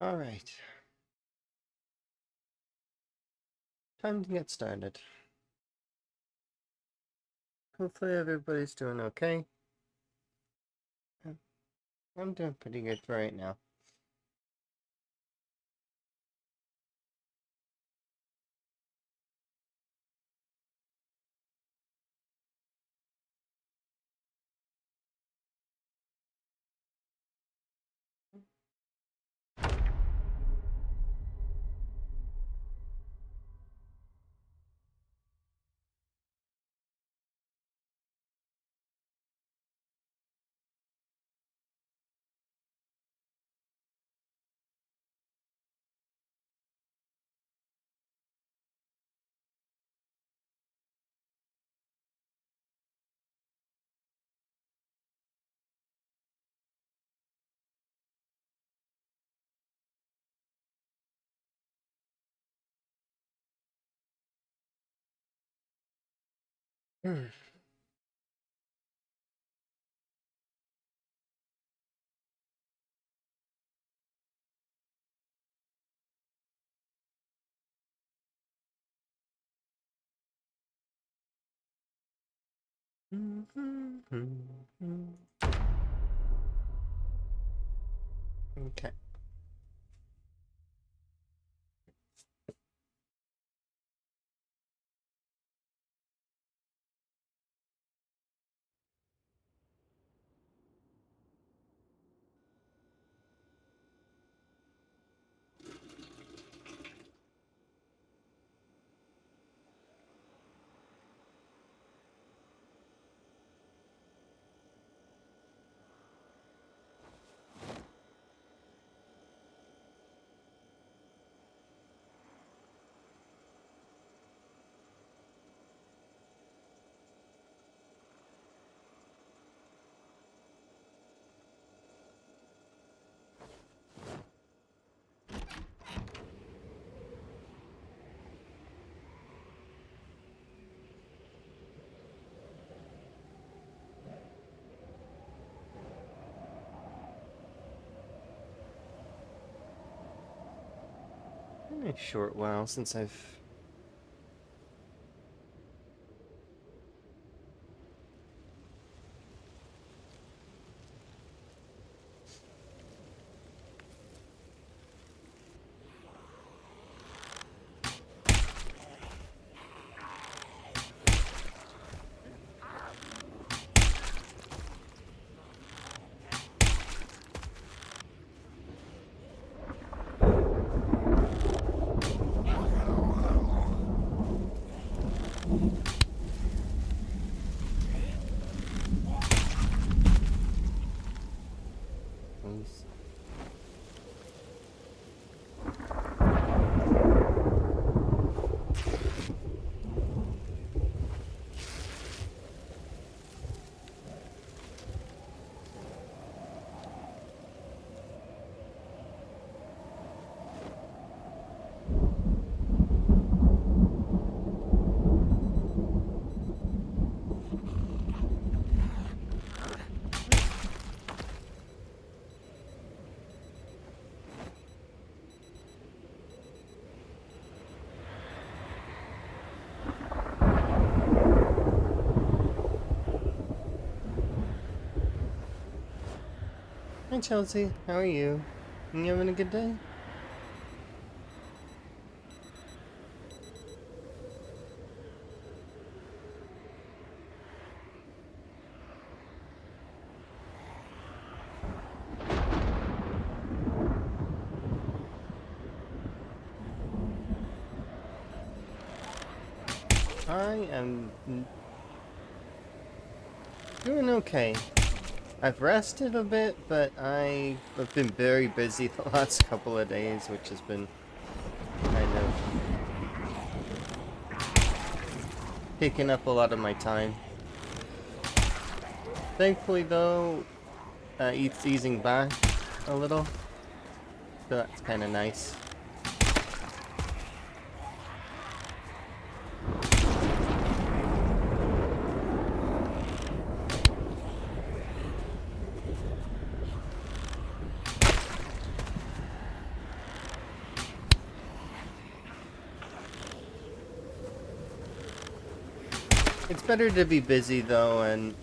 All right. Time to get started. Hopefully everybody's doing okay. I'm doing pretty good for right now. Okay. Been a short while since I've Hi Chelsea, how are you? You having a good day? I am doing okay. I've rested a bit, but I've been very busy the last couple of days, which has been kind of taking up a lot of my time. Thankfully, though, it's easing back a little, so that's kind of nice. It's better to be busy though, and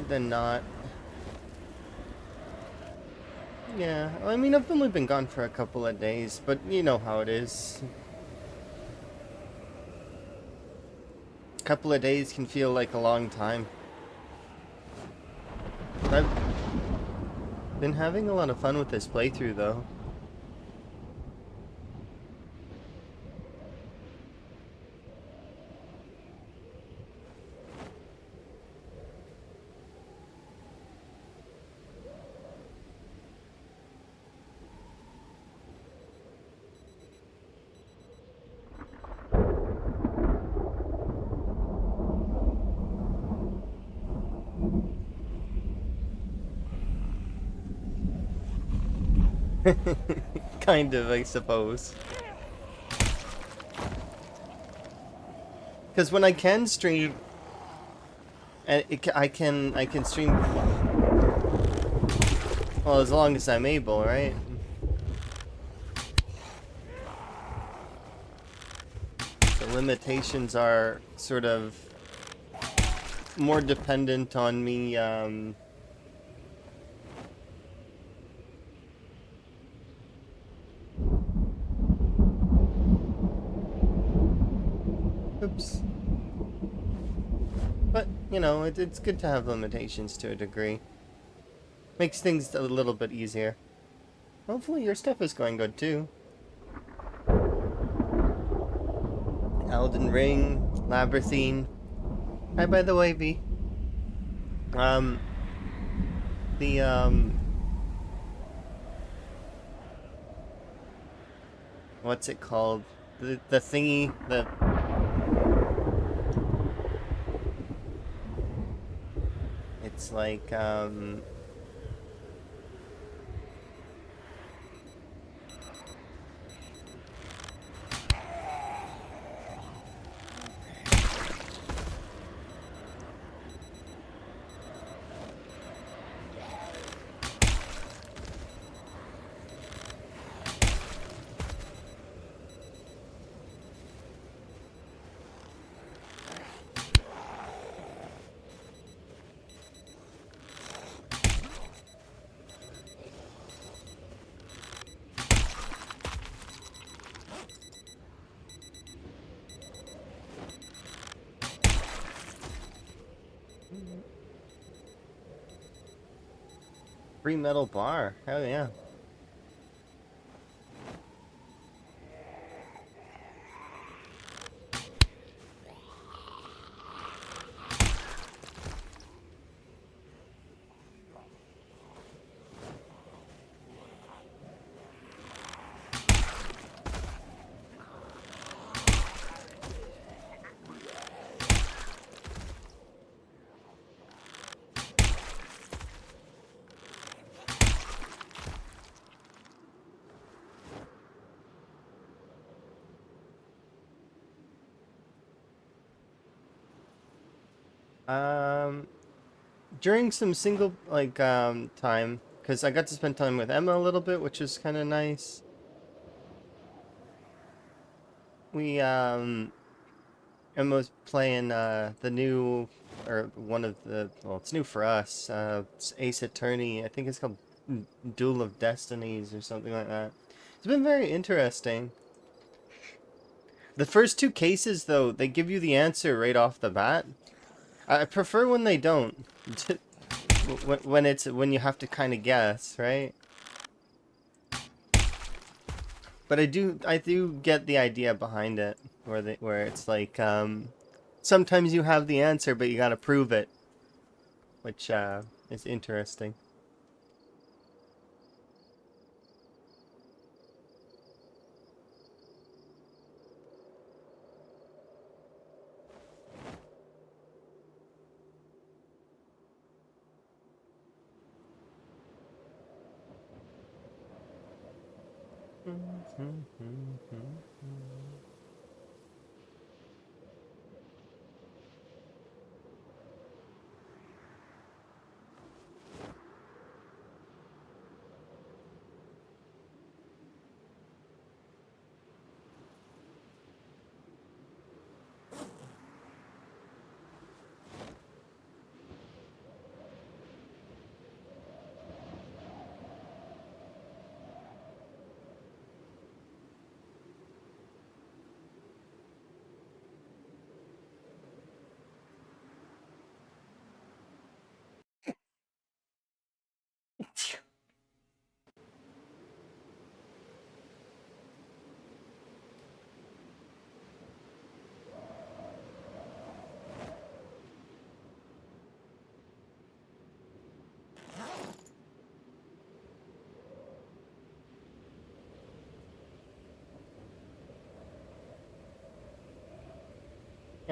than not. Yeah, I mean, I've only been gone for a couple of days, but you know how it is. A couple of days can feel like a long time. I've been having a lot of fun with this playthrough, though. Kind of, I suppose. Because when I can stream, and I can stream well as long as I'm able, right? The limitations are sort of more dependent on me. Oops. But, you know, it's good to have limitations to a degree. Makes things a little bit easier. Hopefully your stuff is going good too. Elden Ring, Labyrinthine. Hi, by the way, V. Um, the, what's it called? The thingy, it's like, free metal bar. Hell yeah. Um, During some single time, because I got to spend time with Emma a little bit, which is kind of nice. We Emma was playing the new, or one of the, well, it's new for us. It's Ace Attorney. I think it's called Duel of Destinies or something like that. It's been very interesting. The first two cases, though, they give you the answer right off the bat. I prefer when they don't. When you have to kind of guess, right? But I do get the idea behind it, where it's like sometimes you have the answer, but you gotta prove it, which is interesting.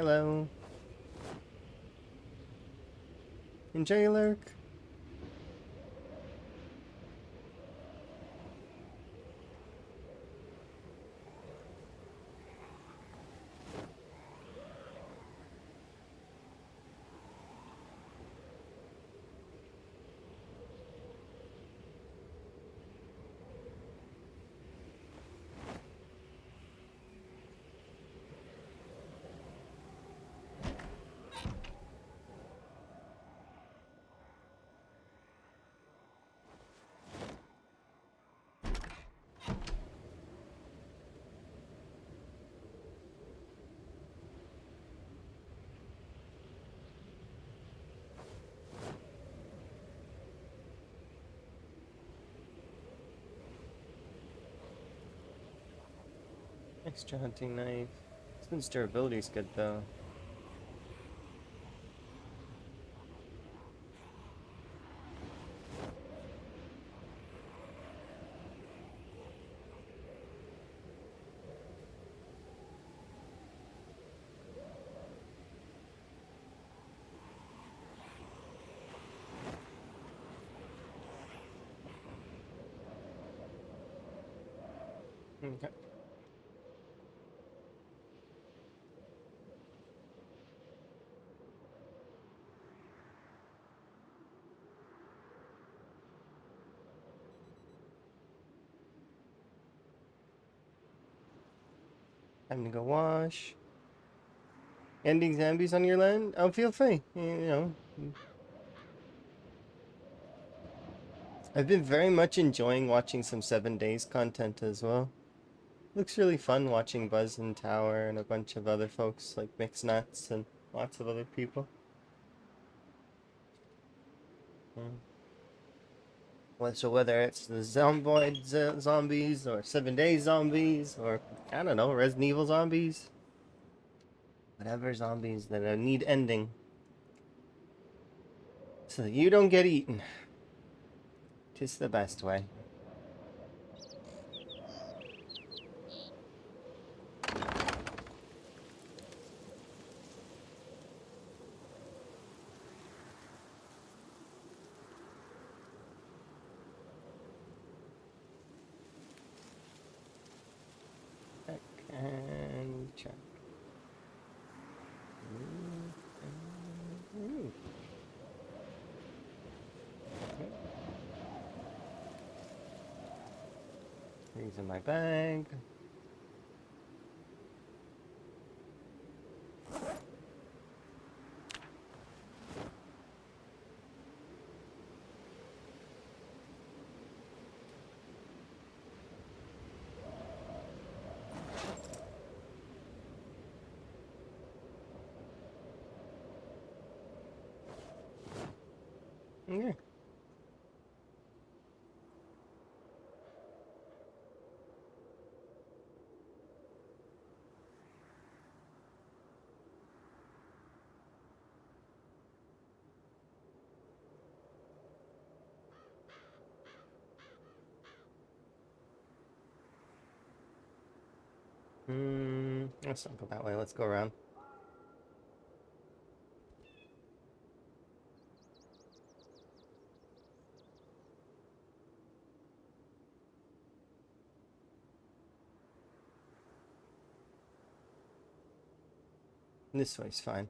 Hello. Enjoy your lurk. Extra hunting knife. This one's durability is good though. Okay. Time to go wash. Ending zombies on your land? Oh, feel free. You know. I've been very much enjoying watching some 7 Days content as well. Looks really fun watching Buzz and Tower and a bunch of other folks like Mixed Nuts and lots of other people. So whether it's the Zomboid zombies or 7 Days zombies or, I don't know, Resident Evil zombies. Whatever zombies that need ending. So that you don't get eaten. 'Tis the best way. Check and check. Ooh. Okay. These in my bag. Okay. Let's not go that way. Let's go around. This way's fine.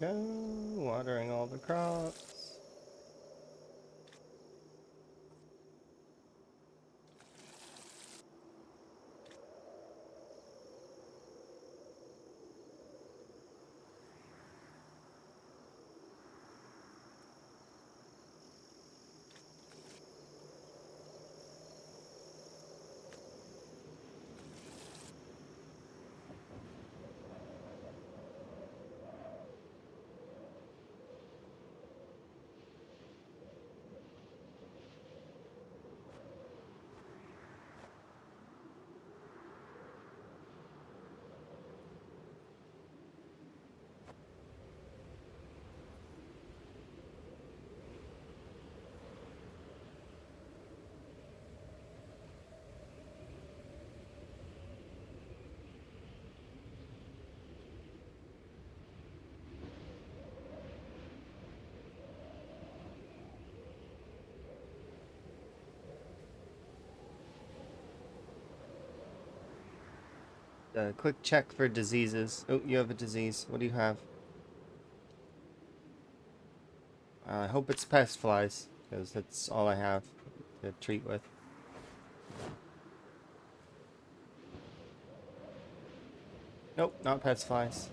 Go, watering all the crops. Quick check for diseases. Oh, you have a disease. What do you have? I hope it's pest flies, because that's all I have to treat with. Nope, not pest flies.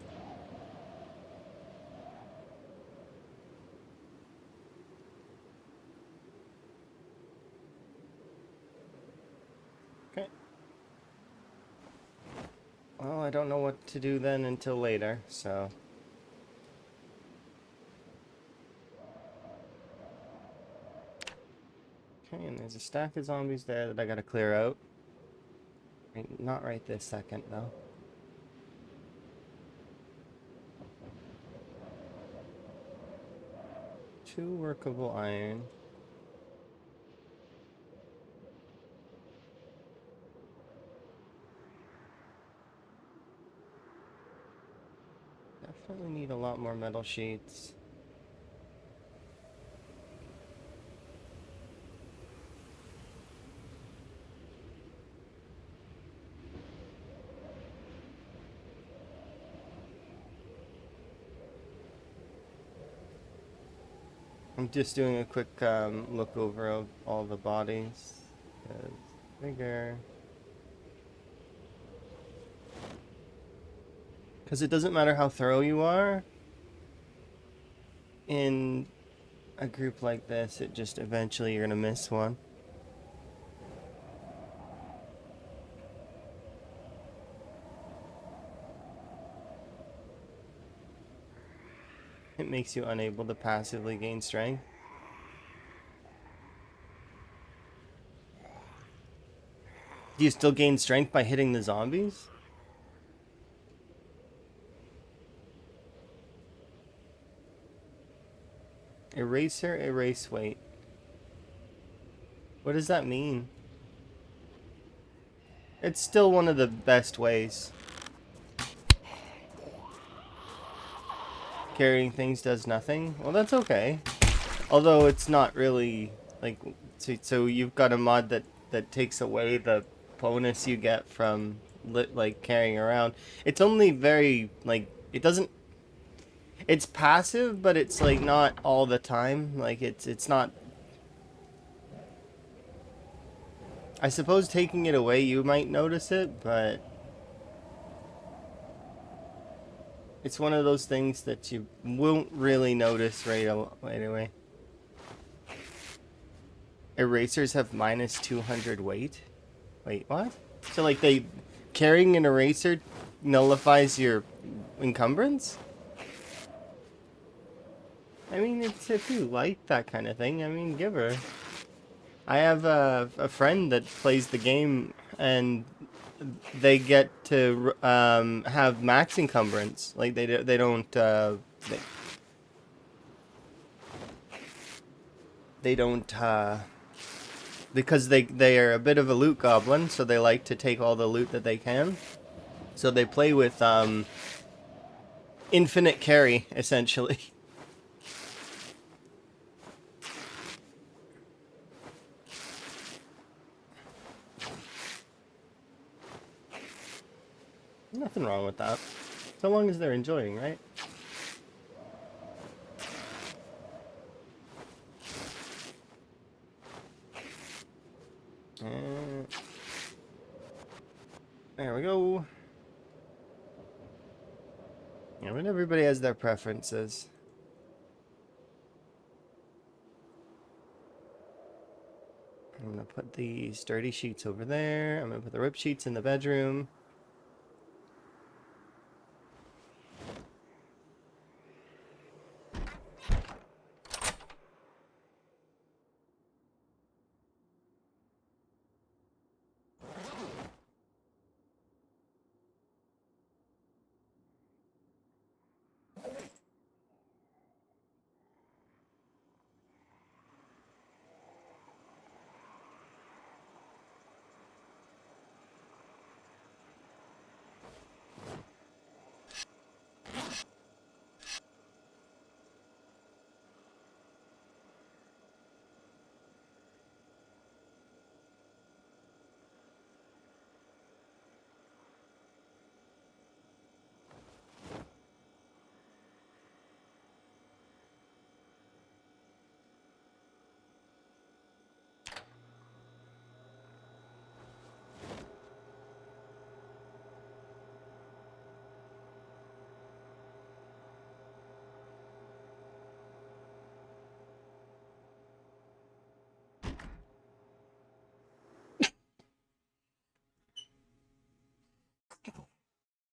Okay. Well, I don't know what to do then until later, so... Okay, and there's a stack of zombies there that I gotta clear out. Not right this second, though. Two workable iron. Definitely need a lot more metal sheets. I'm just doing a quick look over of all the bodies. Bigger. Because it doesn't matter how thorough you are in a group like this, it just eventually you're gonna miss one. It makes you unable to passively gain strength. Do you still gain strength by hitting the zombies? Eraser, erase weight. What does that mean? It's still one of the best ways. Carrying things does nothing? Well, that's okay. Although it's not really, like, so you've got a mod that takes away the bonus you get from, like, carrying around. It's only very, like, it doesn't, it's passive, but it's, like, not all the time. Like, it's not, I suppose taking it away you might notice it, but it's one of those things that you won't really notice right away. Erasers have minus 200 weight? Wait, what? So, like, carrying an eraser nullifies your encumbrance? I mean, it's if you like that kind of thing, I mean, give her. I have a friend that plays the game, and they get to have max encumbrance. Like, they don't they don't because they are a bit of a loot goblin, so they like to take all the loot that they can. So they play with infinite carry, essentially. Nothing wrong with that. So long as they're enjoying, right? go. Yeah, but everybody has their preferences. I'm gonna put the sturdy sheets over there. I'm gonna put the rip sheets in the bedroom.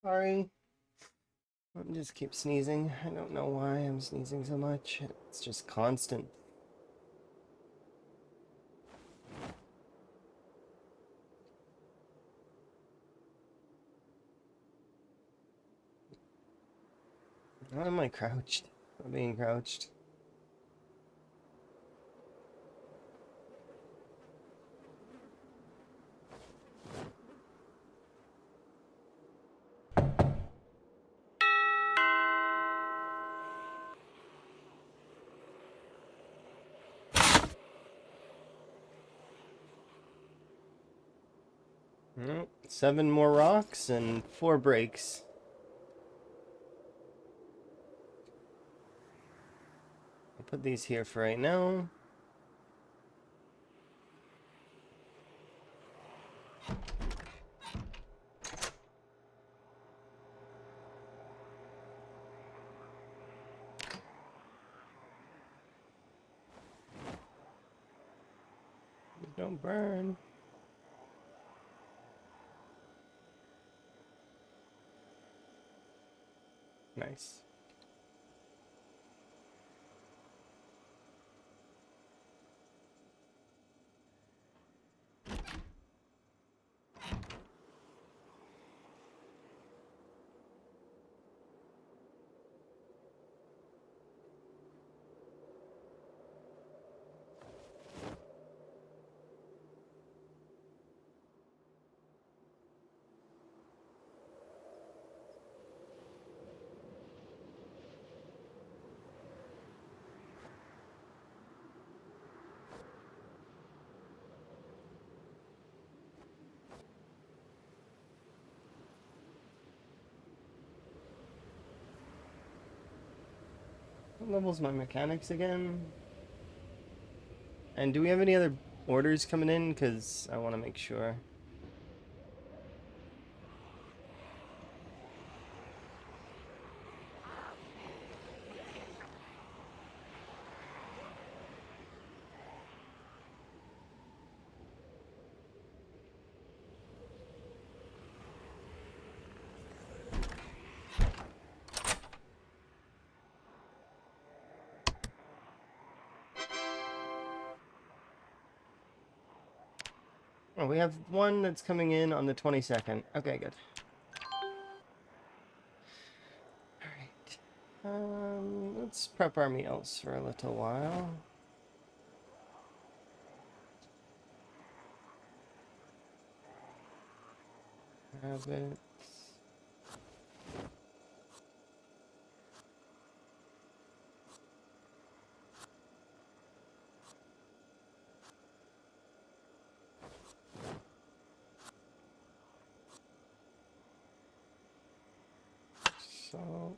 Sorry. I just keep sneezing. I don't know why I'm sneezing so much. It's just constant. Why am I crouched? I'm being crouched. Well, 7 more rocks and 4 breaks. I'll put these here for right now. Don't burn. Nice. What level's my mechanics again? And do we have any other orders coming in? Because I want to make sure. Oh, we have one that's coming in on the 22nd. Okay, good. Alright. Let's prep our meals for a little while. Have it. Salt.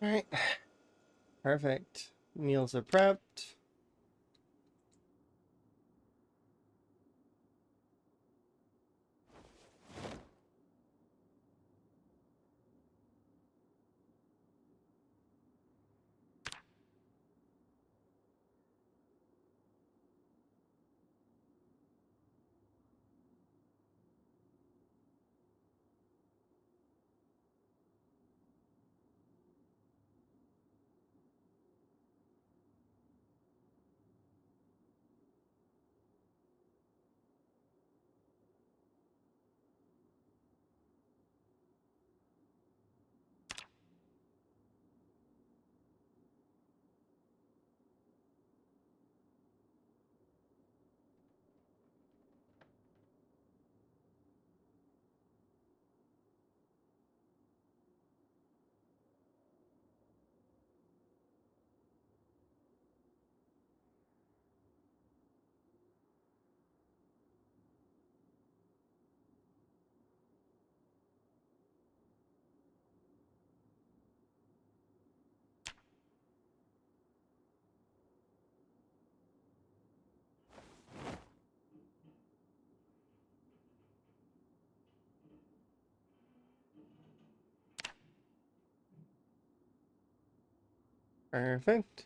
All right, perfect. Meals are prepped. Perfect.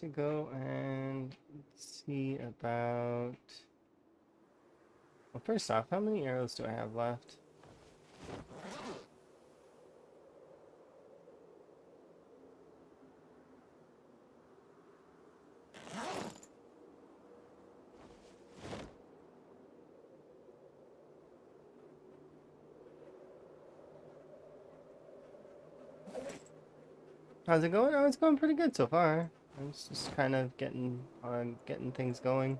To go and see about. Well, first off, how many arrows do I have left? How's it going? Oh, it's going pretty good so far. I'm just kind of getting things going.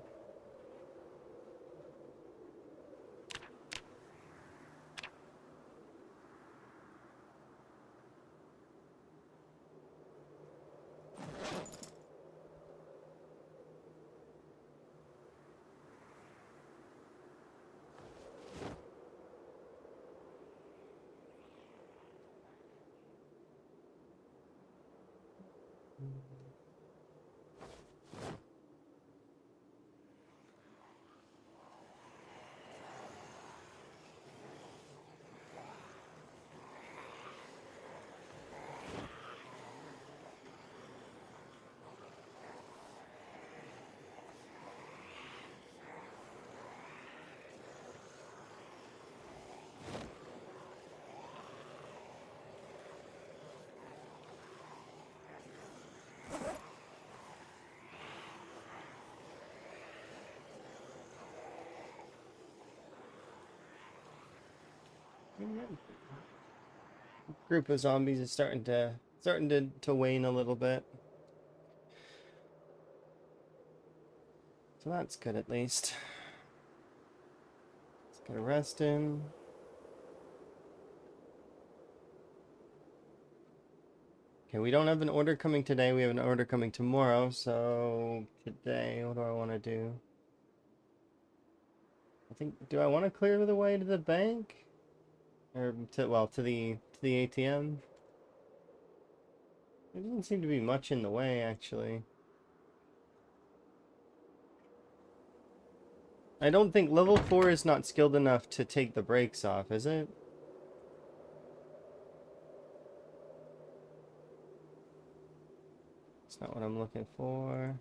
Group of zombies is starting to wane a little bit. So that's good at least. Let's get a rest in. Okay, we don't have an order coming today. We have an order coming tomorrow. So today, what do I want to do? I think, do I want to clear the way to the bank? Or to the ATM? There doesn't seem to be much in the way, actually. I don't think level 4 is not skilled enough to take the brakes off, is it? It's not what I'm looking for.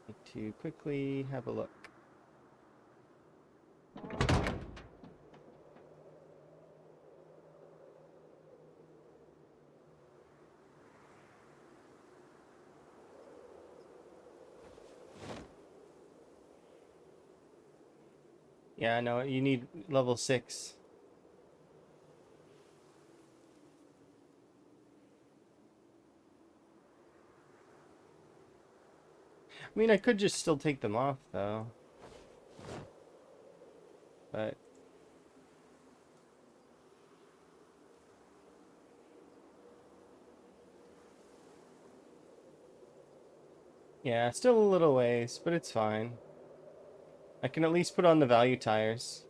Need to quickly have a look. Yeah, I know, you need level 6. I mean, I could just still take them off, though. But... yeah, still a little ways, but it's fine. I can at least put on the value tires.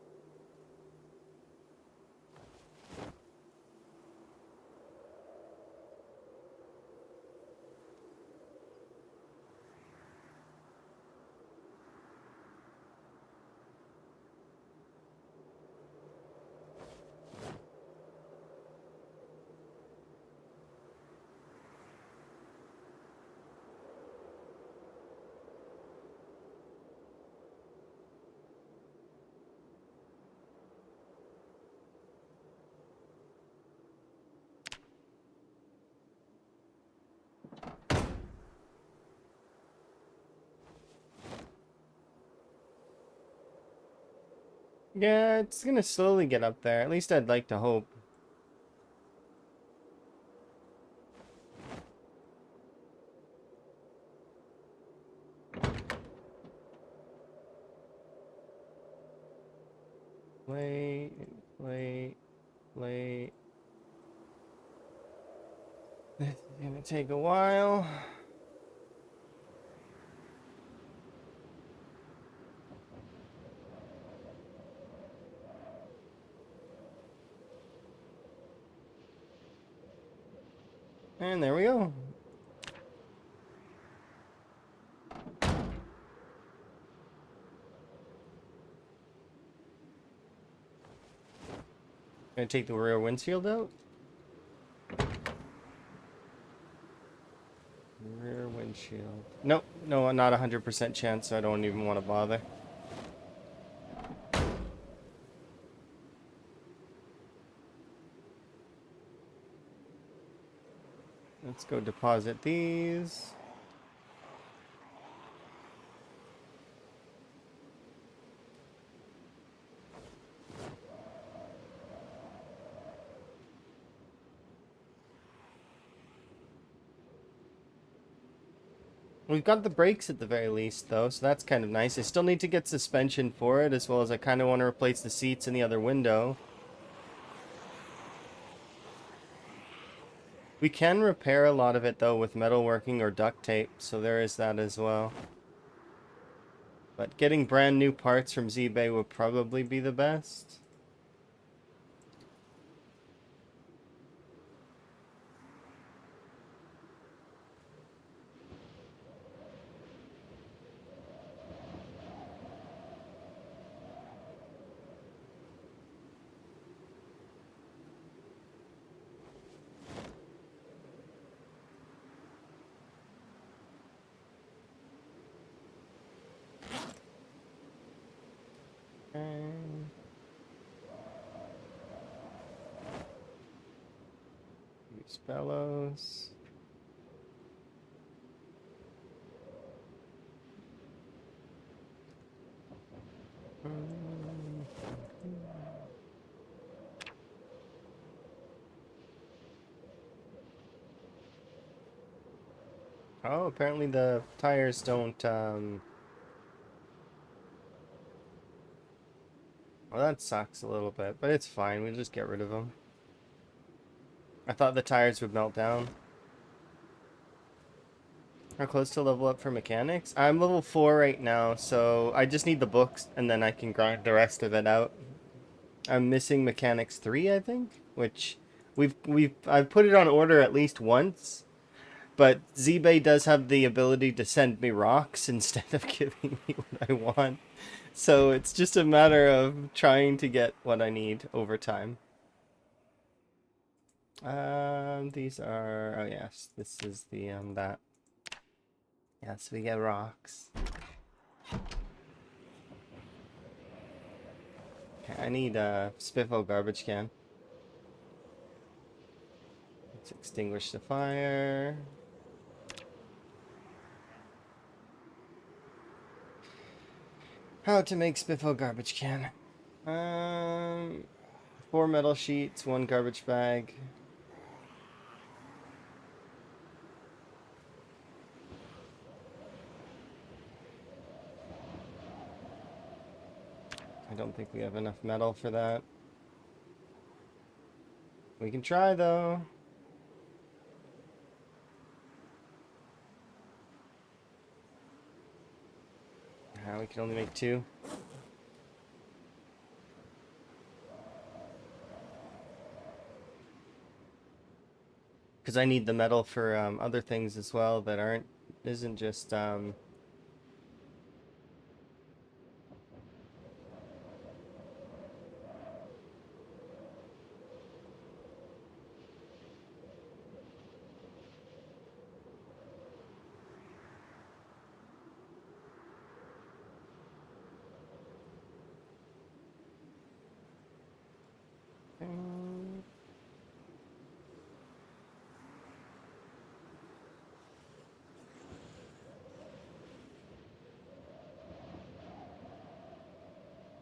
Yeah, it's gonna slowly get up there. At least I'd like to hope. Wait, wait, wait. This is gonna take a while. And there we go. Gonna take the rear windshield out. Rear windshield. Nope, no, not 100% chance, so I don't even want to bother. Let's go deposit these. We've got the brakes at the very least, though, so that's kind of nice. I still need to get suspension for it, as well as I kind of want to replace the seats in the other window. We can repair a lot of it, though, with metalworking or duct tape, so there is that as well. But getting brand new parts from ZBay would probably be the best. Use bellows. Oh, apparently the tires don't, well, that sucks a little bit, but it's fine. We'll just get rid of them. I thought the tires would melt down. How close to level up for mechanics? I'm level 4 right now, so I just need the books, and then I can grind the rest of it out. I'm missing mechanics 3, I think, which I've put it on order at least once, but ZBay does have the ability to send me rocks instead of giving me what I want. So it's just a matter of trying to get what I need over time. These are, oh yes, this is the, that. Yes, we get rocks. Okay, I need a Spiffo garbage can. Let's extinguish the fire. How to make Spiffo garbage can. 4 metal sheets, 1 garbage bag. I don't think we have enough metal for that. We can try though. We can only make 2. Because I need the metal for other things as well that isn't just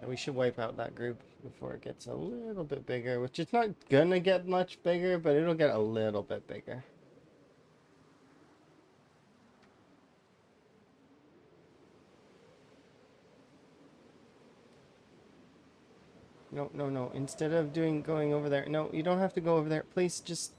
we should wipe out that group before it gets a little bit bigger, which it's not gonna get much bigger, but it'll get a little bit bigger. No, no, no. Instead of going over there. No, you don't have to go over there. Please, just...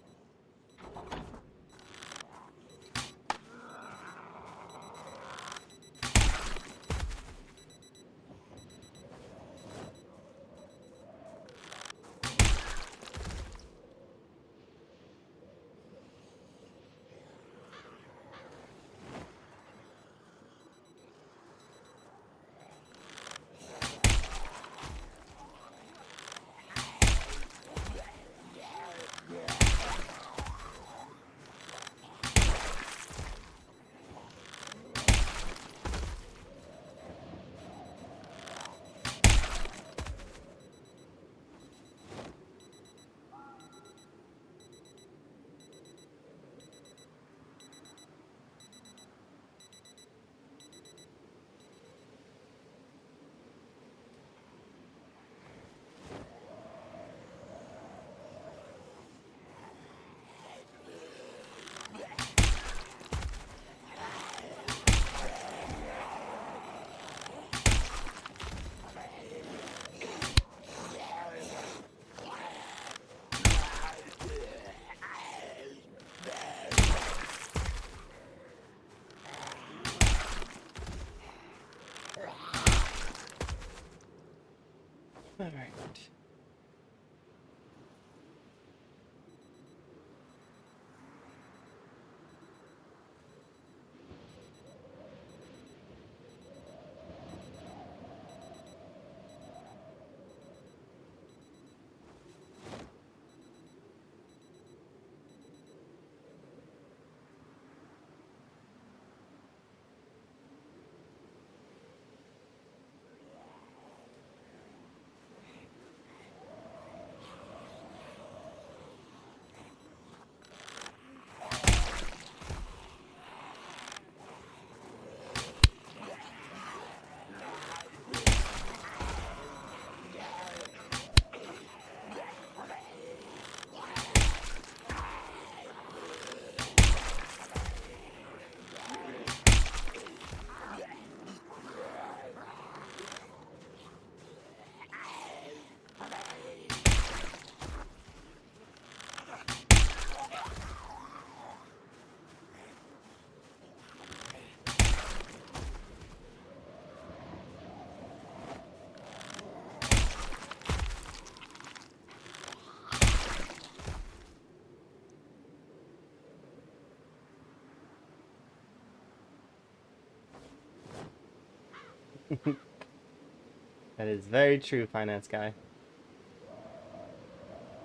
That is very true, finance guy.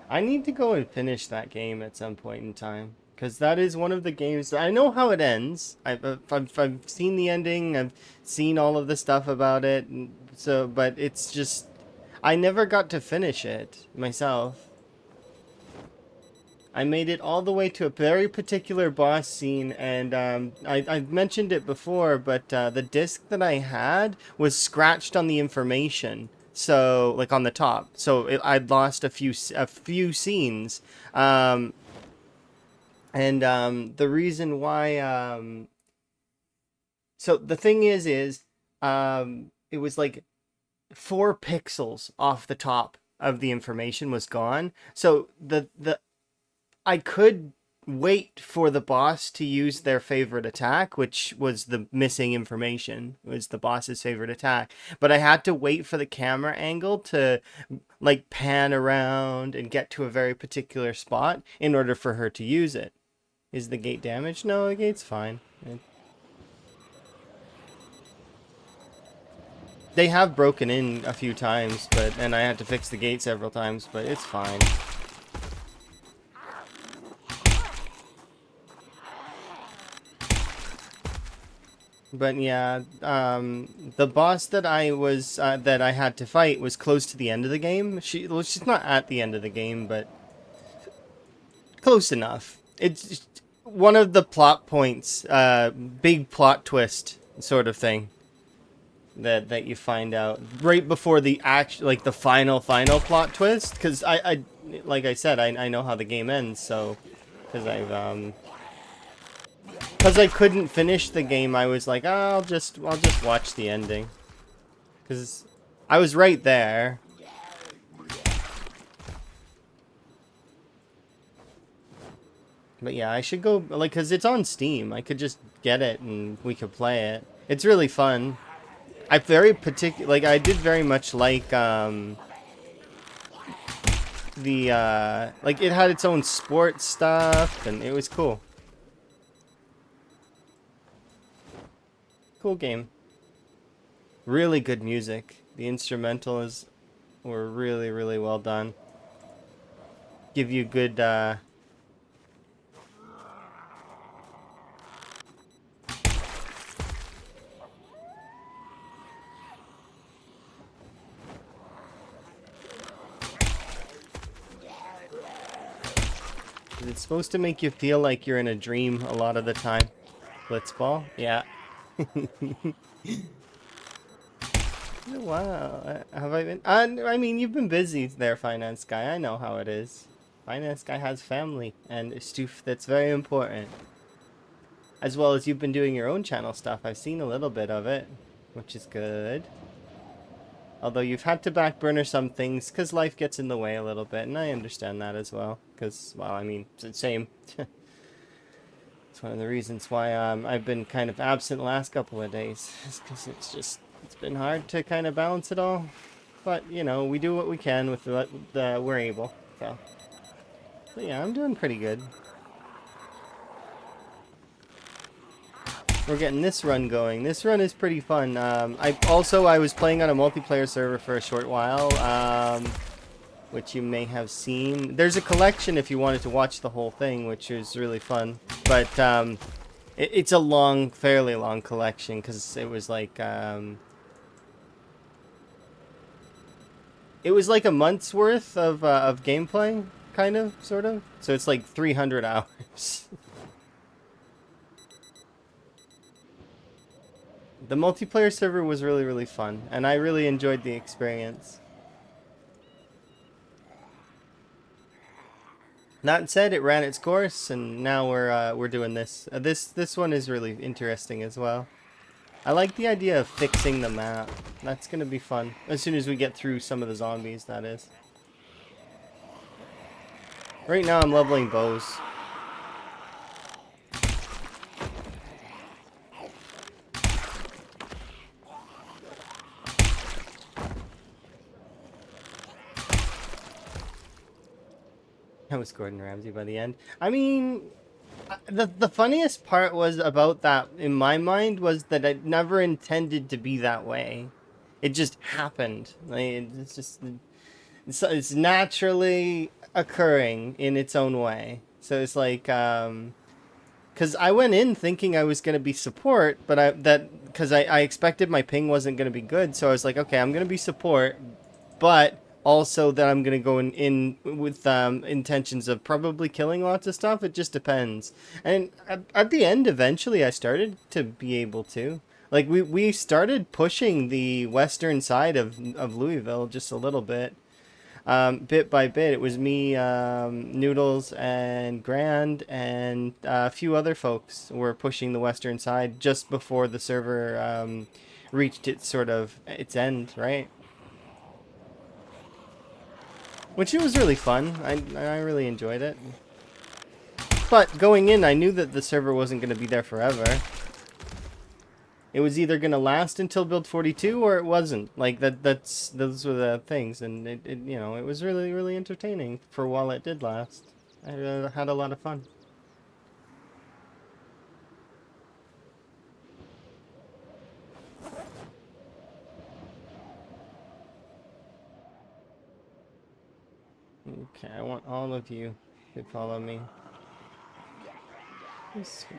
I need to go and finish that game at some point in time. Because that is one of the games I know how it ends. I've seen the ending. I've seen all of the stuff about it. So, but it's just I never got to finish it myself. I made it all the way to a very particular boss scene, and I've mentioned it before, but the disc that I had was scratched on the information. So, like on the top, so I'd lost a few scenes, and the reason why, so the thing is, it was like 4 pixels off the top of the information was gone. So the I could wait for the boss to use their favorite attack, which was the missing information, was the boss's favorite attack. But I had to wait for the camera angle to like pan around and get to a very particular spot in order for her to use it. Is the gate damaged? No, the gate's fine. They have broken in a few times, and I had to fix the gate several times, but it's fine. But yeah, the boss that I had to fight was close to the end of the game. She's not at the end of the game, but close enough. It's just one of the plot points, big plot twist sort of thing that you find out right before the like the final plot twist. Because I like I said, I know how the game ends, so because I couldn't finish the game, I was like, oh, I'll just watch the ending. Because I was right there. But yeah, I should go, like, because it's on Steam. I could just get it and we could play it. It's really fun. I did very much like, like, it had its own sports stuff, and it was cool. Cool game. Really good music. The instrumentals were really, really well done. Give you good, it's supposed to make you feel like you're in a dream a lot of the time. Blitzball? Yeah. Wow. Have I been... I mean, you've been busy there, Finance Guy. I know how it is. Finance Guy has family and stuff that's very important. As well as you've been doing your own channel stuff. I've seen a little bit of it, which is good. Although you've had to backburner some things because life gets in the way a little bit, and I understand that as well. Because, well, I mean, it's the same. It's one of the reasons why I've been kind of absent the last couple of days. Because it's been hard to kind of balance it all. But, you know, we do what we can with what we're able. So yeah, I'm doing pretty good. We're getting this run going. This run is pretty fun. I was playing on a multiplayer server for a short while, which you may have seen. There's a collection if you wanted to watch the whole thing, which is really fun. But it's a fairly long collection because it was like a month's worth of gameplay, kind of, sort of. So it's like 300 hours. The multiplayer server was really, really fun, and I really enjoyed the experience. That said, it ran its course, and now we're doing this. This one is really interesting as well. I like the idea of fixing the map. That's gonna be fun as soon as we get through some of the zombies. That is. Right now, I'm leveling bows. I was Gordon Ramsay by the end. I mean, the funniest part was about that, in my mind, was that I never intended to be that way. It just happened. Like, it's just it's naturally occurring in its own way. So it's like because I went in thinking I was gonna be support, but I expected my ping wasn't gonna be good, so I was like, okay, I'm gonna be support, but also that I'm gonna go in with intentions of probably killing lots of stuff. It just depends. And at the end, eventually, I started to be able to. Like we started pushing the western side of Louisville just a little bit, bit by bit. It was me, Noodles, and Grand, and a few other folks were pushing the western side just before the server reached its sort of its end, right? Which it was really fun. I really enjoyed it. But going in, I knew that the server wasn't going to be there forever. It was either going to last until build 42 or it wasn't. Like that's those were the things, and it you know, it was really entertaining for while it did last. I had a lot of fun. Okay, I want all of you to follow me. Sweet.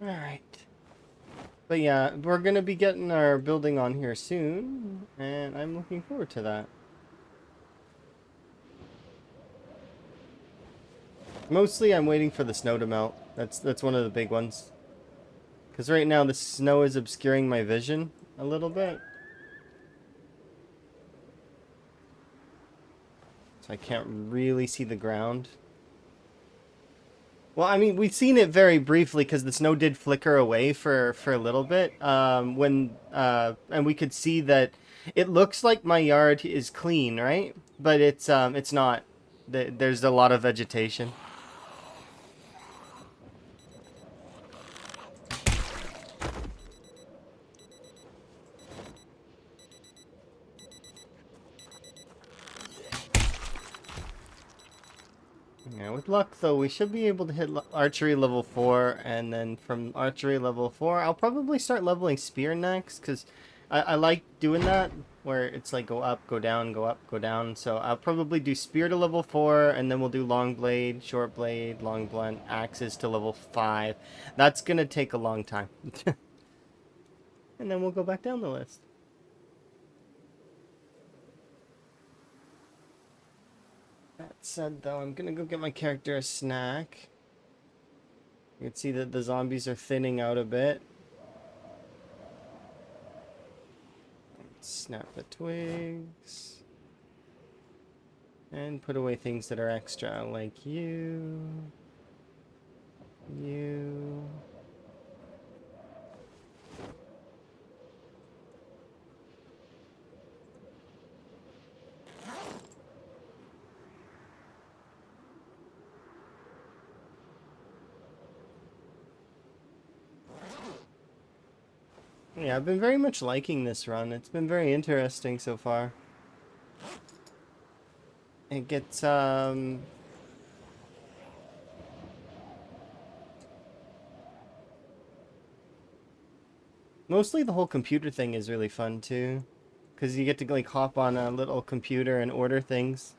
All right. But yeah, we're gonna be getting our building on here soon, and I'm looking forward to that. Mostly, I'm waiting for the snow to melt. That's one of the big ones. Because right now the snow is obscuring my vision a little bit, so I can't really see the ground. Well, I mean, we've seen it very briefly because the snow did flicker away for a little bit. And we could see that it looks like my yard is clean, right? But it's not. There's a lot of vegetation. Yeah, with luck though, we should be able to hit archery level 4, and then from archery level 4, I'll probably start leveling spear next, because I like doing that, where it's like go up, go down, go up, go down. So I'll probably do spear to level 4, and then we'll do long blade, short blade, long blunt, axes to level 5. That's gonna take a long time. And then we'll go back down the list. That said though, I'm gonna go get my character a snack. You can see that the zombies are thinning out a bit. Snap the twigs. And put away things that are extra, like you. You. Yeah, I've been very much liking this run. It's been very interesting so far. It gets, mostly the whole computer thing is really fun too. Because you get to like hop on a little computer and order things.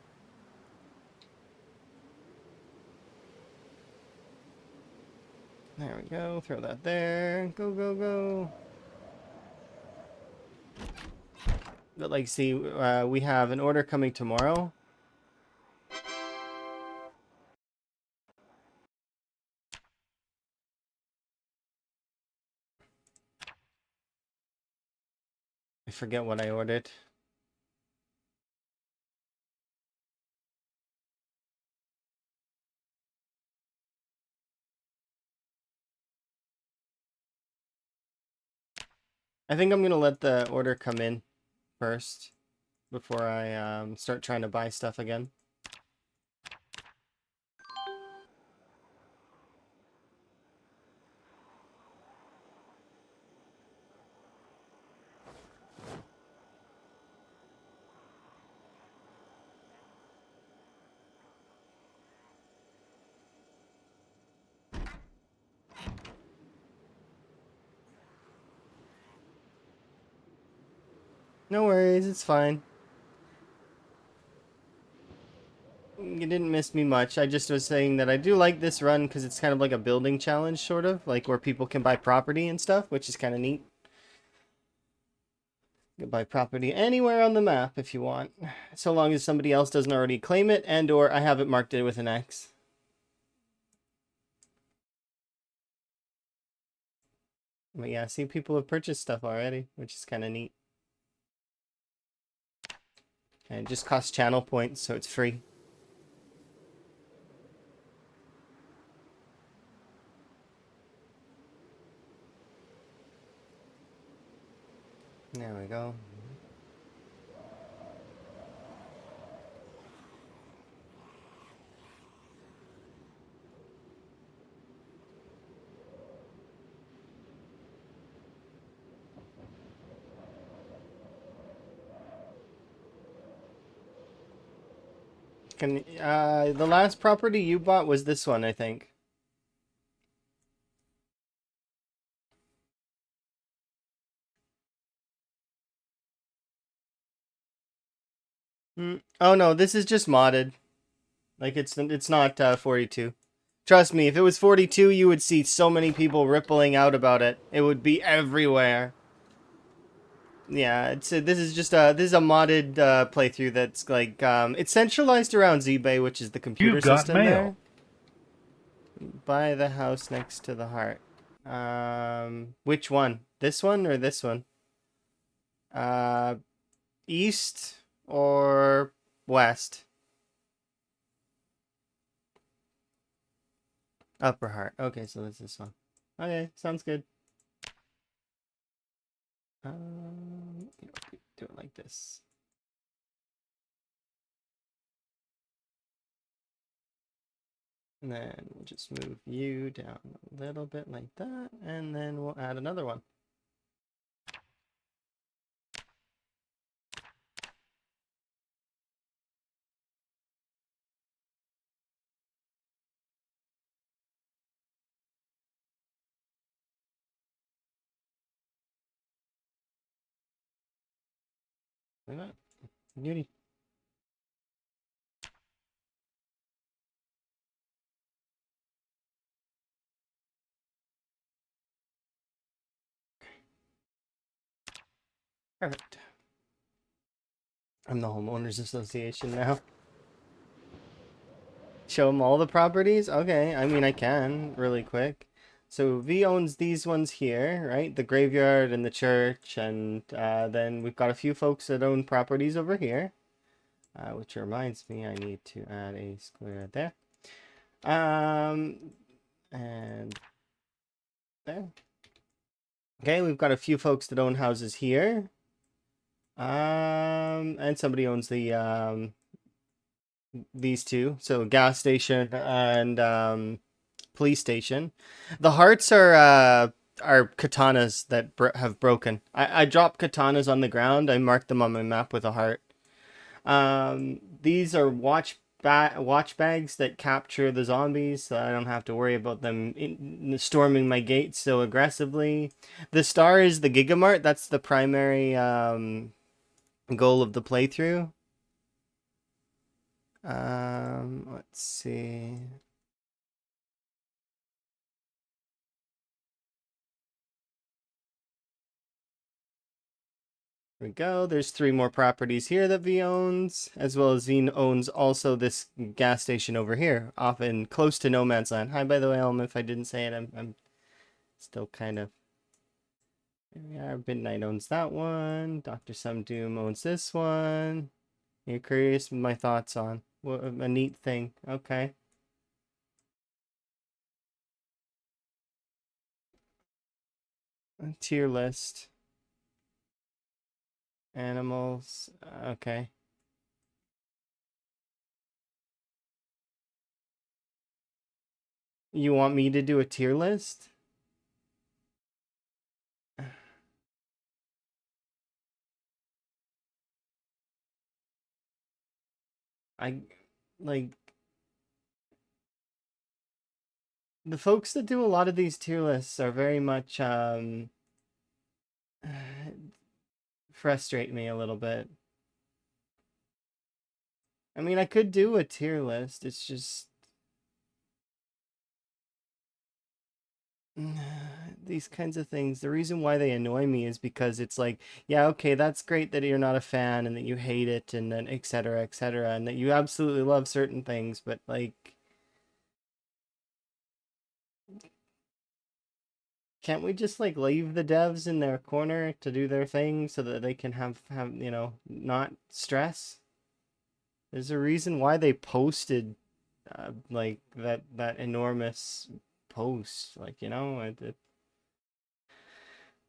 There we go. Throw that there. Go, go, go. But like, see, we have an order coming tomorrow. I forget what I ordered. I think I'm gonna let the order come in first before I start trying to buy stuff again. No worries, it's fine. You didn't miss me much. I just was saying that I do like this run because it's kind of like a building challenge, sort of, like where people can buy property and stuff, which is kind of neat. You can buy property anywhere on the map if you want, so long as somebody else doesn't already claim it and or I have it marked it with an X. But yeah, see, people have purchased stuff already, which is kind of neat. And it just costs channel points, so it's free. There we go. The last property you bought was this one, I think. Oh no, this is just modded. Like it's not 42. Trust me, if it was 42, you would see so many people rippling out about it. It would be everywhere. Yeah, this is just this is a modded playthrough that's like it's centralized around ZBay, which is the computer system there. Buy the house next to the heart. Which one? This one or this one? East or west? Upper heart. Okay, so that's this one. Okay, sounds good. Do it like this. And then we'll just move you down a little bit like that, and then we'll add another one. Like that. Beauty. Perfect. I'm the homeowners association now. Show them all the properties? Okay, I mean, I can really quick. So V owns these ones here, right? The graveyard and the church, and then we've got a few folks that own properties over here. Which reminds me, I need to add a square there. And there. Okay, we've got a few folks that own houses here. And somebody owns the these two. So gas station and police station. The hearts are katanas that have broken. I dropped katanas on the ground. I marked them on my map with a heart. These are watch bags that capture the zombies, so I don't have to worry about them storming my gates so aggressively. The star is the Gigamart. That's the primary goal of the playthrough. Let's see. There we go. There's 3 more properties here that V owns, as well as V owns also this gas station over here, off in close to No Man's Land. Hi, by the way, Elm. If I didn't say it, I'm still kind of. Here we are. Midnight owns that one. Dr. Doom owns this one. You're curious with my thoughts on what a neat thing. Okay. A tier list. Animals. Okay. You want me to do a tier list? I like the folks that do a lot of these tier lists are very much frustrate me a little bit. I mean, I could do a tier list. It's just these kinds of things. The reason why they annoy me is because it's like, yeah, okay, that's great that you're not a fan and that you hate it and then et cetera, and that you absolutely love certain things, but like, can't we just like leave the devs in their corner to do their thing so that they can have not stress? There's a reason why they posted like that enormous post, like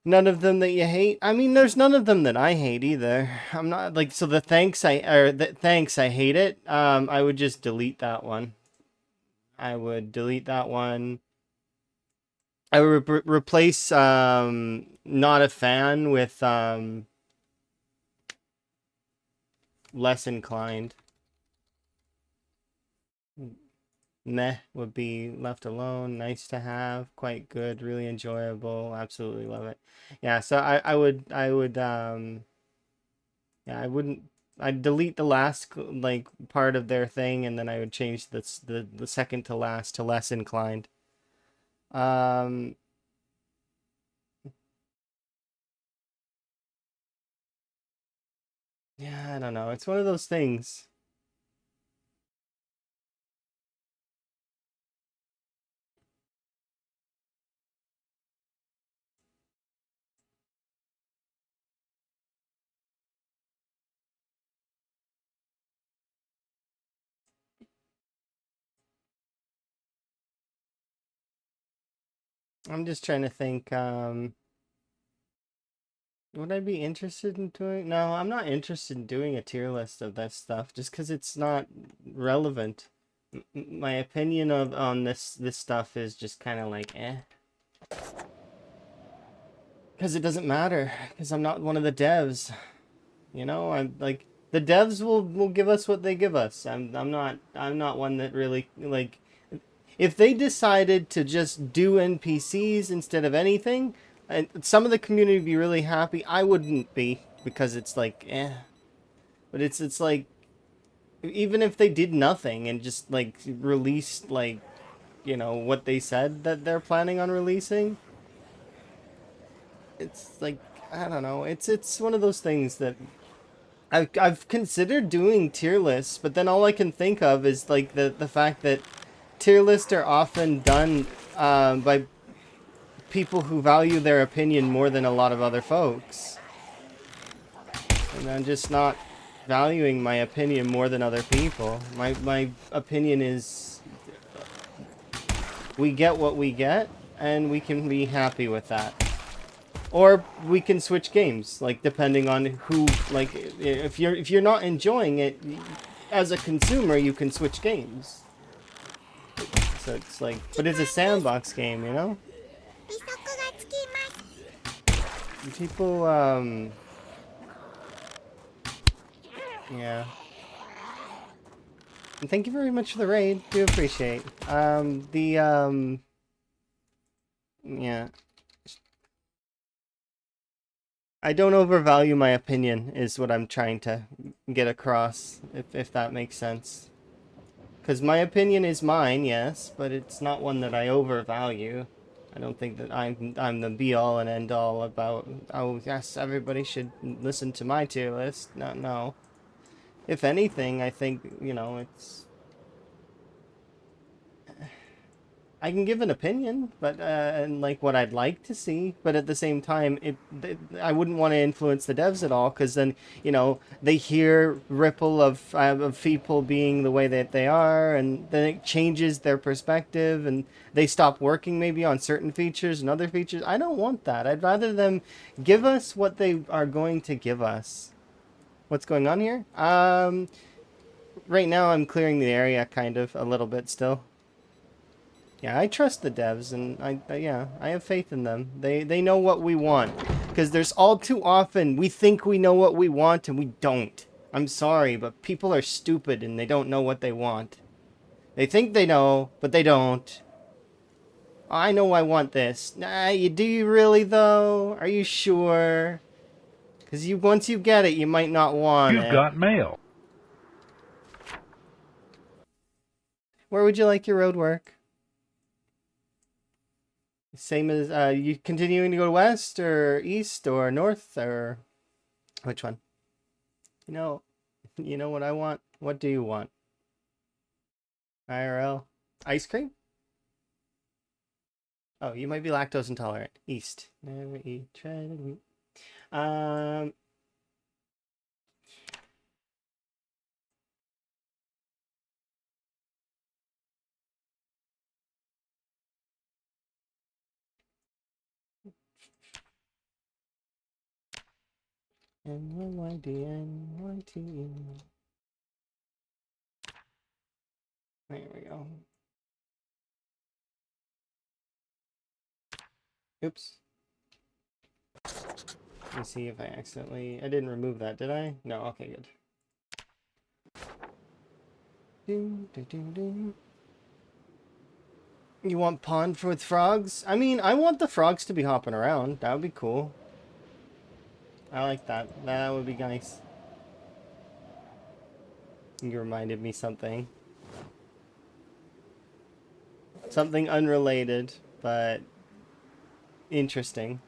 none of them that you hate. I mean, there's none of them that I hate either. I'm not like, so the thanks I hate it. I would just delete that one. I would delete that one. I would replace not a fan with less inclined. Meh would be left alone. Nice to have, quite good, really enjoyable, absolutely love it. Yeah, so I would yeah, I wouldn't, I'd delete the last like part of their thing, and then I would change the second to last to less inclined. Um yeah, I don't know. It's one of those things. I'm just trying to think would I be interested in doing? No, I'm not interested in doing a tier list of that stuff just because it's not relevant. My opinion of on this stuff is just kind of like because it doesn't matter because I'm not one of the devs. I'm like the devs will give us what they give us. I'm not one that really like if they decided to just do NPCs instead of anything, and some of the community would be really happy. I wouldn't be because it's like but it's like even if they did nothing and just like released like what they said that they're planning on releasing, it's like I don't know. It's one of those things that I've considered doing tier lists, but then all I can think of is like the fact that tier lists are often done by people who value their opinion more than a lot of other folks. And I'm just not valuing my opinion more than other people. My opinion is we get what we get and we can be happy with that. Or we can switch games, like depending on who like if you're not enjoying it as a consumer, you can switch games. So it's like, but it's a sandbox game, People yeah. And thank you very much for the raid. Do appreciate. Yeah. I don't overvalue my opinion is what I'm trying to get across, if that makes sense. Because my opinion is mine, yes, but it's not one that I overvalue. I don't think that I'm the be all and end all about, oh yes, everybody should listen to my tier list. No, no. If anything, I think, it's I can give an opinion, but and like what I'd like to see, but at the same time, I wouldn't want to influence the devs at all, because then they hear ripple of people being the way that they are, and then it changes their perspective, and they stop working maybe on certain features and other features. I don't want that. I'd rather them give us what they are going to give us, What's going on here? Right now I'm clearing the area kind of a little bit still. Yeah, I trust the devs, and yeah, I have faith in them. They know what we want, because there's all too often we think we know what we want and we don't. I'm sorry, but people are stupid and they don't know what they want. They think they know, but they don't. I know I want this. Nah, do you really though? Are you sure? Because once you get it, you might not want You've it. got mail. Where would you like your road work? Same as you continuing to go west or east or north or which one? You know, you know what I want. What do you want? IRL, ice cream. Oh, you might be lactose intolerant. East. Never eat shredded wheat. Um. NYDNYT. There we go. Oops. Let me see if I accidentally... I didn't remove that, did I? No, okay, good. Ding, ding, ding, ding. You want pond with frogs? I mean, I want the frogs to be hopping around. That would be cool. I like that. That would be nice. You reminded me something. Something unrelated, but interesting.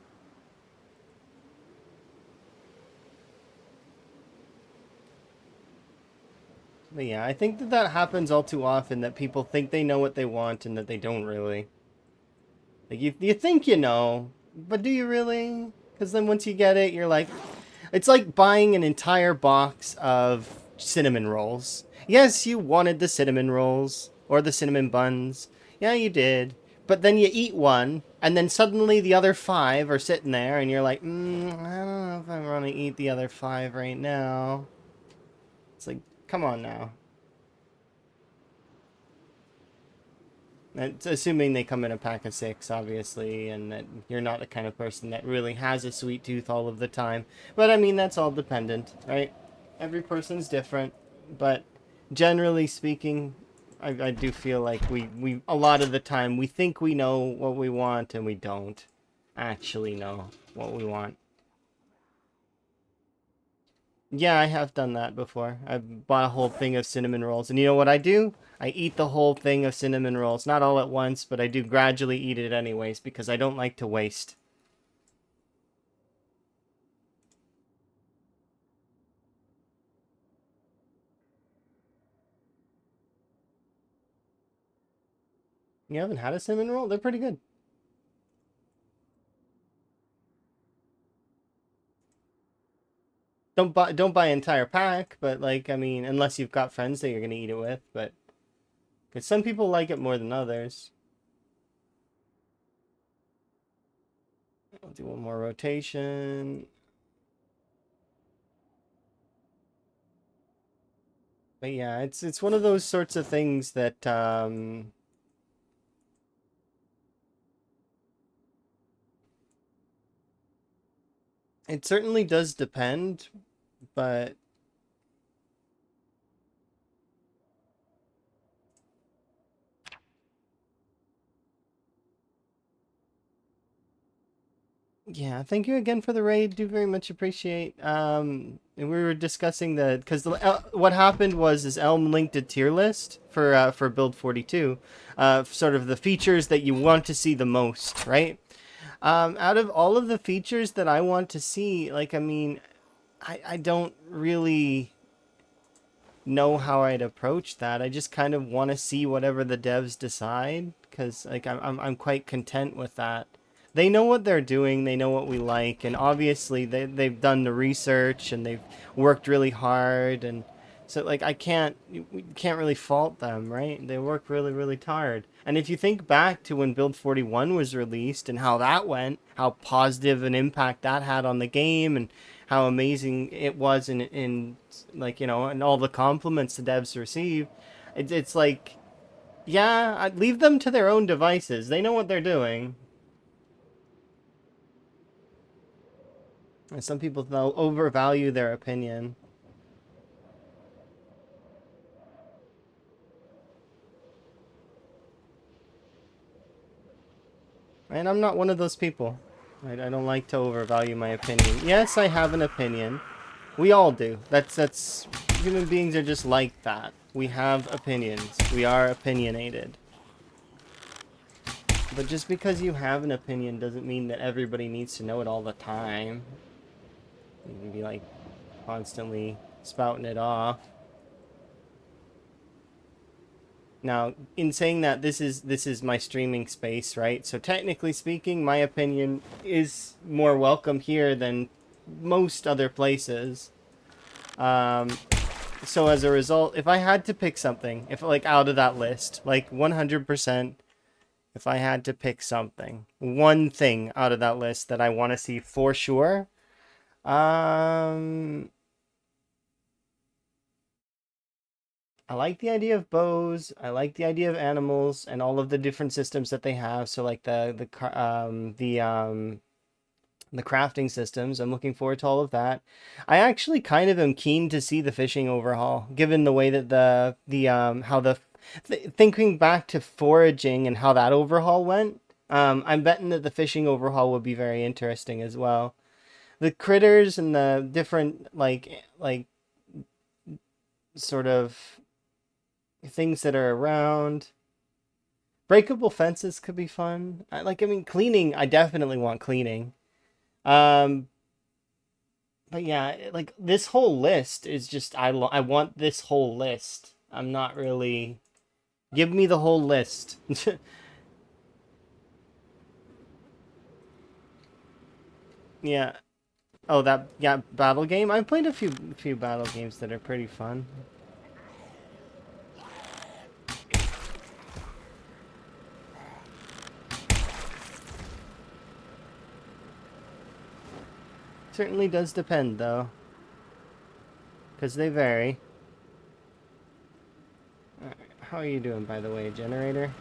But yeah, I think that happens all too often, that people think they know what they want and that they don't really. Like, you think you know, but do you really? Because then once you get it, you're like... It's like buying an entire box of cinnamon rolls. Yes, you wanted the cinnamon rolls, or the cinnamon buns. Yeah, you did. But then you eat one, and then suddenly the other 5 are sitting there, and you're like, I don't know if I want to eat the other 5 right now. It's like, come on now. It's assuming they come in a pack of 6, obviously, and that you're not the kind of person that really has a sweet tooth all of the time. But I mean, that's all dependent, right? Every person's different, but generally speaking, I do feel like we a lot of the time we think we know what we want and we don't actually know what we want. Yeah, I have done that before. I bought a whole thing of cinnamon rolls. And you know what I do? I eat the whole thing of cinnamon rolls. Not all at once, but I do gradually eat it anyways because I don't like to waste. You haven't had a cinnamon roll? They're pretty good. Don't buy an entire pack, but like I mean, unless you've got friends that you're gonna eat it with, but because some people like it more than others. I'll do one more rotation. But yeah, it's one of those sorts of things that it certainly does depend, but yeah, thank you again for the raid. Do very much appreciate. And we were discussing because what happened was is Elm linked a tier list for build 42, sort of the features that you want to see the most, right? Out of all of the features that I want to see, like I mean, I don't really know how I'd approach that. I just kind of want to see whatever the devs decide because like I'm quite content with that. They know what they're doing, they know what we like, and obviously they've done the research and they've worked really hard, and So like we can't really fault them, right? They work really, really hard. And if you think back to when Build 41 was released and how that went, how positive an impact that had on the game, and how amazing it was in like, you know, and all the compliments the devs receive, it's like, yeah, I'd leave them to their own devices. They know what they're doing. And some people though overvalue their opinion. And I'm not one of those people. I don't like to overvalue my opinion. Yes, I have an opinion. We all do. That's human beings are just like that. We have opinions. We are opinionated. But just because you have an opinion doesn't mean that everybody needs to know it all the time. You can be like constantly spouting it off. Now, in saying that, this is my streaming space, right? So technically speaking, my opinion is more welcome here than most other places. So as a result, if I had to pick something, if like out of that list, like 100%, if I had to pick something, one thing out of that list that I want to see for sure, I like the idea of bows. I like the idea of animals and all of the different systems that they have. So like the crafting systems. I'm looking forward to all of that. I actually kind of am keen to see the fishing overhaul, given the way that the how the thinking back to foraging and how that overhaul went. I'm betting that the fishing overhaul would be very interesting as well. The critters and the different like sort of things that are around. Breakable fences could be fun. I mean, cleaning. I definitely want cleaning. Um, but yeah, like this whole list is just I want this whole list. I'm not really. Give me the whole list. Yeah. Oh, that yeah, battle game. I've played a few battle games that are pretty fun. Certainly does depend though, because they vary. How are you doing, by the way, generator?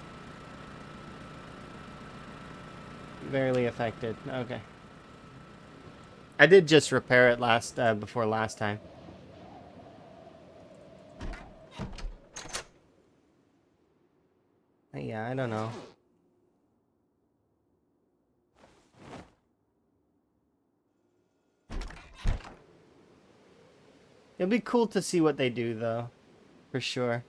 Barely affected. Okay. I did just repair it before last time. Yeah, I don't know. It'll be cool to see what they do, though, for sure.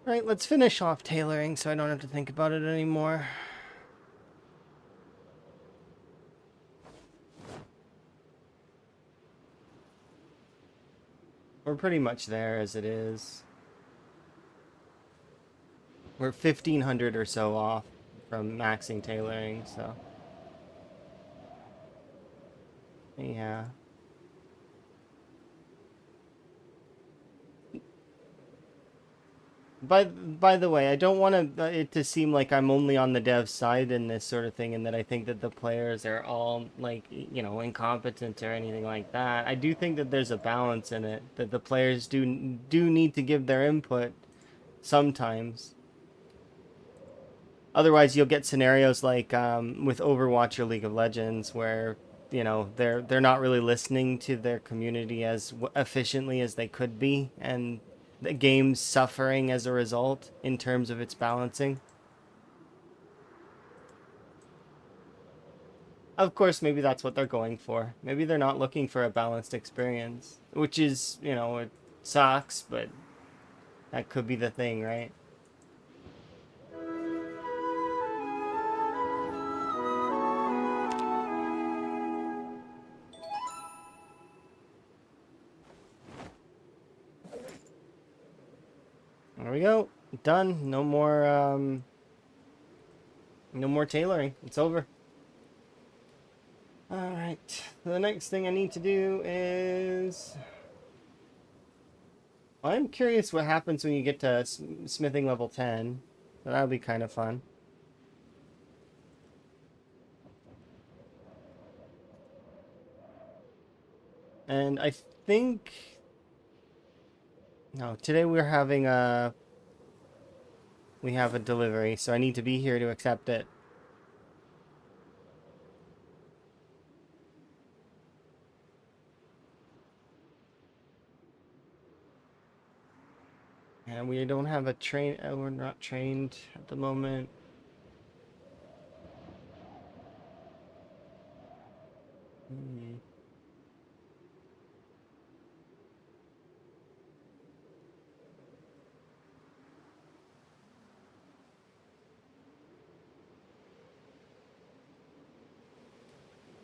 All right, let's finish off tailoring so I don't have to think about it anymore. We're pretty much there as it is. We're 1,500 or so off from maxing tailoring, so. Yeah. By the way, I don't want it to seem like I'm only on the dev side in this sort of thing, and that I think that the players are all like, you know, incompetent or anything like that. I do think that there's a balance in it, that the players do need to give their input sometimes. Otherwise, you'll get scenarios like with Overwatch or League of Legends, where you know they're not really listening to their community as efficiently as they could be, and the game's suffering as a result in terms of its balancing. Of course, maybe that's what they're going for. Maybe they're not looking for a balanced experience, which is, you know, it sucks, but that could be the thing, right? we go. Done. No more tailoring. It's over. Alright. The next thing I need to do is... I'm curious what happens when you get to smithing level 10. So that'll be kind of fun. And I think... No, today we're having a... We have a delivery, so I need to be here to accept it. And we don't have a train... we're not trained at the moment.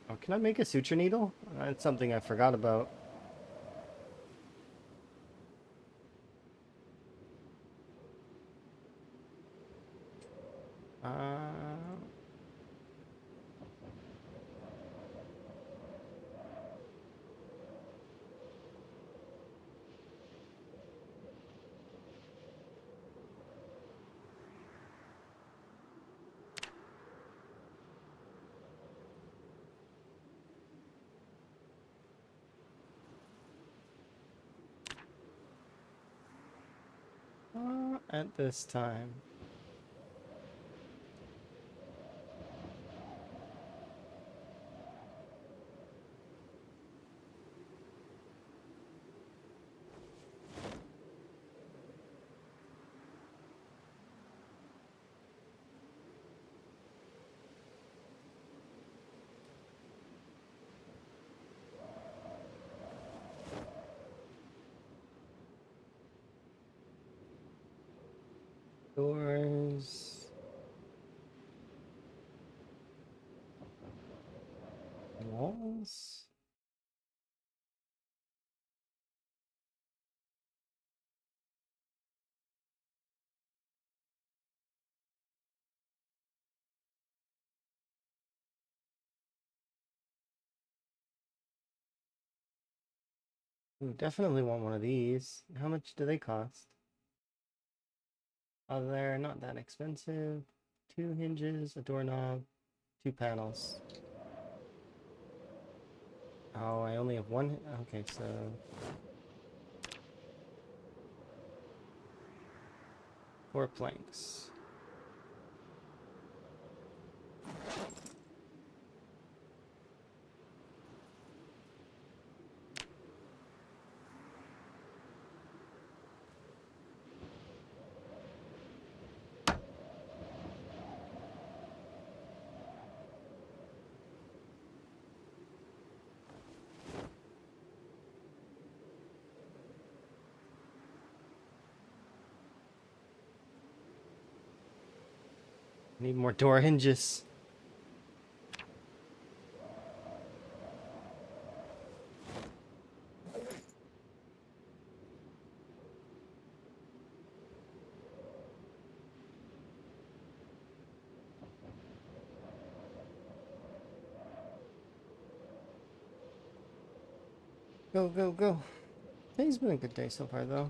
Oh, can I make a suture needle? That's something I forgot about. At this time. Doors. Walls. Ooh, definitely want one of these. How much do they cost? Oh, they're not that expensive. 2 hinges, a doorknob, 2 panels. Oh, I only have one. Okay, so... Four planks. Need more door hinges. Go, go, go. Today's been a good day so far, though.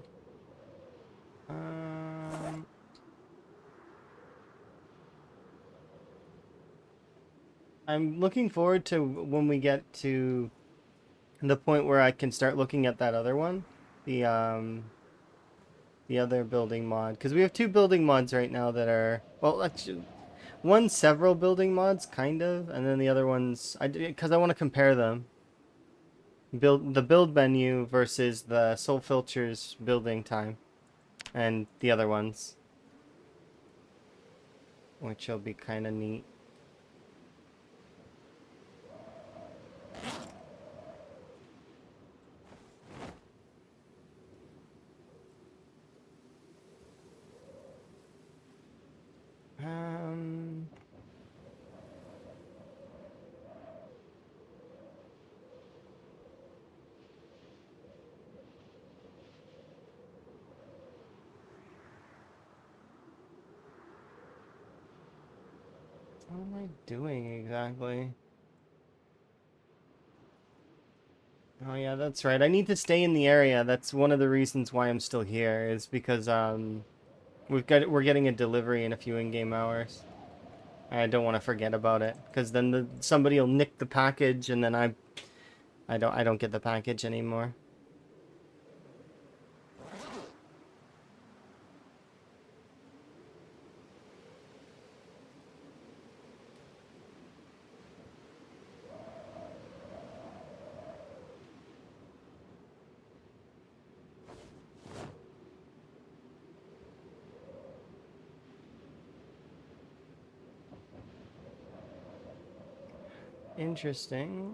I'm looking forward to when we get to the point where I can start looking at that other one. The other building mod. Because we have 2 building mods right now that are... Well, actually, one's several building mods, kind of. And then the other one's... Because I want to compare them. The build menu versus the Soul Filter's building time. And the other ones. Which will be kind of neat. am I doing exactly? Oh yeah, that's right. I need to stay in the area. That's one of the reasons why I'm still here, is because we're getting a delivery in a few in-game hours. I don't want to forget about it, because then somebody will nick the package, and then I don't get the package anymore. Interesting.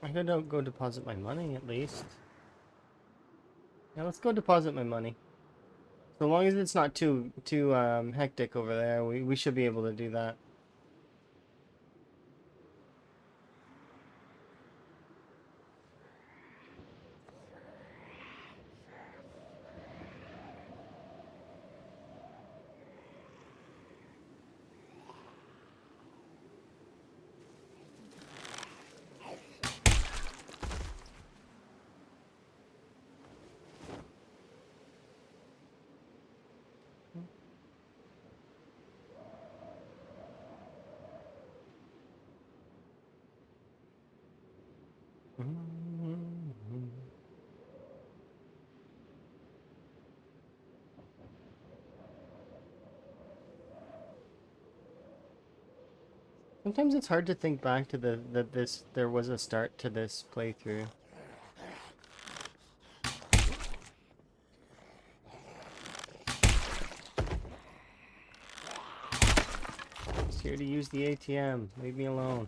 I gotta go deposit my money at least. Yeah, let's go deposit my money. So long as it's not too hectic over there, we should be able to do that. Sometimes it's hard to think back to there was a start to this playthrough. Just here to use the ATM. Leave me alone.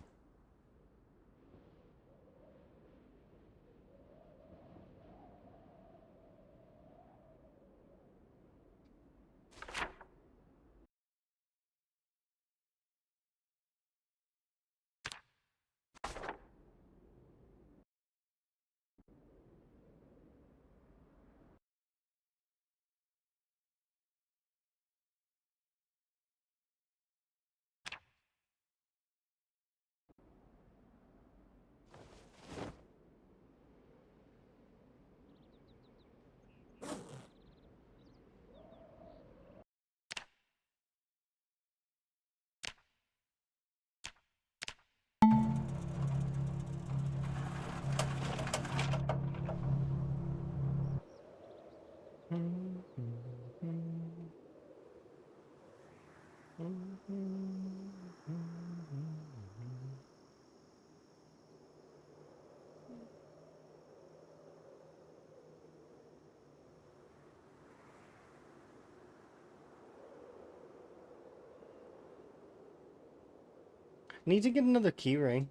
Need to get another key ring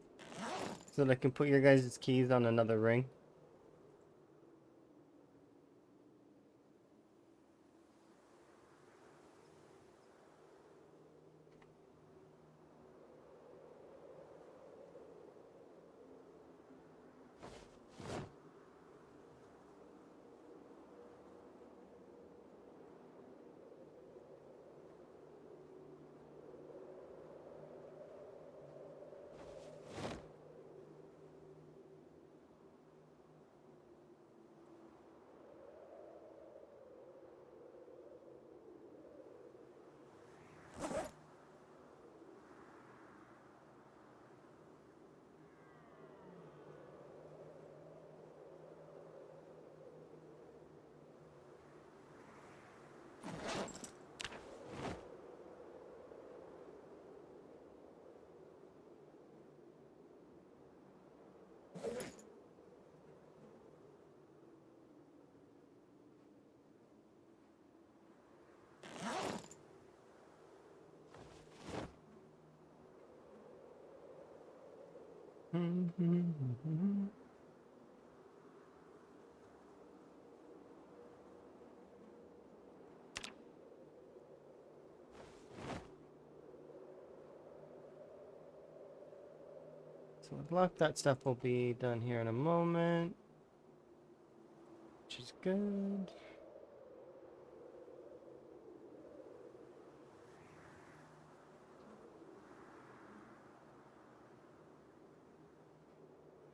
so that I can put your guys' keys on another ring. So with luck, that stuff will be done here in a moment, which is good.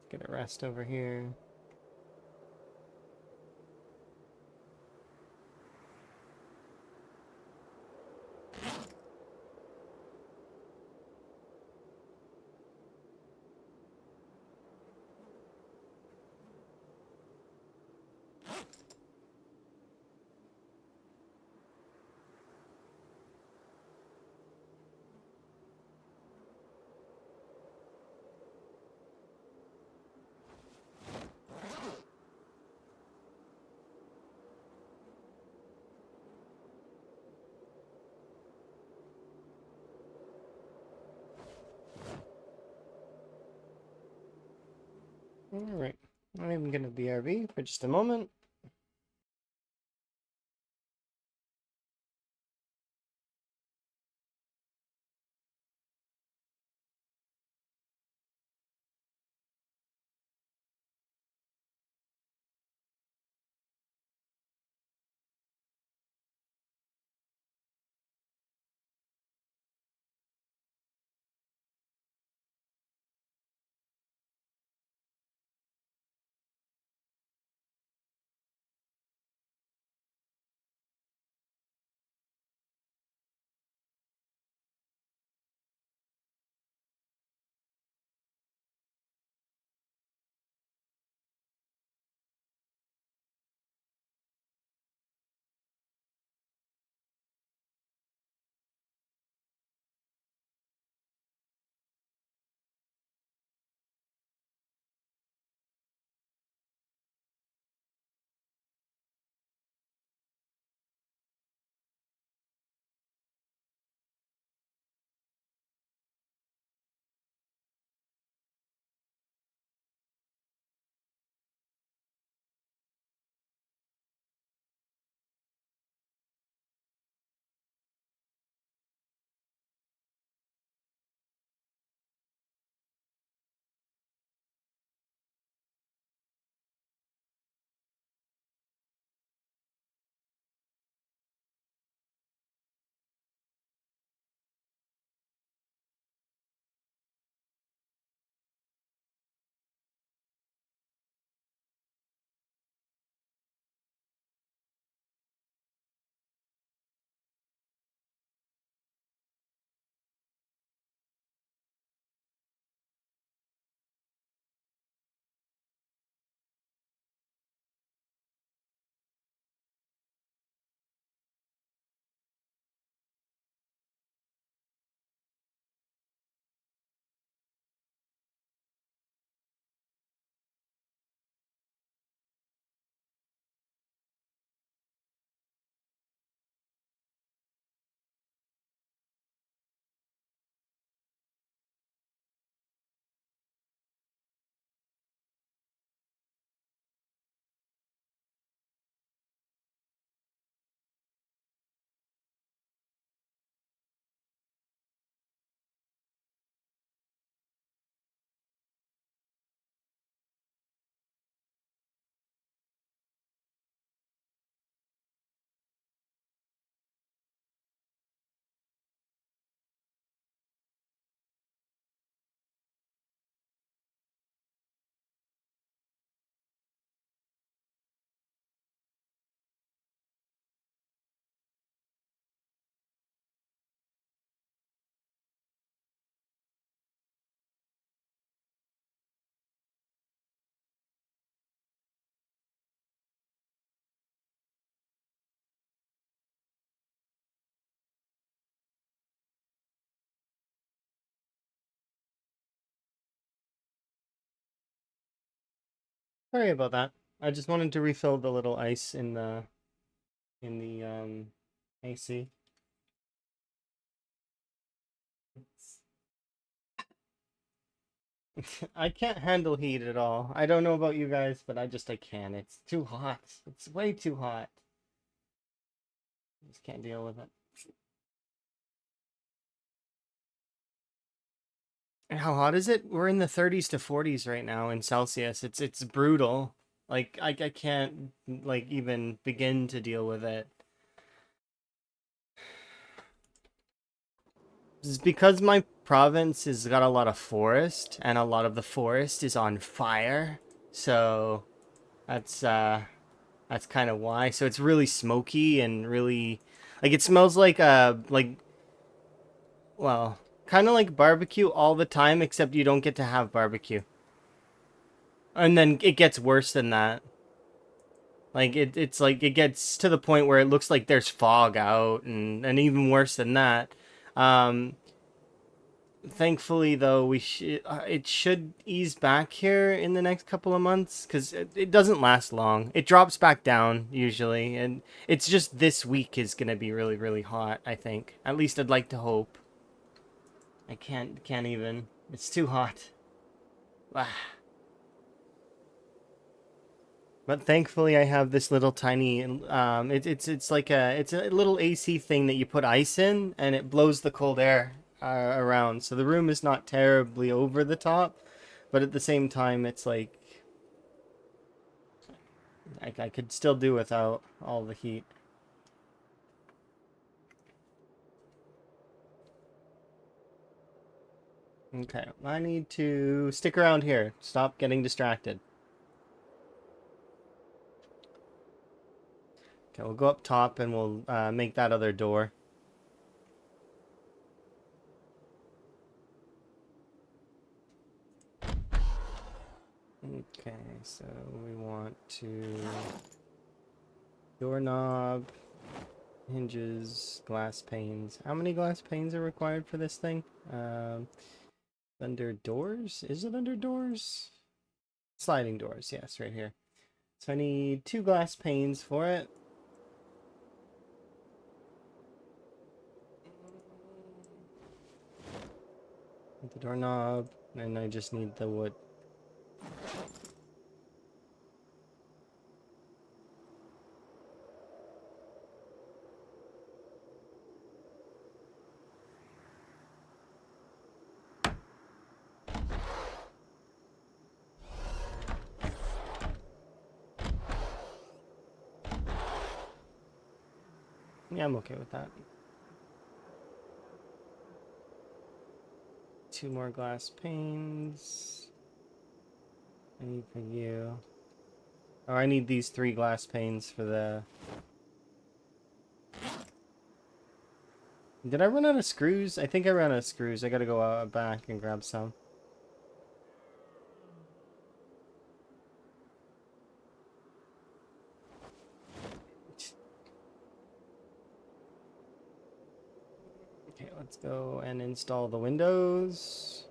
Get a rest over here. Alright, I'm gonna BRB for just a moment. Sorry about that. I just wanted to refill the little ice in the AC. I can't handle heat at all. I don't know about you guys, but I can't. It's too hot. It's way too hot. Just can't deal with it. And how hot is it? We're in the 30s to 40s right now in Celsius. It's brutal. Like I can't like even begin to deal with it. It's because my province has got a lot of forest and a lot of the forest is on fire. So that's that's kind of why. So it's really smoky and really like it smells like well, kind of like barbecue all the time except you don't get to have barbecue. And then it gets worse than that. Like it's like it gets to the point where it looks like there's fog out and even worse than that. Um Thankfully though it should ease back here in the next couple of months cuz it doesn't last long. It drops back down usually and it's just this week is going to be really hot, I think. At least I'd like to hope. I can't even. It's too hot. Ah. But thankfully, I have this little tiny. It's like it's a little AC thing that you put ice in, and it blows the cold air around. So the room is not terribly over the top, but at the same time, it's like I could still do without all the heat. Okay, I need to stick around here. Stop getting distracted. Okay, we'll go up top and we'll make that other door. Okay, so we want to doorknob, hinges, glass panes. How many glass panes are required for this thing? Under doors? Is it under doors? Sliding doors, yes, right here. So I need 2 glass panes for it. The doorknob, and I just need the wood. Yeah, I'm okay with that. 2 more glass panes. I need for you. Oh, I need these 3 glass panes for the... Did I run out of screws? I think I ran out of screws. I gotta go out back and grab some. Okay, let's go and install the windows.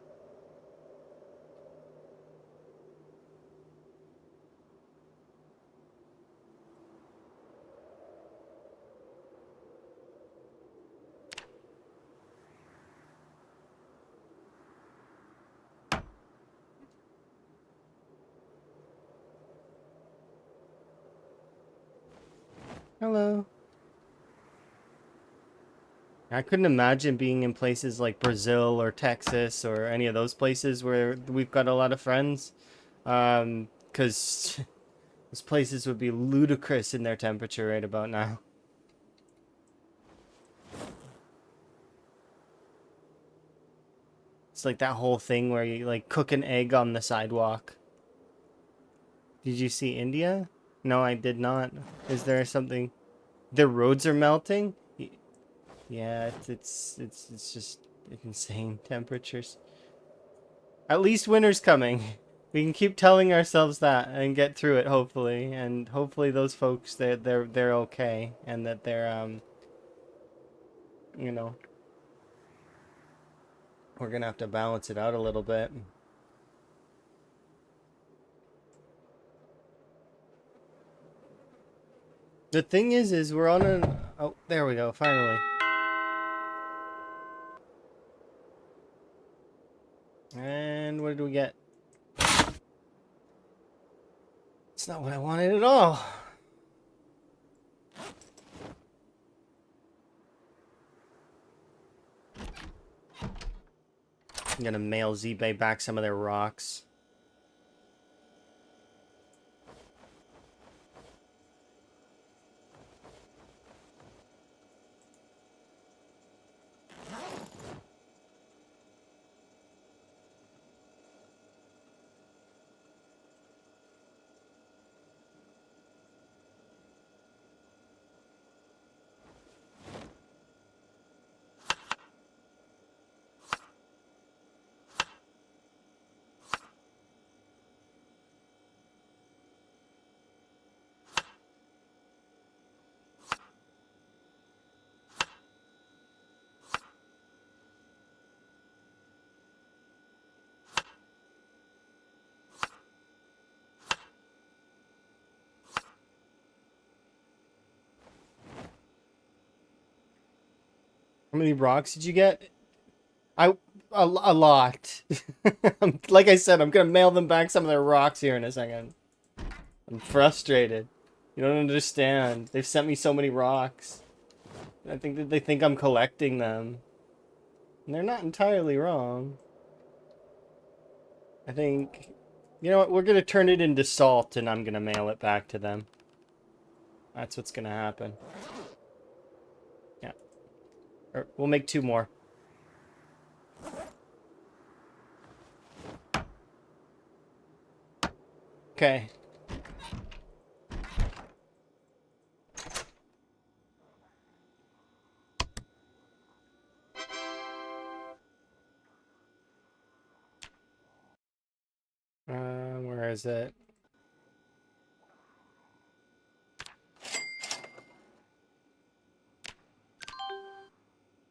Hello. I couldn't imagine being in places like Brazil or Texas or any of those places where we've got a lot of friends. Because those places would be ludicrous in their temperature right about now. It's like that whole thing where you like cook an egg on the sidewalk. Did you see India? No, I did not. Is there something? The roads are melting? Yeah, it's just insane temperatures. At least winter's coming. We can keep telling ourselves that and get through it, hopefully. And hopefully those folks they're okay and that they're you know, we're gonna have to balance it out a little bit. The thing is we're on an... Oh, there we go, finally. And what did we get? It's not what I wanted at all. I'm gonna mail ZBay back some of their rocks. How many rocks did you get? A lot. Like I said, I'm gonna mail them back some of their rocks here in a second. I'm frustrated. You don't understand. They've sent me so many rocks. I think that they think I'm collecting them. And they're not entirely wrong. I think... You know what? We're gonna turn it into salt and I'm gonna mail it back to them. That's what's gonna happen. Yeah. Or we'll make 2 more. Okay. Where is it?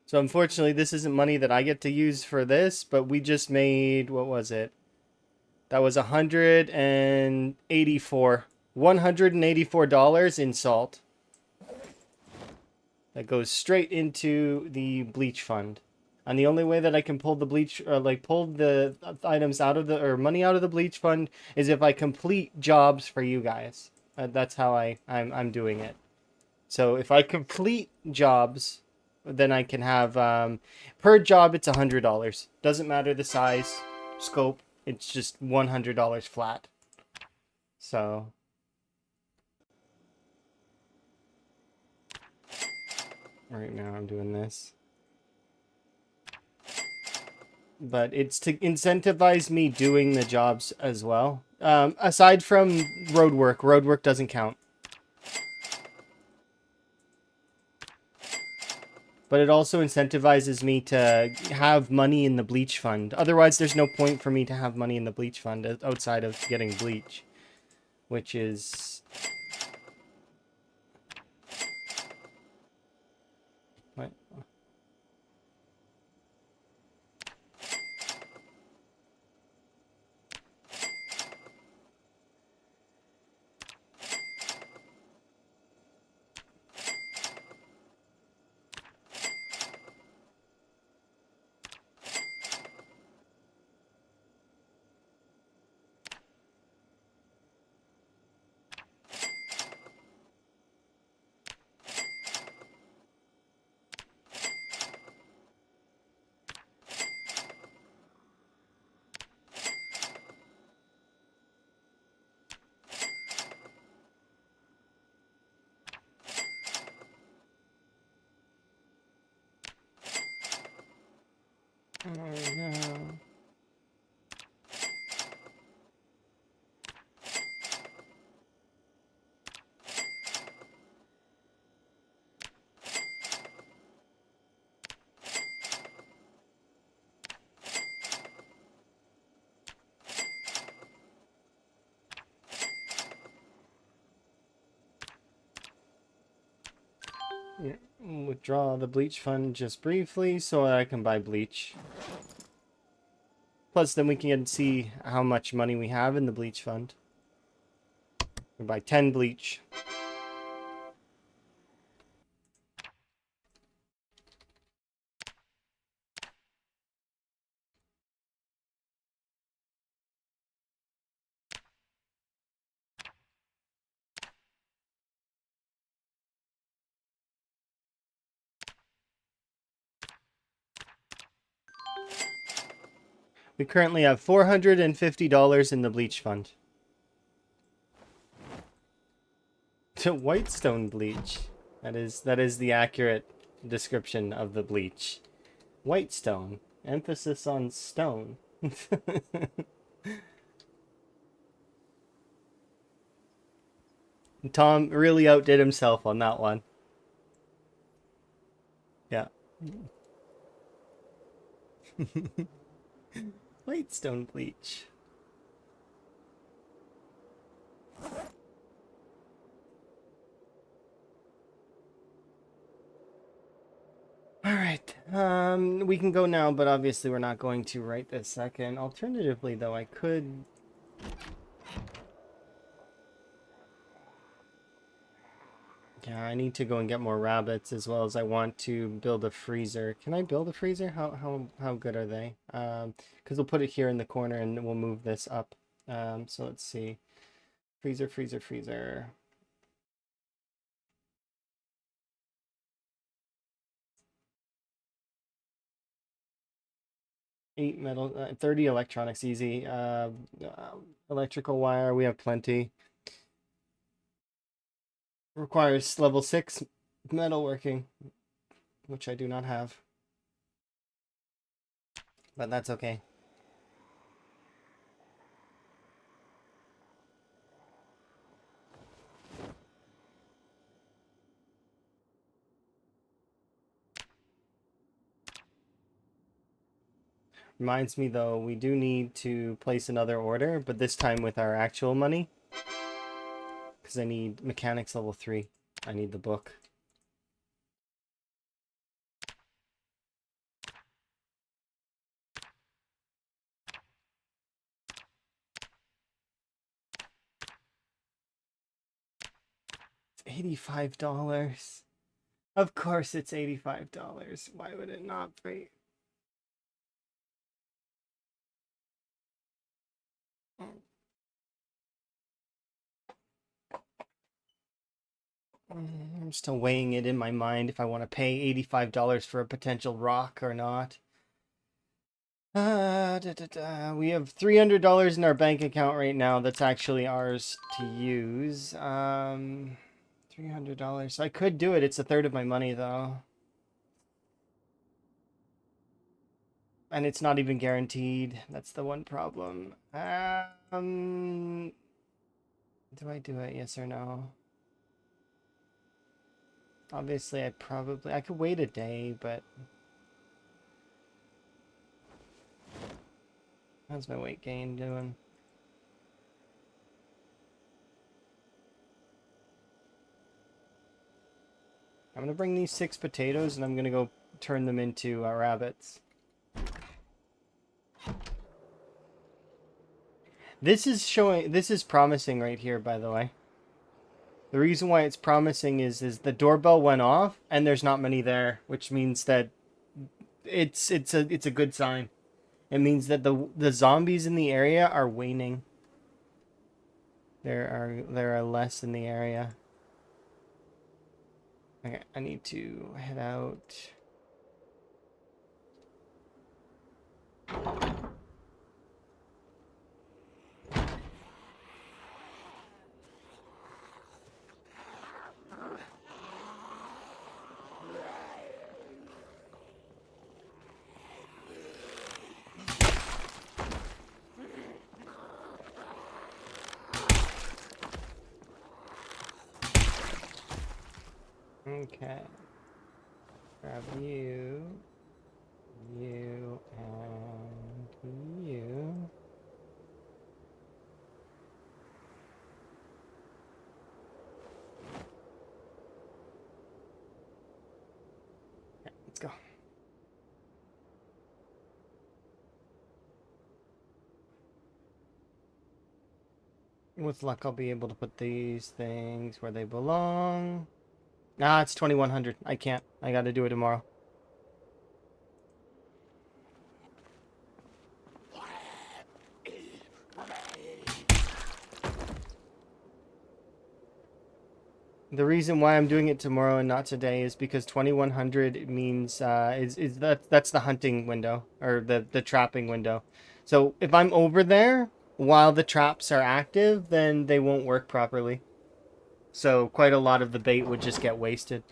So unfortunately, this isn't money that I get to use for this, but we just made, what was it? That was $184 in salt. That goes straight into the bleach fund. And the only way that I can pull the bleach, or like pull the items out of the, or money out of the bleach fund is if I complete jobs for you guys. That's how I'm doing it. So if I complete jobs, then I can have, per job it's $100. Doesn't matter the size, scope, it's just $100 flat. So right now I'm doing this. But it's to incentivize me doing the jobs as well. Aside from road work doesn't count. But it also incentivizes me to have money in the bleach fund. Otherwise, there's no point for me to have money in the bleach fund outside of getting bleach. Which is... What? Oh, no. Yeah, withdraw the bleach fund just briefly so I can buy bleach. Plus, then we can see how much money we have in the bleach fund. We buy 10 bleach. We currently have $450 in the bleach fund. To Whitestone bleach. That is the accurate description of the bleach. Whitestone. Emphasis on stone. Tom really outdid himself on that one. Yeah. Whitestone bleach. All right. We can go now, but obviously we're not going to right this second. Alternatively, though, I could... Yeah, I need to go and get more rabbits, as well as I want to build a freezer. Can I build a freezer? How good are they? Because we'll put it here in the corner and we'll move this up. So let's see. Freezer, freezer, freezer. 8 metal, 30 electronics, easy. Electrical wire, we have plenty. Requires level 6 metalworking, which I do not have. But that's okay. Reminds me, though, we do need to place another order, but this time with our actual money. Because I need mechanics level 3. I need the book. It's $85. Of course it's $85. Why would it not be? I'm still weighing it in my mind if I want to pay $85 for a potential rock or not. We have $300 in our bank account right now that's actually ours to use. $300. So I could do it. It's a third of my money, though. And it's not even guaranteed. That's the one problem. Do I do it? Yes or no? Obviously, I could wait a day, but... How's my weight gain doing? I'm gonna bring these 6 potatoes and I'm gonna go turn them into rabbits. This is promising right here, by the way. The reason why it's promising is the doorbell went off and there's not many there, which means that it's a good sign. It means that the zombies in the area are waning. There are less in the area. Okay, I need to head out. Okay. Grab you, and you. Okay, let's go. With luck, I'll be able to put these things where they belong. Nah, it's 2100. I can't. I gotta do it tomorrow. The reason why I'm doing it tomorrow and not today is because 2100 means that's the hunting window or the trapping window. So if I'm over there while the traps are active, then they won't work properly. So quite a lot of the bait would just get wasted.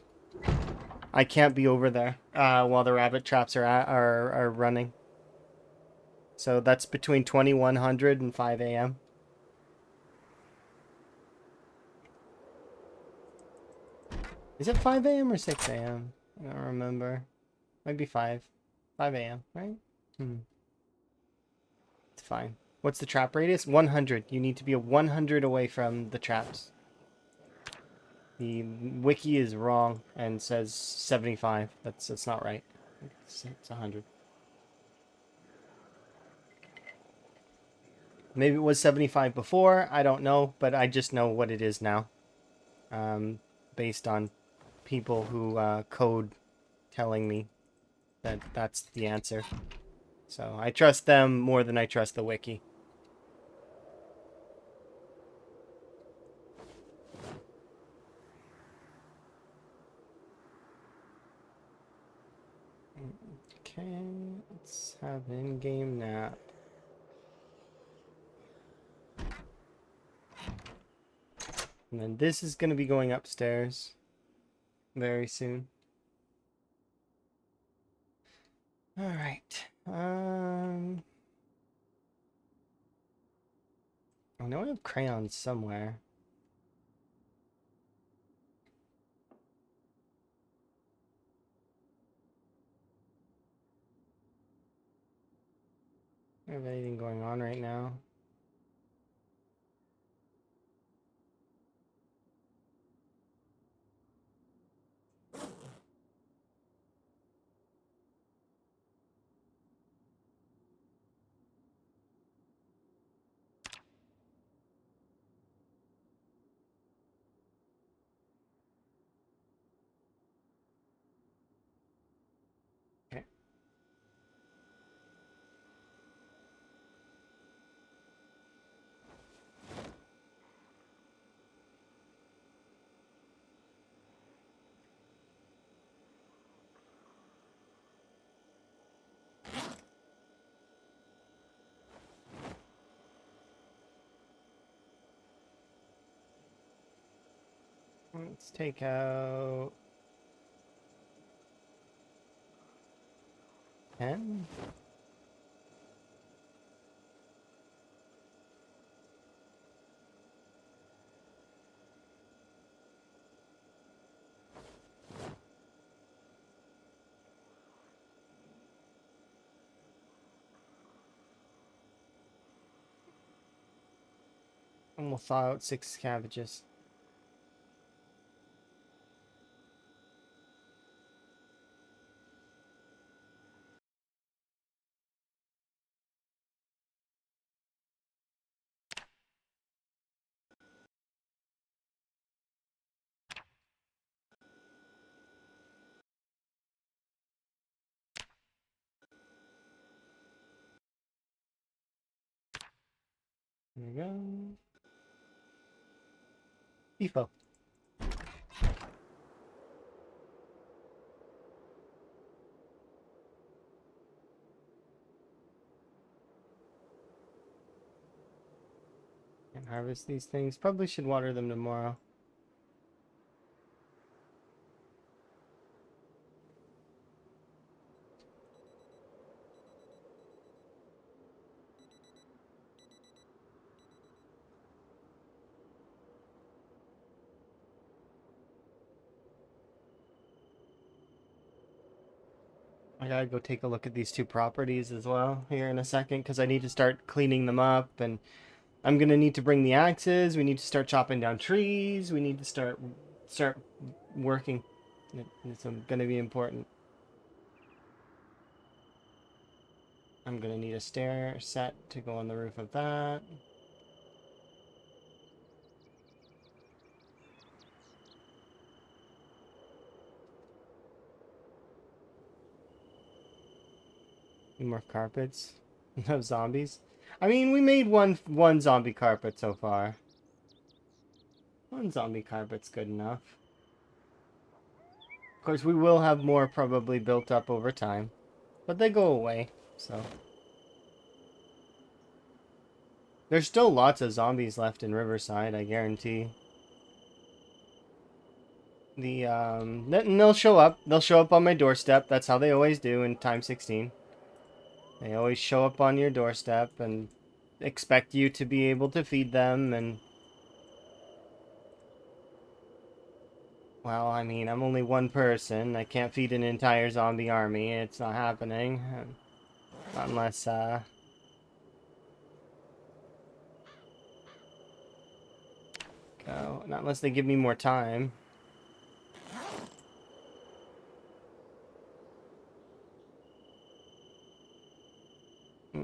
I can't be over there while the rabbit traps are running. So that's between 2100 and 5 a.m. Is it 5 a.m. or 6 a.m.? I don't remember. Might be 5. 5 a.m., right? It's fine. What's the trap radius? 100. You need to be 100 away from the traps. The wiki is wrong and says 75. That's not right. It's 100. Maybe it was 75 before. I don't know, but I just know what it is now. Based on people who code telling me that that's the answer. So I trust them more than I trust the wiki. Okay, let's have in-game nap. And then this is going to be going upstairs very soon. All right. I know I have crayons somewhere. I don't have anything going on right now. Okay. Let's take out 10. And we'll thaw out 6 cabbages. There we go. Beefo. And harvest these things. Probably should water them tomorrow. I gotta go take a look at these 2 properties as well here in a second because I need to start cleaning them up, and I'm gonna need to bring the axes. We need to start chopping down trees. We need to start working. It's gonna be important. I'm gonna need a stair set to go on the roof of that. More carpets. No zombies. I mean, we made one zombie carpet so far. One zombie carpet's good enough. Of course, we will have more probably built up over time, but they go away, so. There's still lots of zombies left in Riverside, I guarantee. And they'll show up. They'll show up on my doorstep. That's how they always do in Time 16. They always show up on your doorstep and expect you to be able to feed them. And well, I mean, I'm only one person. I can't feed an entire zombie army. It's not happening. Not unless not unless they give me more time.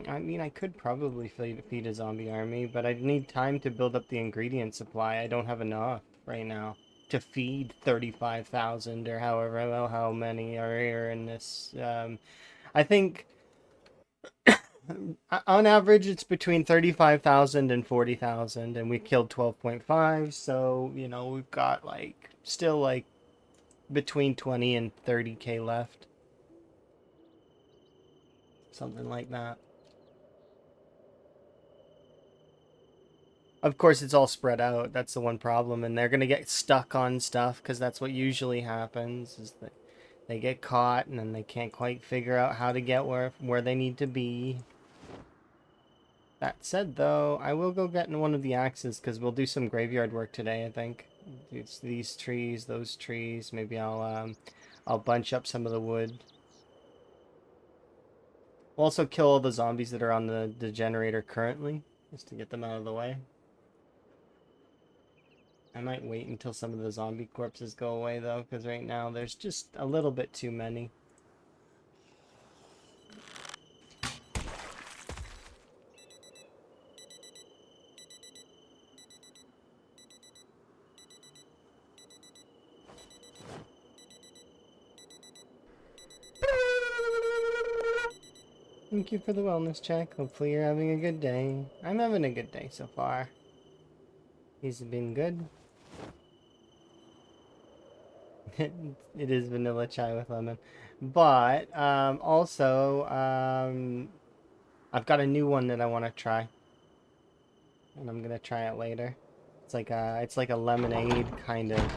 I mean, I could probably feed a zombie army, but I'd need time to build up the ingredient supply. I don't have enough right now to feed 35,000 or however well how many are here in this. I think on average it's between 35,000 and 40,000, and we killed 12.5. So you know we've got like still like between 20 and 30k left, something like that. Of course, it's all spread out. That's the one problem, and they're gonna get stuck on stuff because that's what usually happens. Is that they get caught and then they can't quite figure out how to get where they need to be. That said, though, I will go get in one of the axes because we'll do some graveyard work today. I think it's these trees, those trees. Maybe I'll bunch up some of the wood. We'll also kill all the zombies that are on the generator currently, just to get them out of the way. I might wait until some of the zombie corpses go away, though, because right now there's just a little bit too many. Thank you for the wellness check. Hopefully you're having a good day. I'm having a good day so far. He's been good. It is vanilla chai with lemon. But also I've got a new one that I want to try. And I'm gonna try it later. It's like a lemonade kind of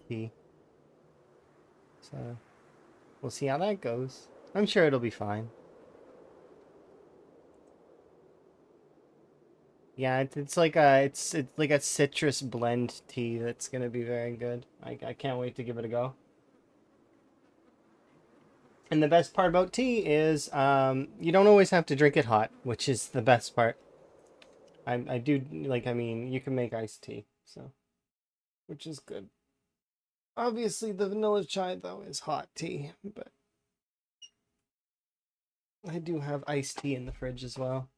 tea. So we'll see how that goes. I'm sure it'll be fine. Yeah, it's like it's like a citrus blend tea that's gonna be very good. I can't wait to give it a go. And the best part about tea is you don't always have to drink it hot, which is the best part. I do like, I mean, you can make iced tea, so which is good. Obviously, the vanilla chai though is hot tea, but I do have iced tea in the fridge as well.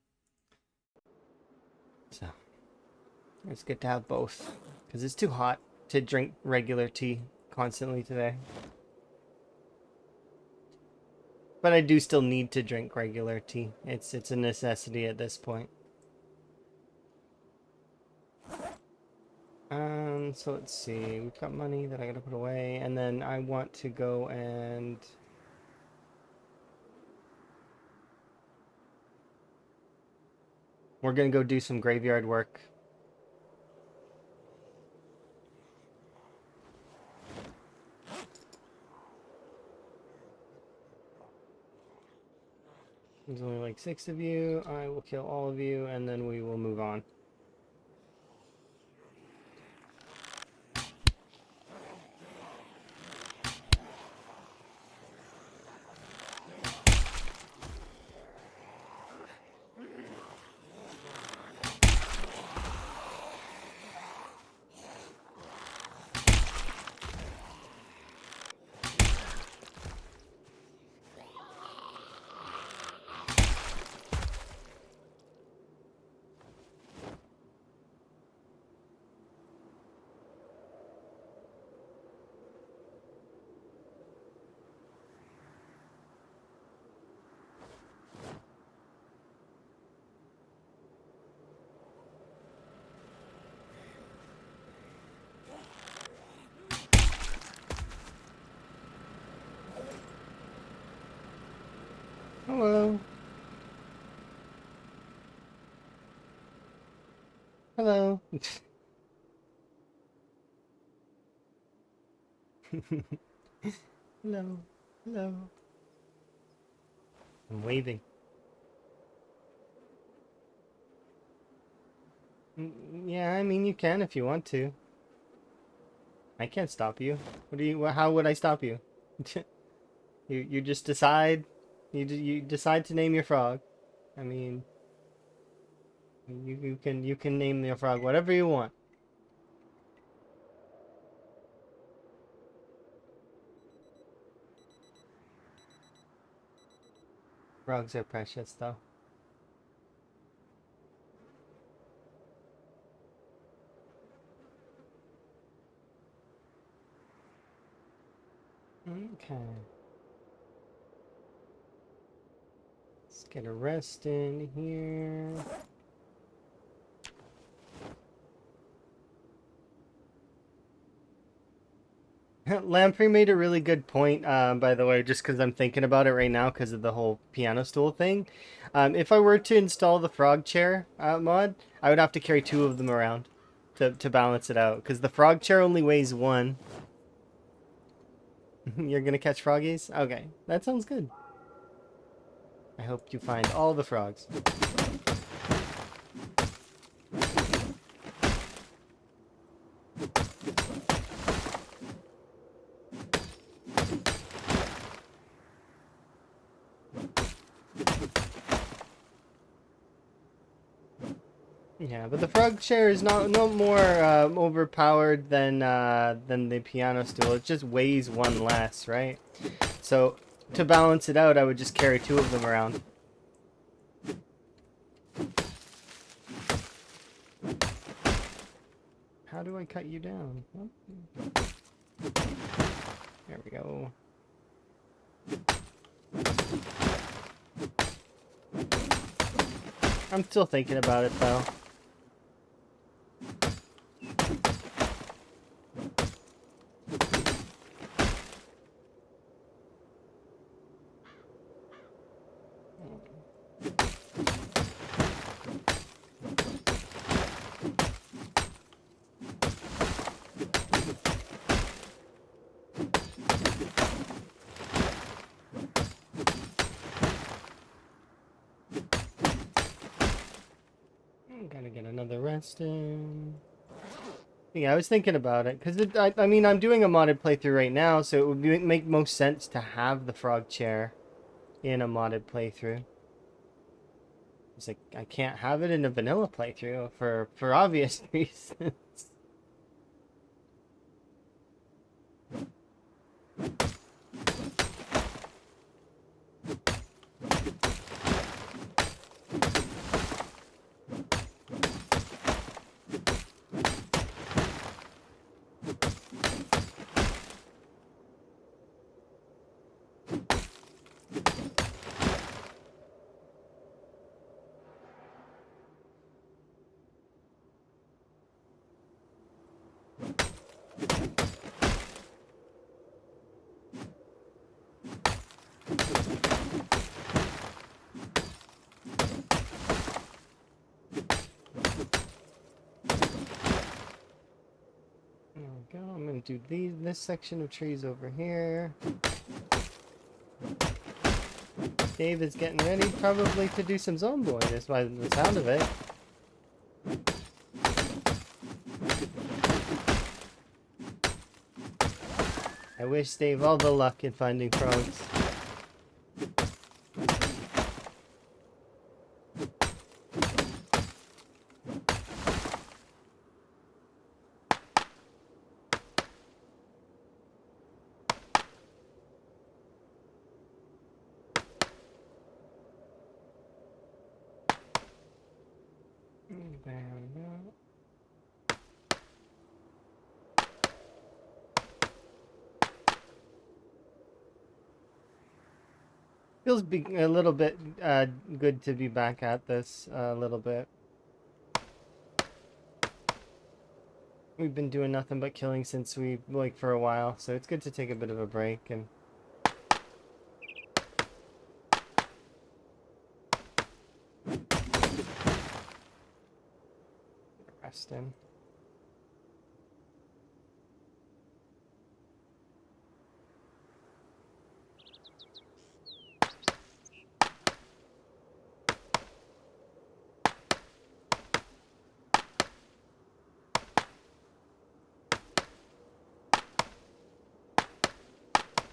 So it's good to have both because it's too hot to drink regular tea constantly today. But I do still need to drink regular tea. It's a necessity at this point. So let's see. We've got money that I gotta put away, and then I want to go and we're gonna go do some graveyard work. There's only like 6 of you. I will kill all of you, and then we will move on. Hello. Hello. Hello. Hello. I'm waving. Yeah, I mean you can if you want to. I can't stop you. What do you? How would I stop you? You just decide. You decide to name your frog. I mean, you can name your frog whatever you want. Frogs are precious, though. Okay. Let's get a rest in here. Lamprey made a really good point, by the way, just because I'm thinking about it right now because of the whole piano stool thing. If I were to install the frog chair mod, I would have to carry two of them around to balance it out because the frog chair only weighs one. You're gonna catch froggies? Okay, that sounds good. I hope you find all the frogs. Yeah, but the frog chair is no more overpowered than the piano stool. It just weighs one less, right? So to balance it out, I would just carry two of them around. How do I cut you down? There we go. I'm still thinking about it though. I'm gonna get another rest in. Yeah, I was thinking about it because I mean I'm doing a modded playthrough right now, so it would make most sense to have the frog chair in a modded playthrough. It's like I can't have it in a vanilla playthrough for obvious reasons. There we go. I'm gonna do this section of trees over here. Dave is getting ready probably to do some zomboid, just by the sound of it. I wish Dave all the luck in finding frogs. There we go. Feels a little bit good to be back at this a little bit. We've been doing nothing but killing since for a while, so it's good to take a bit of a break and Interesting.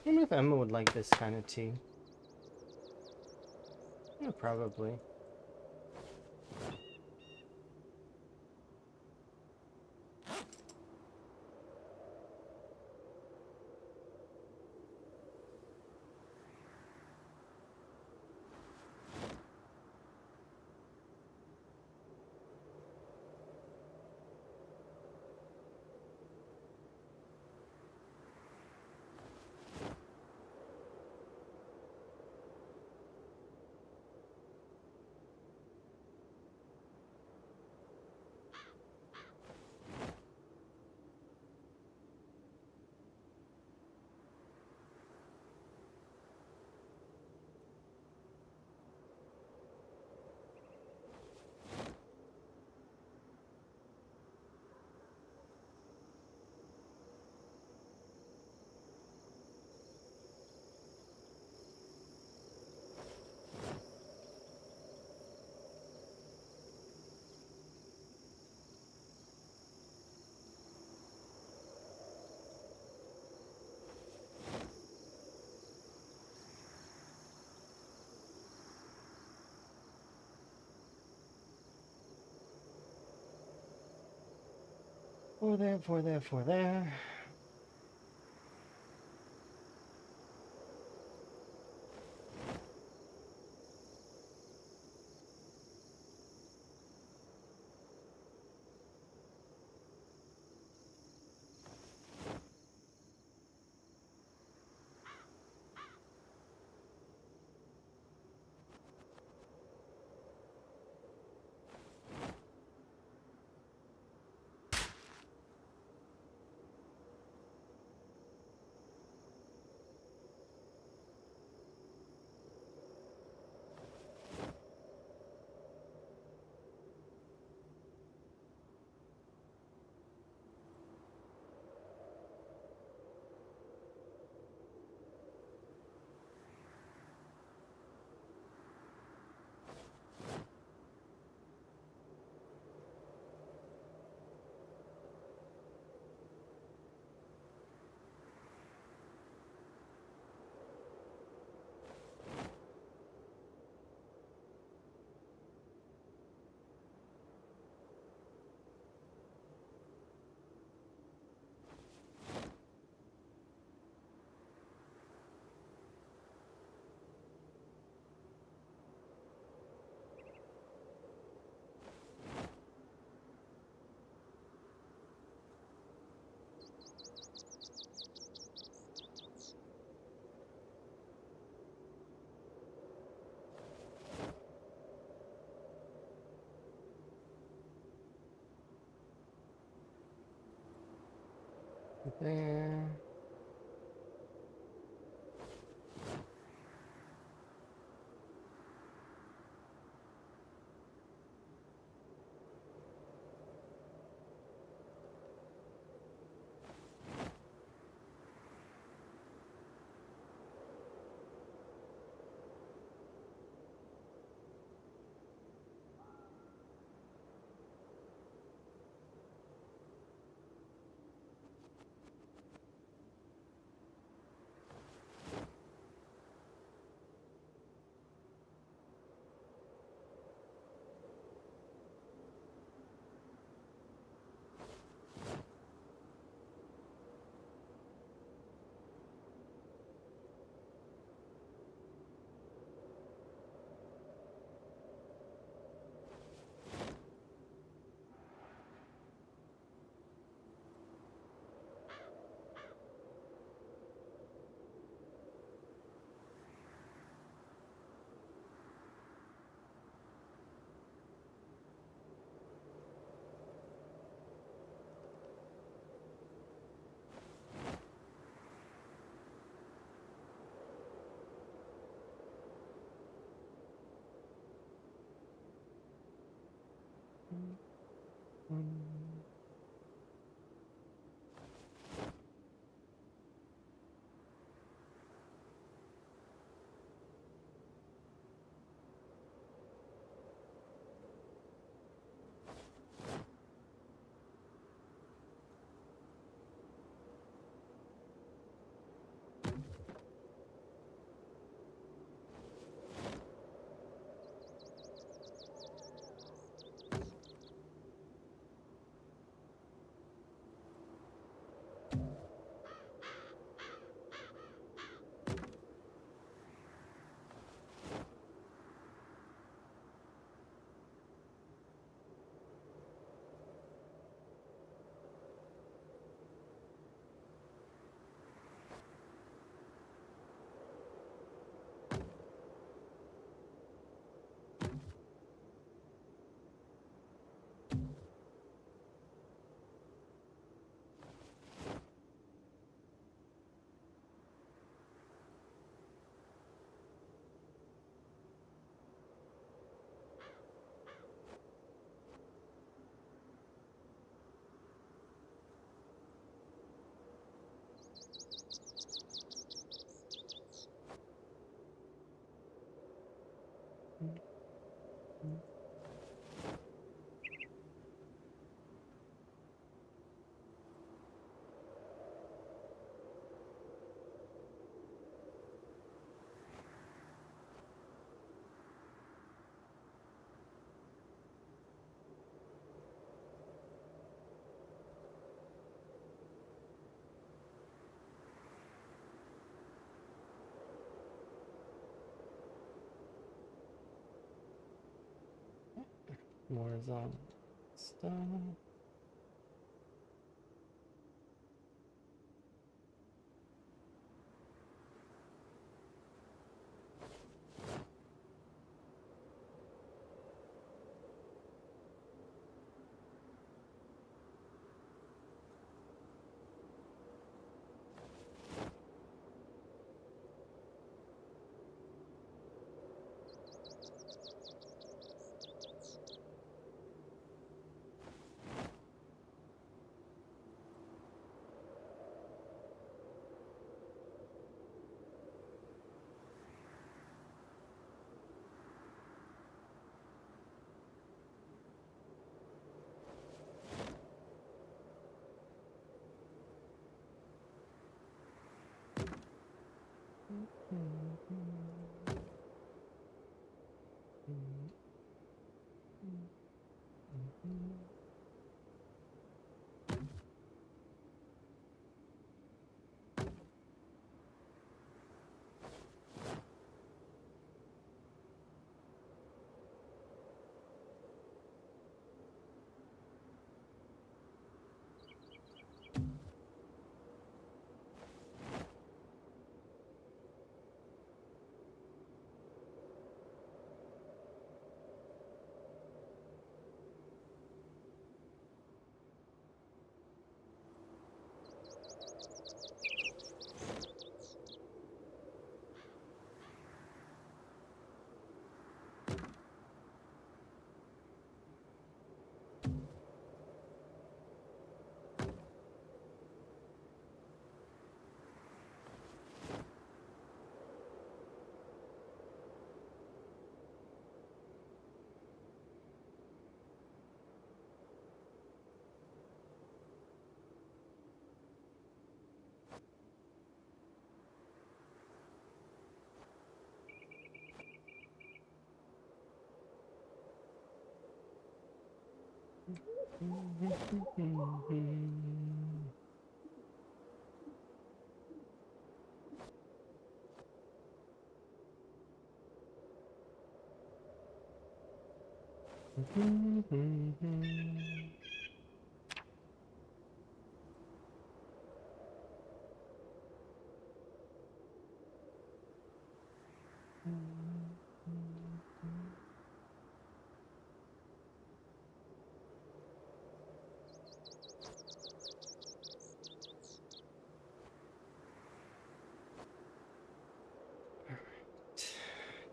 I wonder if Emma would like this kind of tea. Yeah, probably. For there. There. Mm. More is on stuff.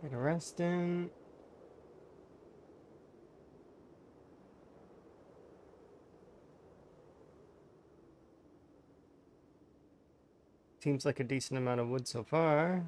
Get a rest in. Seems like a decent amount of wood so far.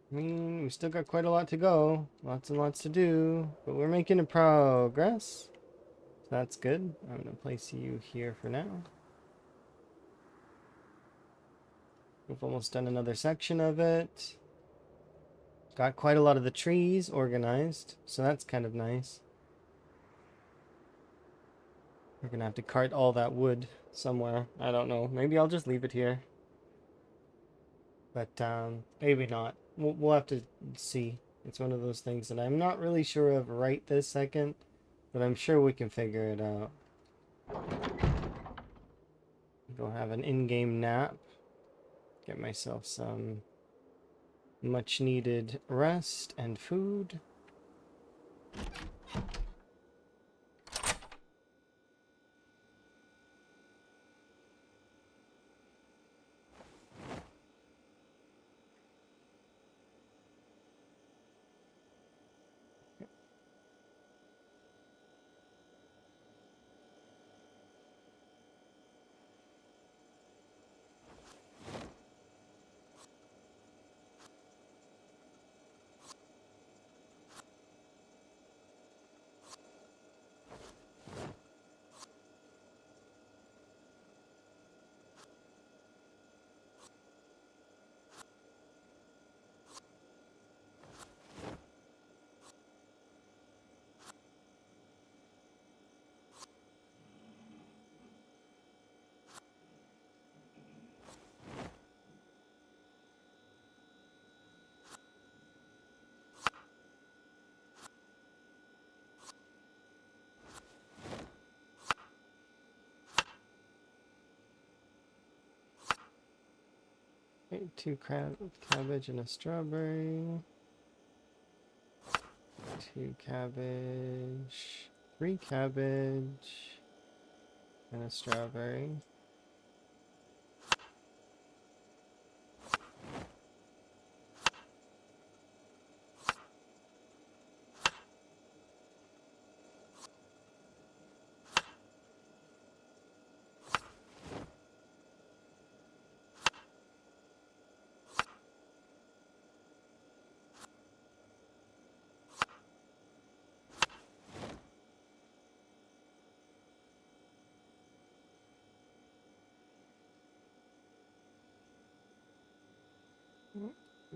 I mean, we still got quite a lot to go. Lots and lots to do. But we're making a progress. So that's good. I'm going to place you here for now. We've almost done another section of it. Got quite a lot of the trees organized. So that's kind of nice. We're going to have to cart all that wood somewhere. I don't know. Maybe I'll just leave it here. But maybe not. We'll have to see. It's one of those things that I'm not really sure of right this second, but I'm sure we can figure it out. Go have an in-game nap. Get myself some much needed rest and food. Okay, 2 cabbage and a strawberry. 2 cabbage, 3 cabbage, and a strawberry.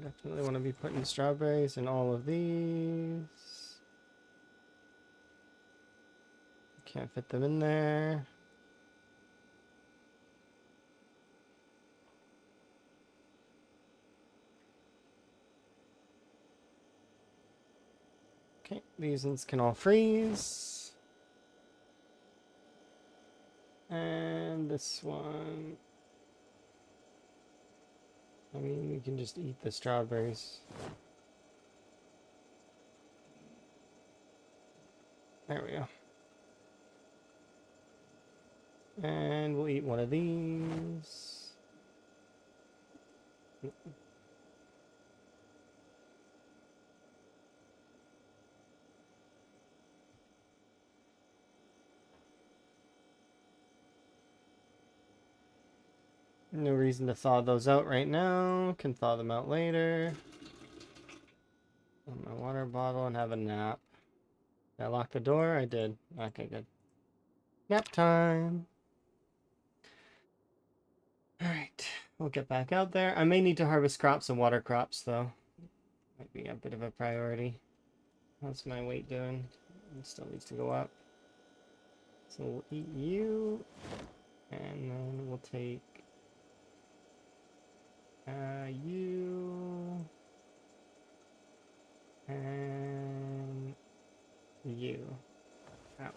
Definitely want to be putting strawberries in all of these. Can't fit them in there. Okay, these ones can all freeze. And this one... I mean, we can just eat the strawberries. There we go. And we'll eat one of these. No reason to thaw those out right now. Can thaw them out later. Put my water bottle and have a nap. Did I lock the door? I did. Okay, good. Nap time. Alright, we'll get back out there. I may need to harvest crops and water crops, though. Might be a bit of a priority. How's my weight doing? It still needs to go up. So we'll eat you. And then we'll take... you... and... you. Out.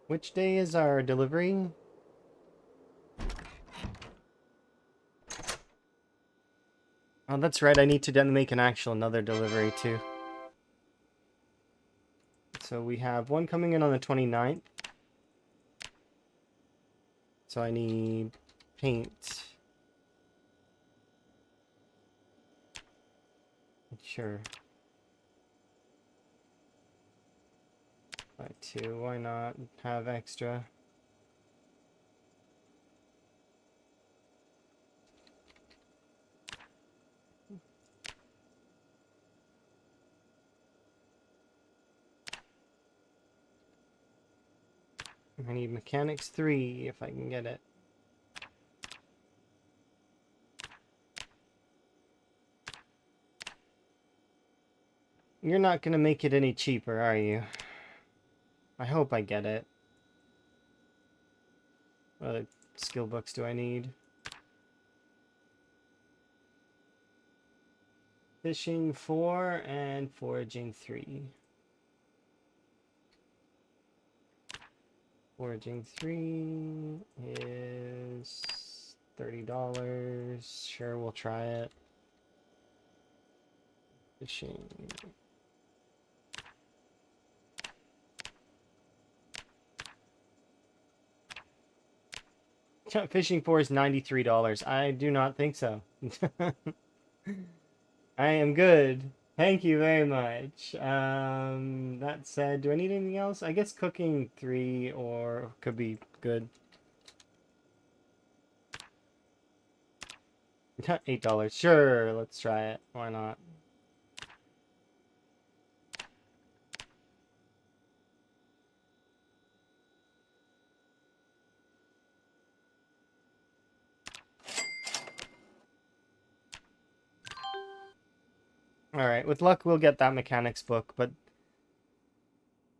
Which day is our delivery? Oh, that's right. I need to then make an actual another delivery too. So we have one coming in on the 29th. So I need paint. Sure. Buy 2, why not have extra? I need mechanics 3 if I can get it. You're not gonna make it any cheaper, are you? I hope I get it. What other skill books do I need? Fishing 4 and foraging 3. Foraging 3 is $30. Sure, we'll try it. Fishing. Fishing 4 is $93. I do not think so. I am good. Thank you very much. That said, do I need anything else? I guess cooking 3 or could be good. $8. Sure, let's try it. Why not? Alright, with luck we'll get that mechanics book, but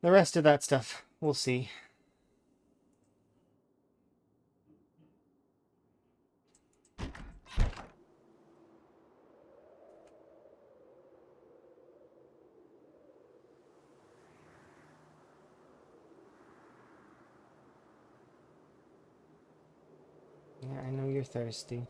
the rest of that stuff, we'll see. Yeah, I know you're thirsty.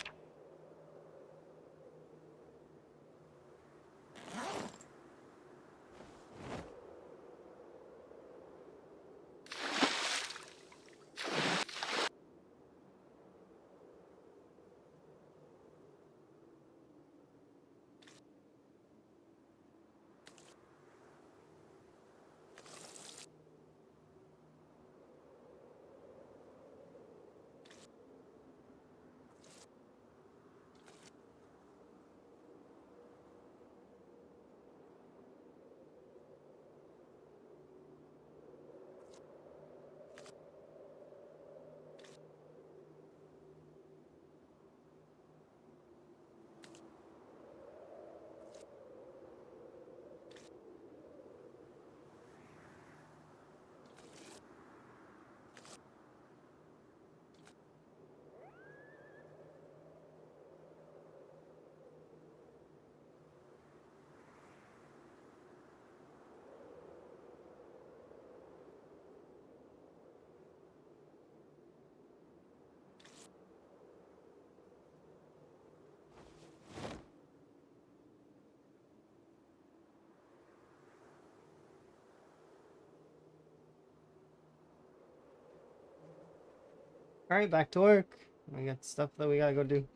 Alright, back to work. We got stuff that we gotta go do.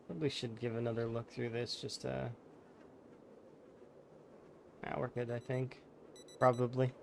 Probably should give another look through this, just we're good, I think. Probably.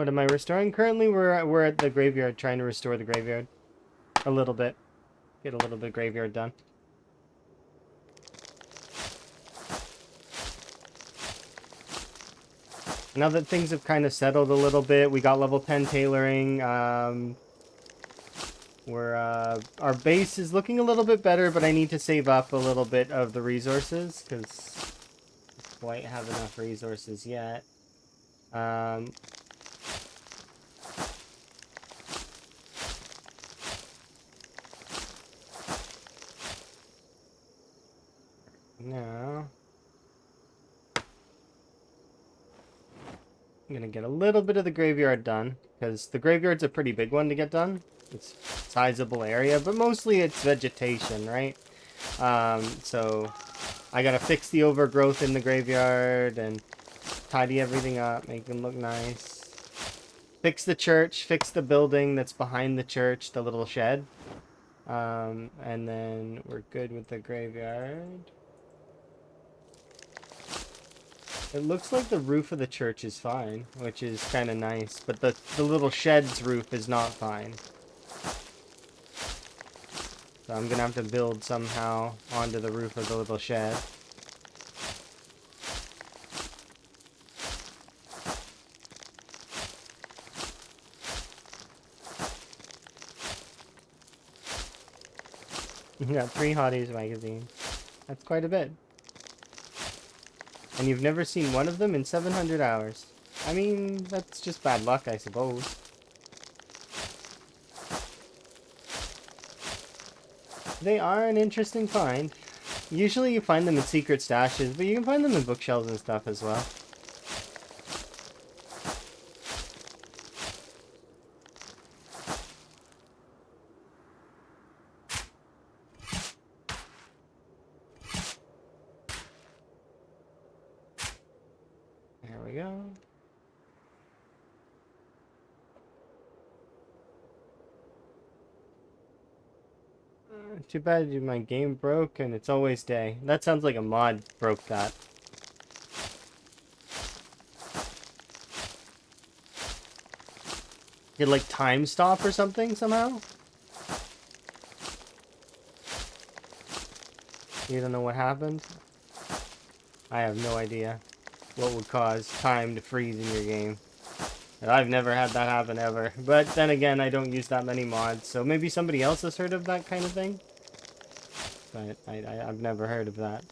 What am I restoring? Currently, we're at the graveyard trying to restore the graveyard a little bit. Get a little bit of graveyard done. Now that things have kind of settled a little bit, we got level 10 tailoring. Our base is looking a little bit better, but I need to save up a little bit of the resources because I don't quite have enough resources yet. Now I'm gonna get a little bit of the graveyard done because the graveyard's a pretty big one to get done. It's a sizable area, but mostly it's vegetation, right? So I gotta fix the overgrowth in the graveyard and tidy everything up, make them look nice. Fix the church, fix the building that's behind the church, the little shed. And then we're good with the graveyard. It looks like the roof of the church is fine, which is kind of nice, but the little shed's roof is not fine. So I'm gonna have to build somehow onto the roof of the little shed. You got 3 Hotties magazines. That's quite a bit. And you've never seen one of them in 700 hours. I mean, that's just bad luck, I suppose. They are an interesting find. Usually you find them in secret stashes, but you can find them in bookshelves and stuff as well. There we go. Too bad my game broke and it's always day. That sounds like a mod broke that. Did like time stop or something somehow? You don't know what happened? I have no idea what would cause time to freeze in your game. I've never had that happen ever. But then again, I don't use that many mods, so maybe somebody else has heard of that kind of thing? But I've never heard of that.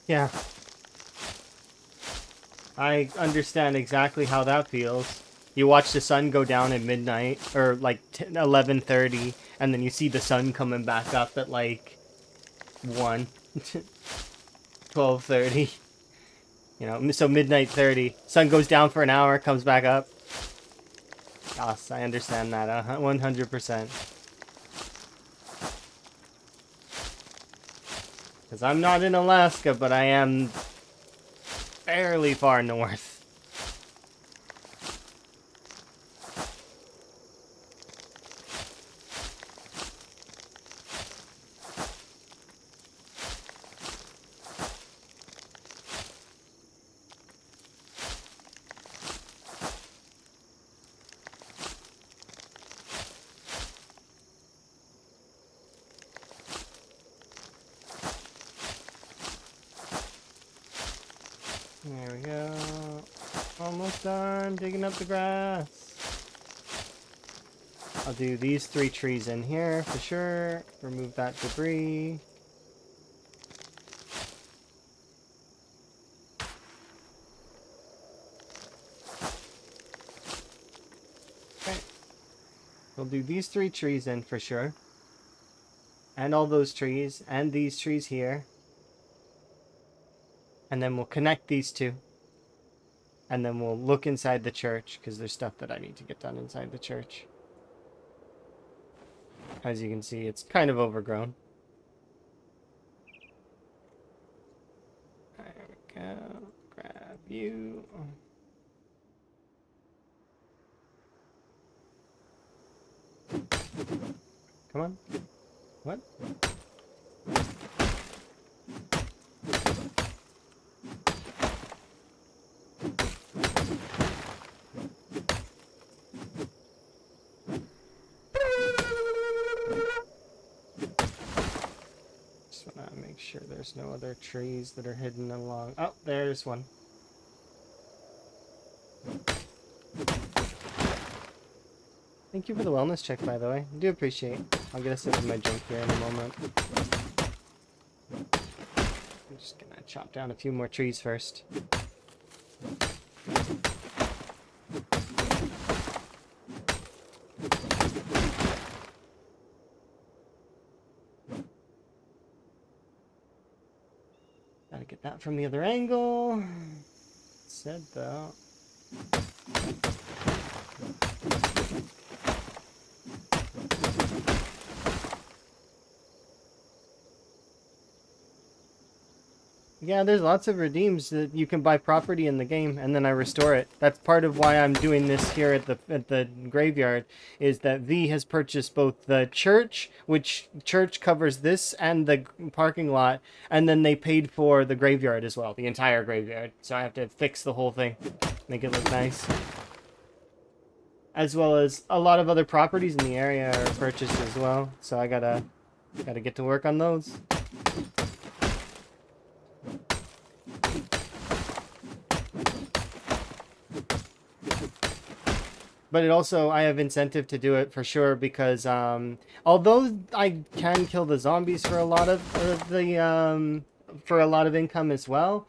Yeah. I understand exactly how that feels. You watch the sun go down at midnight, or like 11:30, and then you see the sun coming back up at like 1, 12:30. You know, so midnight 30. Sun goes down for an hour, comes back up. Yes, I understand that 100%. Because I'm not in Alaska, but I am fairly far north. There we go. Almost done digging up the grass. I'll do these 3 trees in here for sure. Remove that debris. We'll do these 3 trees in for sure. And all those trees. And these trees here. And then we'll connect these 2. And then we'll look inside the church, because there's stuff that I need to get done inside the church. As you can see, it's kind of overgrown. There we go. Grab you. Come on. What? Just want to make sure there's no other trees that are hidden along. Oh, there's one. Thank you for the wellness check, by the way. I do appreciate it. I'll get a sip of my drink here in a moment. I'm just gonna chop down a few more trees first. Gotta get that from the other angle. Said though. Yeah, there's lots of redeems that you can buy property in the game, and then I restore it. That's part of why I'm doing this here at the graveyard, is that V has purchased both the church, which church covers this and the parking lot, and then they paid for the graveyard as well, the entire graveyard. So I have to fix the whole thing, make it look nice. As well as a lot of other properties in the area are purchased as well, so I gotta get to work on those. But it also, I have incentive to do it for sure, because although I can kill the zombies for a lot of income as well,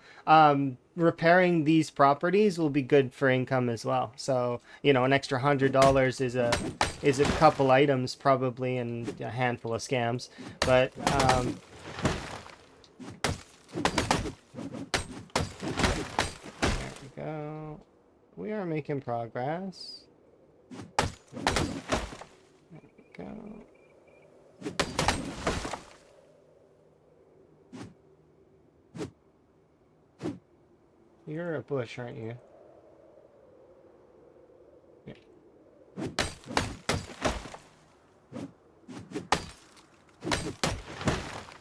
repairing these properties will be good for income as well. So, you know, an extra $100 is a couple items probably, and a handful of scams. But there we go. We are making progress. There we go. You're a bush, aren't you? Yeah.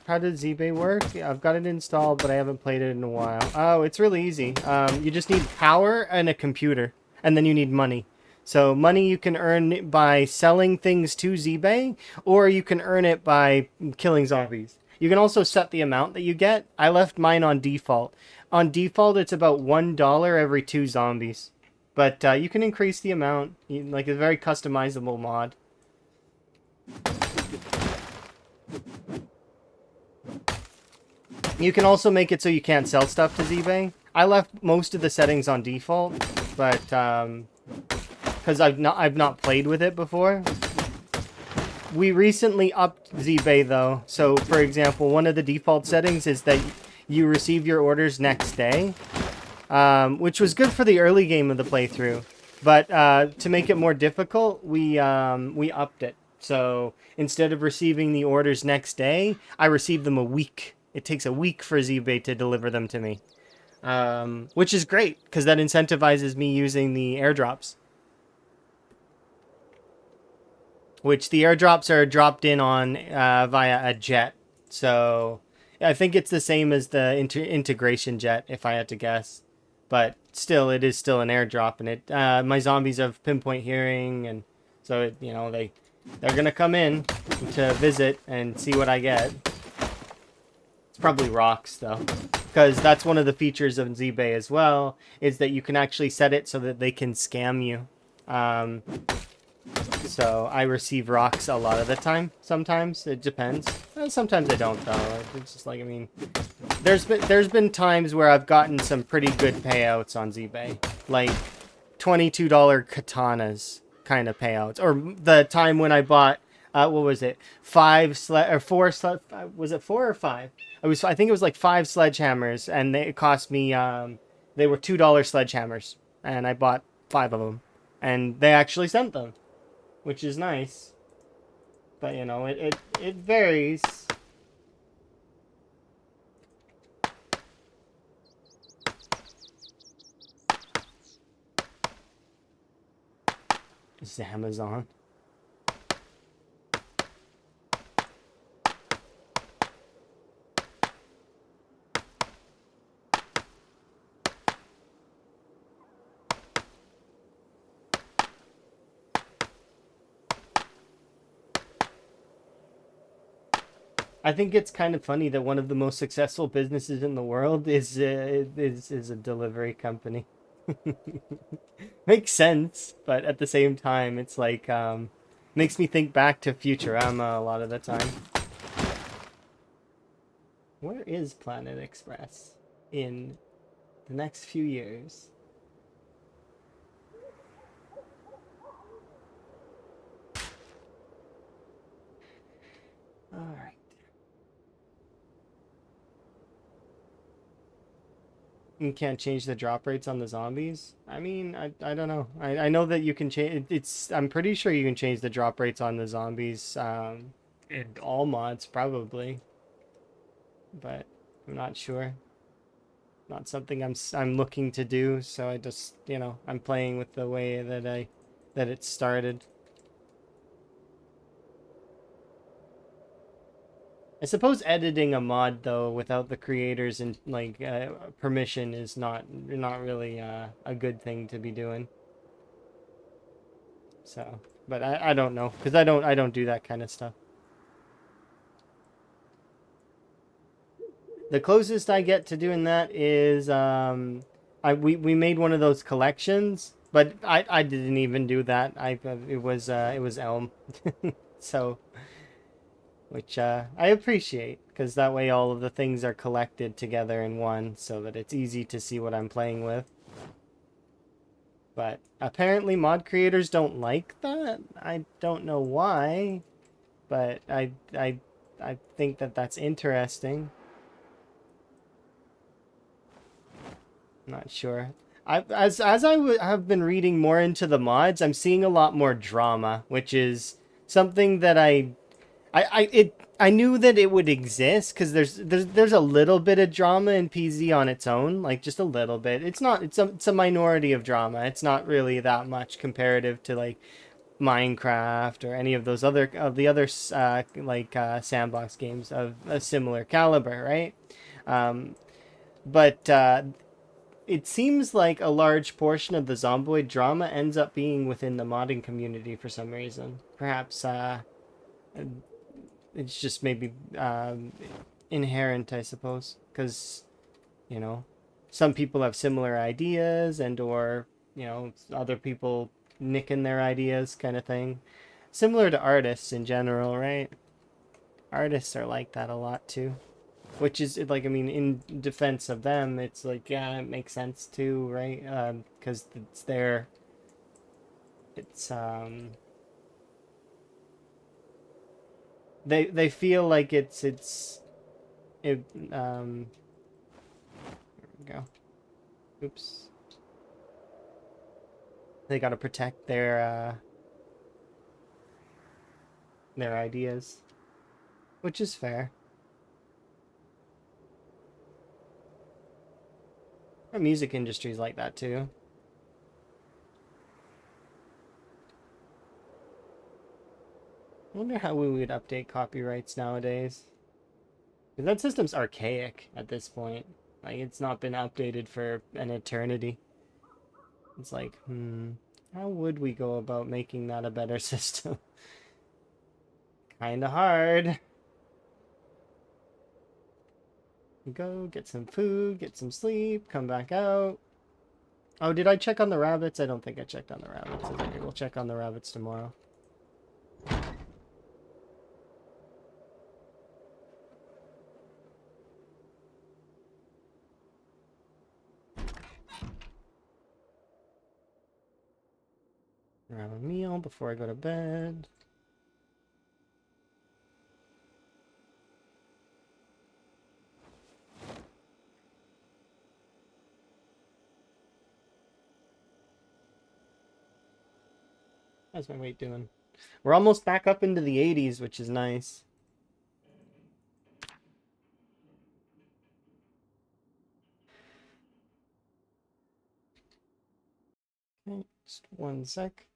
How did ZBay work? Yeah, I've got it installed, but I haven't played it in a while. Oh, it's really easy. You just need power and a computer, and then you need money. So money you can earn by selling things to ZBay, or you can earn it by killing zombies. You can also set the amount that you get. I left mine on default. On default, it's about $1 every 2 zombies. But you can increase the amount. Like a very customizable mod. You can also make it so you can't sell stuff to ZBay. I left most of the settings on default, but because I've not played with it before. We recently upped ZBay though. So for example, one of the default settings is that you receive your orders next day, which was good for the early game of the playthrough. But to make it more difficult, we upped it. So instead of receiving the orders next day, I receive them a week. It takes a week for ZBay to deliver them to me, which is great because that incentivizes me using the airdrops. Which the airdrops are dropped in on via a jet. So I think it's the same as the integration jet, if I had to guess. But still, it is still an airdrop, and it my zombies have pinpoint hearing, and so it, you know, they're gonna come in to visit and see what I get. It's probably rocks though, because that's one of the features of ZBay as well, is that you can actually set it so that they can scam you. So I receive rocks a lot of the time. Sometimes it depends. Sometimes I don't though. It's just like, I mean, there's been times where I've gotten some pretty good payouts on ZBay, like $22 katanas kind of payouts. Or the time when I bought, what was it, was it 4 or 5? I think it was like 5 sledgehammers, and it cost me, they were $2 sledgehammers, and I bought 5 of them, and they actually sent them, which is nice. But you know, it varies. This is Amazon. I think it's kind of funny that one of the most successful businesses in the world is a delivery company. Makes sense, but at the same time, it's like makes me think back to Futurama a lot of the time. Where is Planet Express in the next few years? All right. You can't change the drop rates on the zombies. I mean, I don't know. I know that you can change. I'm pretty sure you can change the drop rates on the zombies. In all mods probably, but I'm not sure. Not something I'm looking to do. So I just I'm playing with the way that it started. I suppose editing a mod though without the creators and like permission is not really a good thing to be doing. So, but I don't know because I don't do that kind of stuff. The closest I get to doing that is we made one of those collections, but I didn't even do that. It was Elm, so which I appreciate because that way all of the things are collected together in one, so that it's easy to see what I'm playing with. But apparently mod creators don't like that. I don't know why, but I think that that's interesting. I'm not sure. Have been reading more into the mods, I'm seeing a lot more drama, which is something that I knew that it would exist because there's a little bit of drama in PZ on its own, like just a little bit. It's a minority of drama. It's not really that much comparative to like Minecraft or any of those other sandbox games of a similar caliber, right? Um, but it seems like a large portion of the zomboid drama ends up being within the modding community for some reason. Perhaps it's just maybe inherent, I suppose, because you know some people have similar ideas and or other people nicking their ideas kind of thing, similar to artists in general, right? Artists are like that a lot too, which is like, I mean, in defense of them, it's like, yeah, it makes sense too, right? Because it's their it's they feel like it here we go. Oops. They got to protect their ideas, which is fair. The music industry is like that too. I wonder how we would update copyrights nowadays. Because that system's archaic at this point. Like, it's not been updated for an eternity. It's like, how would we go about making that a better system? Kinda hard. Go get some food, get some sleep, come back out. Oh, did I check on the rabbits? I don't think I checked on the rabbits. Okay, we'll check on the rabbits tomorrow. Grab a meal before I go to bed. How's my weight doing? We're almost back up into the 80s, which is nice. Okay, just one sec.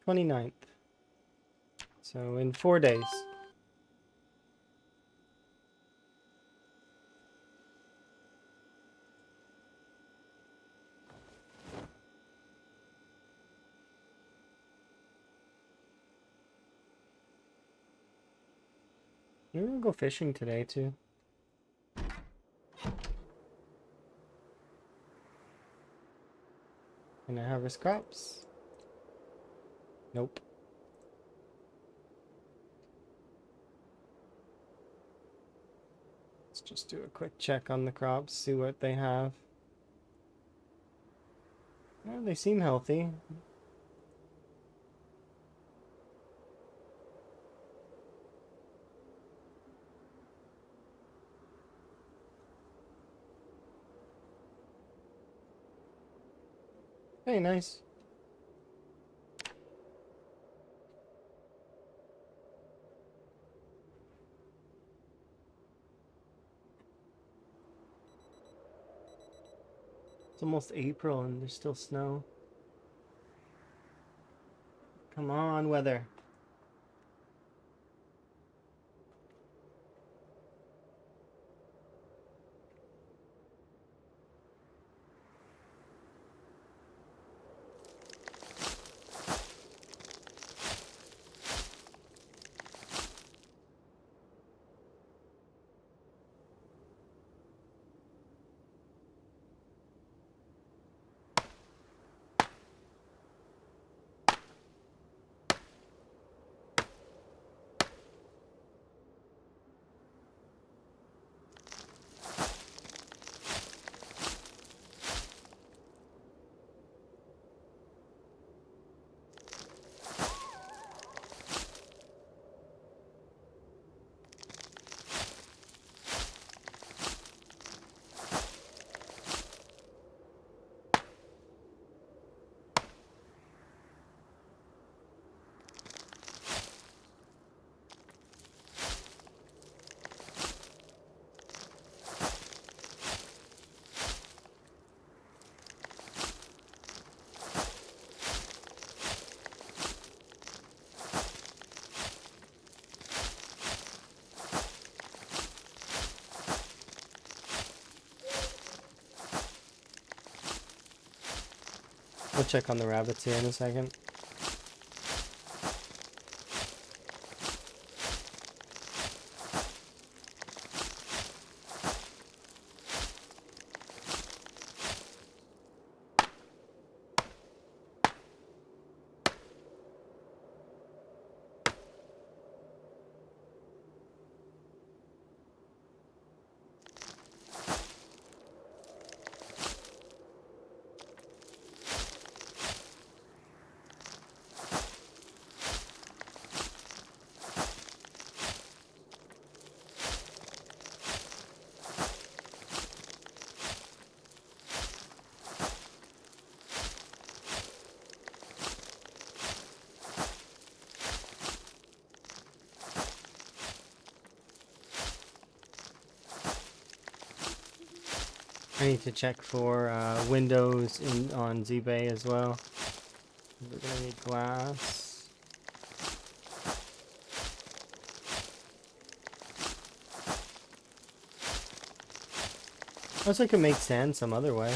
'29th. So in 4 days. Maybe we'll go fishing today too. Can I harvest crops? Nope. Let's just do a quick check on the crops, see what they have. Well, they seem healthy. Hey, nice. It's almost April and there's still snow. Come on, weather. We'll check on the rabbits here in a second. I need to check for windows on ZBay as well. We're gonna need glass. Unless I can make sand some other way.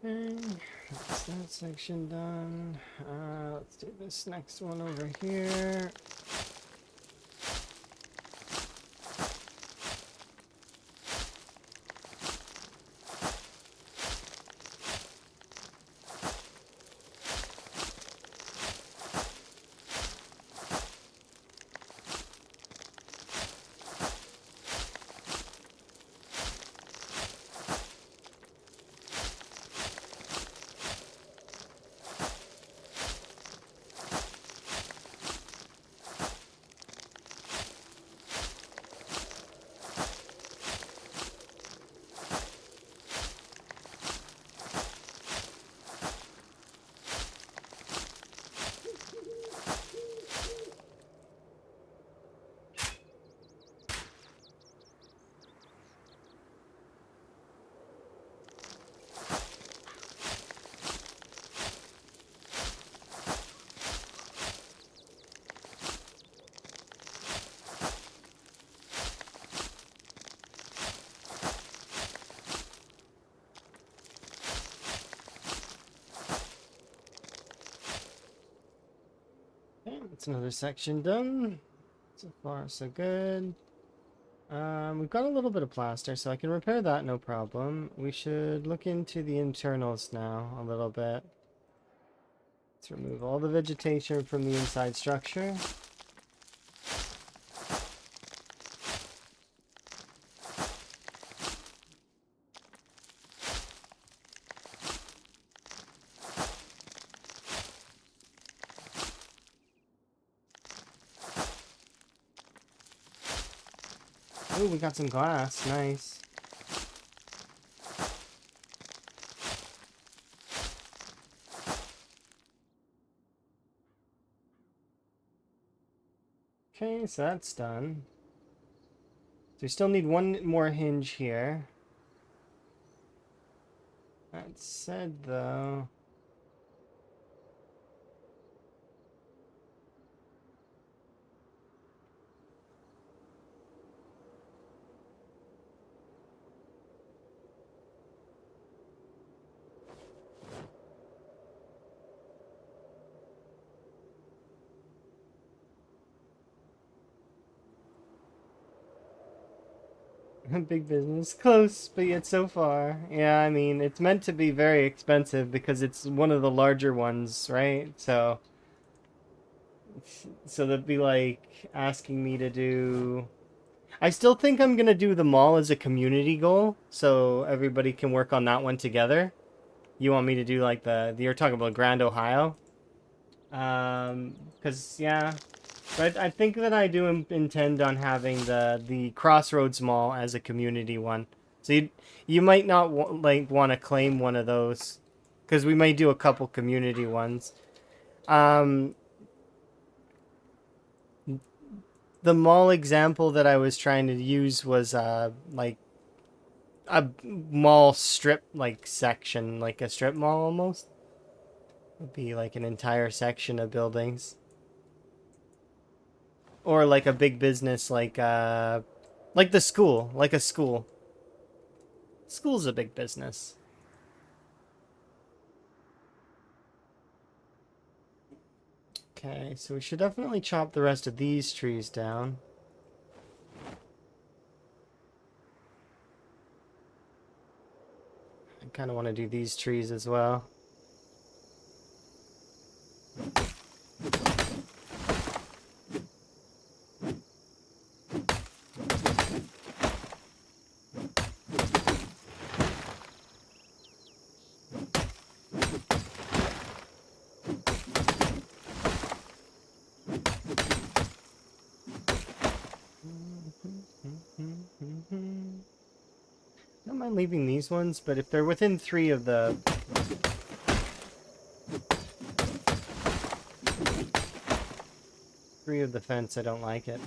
Okay, that's that section done. Let's do this next one over here. Okay, that's another section done. So far, so good. We've got a little bit of plaster, so I can repair that, no problem. We should look into the internals now a little bit. Let's remove all the vegetation from the inside structure. Oh, we got some glass. Nice. Okay, so that's done. So we still need one more hinge here. That said, though... Big business. Close, but yet so far. Yeah, I mean, it's meant to be very expensive because it's one of the larger ones, right? So that'd be like asking me to do... I still think I'm gonna do the mall as a community goal, so everybody can work on that one together. You want me to do like you're talking about Grand Ohio? Because, yeah. But I think that I do intend on having the Crossroads Mall as a community one. So you might not want to claim one of those, because we may do a couple community ones. The mall example that I was trying to use was like a mall strip section, like a strip mall almost. Would be like an entire section of buildings. Or like a big business like the school, like a school. School's a big business. Okay, so we should definitely chop the rest of these trees down. I kind of want to do these trees as well. Don't mind leaving these ones, but if they're within 3 of the fence, I don't like it.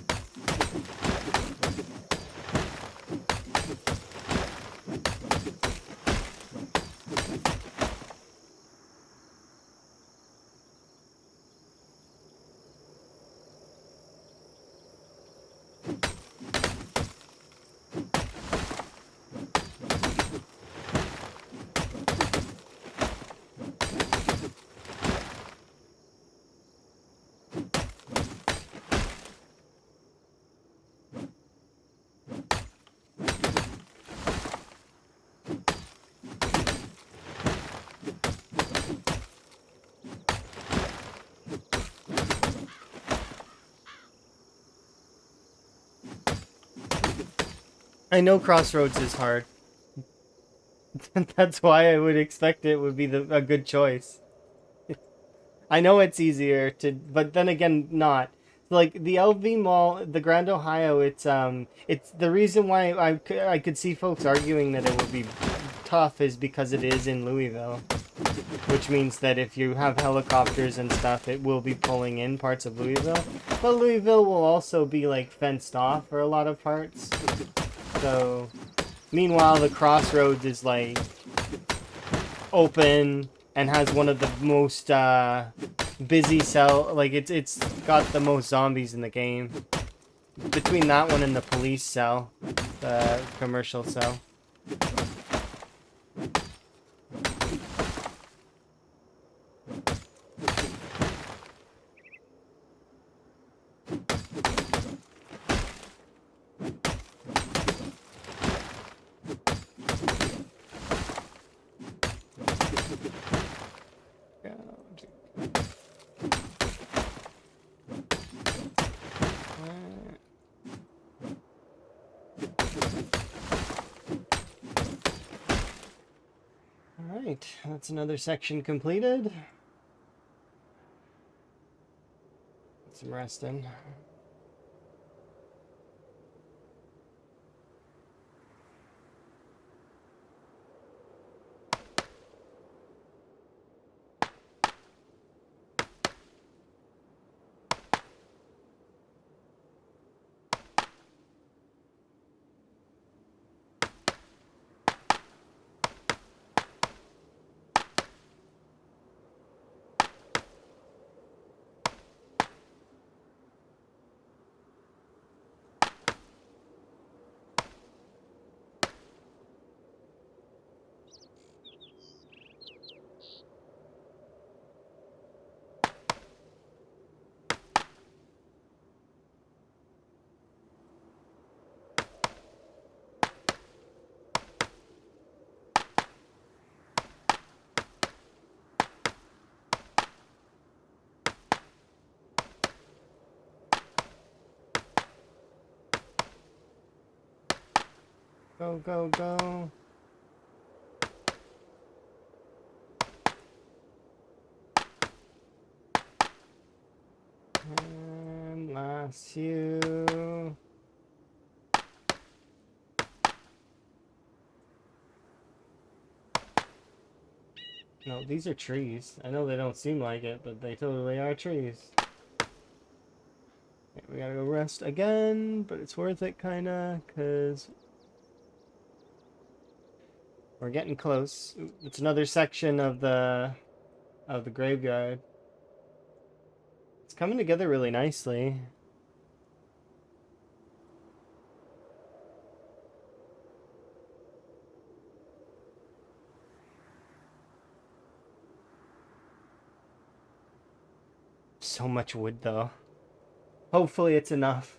I know Crossroads is hard. That's why I would expect it would be a good choice. I know it's easier to, but then again, not. Like the LV Mall, the Grand Ohio, it's the reason why I could see folks arguing that it would be tough is because it is in Louisville, which means that if you have helicopters and stuff, it will be pulling in parts of Louisville. But Louisville will also be like fenced off for a lot of parts. So, meanwhile, the Crossroads is like open and has one of the most busy cell. Like it's got the most zombies in the game. Between that one and the police cell, the commercial cell. Alright, that's another section completed. Get some rest in. Go, go, go. And last few. No, these are trees. I know they don't seem like it, but they totally are trees. Okay, we gotta go rest again, but it's worth it kinda, cause we're getting close. It's another section of the graveyard. It's coming together really nicely. So much wood though. Hopefully it's enough.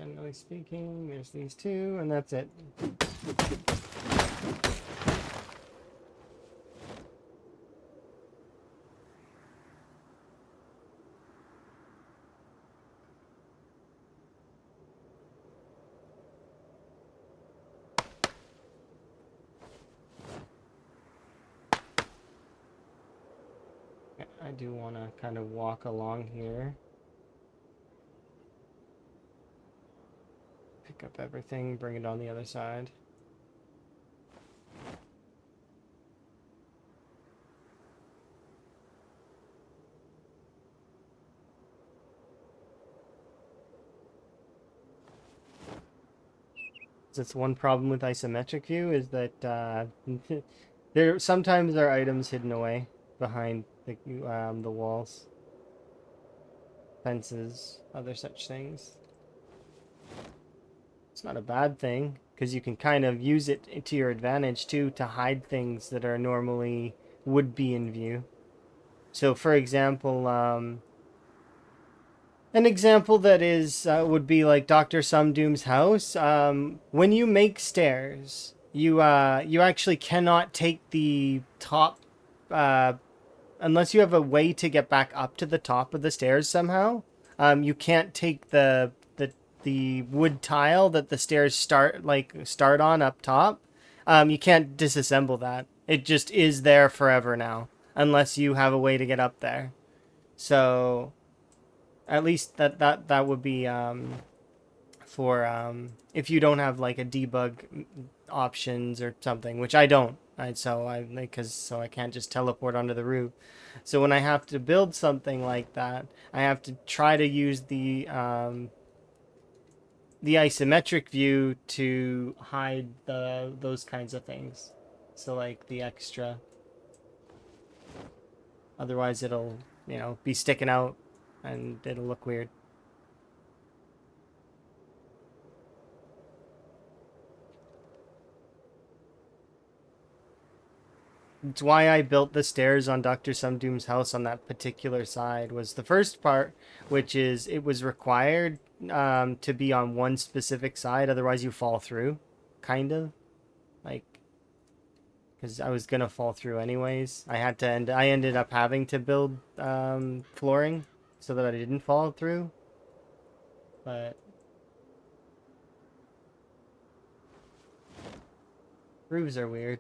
generally speaking. There's these two, and that's it. I do want to kind of walk along here. Pick up everything, bring it on the other side. That's one problem with isometric view is that sometimes there are items hidden away behind the walls, fences, other such things. It's not a bad thing because you can kind of use it to your advantage too to hide things that are normally would be in view. So, for example, an example that is would be like Dr. Sumdoom's house. When you make stairs, you actually cannot take the top unless you have a way to get back up to the top of the stairs somehow. You can't take the wood tile that the stairs start on up top. You can't disassemble that. It just is there forever now, unless you have a way to get up there. So at least that would be for if you don't have like a debug options or something, which I don't. So I can't just teleport onto the roof. So when I have to build something like that, I have to try to use the isometric view to hide those kinds of things. So like the extra. Otherwise it'll, be sticking out and it'll look weird. It's why I built the stairs on Dr. Sumdoom's house on that particular side was the first part, which is it was required to be on one specific side, otherwise you fall through, kind of, like, because I was gonna fall through anyways. I ended up having to build flooring so that I didn't fall through, but roofs are weird.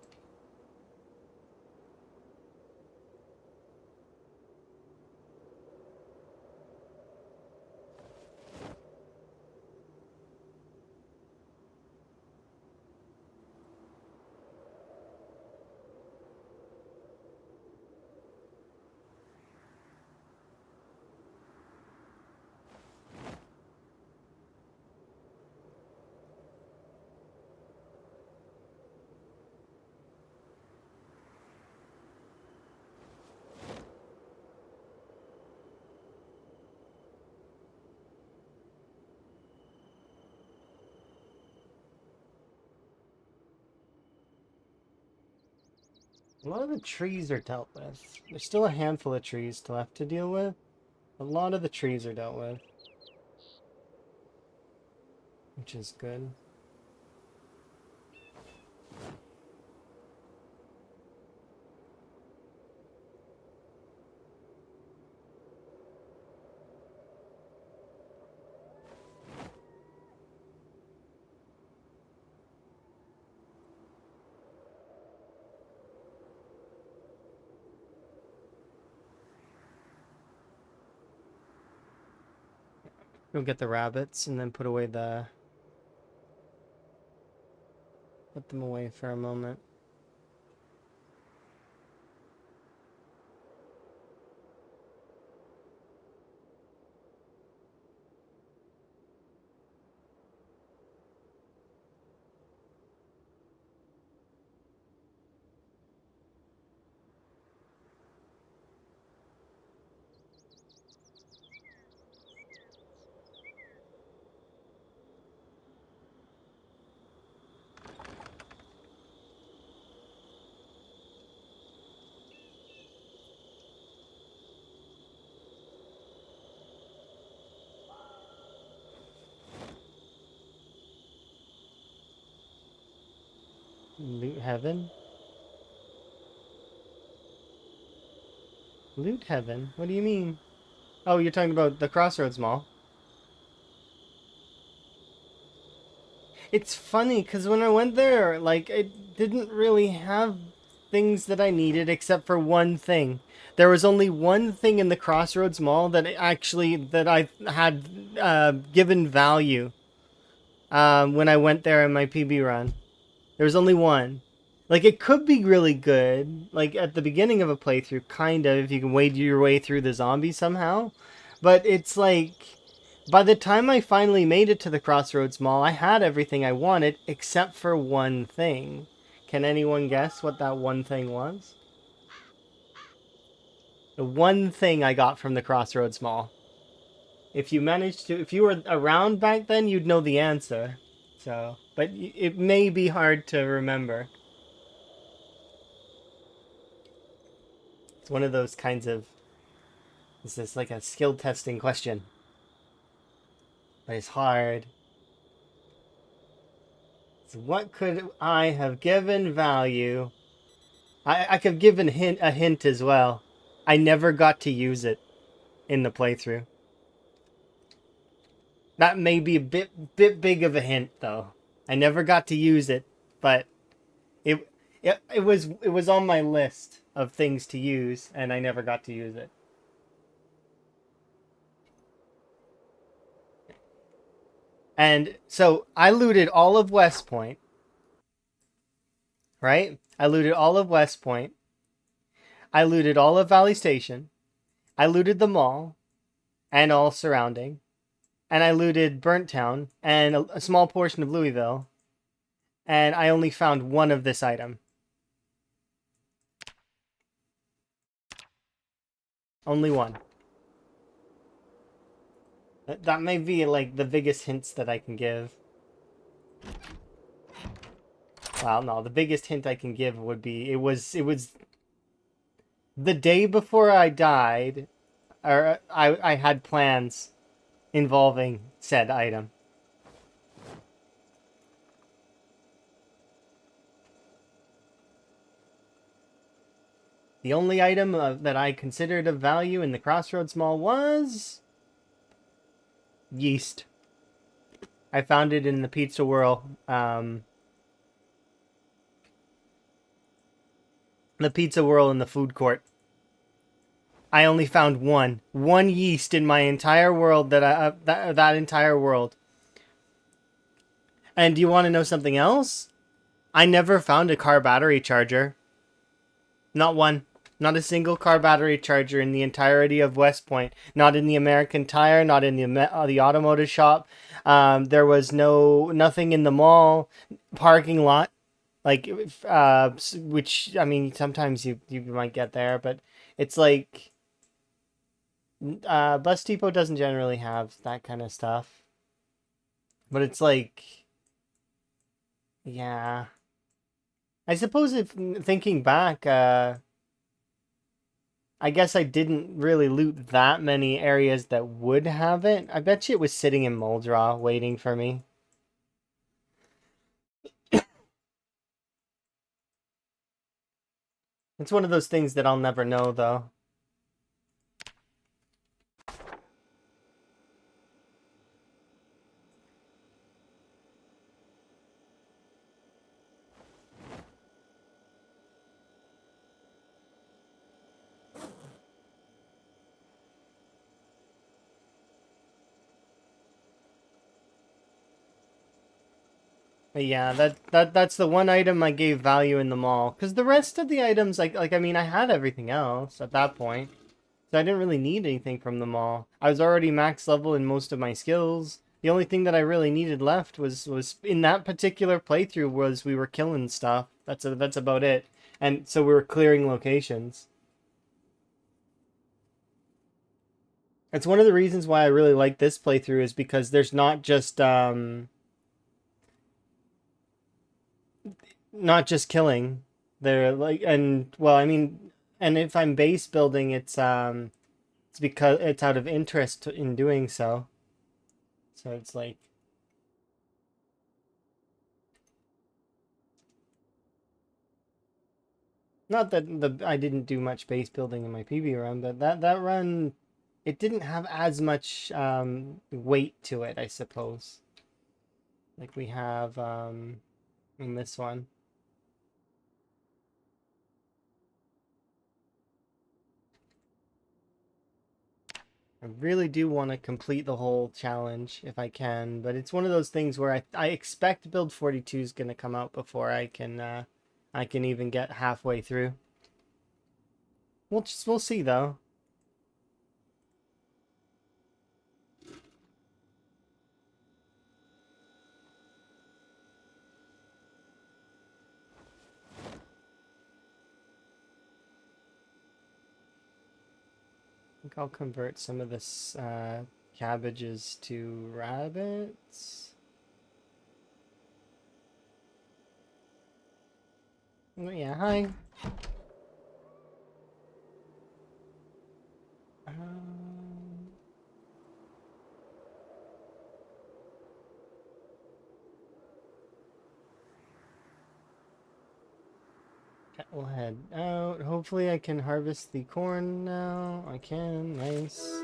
A lot of the trees are dealt with. There's still a handful of trees left to deal with. A lot of the trees are dealt with, which is good. Go get the rabbits and then put them away for a moment. Loot heaven? Loot heaven? What do you mean? Oh, you're talking about the Crossroads Mall. It's funny because when I went there, like, it didn't really have things that I needed except for one thing. There was only one thing in the Crossroads Mall that I had given value when I went there in my PB run. There was only one. Like, it could be really good, like at the beginning of a playthrough, kind of, if you can wade your way through the zombies somehow. But it's like, by the time I finally made it to the Crossroads Mall, I had everything I wanted except for one thing. Can anyone guess what that one thing was? The one thing I got from the Crossroads Mall. If you were around back then, you'd know the answer. So, but it may be hard to remember. It's one of those kinds of, this is like a skill testing question. But it's hard. So what could I have given value? I could give a hint as well. I never got to use it in the playthrough. That may be a bit big of a hint though. I never got to use it, but it was on my list of things to use, and I never got to use it. And so I looted all of West Point, right? I looted all of West Point. I looted all of Valley Station. I looted the mall and all surrounding. And I looted Burnt Town and a small portion of Louisville. And I only found one of this item. Only one. That may be like the biggest hints that I can give. Well, no, the biggest hint I can give would be it was the day before I died, or I had plans involving said item. The only item that I considered of value in the Crossroads Mall was yeast. I found it in the Pizza Whirl. The Pizza Whirl in the food court. I only found one yeast in my entire world that entire world. And do you want to know something else? I never found a car battery charger. Not one. Not a single car battery charger in the entirety of West Point. Not in the American Tire. Not in the automotive shop. There was nothing in the mall parking lot. Like, which I mean, sometimes you might get there, but it's like, Bus Depot doesn't generally have that kind of stuff. But it's like, yeah. I suppose if thinking back, I guess I didn't really loot that many areas that would have it. I bet you it was sitting in Moldraw waiting for me. It's one of those things that I'll never know, though. But yeah, that's the one item I gave value in the mall. Because the rest of the items, I mean, I had everything else at that point. So I didn't really need anything from the mall. I was already max level in most of my skills. The only thing that I really needed left was in that particular playthrough was we were killing stuff. That's about it. And so we were clearing locations. It's one of the reasons why I really like this playthrough is because there's not just killing. They're like, and well, I mean, and if I'm base building, it's because it's out of interest in doing so. So it's like, Not that I didn't do much base building in my PB run, but that run, it didn't have as much weight to it, I suppose. Like we have in this one. I really do want to complete the whole challenge if I can, but it's one of those things where I expect build 42 is going to come out before I can even get halfway through. We'll see though. I think I'll convert some of this cabbages to rabbits. Oh, yeah, hi. Um, we'll head out. Hopefully I can harvest the corn now. I can. Nice.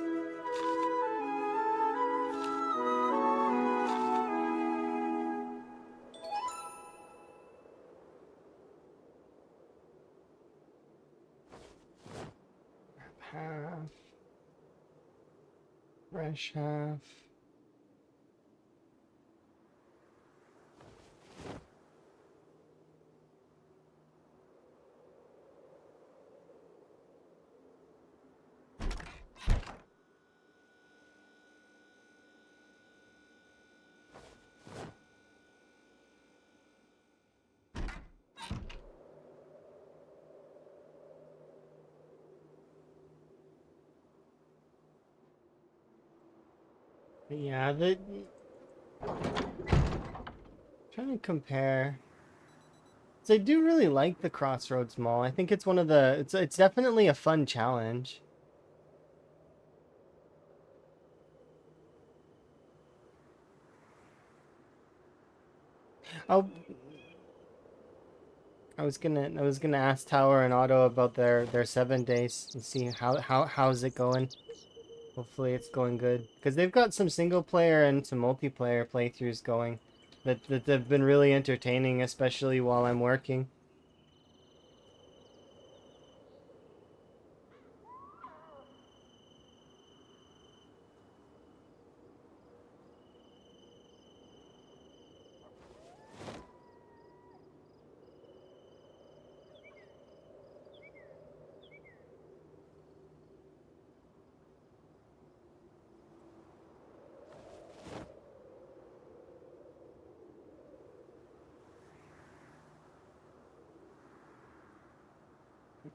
Half. Fresh half. But yeah, trying to compare. So I do really like the Crossroads Mall. I think it's one of the it's definitely a fun challenge. Oh, I was gonna ask Tower and Otto about their 7 days and see how's it going. Hopefully it's going good because they've got some single player and some multiplayer playthroughs going that have been really entertaining, especially while I'm working.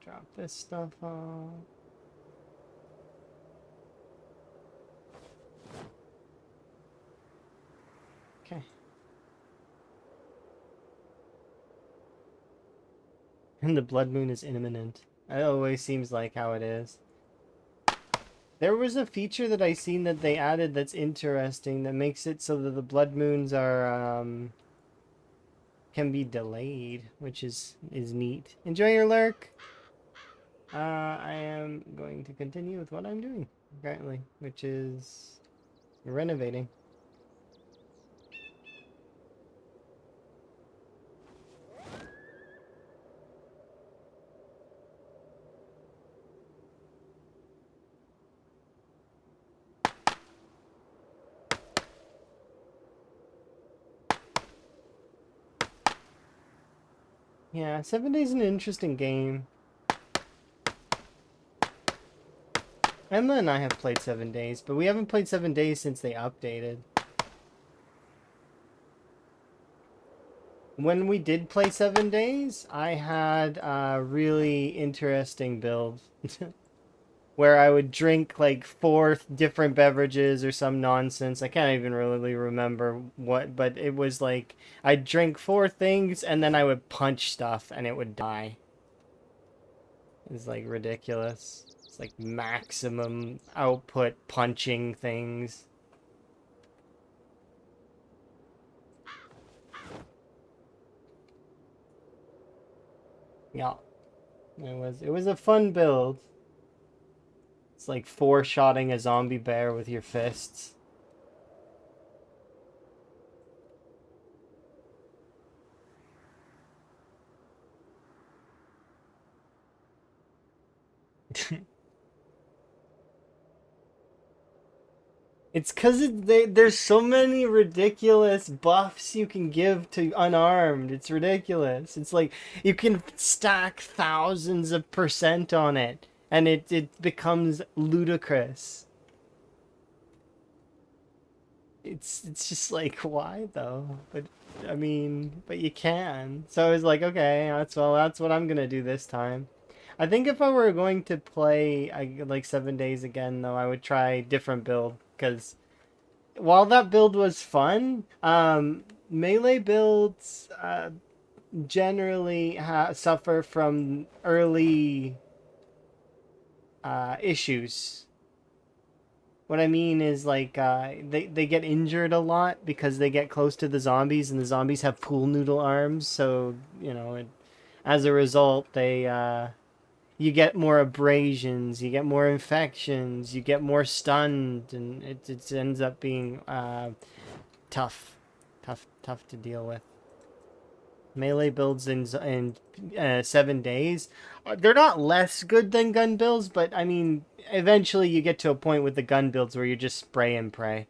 Drop this stuff off. Okay. And the blood moon is imminent. It always seems like how it is. There was a feature that I seen that they added that's interesting that makes it so that the blood moons are can be delayed, which is neat. Enjoy your lurk. I am going to continue with what I'm doing currently, which is renovating. Yeah, 7 Days is an interesting game. Emma and I have played 7 Days, but we haven't played 7 Days since they updated. When we did play 7 Days, I had a really interesting build where I would drink like 4 different beverages or some nonsense. I can't even really remember what, but it was like I'd drink 4 things and then I would punch stuff and it would die. It's like ridiculous. It's like maximum output punching things. Yeah. It was a fun build. It's like four-shotting a zombie bear with your fists. It's because there's so many ridiculous buffs you can give to unarmed. It's ridiculous. It's like you can stack thousands of percent on it, and it becomes ludicrous. It's just like, why though? But I mean, but you can. So it's like, okay, that's what I'm gonna do this time. I think if I were going to play like 7 days again, though, I would try different build because while that build was fun, melee builds generally suffer from early issues. What I mean is like they get injured a lot because they get close to the zombies, and the zombies have pool noodle arms. So as a result, they you get more abrasions, you get more infections, you get more stunned, and it ends up being tough, tough to deal with. Melee builds in 7 days, they're not less good than gun builds, but I mean, eventually you get to a point with the gun builds where you just spray and pray.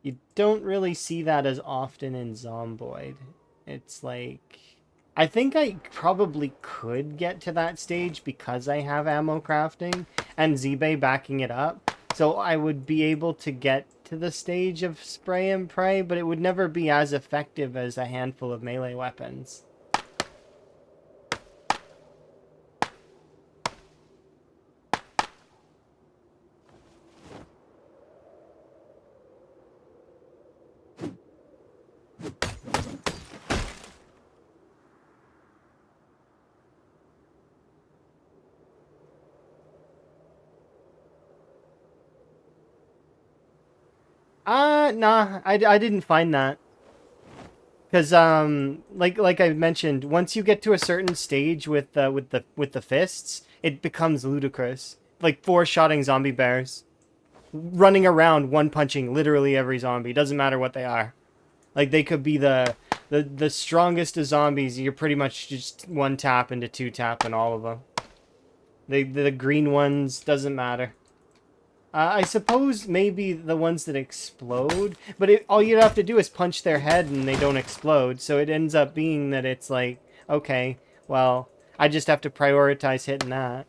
You don't really see that as often in Zomboid. It's like, I think I probably could get to that stage because I have ammo crafting and ZBay backing it up. So I would be able to get to the stage of spray and pray, but it would never be as effective as a handful of melee weapons. Nah, I didn't find that. Because like I mentioned, once you get to a certain stage with the fists, it becomes ludicrous. Like four-shotting zombie bears, running around one punching literally every zombie. Doesn't matter what they are. Like they could be the strongest of zombies. You're pretty much just one tap into two tap in all of them. The green ones doesn't matter. I suppose maybe the ones that explode, but all you'd have to do is punch their head and they don't explode. So it ends up being that it's like, okay, well, I just have to prioritize hitting that.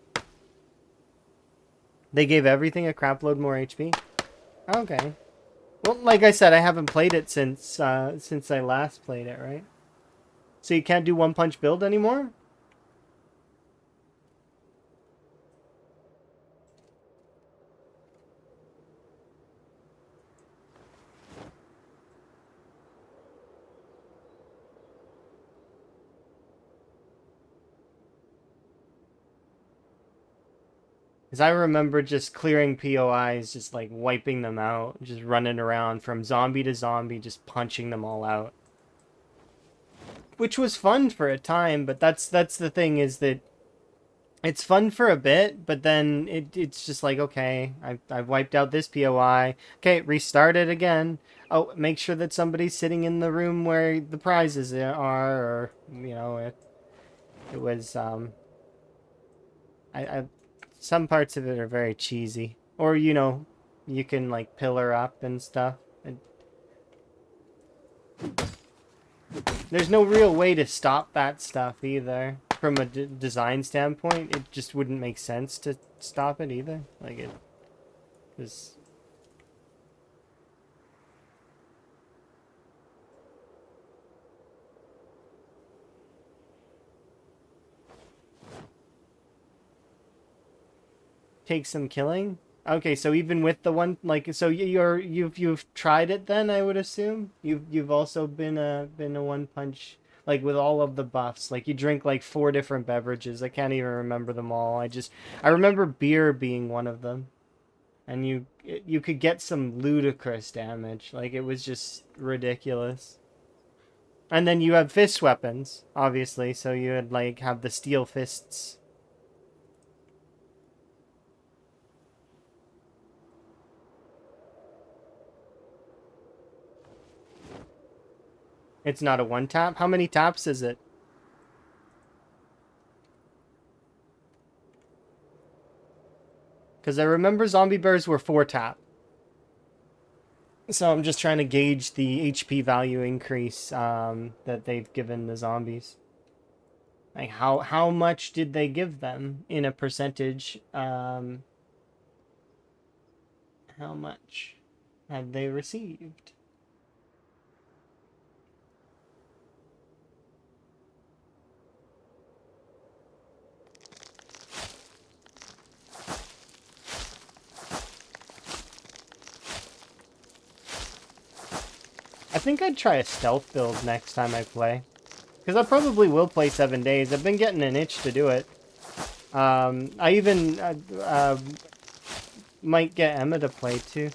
They gave everything a crapload more HP. Okay. Well, like I said, I haven't played it since I last played it, right? So you can't do one punch build anymore? Because I remember just clearing POIs, just like wiping them out, just running around from zombie to zombie, just punching them all out. Which was fun for a time, but that's the thing is that it's fun for a bit, but then it's just like, okay, I've wiped out this POI. Okay, restart it again. Oh, make sure that somebody's sitting in the room where the prizes are, or it was I some parts of it are very cheesy, or you can like pillar up and stuff. There's no real way to stop that stuff either. From a design standpoint, it just wouldn't make sense to stop it either. Like it just takes some killing. Okay, so even with the one like so you've tried it then, I would assume. You've also been a one punch like with all of the buffs. Like you drink like four different beverages. I can't even remember them all. I remember beer being one of them. And you could get some ludicrous damage. Like it was just ridiculous. And then you have fist weapons, obviously, so you would like have the steel fists. It's not a one tap? How many taps is it? Because I remember zombie bears were 4 tap. So I'm just trying to gauge the HP value increase that they've given the zombies. Like how much did they give them in a percentage? How much have they received? I think I'd try a stealth build next time I play. Because I probably will play 7 days. I've been getting an itch to do it. I even might get Emma to play too.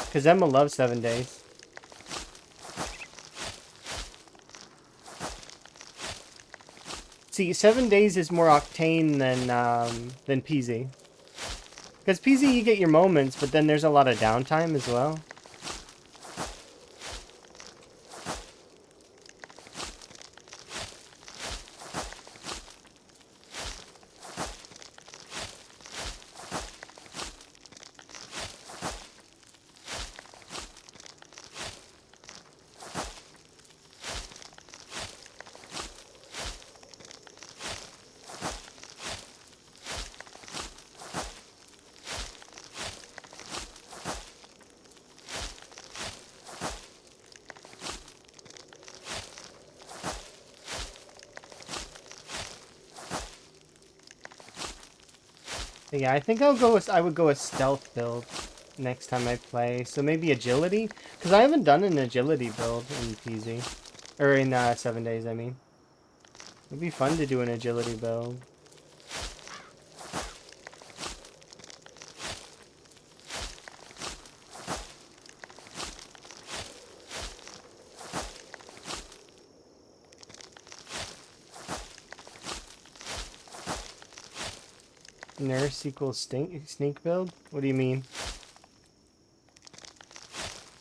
Because Emma loves 7 days. See, 7 days is more octane than PZ. Because PZ you get your moments, but then there's a lot of downtime as well. Yeah, I think I would go a stealth build next time I play. So maybe agility? Because I haven't done an agility build in PZ. Or in 7 days, I mean. It'd be fun to do an agility build. Nurse equals sneak build? What do you mean?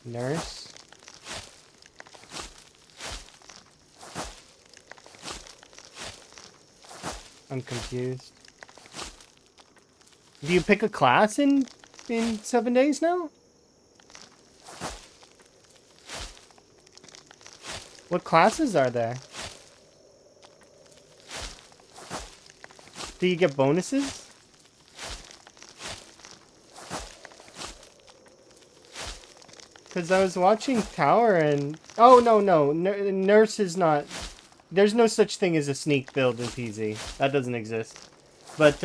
Nurse? I'm confused. Do you pick a class in 7 days now? What classes are there? Do you get bonuses? Because I was watching Tower and... Oh, no. Nurse is not... There's no such thing as a sneak build in PZ. That doesn't exist. But,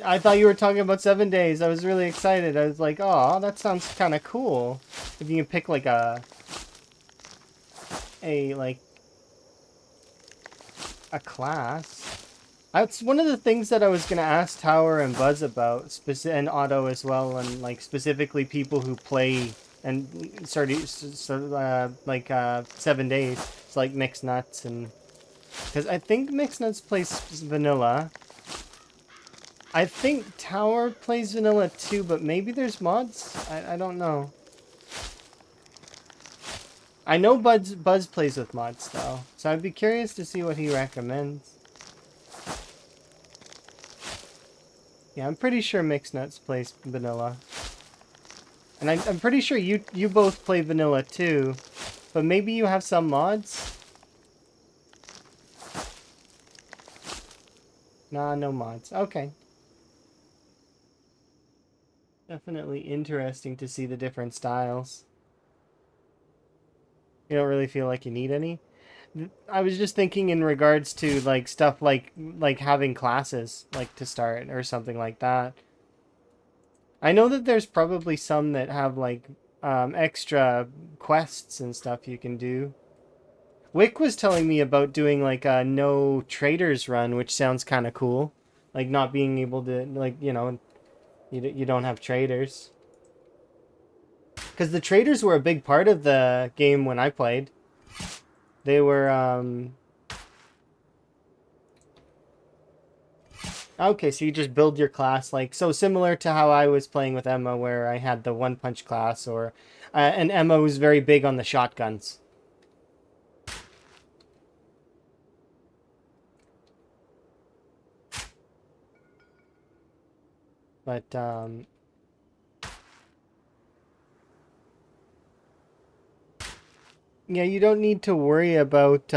I thought you were talking about 7 days. I was really excited. I was like, oh, that sounds kind of cool. If you can pick like a class. That's one of the things that I was gonna ask Tower and Buzz about, and Otto as well, and like specifically people who play and like 7 days. It's like Mixed Nuts and because I think Mixed Nuts plays vanilla. I think Tower plays vanilla too, but maybe there's mods? I don't know. I know Buzz plays with mods though, so I'd be curious to see what he recommends. Yeah, I'm pretty sure Mixed Nuts plays vanilla. And I'm pretty sure you both play vanilla too, but maybe you have some mods? Nah, no mods. Okay. Definitely interesting to see the different styles. You don't really feel like you need any? I was just thinking in regards to like stuff like having classes like to start or something like that. I know that there's probably some that have like extra quests and stuff you can do. Wick was telling me about doing like a no traders run, which sounds kind of cool. Like not being able to, like, you don't have traders. Because the traders were a big part of the game when I played. They were, okay, so you just build your class, like, so similar to how I was playing with Emma, where I had the one punch class, or, and Emma was very big on the shotguns. But, yeah, you don't need to worry about,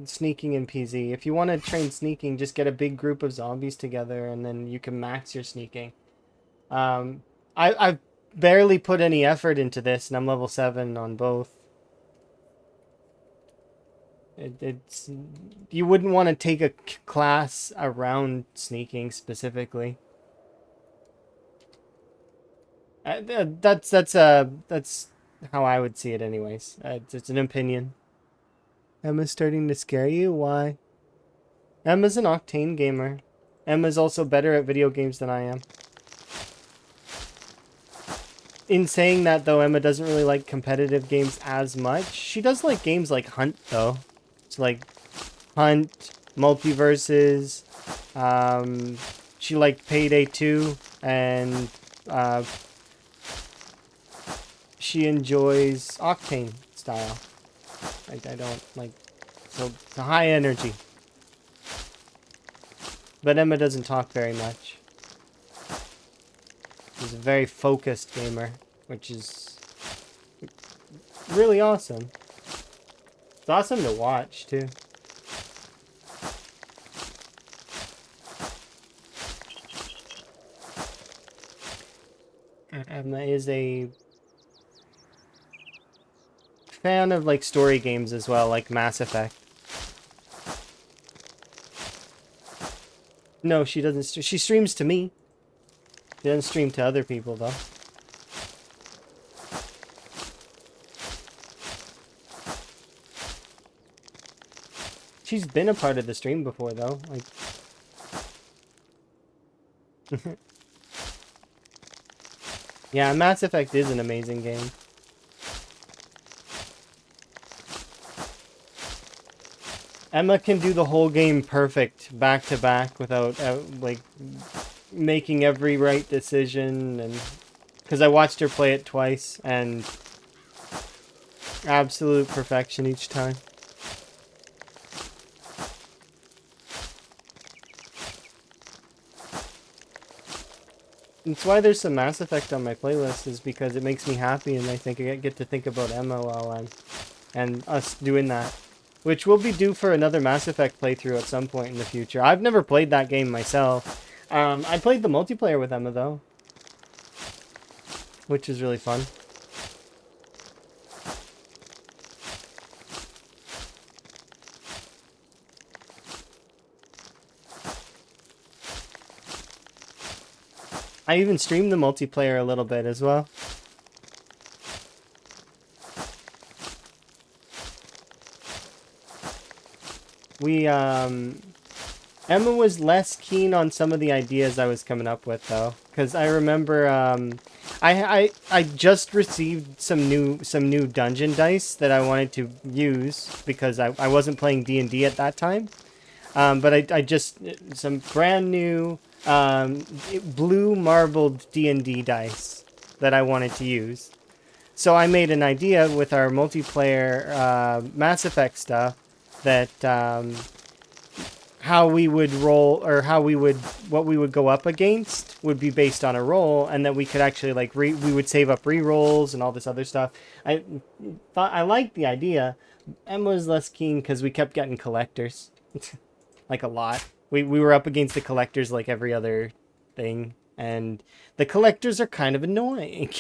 sneaking in PZ. If you want to train sneaking, just get a big group of zombies together, and then you can max your sneaking. I've barely put any effort into this, and I'm level 7 on both. It's you wouldn't want to take a class around sneaking specifically. That's how I would see it, anyways. It's an opinion. Emma's starting to scare you? Why? Emma's an Octane gamer. Emma's also better at video games than I am. In saying that, though, Emma doesn't really like competitive games as much. She does like games like Hunt, though. It's like Hunt, Multiverses. She liked Payday 2, and she enjoys Octane style. I don't like, so it's a high energy. But Emma doesn't talk very much. She's a very focused gamer, which is really awesome. It's awesome to watch, too. Emma is a fan of, like, story games as well, like Mass Effect. No, she doesn't. She streams to me. She doesn't stream to other people, though. She's been a part of the stream before, though. Like, yeah, Mass Effect is an amazing game. Emma can do the whole game perfect, back to back, without like making every right decision, and because I watched her play it twice, and absolute perfection each time. It's why there's some Mass Effect on my playlist, is because it makes me happy, and I think I get to think about Emma while I'm, and us doing that. Which will be due for another Mass Effect playthrough at some point in the future. I've never played that game myself. I played the multiplayer with Emma, though, which is really fun. I even streamed the multiplayer a little bit as well. We, Emma was less keen on some of the ideas I was coming up with, though, because I remember, I just received some new dungeon dice that I wanted to use because I wasn't playing D&D at that time, but I just some brand new blue marbled D&D dice that I wanted to use. So I made an idea with our multiplayer Mass Effect stuff that how we would roll, or what we would go up against would be based on a roll, and that we could actually like we would save up re-rolls and all this other stuff. I thought I liked the idea. Emma was less keen because we kept getting collectors, like a lot. We were up against the collectors like every other thing, and the collectors are kind of annoying.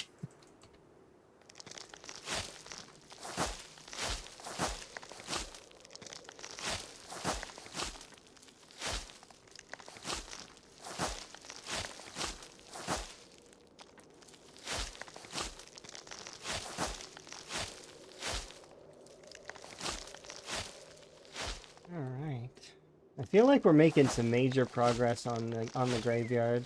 feel like we're making some major progress on the graveyard.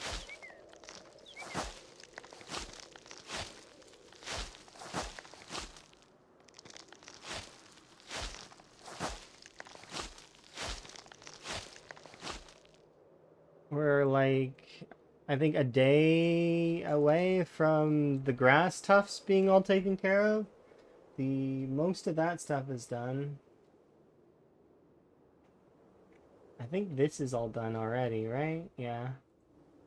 We're like, I think a day away from the grass tufts being all taken care of. Most of that stuff is done. I think this is all done already, right? Yeah.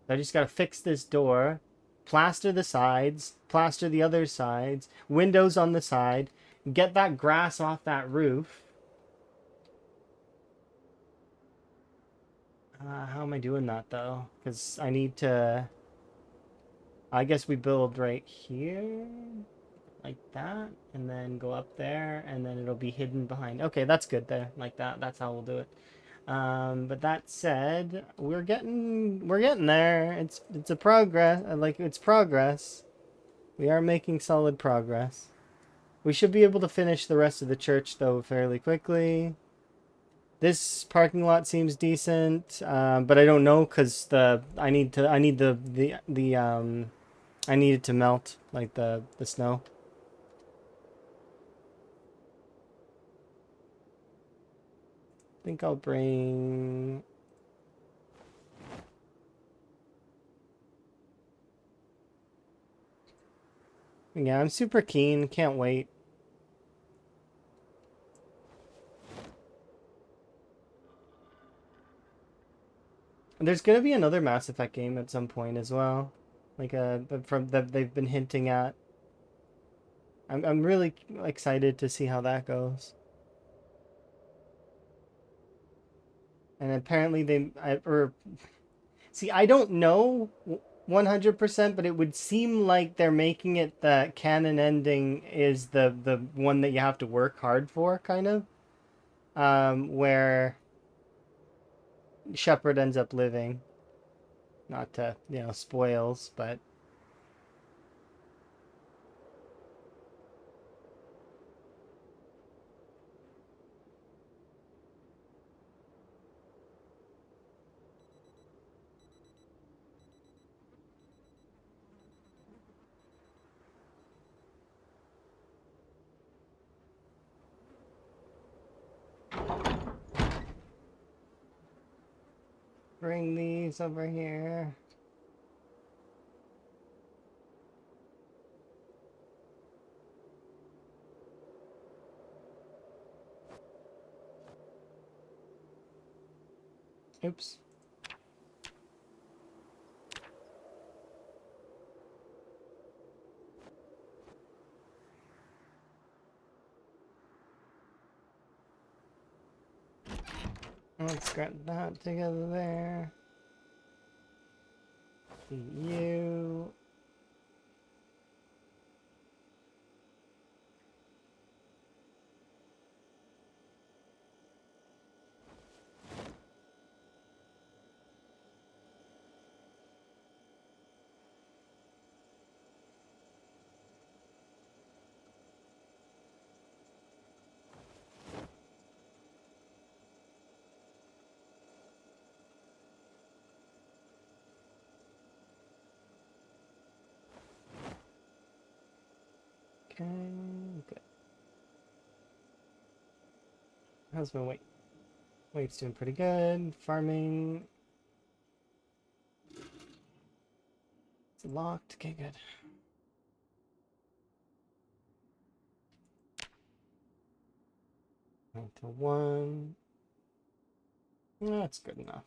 I just gotta fix this door, plaster the sides, plaster the other sides, windows on the side, get that grass off that roof. How am I doing that though? Because I need to... I guess we build right here, like that, and then go up there, and then it'll be hidden behind. Okay, that's good there, like that. That's how we'll do it. But that said, we're getting there. It's a progress. Like it's progress. We are making solid progress. We should be able to finish the rest of the church though fairly quickly. This parking lot seems decent, but I don't know because I need it to melt like the snow. I think I'll bring... Yeah, I'm super keen. Can't wait. There's gonna be another Mass Effect game at some point as well, like from that they've been hinting at. I'm really excited to see how that goes. And apparently see, I don't know 100%, but it would seem like they're making it the canon ending is the one that you have to work hard for, kind of, where Shepard ends up living. Not to, spoils, but bring these over here. Oops. Let's get that together there. You. Okay, good. How's my weight? Weight's doing pretty good. Farming. It's locked. Okay, good. Back to 1. That's good enough.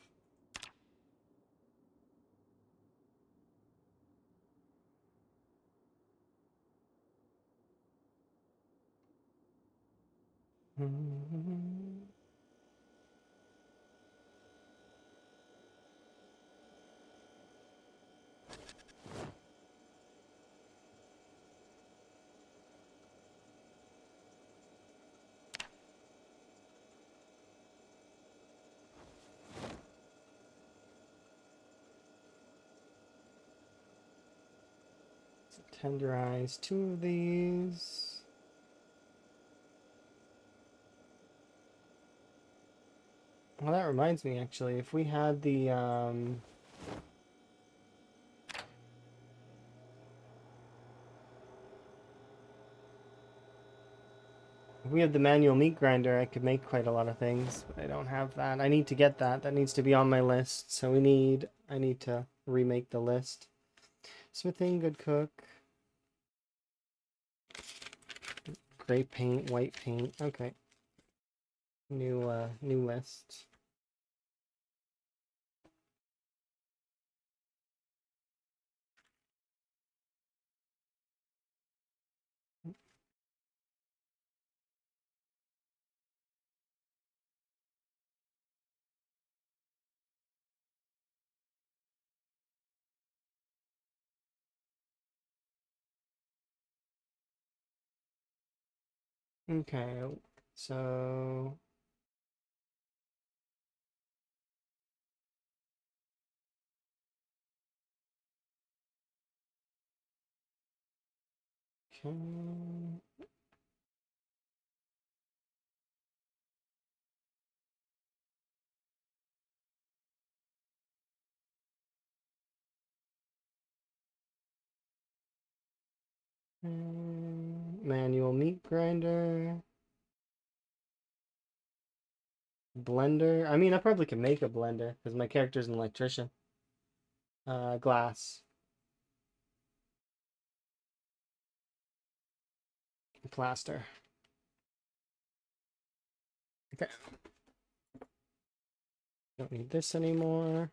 Tenderize 2 of these. Well, that reminds me, actually, if we had the, if we had the manual meat grinder, I could make quite a lot of things, but I don't have that. I need to get that. That needs to be on my list. So I need to remake the list. Smithing, good cook. Gray paint, white paint. Okay. New list. Okay, so okay. Manual meat grinder. Blender. I mean, I probably could make a blender because my character's an electrician. Glass. Plaster. Okay. Don't need this anymore.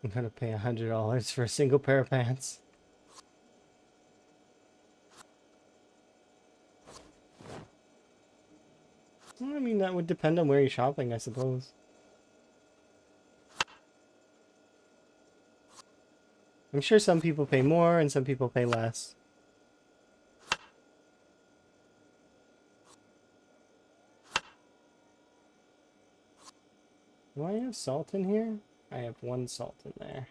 I'm gonna pay $100 for a single pair of pants. Well, I mean, that would depend on where you're shopping, I suppose. I'm sure some people pay more and some people pay less. Do I have salt in here? I have 1 salt in there.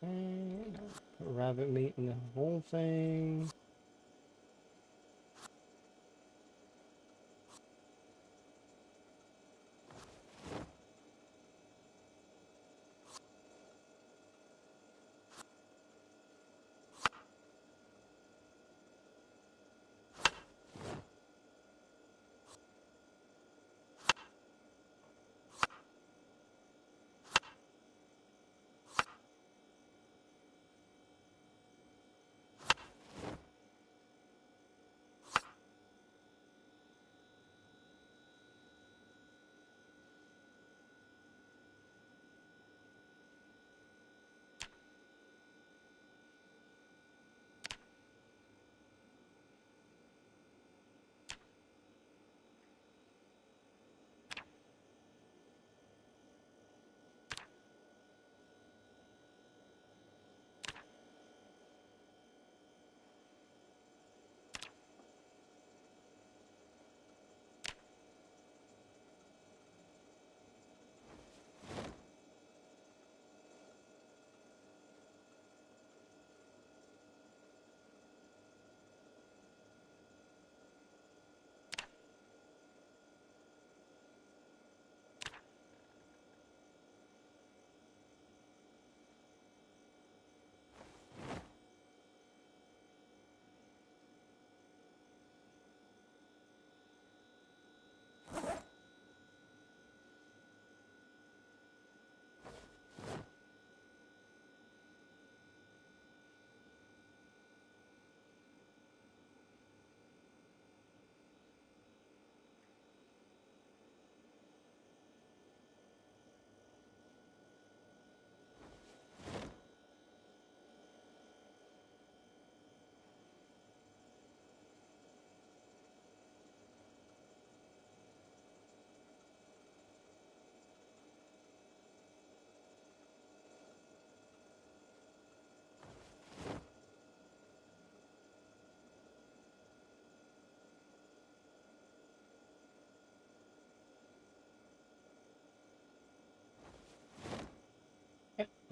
And put rabbit meat in the whole thing.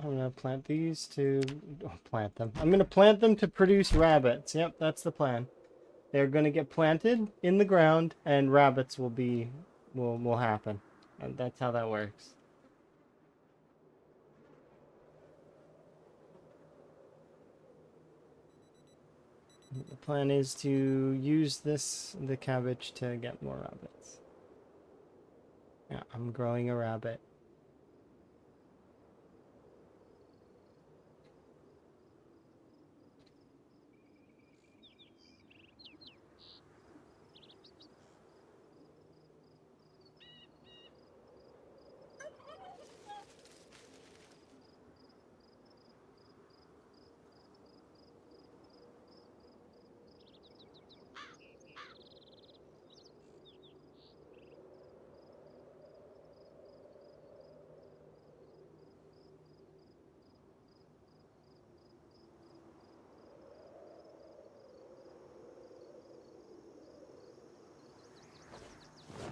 I'm gonna plant these to plant them. I'm gonna plant them to produce rabbits. Yep, that's the plan. They're gonna get planted in the ground, and rabbits will happen. And that's how that works. The plan is to use the cabbage to get more rabbits. Yeah, I'm growing a rabbit.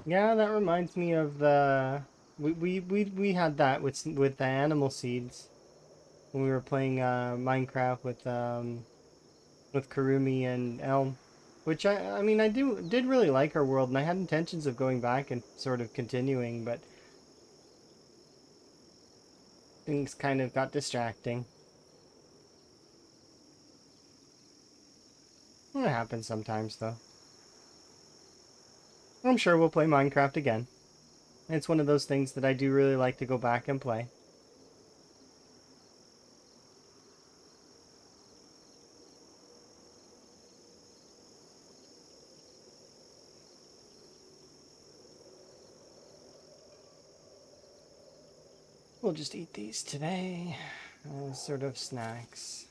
Yeah, that reminds me of the we had that with the animal seeds when we were playing Minecraft with Karumi and Elm, which I mean did really like our world, and I had intentions of going back and sort of continuing, but things kind of got distracting. It happens sometimes though. I'm sure we'll play Minecraft again. It's one of those things that I do really like to go back and play. We'll just eat these today as sort of snacks.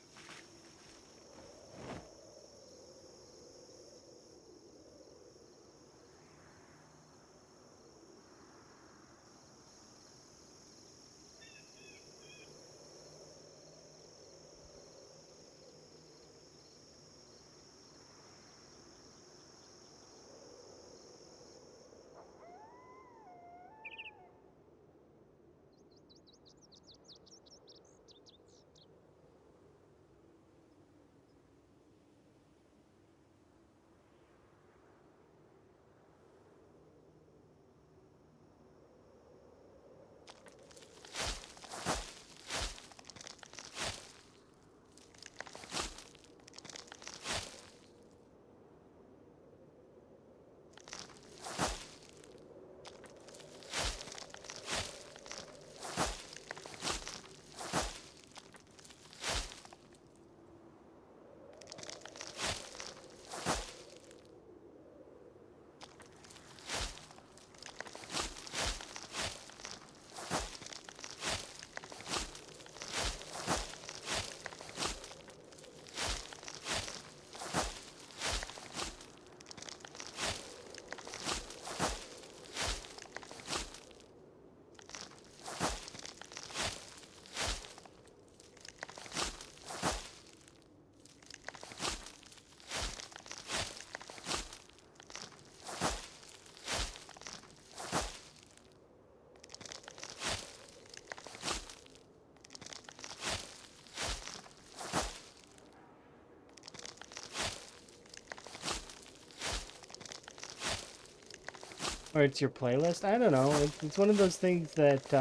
Or it's your playlist? I don't know. It's one of those things that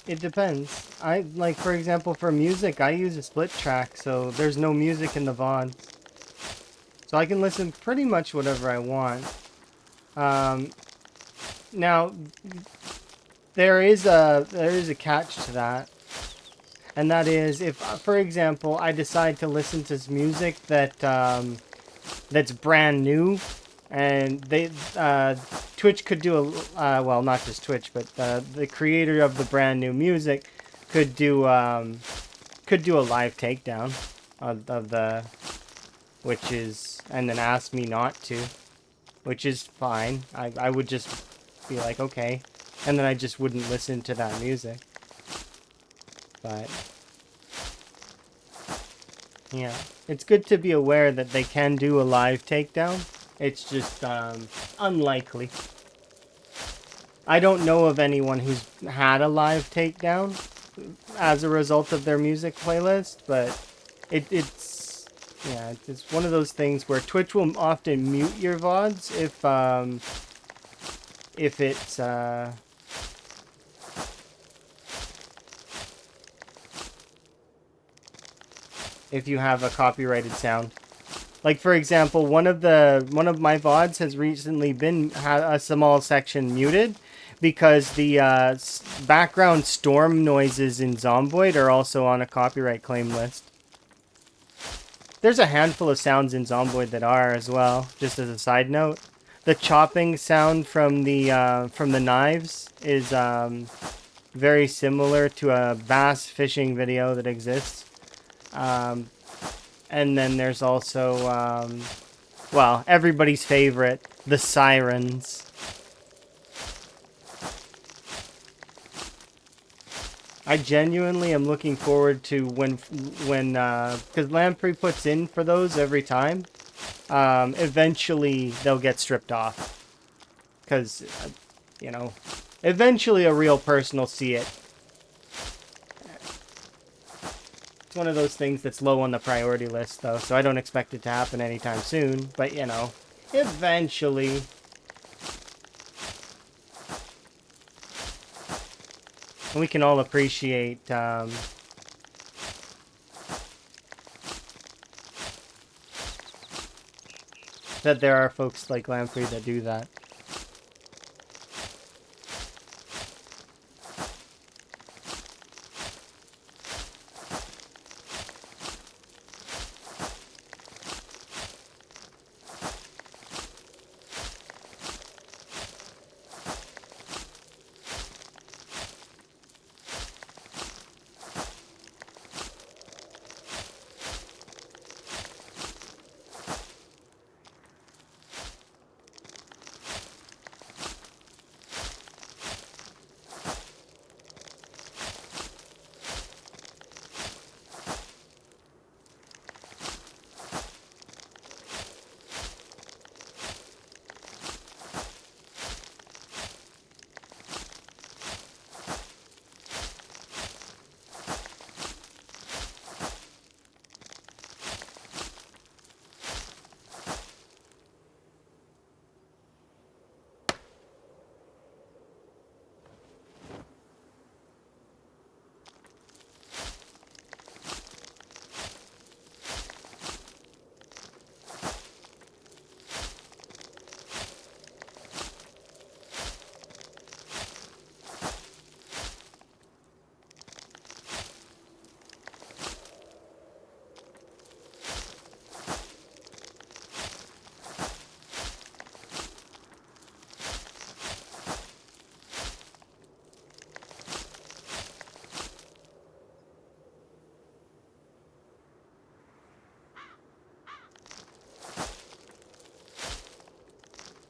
it depends. I like, for example, for music, I use a split track, so there's no music in the VOD. So I can listen pretty much whatever I want. Now there is a catch to that. And that is if, for example, I decide to listen to music that that's brand new, and Twitch could do a well, not just Twitch, but the creator of the brand new music could do a live takedown of the, which is, and then ask me not to, which is fine. I would just be like, okay, and then I just wouldn't listen to that music. But yeah, it's good to be aware that they can do a live takedown. It's just unlikely. I don't know of anyone who's had a live takedown as a result of their music playlist, but it's yeah, it's one of those things where Twitch will often mute your VODs if it's if you have a copyrighted sound. Like for example, one of my VODs has recently had a small section muted because the background storm noises in Zomboid are also on a copyright claim list. There's a handful of sounds in Zomboid that are as well, just as a side note. The chopping sound from the knives is very similar to a bass fishing video that exists. And then there's also, well, everybody's favorite, the sirens. I genuinely am looking forward to when because Lamprey puts in for those every time. Eventually they'll get stripped off. Because, you know, eventually a real person will see it. It's one of those things that's low on the priority list, though, so I don't expect it to happen anytime soon. But, you know, eventually. And we can all appreciate that there are folks like Lamprey that do that.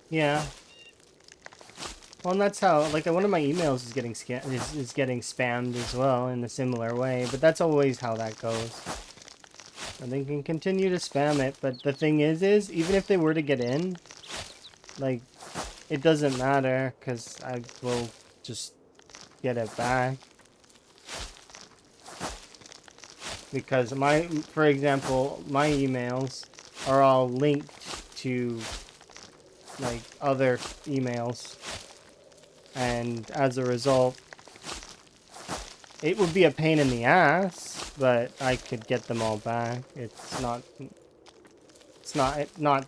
Yeah. Well, and that's how, like, one of my emails is getting is getting spammed as well in a similar way, but that's always how that goes. And they can continue to spam it, but the thing is even if they were to get in, like, it doesn't matter, because I will just get it back. Because for example, my emails are all linked to, like, other emails. And as a result, it would be a pain in the ass, but I could get them all back. It's not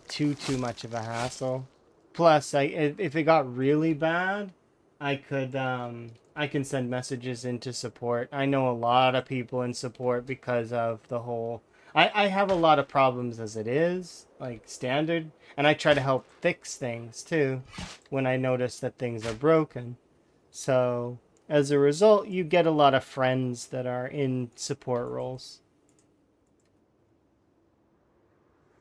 too much of a hassle. Plus, if it got really bad, I can send messages into support. I know a lot of people in support because of the whole. I have a lot of problems as it is, like standard, and I try to help fix things too when I notice that things are broken. So as a result, you get a lot of friends that are in support roles.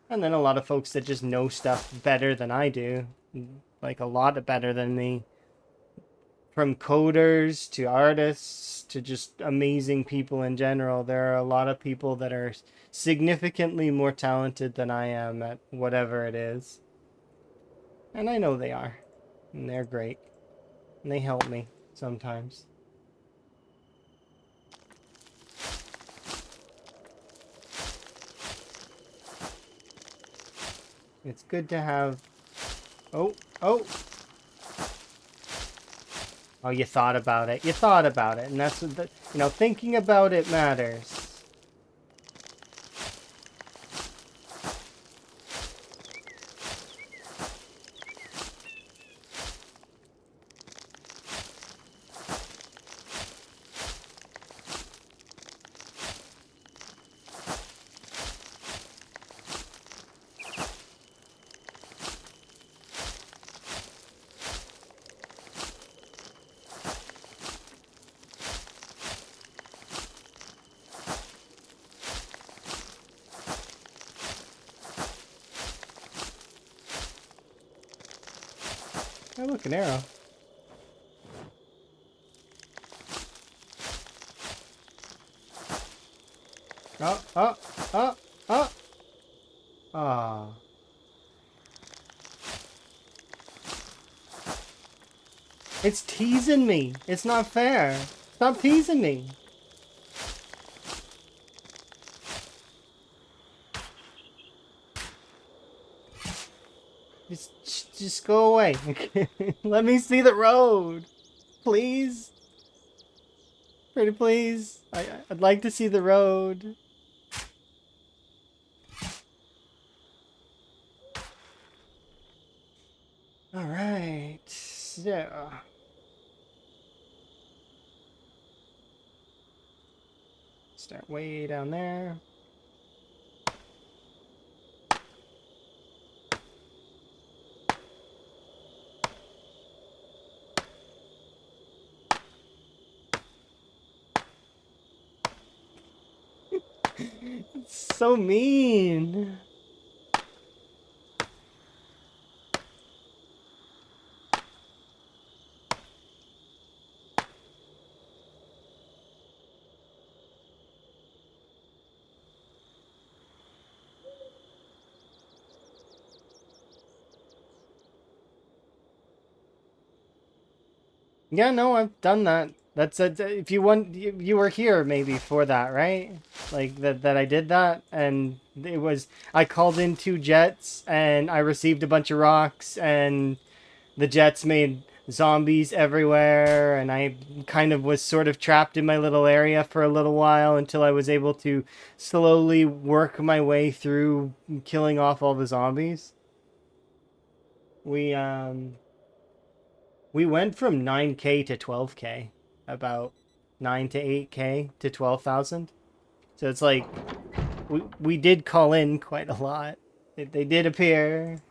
And then a lot of folks that just know stuff better than I do, like a lot better than me. From coders to artists to just amazing people in general, there are a lot of people that are significantly more talented than I am at whatever it is. And I know they are. And they're great. And they help me sometimes. It's good to have... Oh, oh! Oh, you thought about it. You thought about it. And that's what the... You know, thinking about it matters. Oh, look, an arrow. Oh, oh, oh, oh! Ah. It's teasing me. It's not fair. Stop teasing me. Just go away. Let me see the road. Please. Pretty please. I'd like to see the road. Alright. So. Start way down there. It's so mean. Yeah, no, I've done that. That's a, if you want, you were here maybe for that, right? Like that I did that, and it was I called in 2 jets, and I received a bunch of rocks, and the jets made zombies everywhere, and I kind of was sort of trapped in my little area for a little while until I was able to slowly work my way through killing off all the zombies. We um we went from 9K to 12K, about 9 to 8K to 12,000. So it's like we did call in quite a lot. They did appear.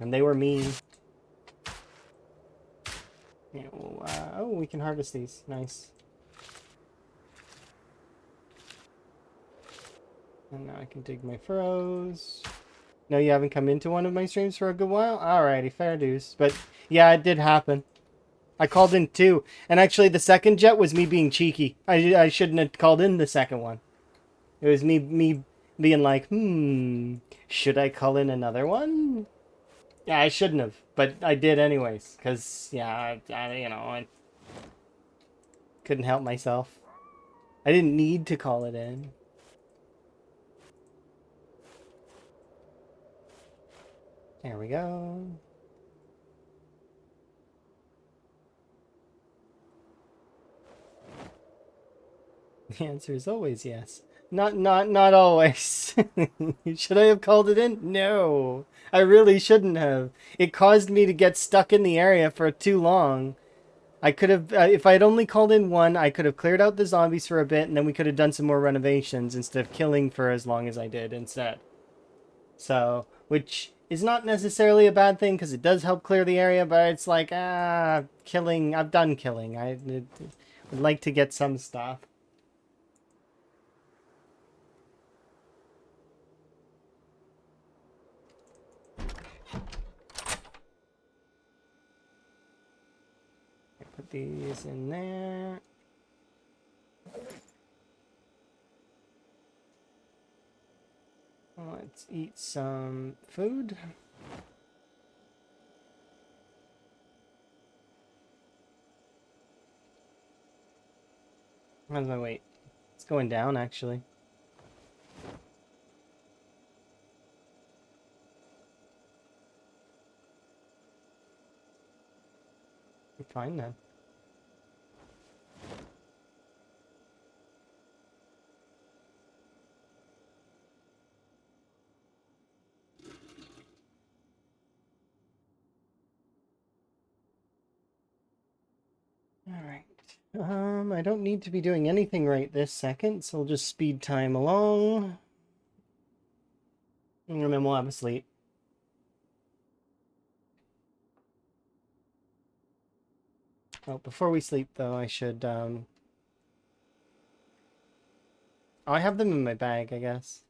And they were mean. Yeah, well, oh, we can harvest these. Nice. And now I can dig my furrows. No, you haven't come into one of my streams for a good while? Alrighty, fair dues. But yeah, it did happen. I called in 2. And actually, the second jet was me being cheeky. I shouldn't have called in the second one. It was me being like, should I call in another one? Yeah, I shouldn't have. But I did anyways. Because, yeah, I couldn't help myself. I didn't need to call it in. There we go. The answer is always yes. Not always. Should I have called it in? No. I really shouldn't have. It caused me to get stuck in the area for too long. I could have, if I had only called in 1, I could have cleared out the zombies for a bit, and then we could have done some more renovations instead of killing for as long as I did instead. So, which is not necessarily a bad thing, because it does help clear the area, but it's like, killing, I've done killing. I would like to get some stuff. Put these in there. Let's eat some food. How's my weight? It's going down, actually. I'm fine then. Alright. I don't need to be doing anything right this second, so we'll just speed time along. And then we'll have a sleep. Oh, before we sleep, though, I should, Oh, I have them in my bag, I guess.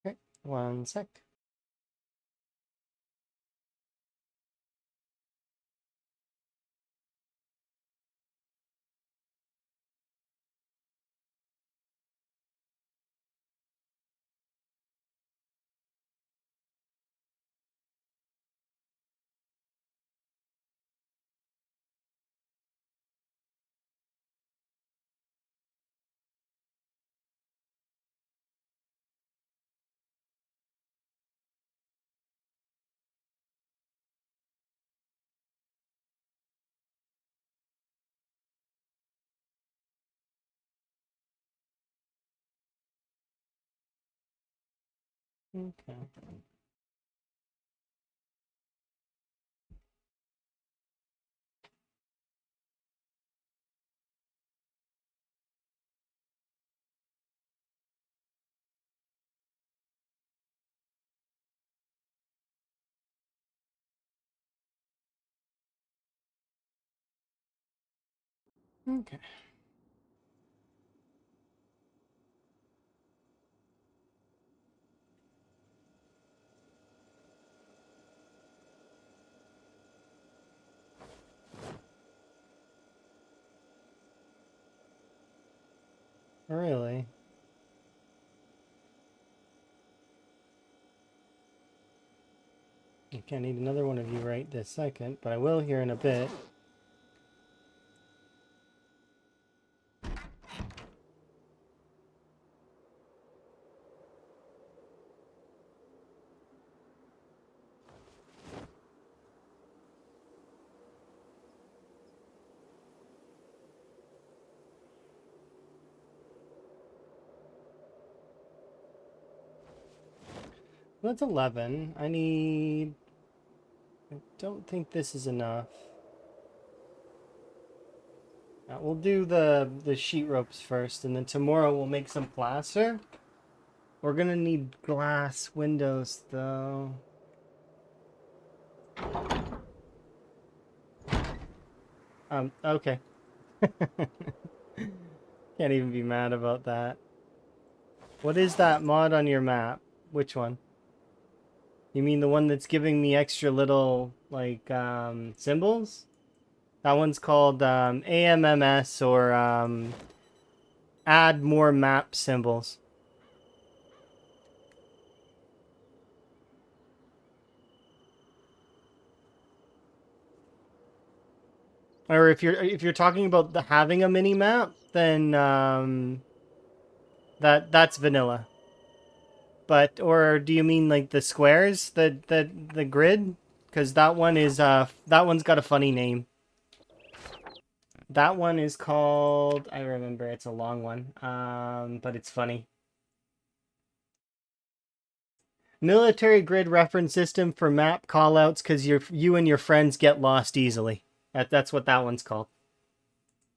Okay, one sec. Okay. Okay. Really? I can't need another one of you right this second, but I will here in a bit. That's 11. I don't think this is enough. We'll do the sheet ropes first, and then tomorrow we'll make some plaster. We're gonna need glass windows, though. Okay. Can't even be mad about that. What is that mod on your map? Which one? You mean the one that's giving me extra little, like, symbols? That one's called, AMMS, or, add more map symbols. Or if you're talking about the having a mini map, then, that's vanilla. But, or do you mean like the squares, the grid? Because that one is that one's got a funny name. That one is called, I remember, it's a long one, but it's funny. Military grid reference system for map callouts because you and your friends get lost easily. That's what that one's called.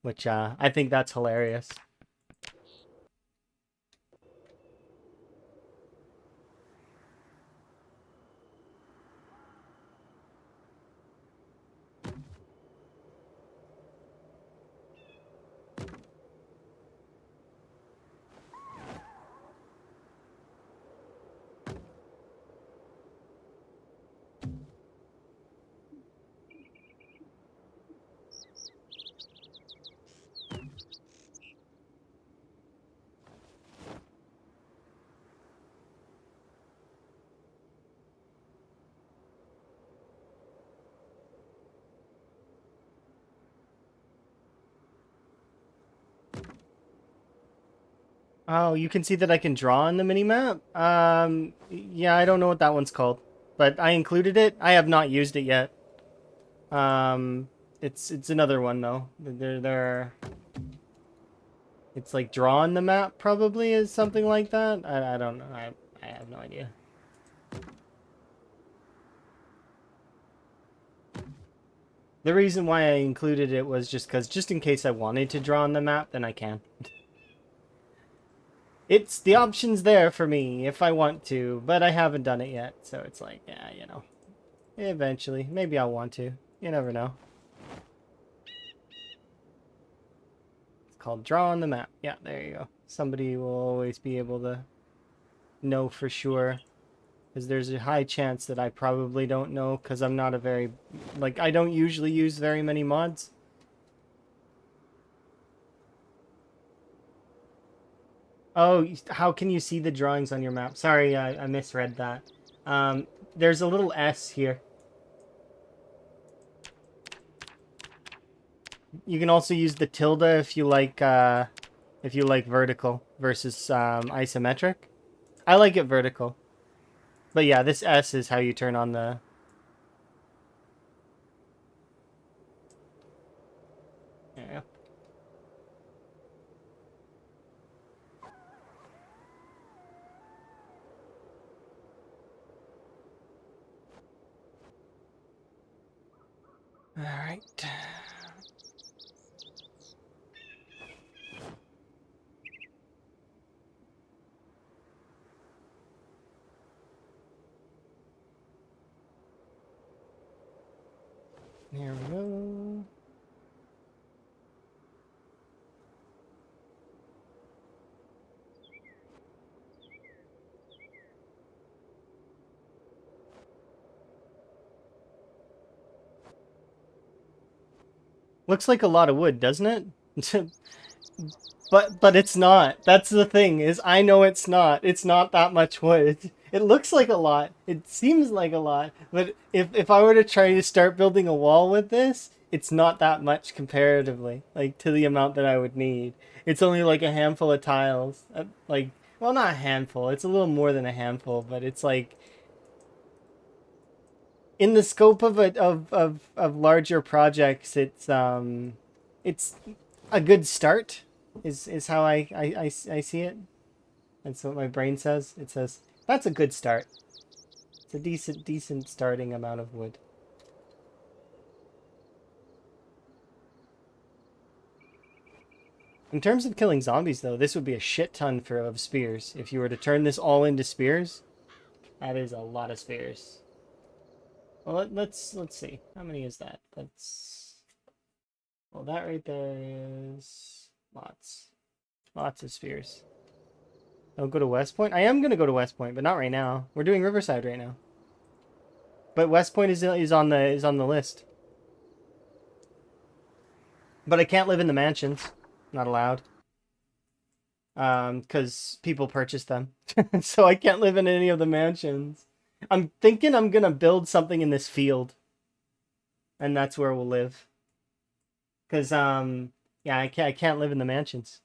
Which I think that's hilarious. Oh, you can see that I can draw on the minimap? Yeah, I don't know what that one's called, but I included it. I have not used it yet. It's another one though. It's like draw on the map probably is something like that. I don't know. I have no idea. The reason why I included it was just in case I wanted to draw on the map, then I can. It's the options there for me if I want to, but I haven't done it yet, so it's like, yeah, you know. Eventually, maybe I'll want to. You never know. It's called draw on the map. Yeah, there you go. Somebody will always be able to know for sure. Because there's a high chance that I probably don't know because I'm not a very... Like, I don't usually use very many mods. Oh, how can you see the drawings on your map? Sorry, I misread that. There's a little S here. You can also use the tilde if you like vertical versus isometric. I like it vertical. But yeah, this S is how you turn on the... Yeah. All right. Here we go. Looks like a lot of wood, doesn't it? But it's not. That's the thing, is I know it's not. It's not that much wood. It looks like a lot. It seems like a lot. But if I were to try to start building a wall with this, it's not that much comparatively, like to the amount that I would need. It's only like a handful of tiles. Like, well, not a handful. It's a little more than a handful, but it's like in the scope of of larger projects, it's a good start is how I see it. That's what my brain says. It says that's a good start. It's a decent starting amount of wood. In terms of killing zombies, though, this would be a shit ton of spears. If you were to turn this all into spears, that is a lot of spears. Well, let's see. How many is that? That's... Well, that right there is lots. Lots of spears. I'll go to West Point. I am gonna go to West Point, but not right now. We're doing Riverside right now. But West Point is on the list. But I can't live in the mansions. Not allowed. Because people purchase them. So I can't live in any of the mansions. I'm thinking I'm gonna build something in this field. And that's where we'll live. Because, yeah, I can't live in the mansions.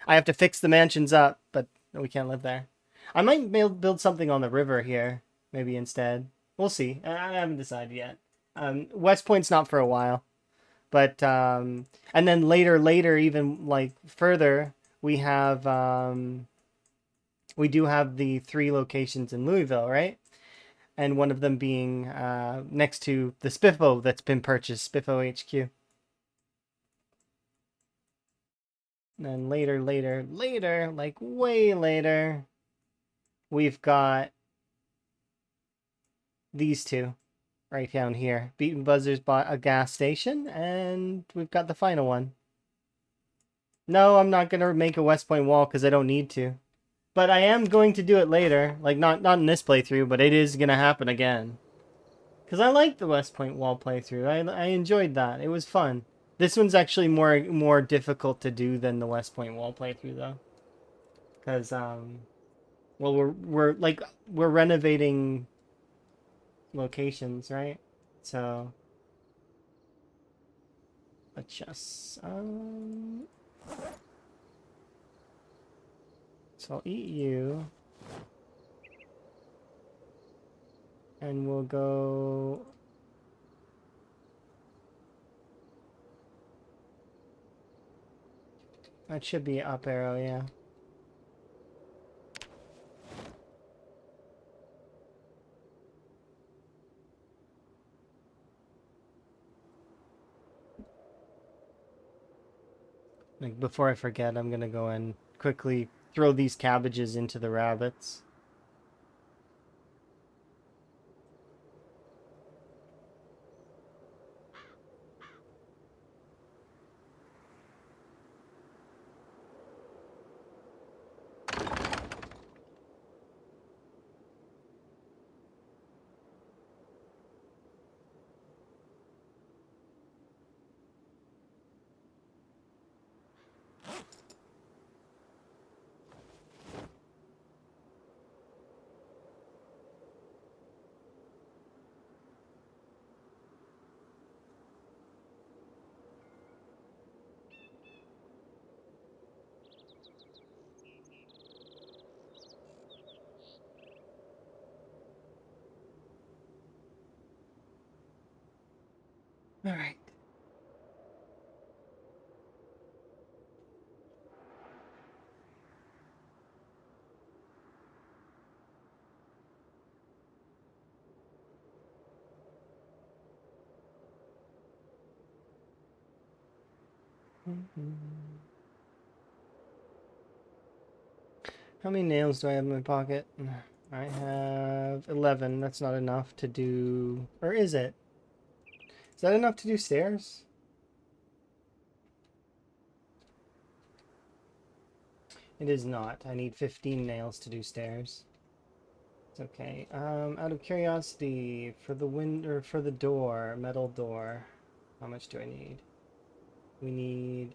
I have to fix the mansions up, but we can't live there. I might build something on the river here, maybe instead. We'll see. I haven't decided yet. West Point's not for a while. But, and then later, even, like, further, we have, we do have the 3 locations in Louisville, right? And one of them being, next to the Spiffo that's been purchased, Spiffo HQ. And then later, like way later, we've got these 2 right down here. Beaten Buzzers bought a gas station, and we've got the final one. No, I'm not going to make a West Point wall because I don't need to. But I am going to do it later. Like, not in this playthrough, but it is going to happen again. Because I like the West Point wall playthrough. I enjoyed that. It was fun. This one's actually more difficult to do than the West Point wall playthrough, though. Because, well, we're renovating locations, right? So let's just So I'll eat you. And we'll go... That should be up arrow, yeah. Like, before I forget, I'm gonna go and quickly throw these cabbages into the rabbits. All right. How many nails do I have in my pocket? I have 11. That's not enough to do... Or is it? Is that enough to do stairs? It is not. I need 15 nails to do stairs. It's okay. Out of curiosity, for the for the door, metal door, how much do I need? We need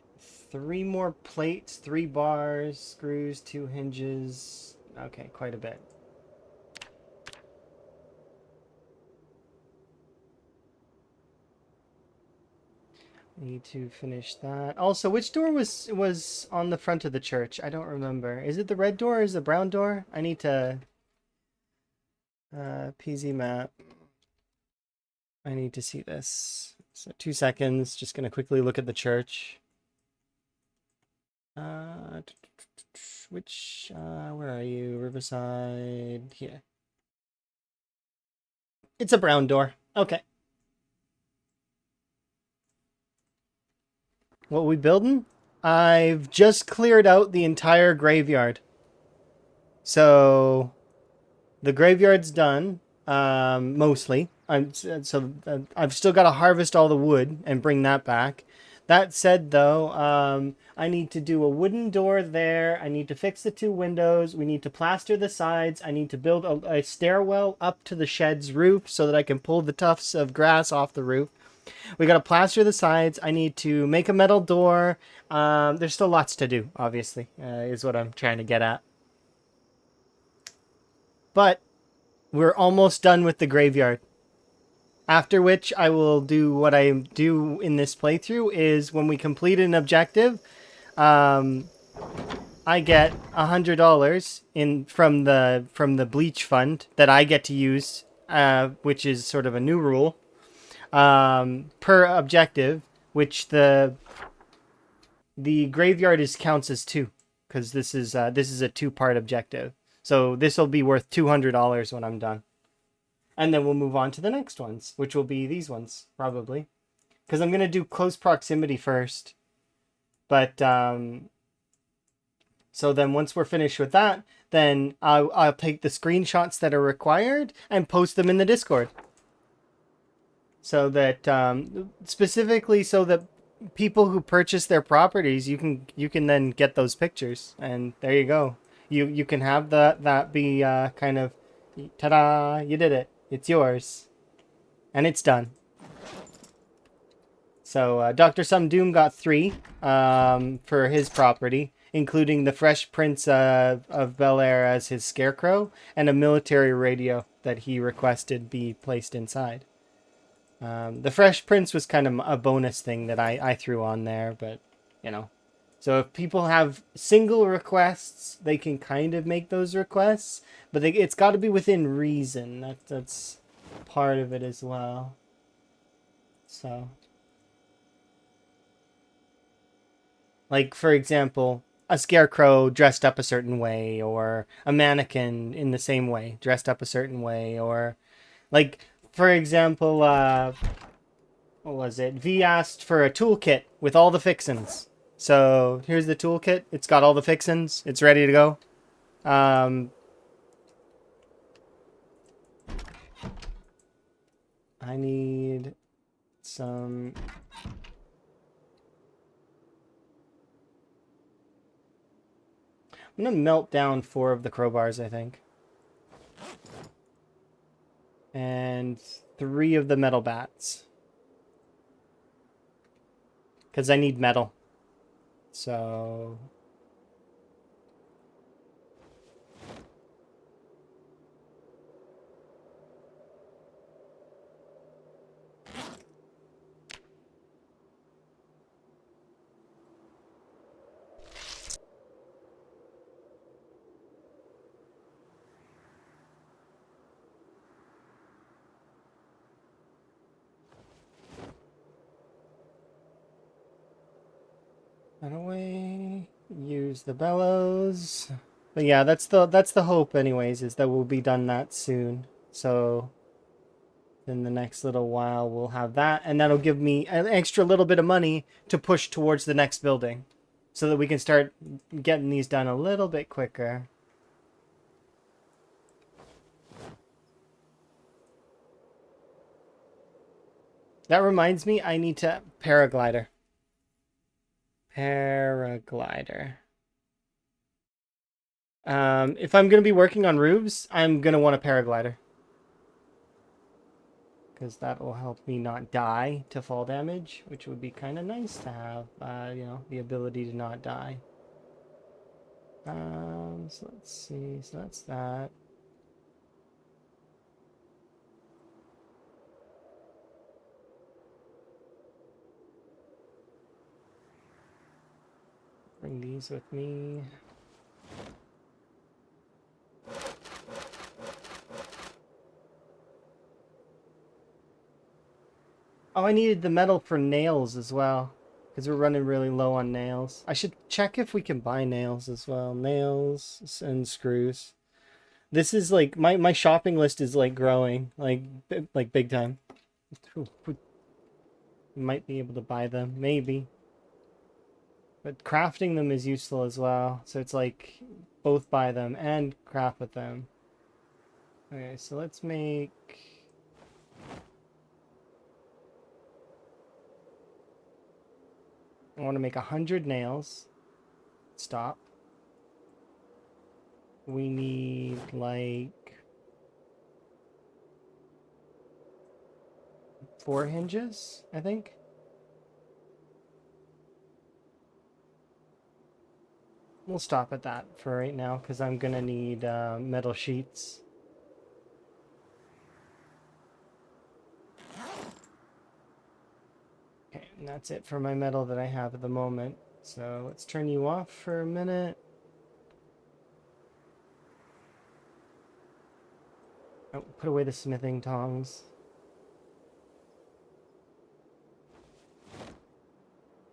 3 more plates, 3 bars, screws, 2 hinges. Okay, quite a bit. Need to finish that. Also, which door was on the front of the church? I don't remember. Is it the red door or is it the brown door? I need to... PZ map. I need to see this. So 2 seconds. Just gonna quickly look at the church. Which, where are you? Riverside, here. It's a brown door. Okay. What we building? I've just cleared out the entire graveyard. So the graveyard's done, mostly. I've still got to harvest all the wood and bring that back. That said, though, I need to do a wooden door there. I need to fix the 2 windows. We need to plaster the sides. I need to build a stairwell up to the shed's roof so that I can pull the tufts of grass off the roof. We got to plaster the sides. I need to make a metal door. There's still lots to do, obviously, is what I'm trying to get at. But we're almost done with the graveyard. After which I will do what I do in this playthrough is when we complete an objective, I get $100 from the bleach fund that I get to use, which is sort of a new rule, per objective, which the graveyard counts as 2 because this is a 2-part objective. So this will be worth $200 when I'm done. And then we'll move on to the next ones, which will be these ones, probably. Because I'm going to do close proximity first. But, so then once we're finished with that, then I'll take the screenshots that are required and post them in the Discord. So that, specifically so that people who purchase their properties, you can then get those pictures. And there you go. You can have that be kind of, ta-da, you did it. It's yours. And it's done. So Dr. Doom got 3 for his property, including the Fresh Prince of Bel-Air as his scarecrow and a military radio that he requested be placed inside. The Fresh Prince was kind of a bonus thing that I threw on there, but, you know, So if people have single requests, they can kind of make those requests, but it's got to be within reason. That's part of it as well. So, like for example, a scarecrow dressed up a certain way, or a mannequin in the same way, dressed up a certain way, or like for example, what was it? V asked for a toolkit with all the fixins. So here's the toolkit. It's got all the fixins. It's ready to go. I need some... I'm gonna melt down 4 of the crowbars, I think. And 3 of the metal bats. Because I need metal. So... Run away. Use the bellows. But yeah, that's the hope anyways, is that we'll be done that soon. So in the next little while we'll have that, and that'll give me an extra little bit of money to push towards the next building. So that we can start getting these done a little bit quicker. That reminds me, I need to paraglider. Paraglider. If I'm going to be working on roofs, I'm going to want a paraglider. Because that will help me not die to fall damage, which would be kind of nice to have, you know, the ability to not die. So let's see, so that's that. Bring these with me. Oh, I needed the metal for nails as well. Because we're running really low on nails. I should check if we can buy nails as well. Nails and screws. This is like, my shopping list is like growing. Like big time. We might be able to buy them. Maybe. But crafting them is useful as well. So it's like, both buy them and craft with them. Okay, so let's make... I want to make 100 nails. Stop. We need like 4 hinges, I think. We'll stop at that for right now because I'm gonna need metal sheets. Okay, and that's it for my metal that I have at the moment. So let's turn you off for a minute. Oh, put away the smithing tongs.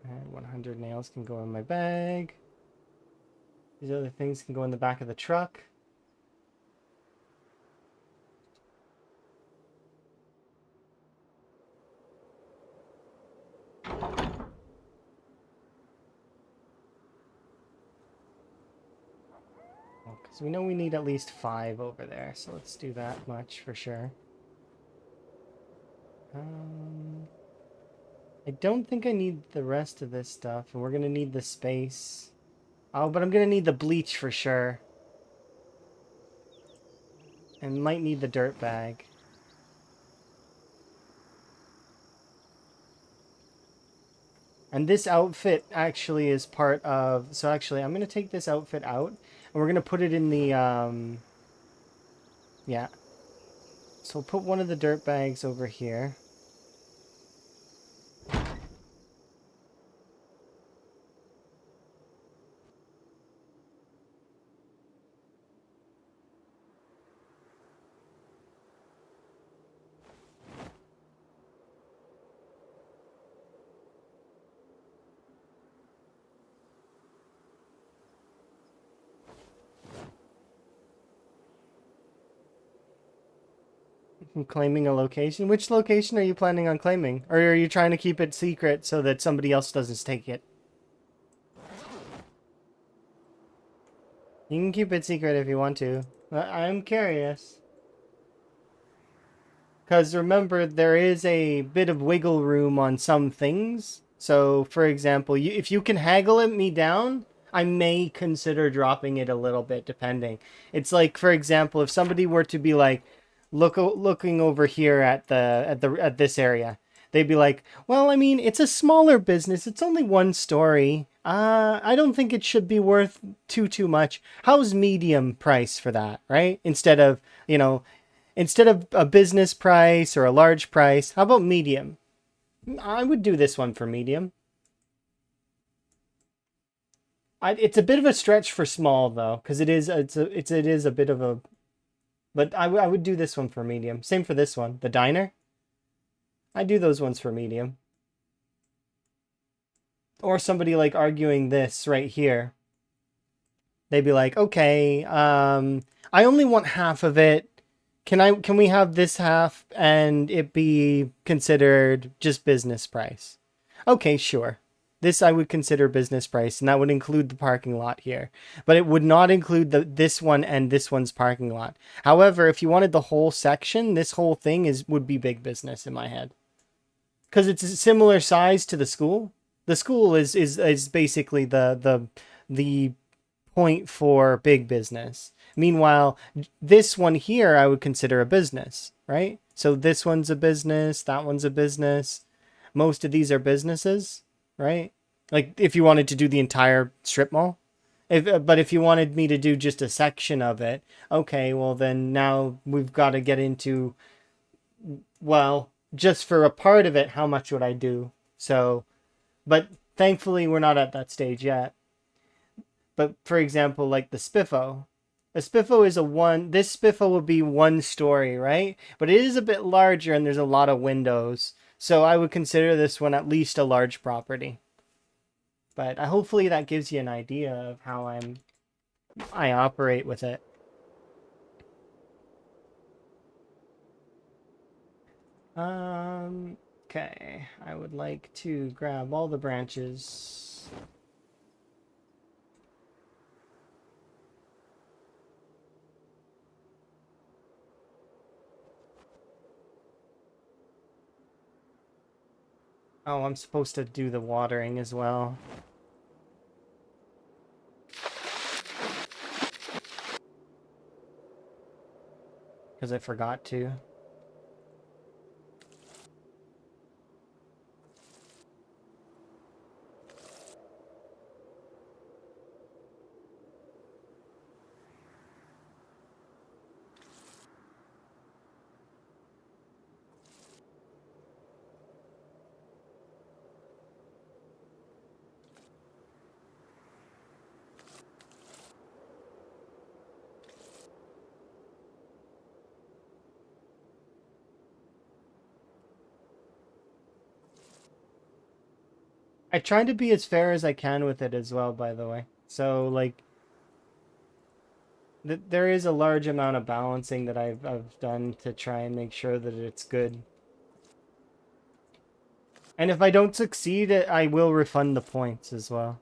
And 100 nails can go in my bag. These other things can go in the back of the truck. Because we know we need at least 5 over there, so let's do that much for sure. I don't think I need the rest of this stuff, and we're going to need the space. Oh, but I'm going to need the bleach for sure. And might need the dirt bag. And this outfit actually is part of... So actually, I'm going to take this outfit out, and we're going to put it in the... Yeah. So we'll put one of the dirt bags over here. I'm claiming a location. Which location are you planning on claiming? Or are you trying to keep it secret so that somebody else doesn't take it? You can keep it secret if you want to. I'm curious. Because remember, there is a bit of wiggle room on some things. So, for example, if you can haggle it me down, I may consider dropping it a little bit, depending. It's like, for example, if somebody were to be like, looking over here at this area, they'd be like, well, I mean, it's a smaller business. It's only one story. I don't think it should be worth too much. How's medium price for that, right? Instead of a business price or a large price, how about medium? I would do this one for medium. It's a bit of a stretch for small though, because it is a bit of a. But I would do this one for medium. Same for this one, the diner. I do those ones for medium. Or somebody like arguing this right here. They'd be like, okay, I only want half of it. Can we have this half and it be considered just business price? Okay, sure. This I would consider business price, and that would include the parking lot here. But it would not include this one and this one's parking lot. However, if you wanted the whole section, this whole thing would be big business in my head. Because it's a similar size to the school. The school is basically the point for big business. Meanwhile, this one here I would consider a business, right? So this one's a business, that one's a business. Most of these are businesses, right? Like if you wanted to do the entire strip mall. But if you wanted me to do just a section of it, okay, well then now we've got to get into, well, just for a part of it, how much would I do? So, but thankfully we're not at that stage yet. But for example, like the Spiffo. A Spiffo is this Spiffo will be one story, right? But it is a bit larger and there's a lot of windows. So I would consider this one at least a large property. But hopefully that gives you an idea of how I operate with it. Okay. I would like to grab all the branches. Oh, I'm supposed to do the watering as well. Because I forgot to. I try to be as fair as I can with it as well, by the way. So, like, there is a large amount of balancing that I've done to try and make sure that it's good. And if I don't succeed, I will refund the points as well.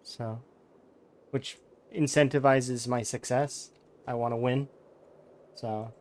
So, which incentivizes my success. I want to win. So.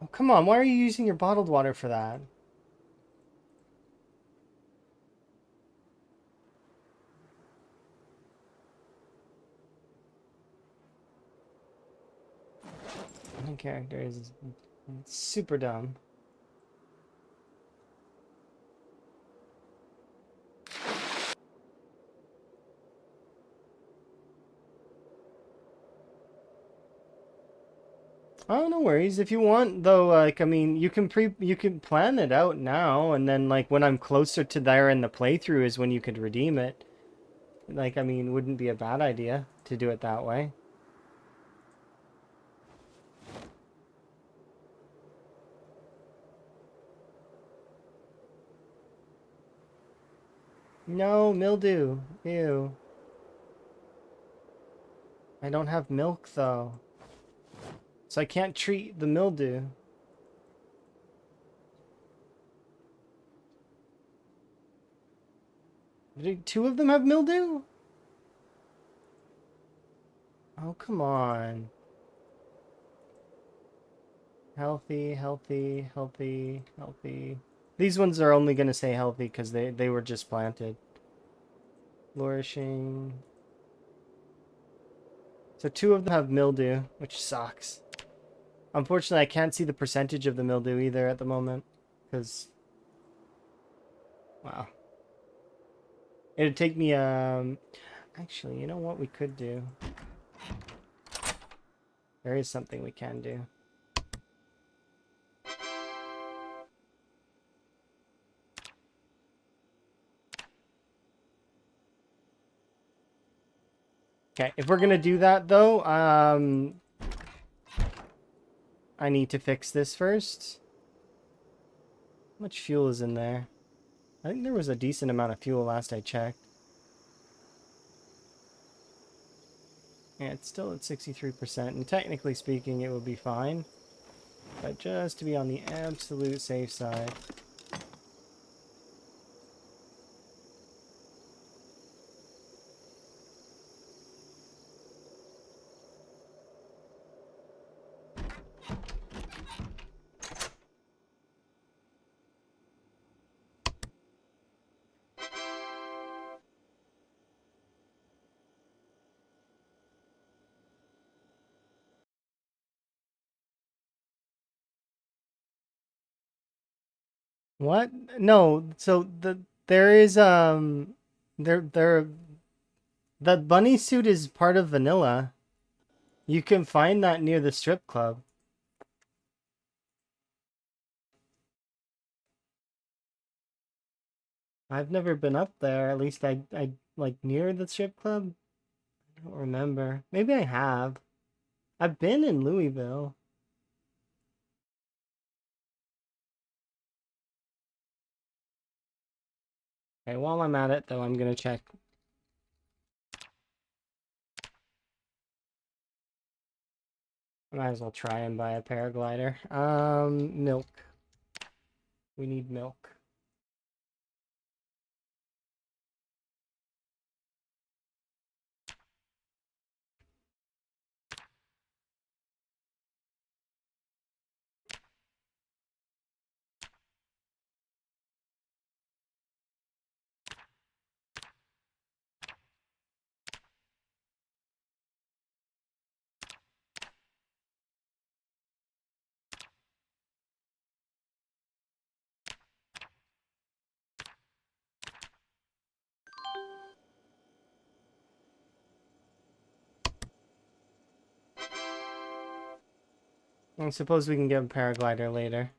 Oh, come on, why are you using your bottled water for that? My character is super dumb. Oh, no worries. If you want, though, like, I mean, you can plan it out now, and then, like, when I'm closer to there in the playthrough is when you could redeem it. Like, I mean, wouldn't be a bad idea to do it that way. No, mildew. Ew. I don't have milk, though. So I can't treat the mildew. Do two of them have mildew? Oh, come on. Healthy, healthy, healthy, healthy. These ones are only going to say healthy because they were just planted. Flourishing. So two of them have mildew, which sucks. Unfortunately, I can't see the percentage of the mildew either at the moment. Because, wow. It'd take me, actually, you know what we could do? There is something we can do. Okay, if we're gonna do that though, I need to fix this first. How much fuel is in there? I think there was a decent amount of fuel last I checked. Yeah, it's still at 63%, and technically speaking, it would be fine. But just to be on the absolute safe side. What? No, so there is there the bunny suit is part of vanilla. You can find that near the strip club. I've never been up there. At least I like near the strip club. I don't remember. Maybe I have. I've been in Louisville. Okay, while I'm at it though, I'm gonna check. I might as well try and buy a paraglider. Milk. We need milk. I suppose we can get a paraglider later.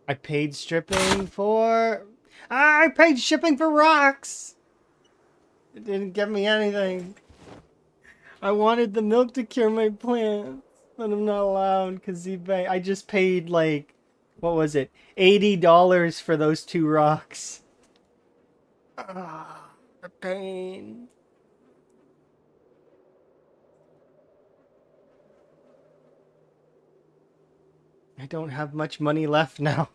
I paid shipping for... I paid shipping for rocks! It didn't give me anything. I wanted the milk to cure my plants, but I'm not allowed because ZBay. I just paid like, what was it? $80 for those two rocks. Ah, the pain. I don't have much money left now.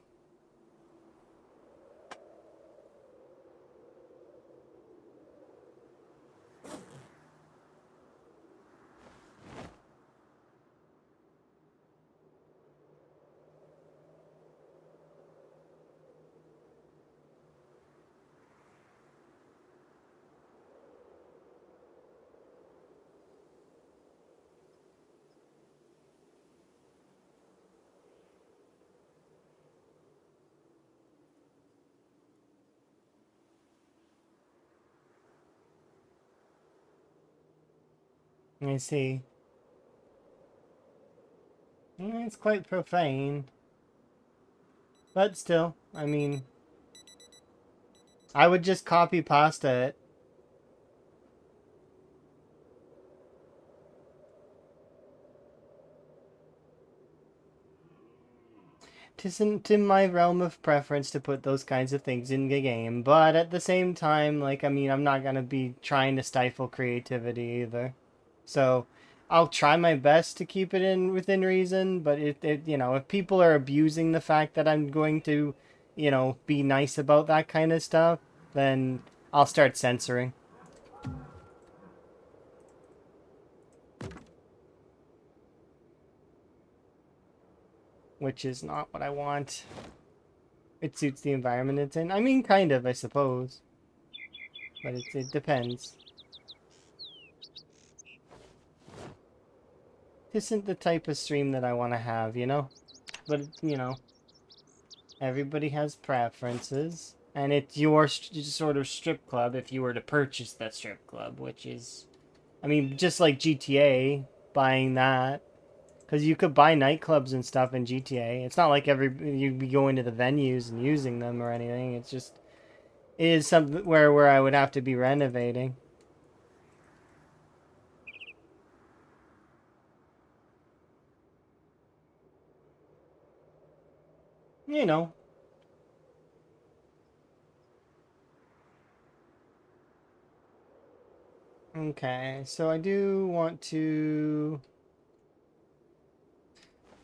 I see. It's quite profane. But still, I mean, I would just copy pasta it. Tisn't in my realm of preference to put those kinds of things in the game, but at the same time, like, I mean, I'm not gonna be trying to stifle creativity either. So, I'll try my best to keep it in within reason, but you know, if people are abusing the fact that I'm going to, you know, be nice about that kind of stuff, then I'll start censoring. Which is not what I want. It suits the environment it's in. I mean, kind of, I suppose. But it depends. This isn't the type of stream that I want to have, you know? But, you know, everybody has preferences. And it's your sort of strip club if you were to purchase that strip club, which is... I mean, just like GTA, buying that. Because you could buy nightclubs and stuff in GTA. It's not like you'd be going to the venues and using them or anything. It's just... It is something where I would have to be renovating. You know. Okay, so I do want to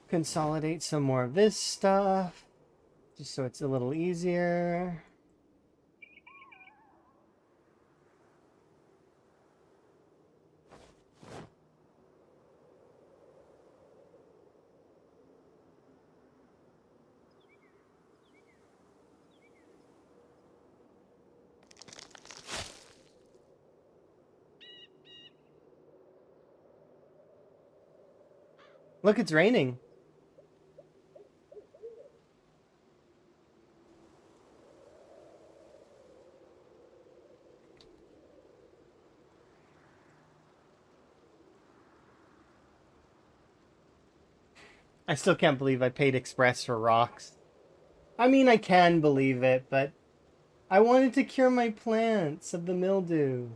consolidate some more of this stuff, just so it's a little easier. Look, it's raining. I still can't believe I paid Express for rocks. I mean, I can believe it, but I wanted to cure my plants of the mildew.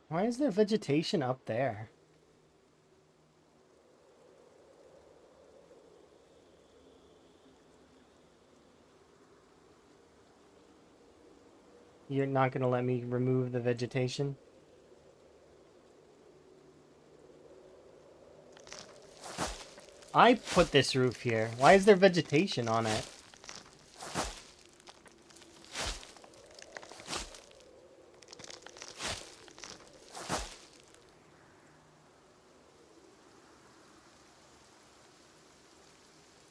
Why is there vegetation up there? You're not gonna let me remove the vegetation? I put this roof here. Why is there vegetation on it?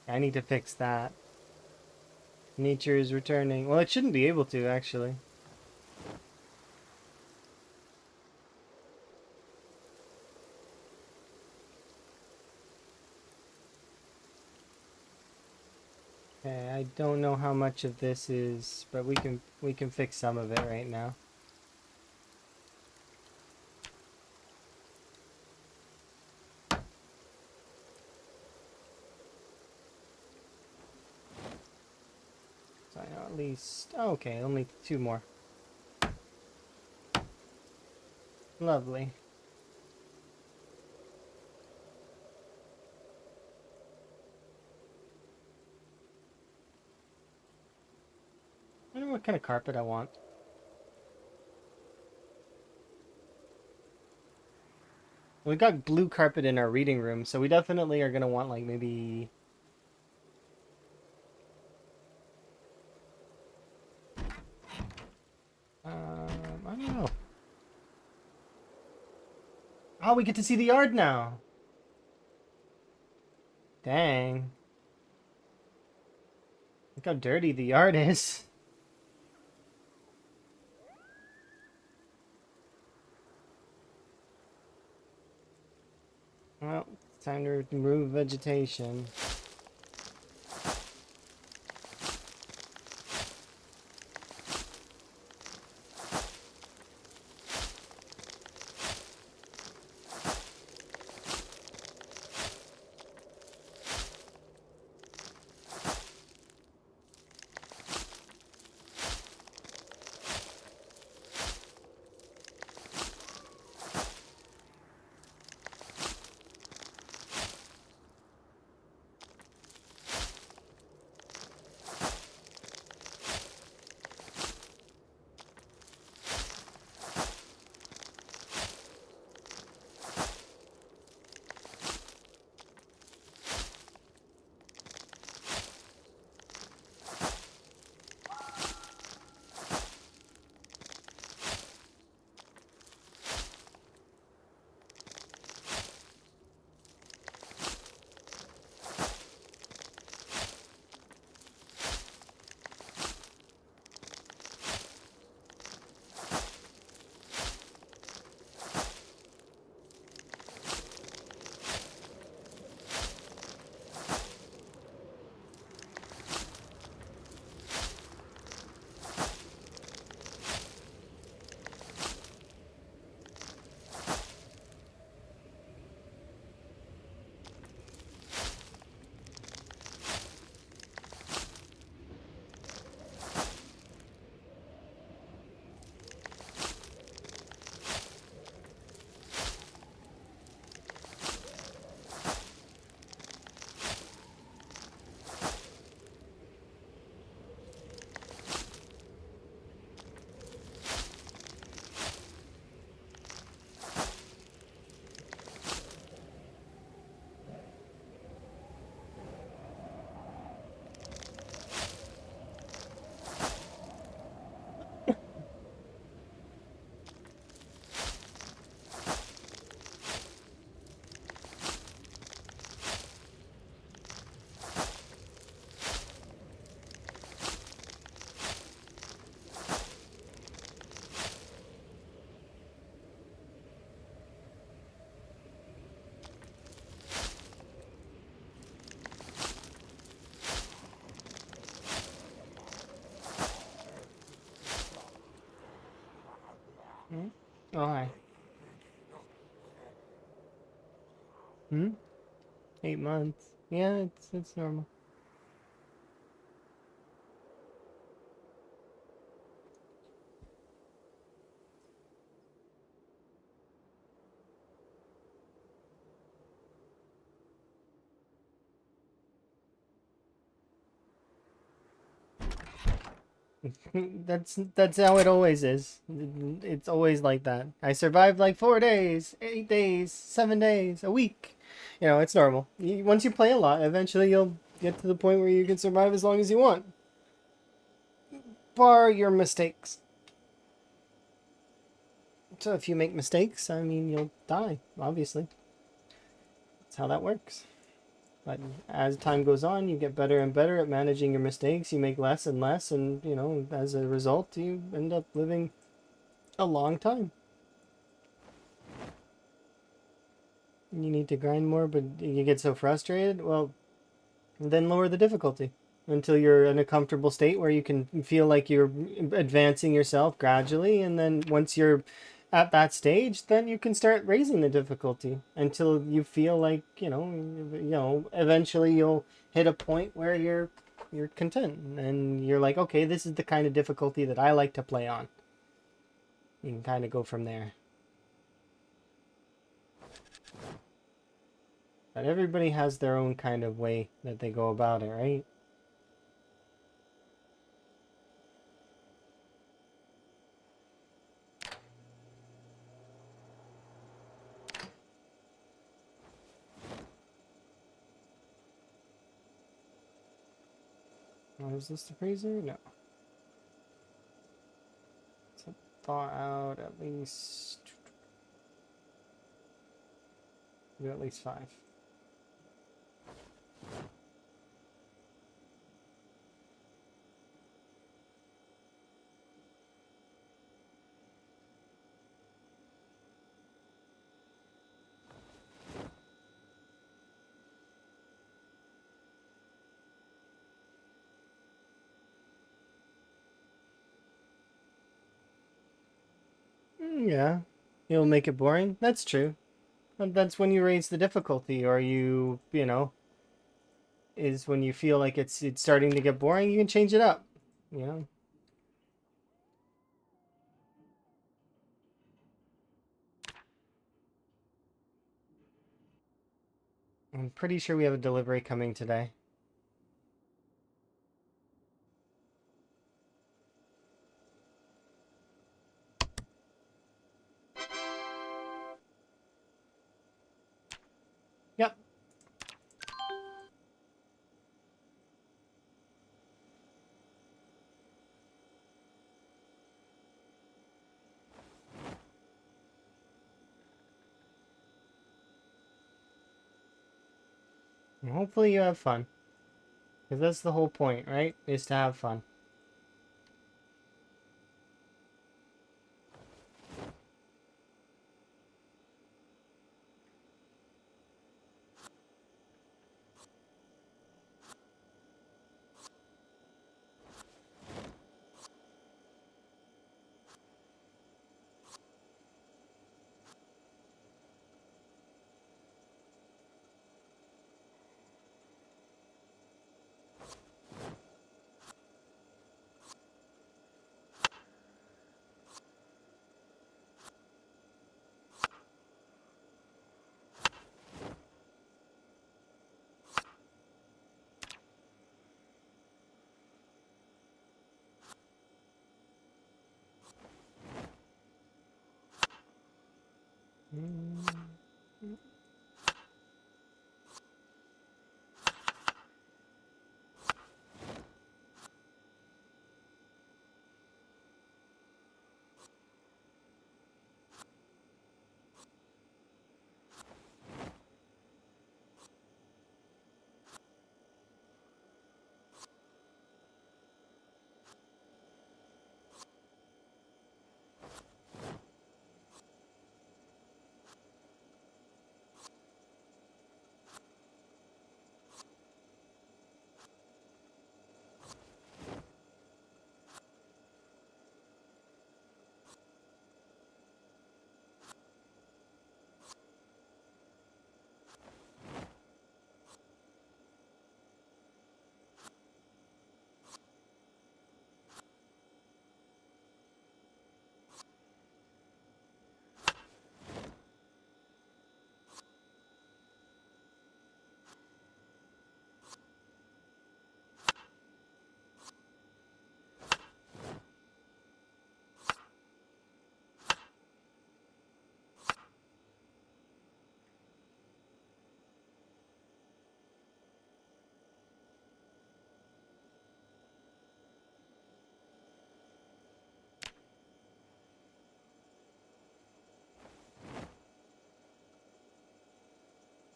I need to fix that. Nature is returning. Well, it shouldn't be able to, actually. Okay, I don't know how much of this is, but we can fix some of it right now. So I know at least... Oh, okay, only 2 more. Lovely. I don't know what kind of carpet I want. We got blue carpet in our reading room, so we definitely are gonna want, like, maybe... I don't know. Oh, we get to see the yard now! Dang. Look how dirty the yard is. Well, it's time to remove vegetation. Hmm? Oh, hi. Hmm? 8 months. Yeah, it's normal. That's how it always is. It's always like that. I survived like 4 days, 8 days, 7 days, a week. You know, it's normal. Once you play a lot, eventually you'll get to the point where you can survive as long as you want. Bar your mistakes. So if you make mistakes, I mean, you'll die, obviously. That's how that works. But as time goes on, you get better and better at managing your mistakes. You make less and less, and, you know, as a result, you end up living a long time. You need to grind more, but you get so frustrated. Well, then lower the difficulty until you're in a comfortable state where you can feel like you're advancing yourself gradually, and then once you're at that stage, then you can start raising the difficulty until you feel like, eventually you'll hit a point where you're content and you're like, okay, this is the kind of difficulty that I like to play on. You can kind of go from there. But everybody has their own kind of way that they go about it, right? Oh, is this the freezer? No. So thaw out at least... do at least 5. Yeah, it'll make it boring. That's true. That's when you raise the difficulty, or you know, is when you feel like it's starting to get boring. You can change it up. You know. I'm pretty sure we have a delivery coming today. Yep. And hopefully you have fun. Because that's the whole point, right? Is to have fun. Mm.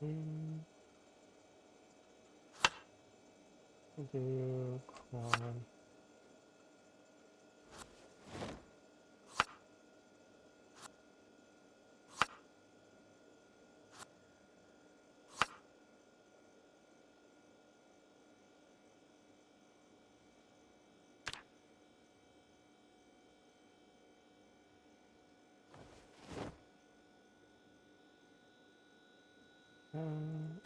Mm. Do corn. Um,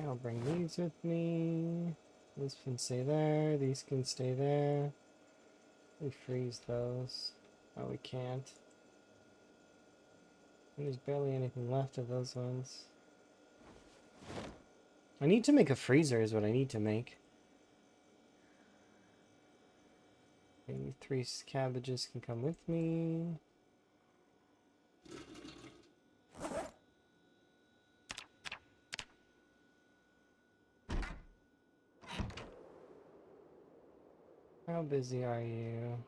I'll bring these with me. These can stay there. These can stay there. We freeze those. Oh, we can't. And there's barely anything left of those ones. I need to make a freezer is what I need to make. Maybe 3 cabbages can come with me. How busy are you?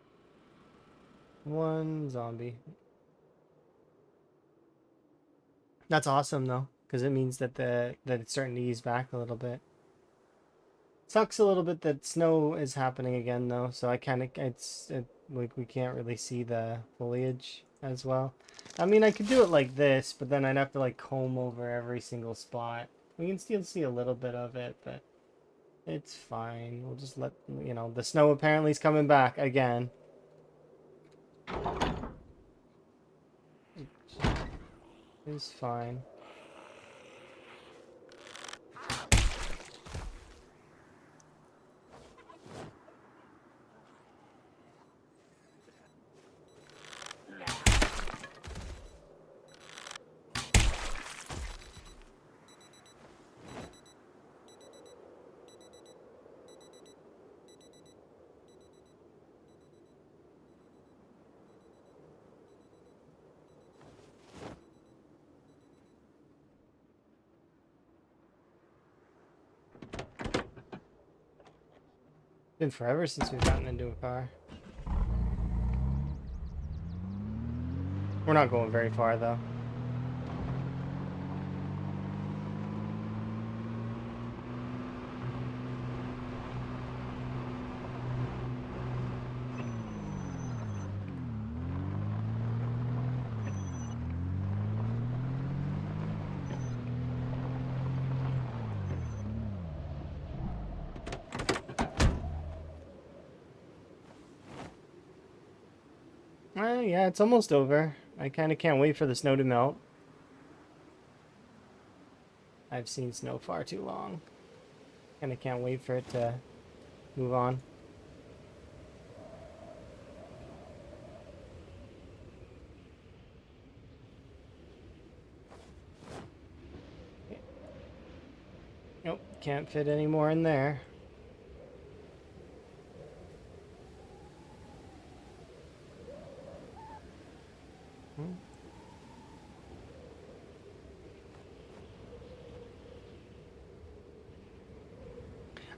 1 zombie. That's awesome though, because it means that it's starting to ease back a little bit. Sucks a little bit that snow is happening again though, so I kind of like we can't really see the foliage as well. I mean, I could do it like this, but then I'd have to like comb over every single spot. We can still see a little bit of it, but it's fine. We'll just let, you know, the snow apparently is coming back again. It's fine. Been forever since we've gotten into a car. We're not going very far though. Yeah, it's almost over. I kind of can't wait for the snow to melt. I've seen snow far too long. Kind of can't wait for it to move on. Nope, can't fit any more in there.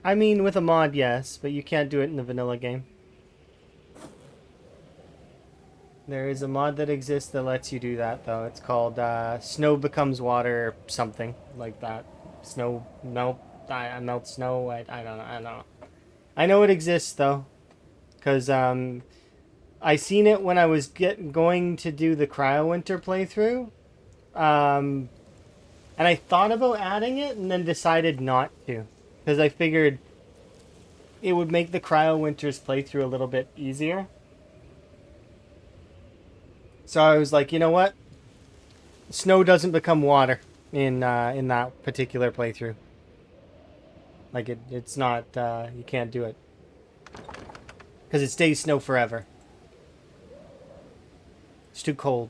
I mean, with a mod, yes, but you can't do it in the vanilla game. There is a mod that exists that lets you do that, though. It's called Snow Becomes Water, something like that. Snow melt, I melt snow. I don't know. I don't know. I know it exists though, because I seen it when I was going to do the Cryo Winter playthrough, and I thought about adding it and then decided not to, because I figured it would make the Cryo Winters playthrough a little bit easier. So I was like, you know what? Snow doesn't become water in that particular playthrough. Like it's not you can't do it because it stays snow forever. It's too cold.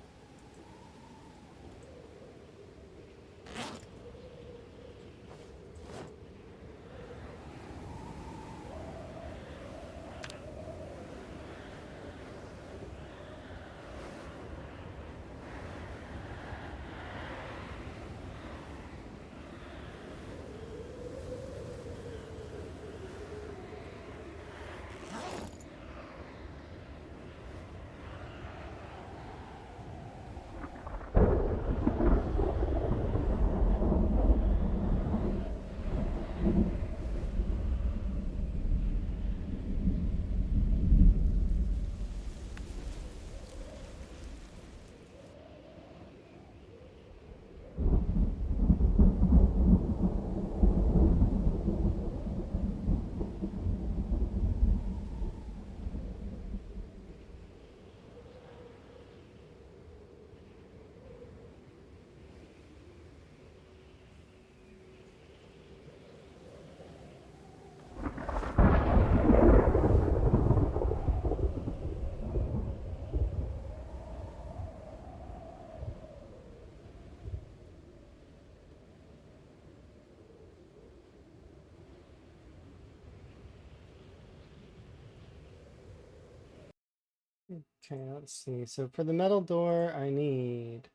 Okay, let's see. So for the metal door, I need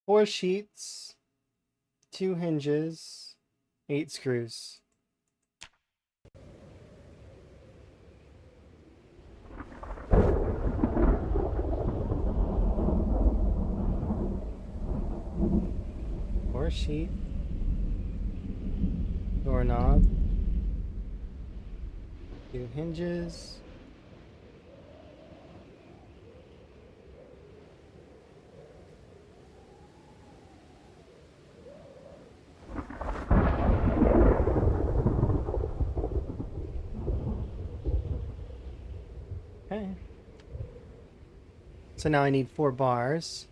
4 sheets, 2 hinges, 8 screws. Door sheet. Doorknob. 2 hinges. Okay. So now I need 4 bars.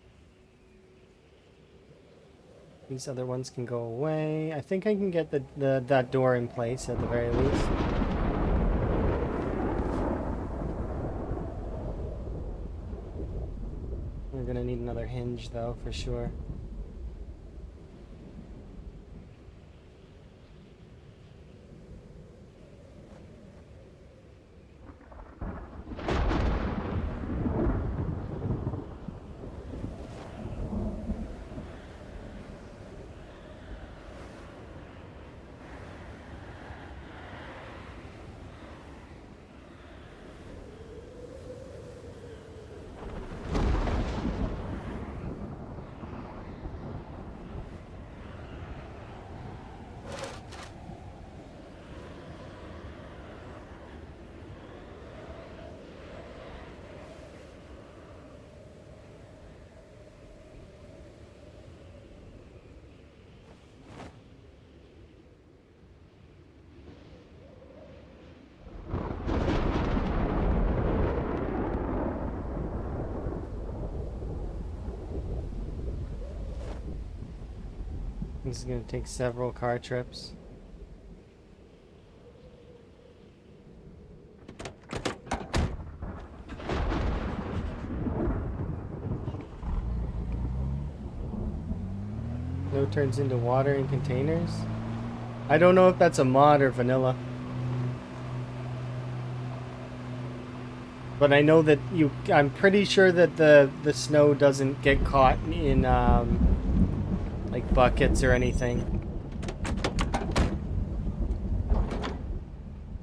These other ones can go away. I think I can get that door in place at the very least. We're gonna need another hinge though, for sure. This is gonna take several car trips. No turns into water in containers. I don't know if that's a mod or vanilla. But I know that I'm pretty sure that the snow doesn't get caught in like buckets or anything.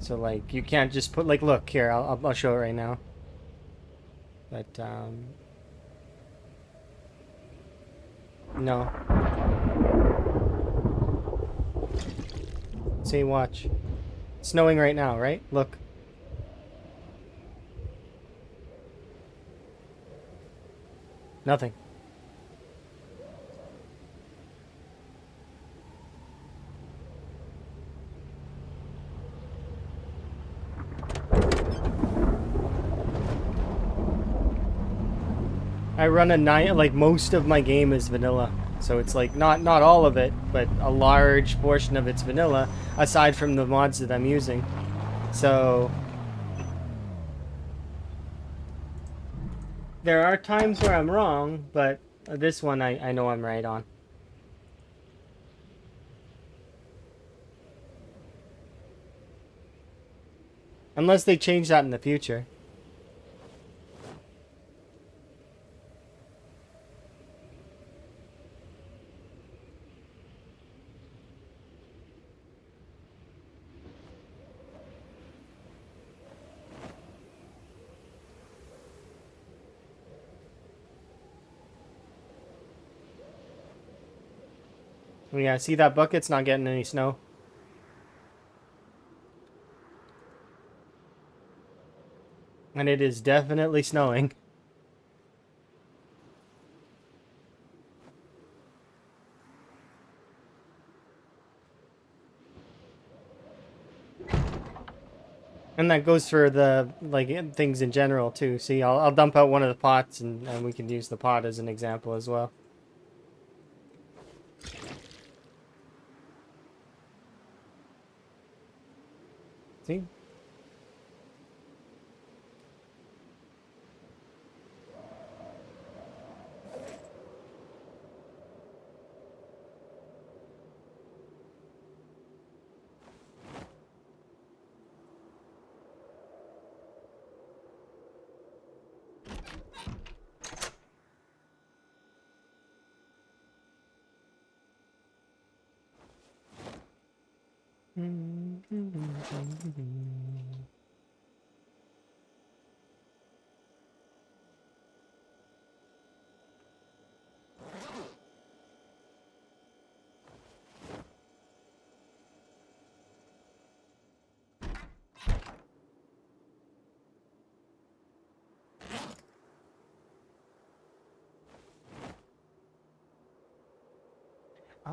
So like you can't just put like, look here, I'll show it right now. But no. See, watch. It's snowing right now, right? Look. Nothing. I run a 9, like most of my game is vanilla. So it's like not all of it, but a large portion of it's vanilla, aside from the mods that I'm using. So there are times where I'm wrong, but this one I know I'm right on. Unless they change that in the future. Yeah, see that bucket's not getting any snow. And it is definitely snowing. And that goes for the like things in general too. See, I'll dump out one of the pots and we can use the pot as an example as well. See?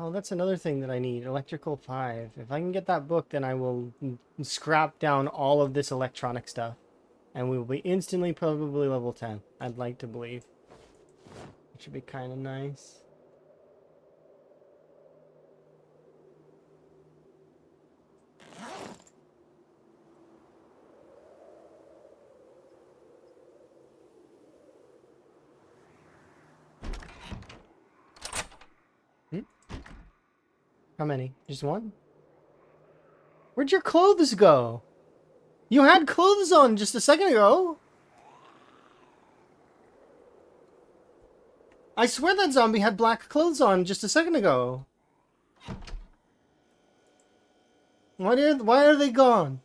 Oh, that's another thing that I need. Electrical 5. If I can get that book, then I will scrap down all of this electronic stuff. And we will be instantly probably level 10. I'd like to believe. It should be kind of nice. How many? Just one? Where'd your clothes go? You had clothes on just a second ago. I swear that zombie had black clothes on just a second ago. Why are they gone?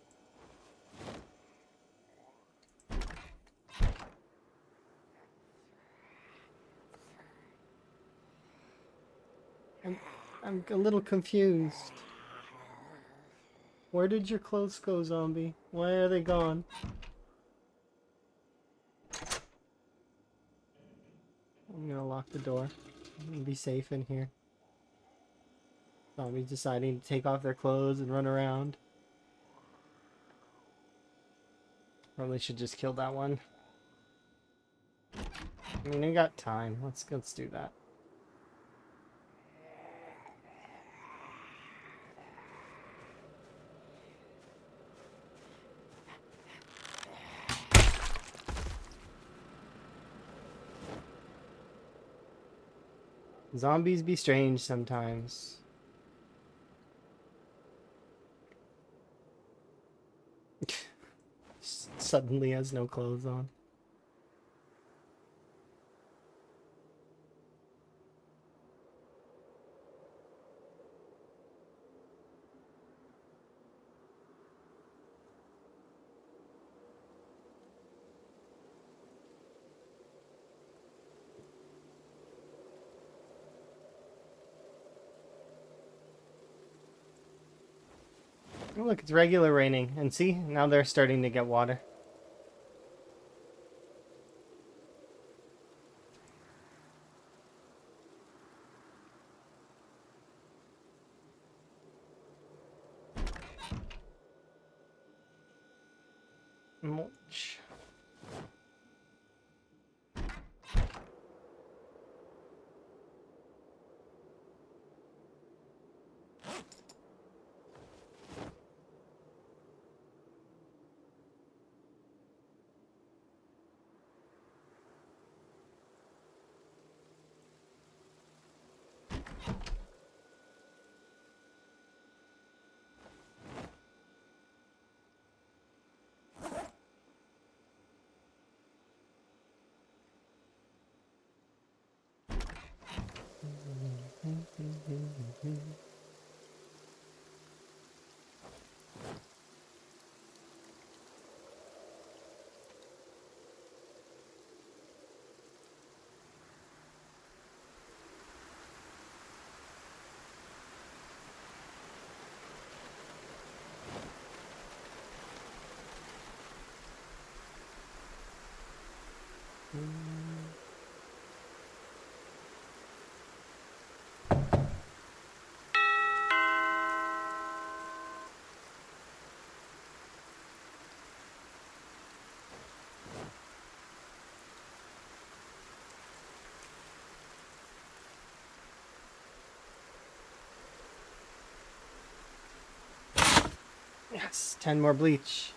I'm a little confused. Where did your clothes go, zombie? Why are they gone? I'm gonna lock the door. I'm gonna be safe in here. Zombies deciding to take off their clothes and run around. Probably should just kill that one. I mean, we got time. Let's do that. Zombies be strange sometimes. Suddenly has no clothes on. Oh, look, it's regular raining. And see, now they're starting to get water. Mulch. Yes, 10 more bleach.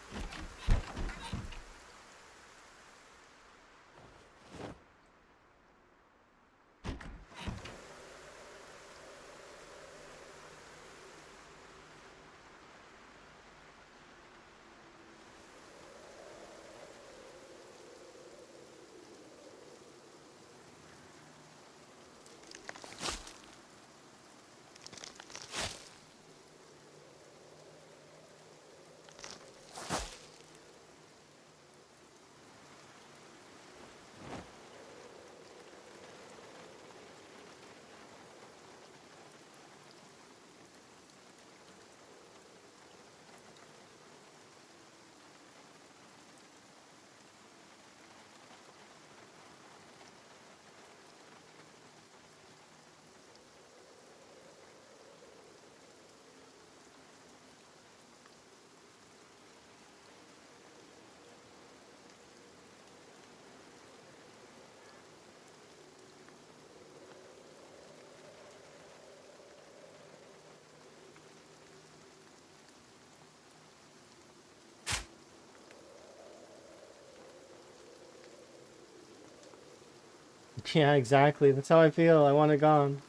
Yeah, exactly. That's how I feel. I want it gone.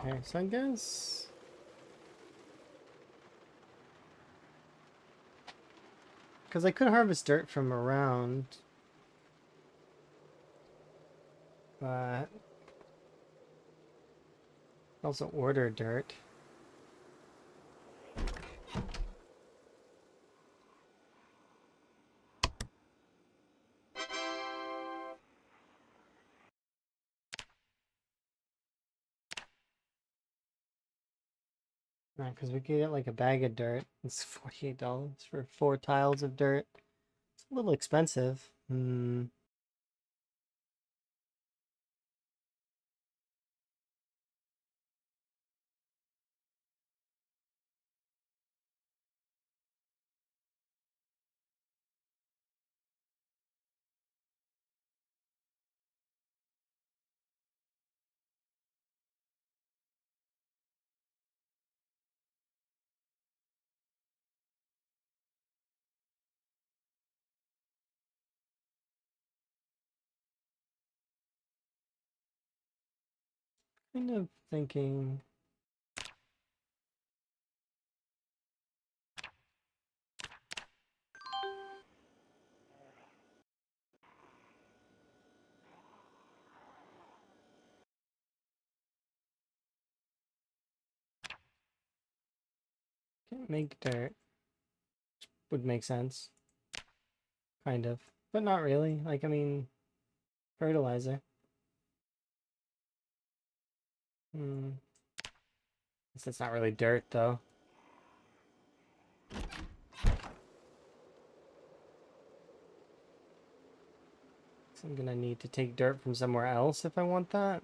Okay, so I guess... Because I could harvest dirt from around. But... also order dirt. Because we could get like a bag of dirt. It's $48 for 4 tiles of dirt. It's a little expensive. Hmm. Kind of thinking... Can't make dirt. Would make sense. Kind of. But not really. Like, I mean... Fertilizer. Hmm. Guess that's not really dirt, though. So I'm gonna need to take dirt from somewhere else if I want that.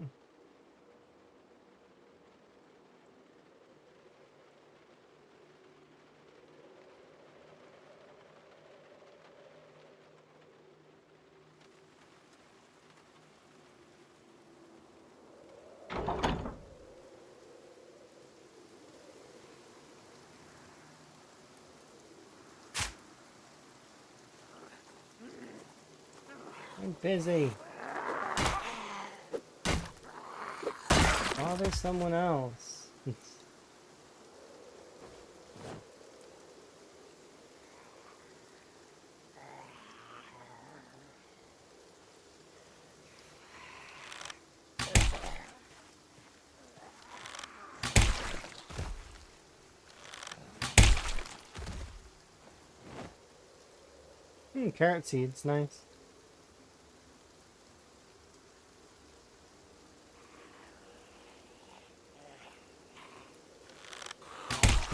I'm busy. Oh, there's someone else. Carrot seeds, nice.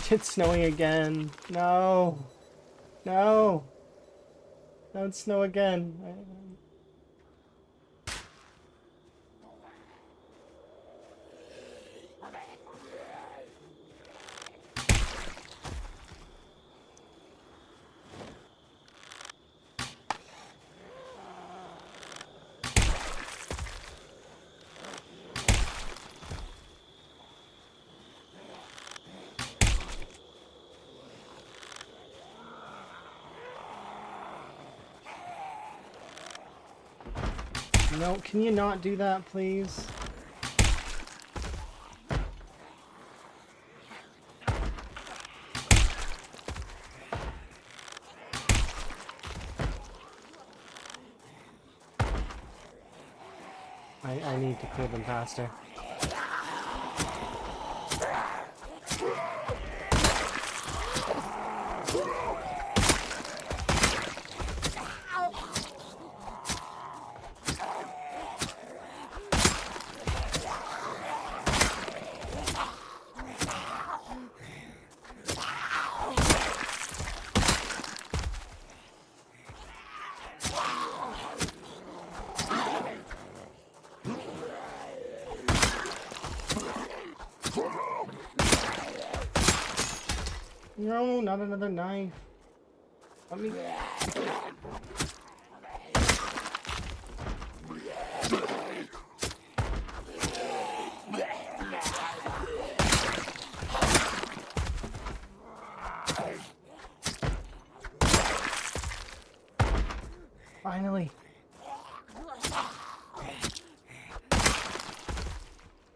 It's snowing again. No. No. Don't snow again. No, can you not do that, please? I need to clear them faster. No, not another knife. Let me... Finally.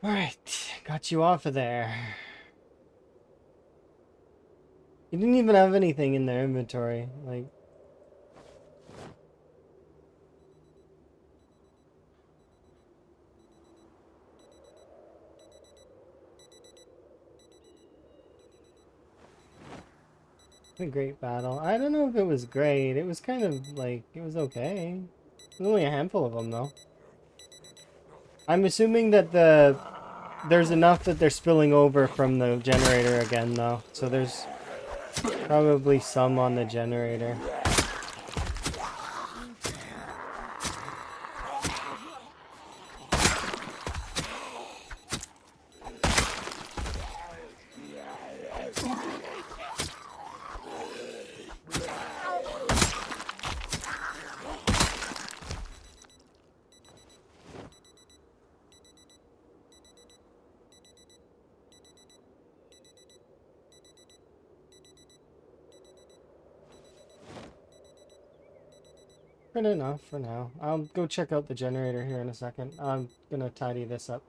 Alright, got you off of there. You didn't even have anything in their inventory, like... A great battle. I don't know if it was great. It was kind of like, it was okay. There's only a handful of them though. I'm assuming that there's enough that they're spilling over from the generator again though. So there's probably some on the generator. Good enough for now. I'll go check out the generator here in a second. I'm gonna tidy this up.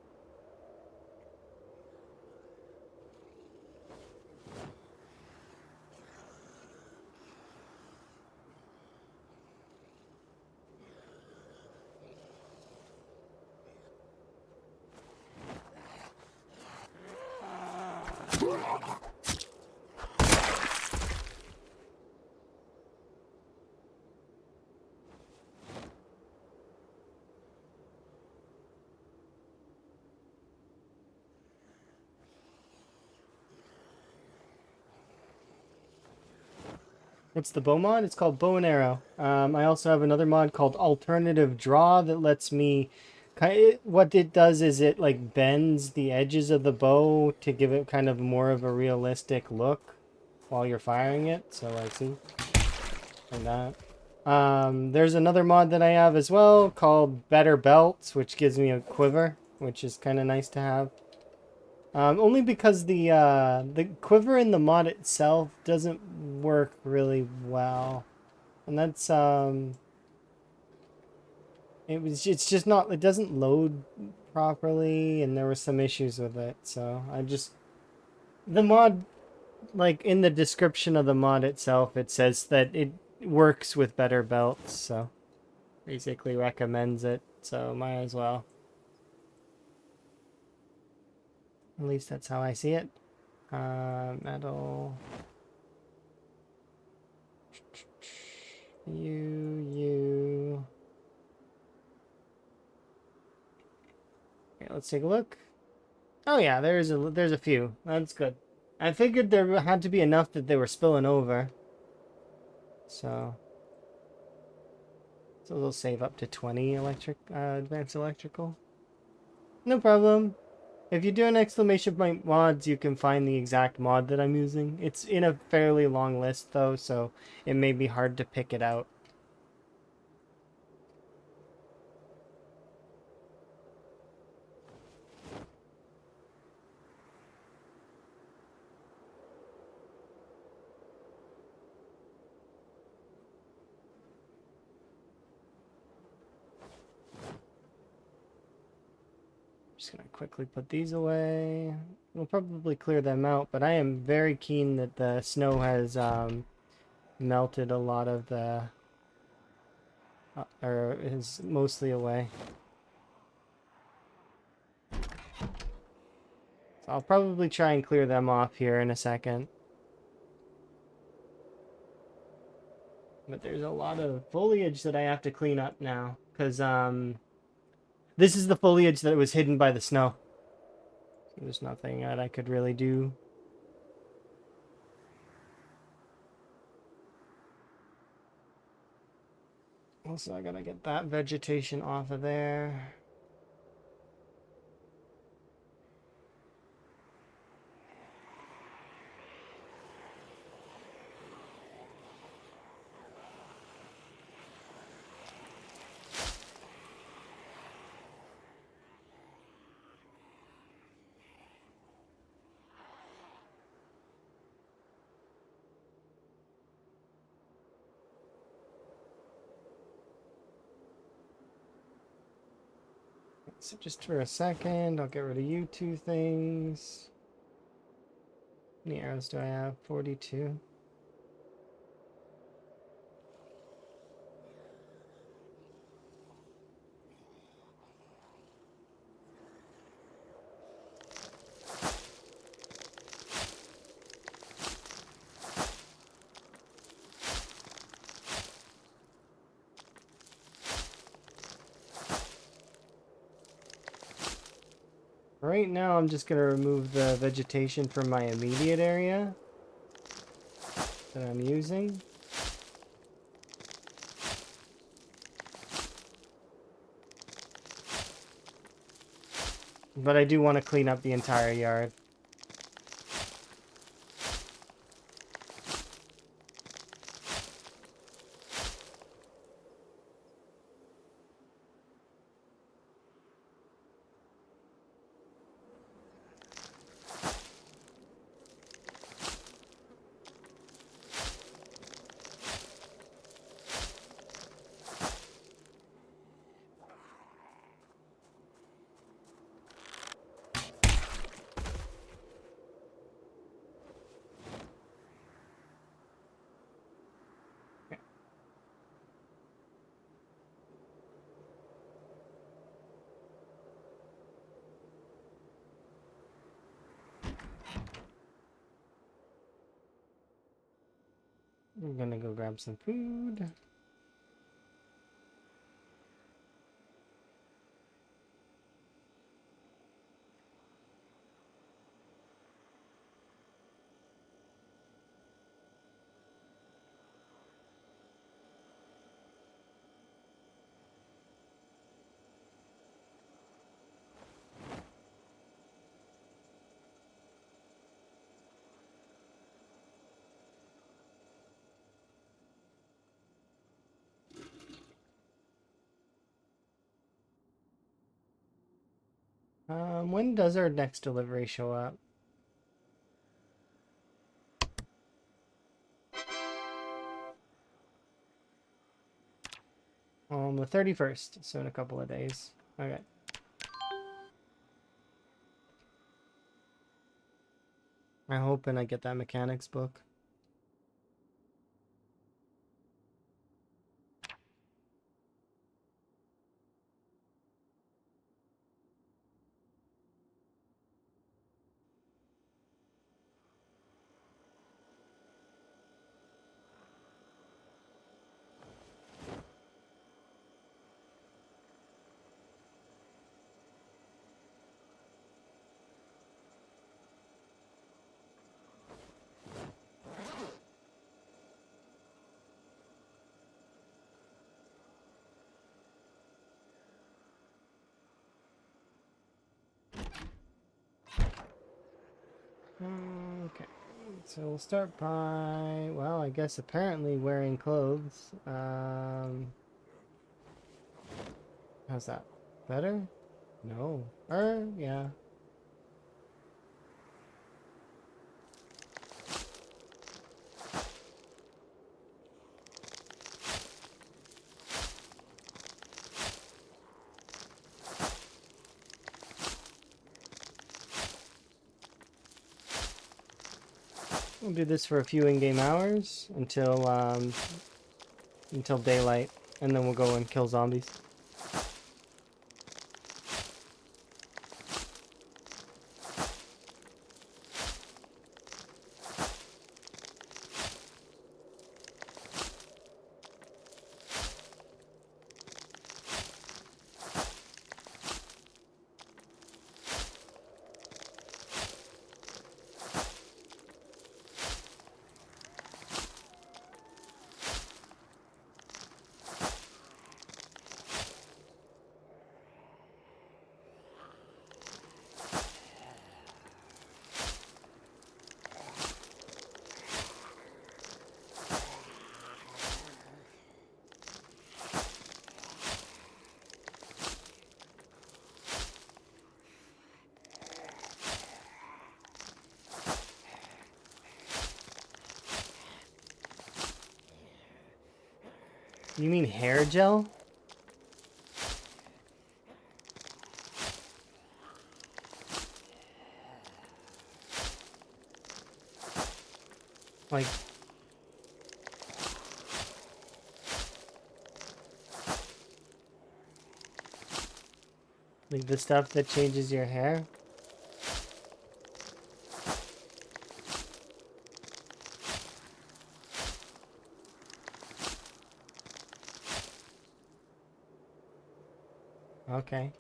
What's the bow mod? It's called Bow and Arrow. I also have another mod called Alternative Draw that lets me... What it does is it like bends the edges of the bow to give it kind of more of a realistic look while you're firing it. So I see. Like that. There's another mod that I have as well called Better Belts, which gives me a quiver, which is kind of nice to have. Only because the quiver in the mod itself doesn't work really well, and that's it's just not, it doesn't load properly, and there were some issues with it. So the mod, like in the description of the mod itself, it says that it works with better belts, so basically recommends it. So might as well. At least that's how I see it. Metal. You. Okay, let's take a look. Oh yeah, there's a few. That's good. I figured there had to be enough that they were spilling over. So we'll save up to 20 advanced electrical. No problem. If you do an exclamation point mods, you can find the exact mod that I'm using. It's in a fairly long list though, so it may be hard to pick it out. Just gonna quickly put these away. We'll probably clear them out, but I am very keen that the snow has melted a lot of the or is mostly away. So I'll probably try and clear them off here in a second. But there's a lot of foliage that I have to clean up now, because this is the foliage that was hidden by the snow. So there's nothing that I could really do. Also, I gotta get that vegetation off of there. So just for a second, I'll get rid of you two things. How many arrows do I have? 42. Right now, I'm just going to remove the vegetation from my immediate area that I'm using. But I do want to clean up the entire yard. I'm gonna go grab some food. When does our next delivery show up? On the 31st, so in a couple of days. Okay. I'm hoping I get that mechanics book. Okay, so we'll start by, well, I guess apparently wearing clothes. How's that? Better? No. Yeah. We'll do this for a few in-game hours until daylight, and then we'll go and kill zombies. You mean hair gel? Like the stuff that changes your hair? Okay.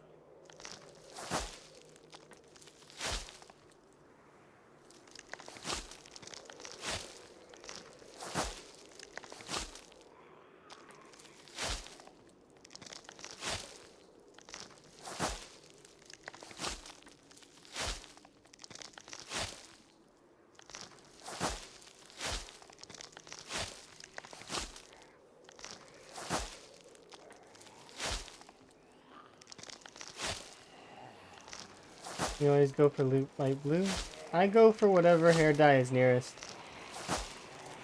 You always go for light blue? I go for whatever hair dye is nearest.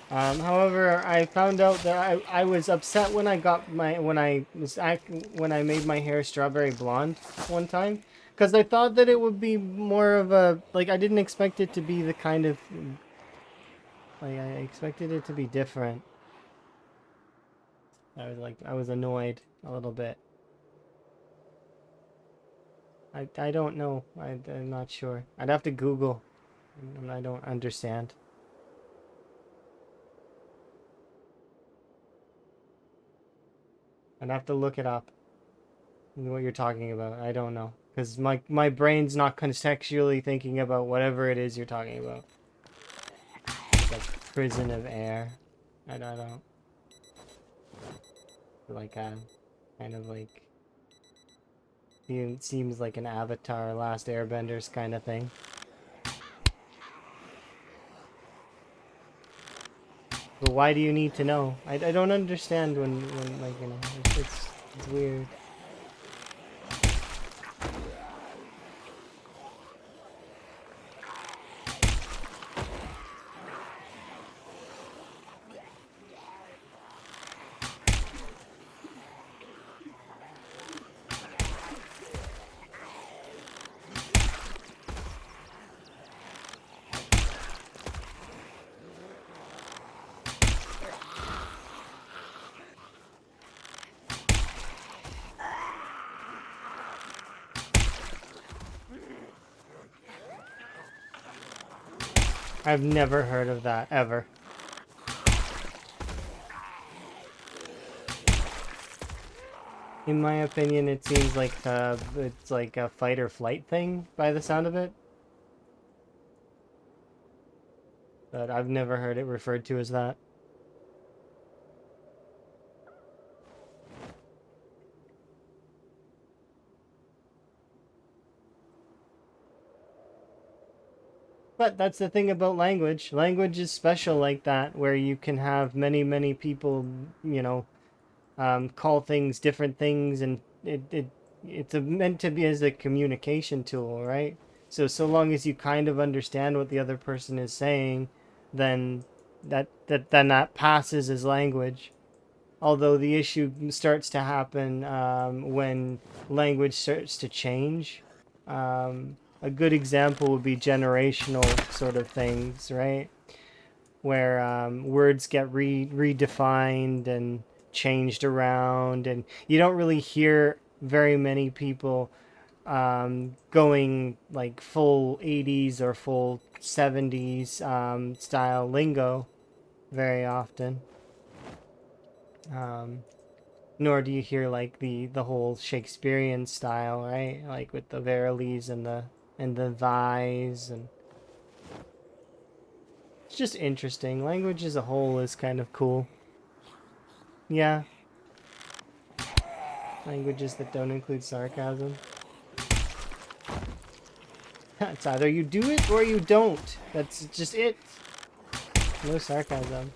However, I found out that I was upset when I got my when I made my hair strawberry blonde one time, because I thought that it would be more of a, like, I didn't expect it to be the kind of, like, I expected it to be different. I was annoyed a little bit. I don't know. I'm not sure. I'd have to Google. I don't understand. I'd have to look it up. What you're talking about, I don't know. Because my brain's not contextually thinking about whatever it is you're talking about. Like prison of air. I don't. Like a kind of like, it seems like an Avatar Last Airbenders kind of thing. But why do you need to know? I don't understand when like, you know, it's weird. I've never heard of that, ever. In my opinion, it seems like it's like a fight or flight thing by the sound of it. But I've never heard it referred to as that. But that's the thing about language. Language is special like that, where you can have many people, you know, call things different things, and it's meant to be as a communication tool, right? So long as you kind of understand what the other person is saying, then that passes as language. Although the issue starts to happen when language starts to change. A good example would be generational sort of things, right? Where words get redefined and changed around, and you don't really hear very many people going like full 80s or full 70s style lingo very often. Um, Nor do you hear like the whole Shakespearean style, right? Like with the verilies and the thys, and it's just interesting. Language as a whole is kind of cool. Yeah. Languages that don't include sarcasm. It's either you do it or you don't. That's just it. No sarcasm.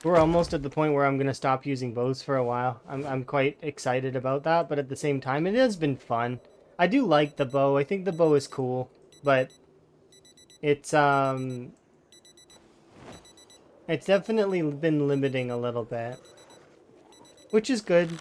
We're almost at the point where I'm gonna stop using bows for a while. I'm quite excited about that, but at the same time, it has been fun. I do like the bow. I think the bow is cool, but it's it's definitely been limiting a little bit, which is good.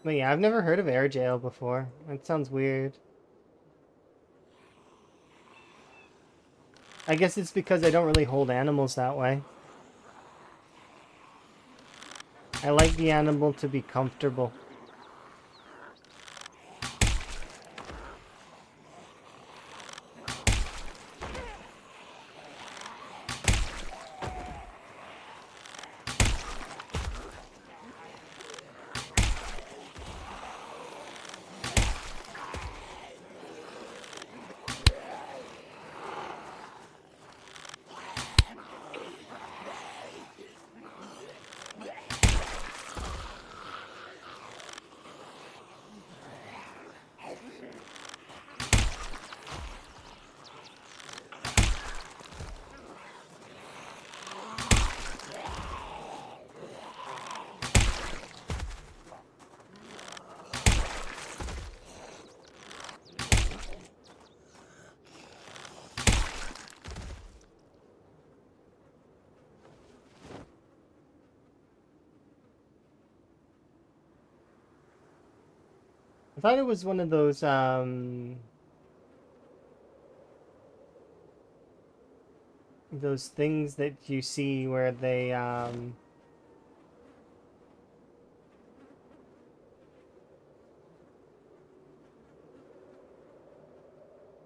But yeah, I've never heard of air jail before. That sounds weird. I guess it's because I don't really hold animals that way. I like the animal to be comfortable. I thought it was one of those things that you see where they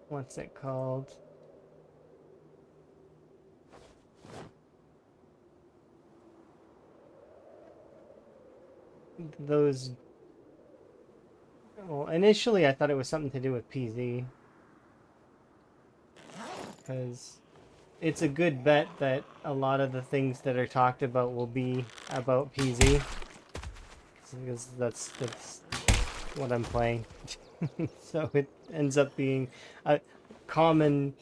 what's it called? Those, well, initially I thought it was something to do with PZ, because it's a good bet that a lot of the things that are talked about will be about PZ, because that's what I'm playing. So it ends up being a common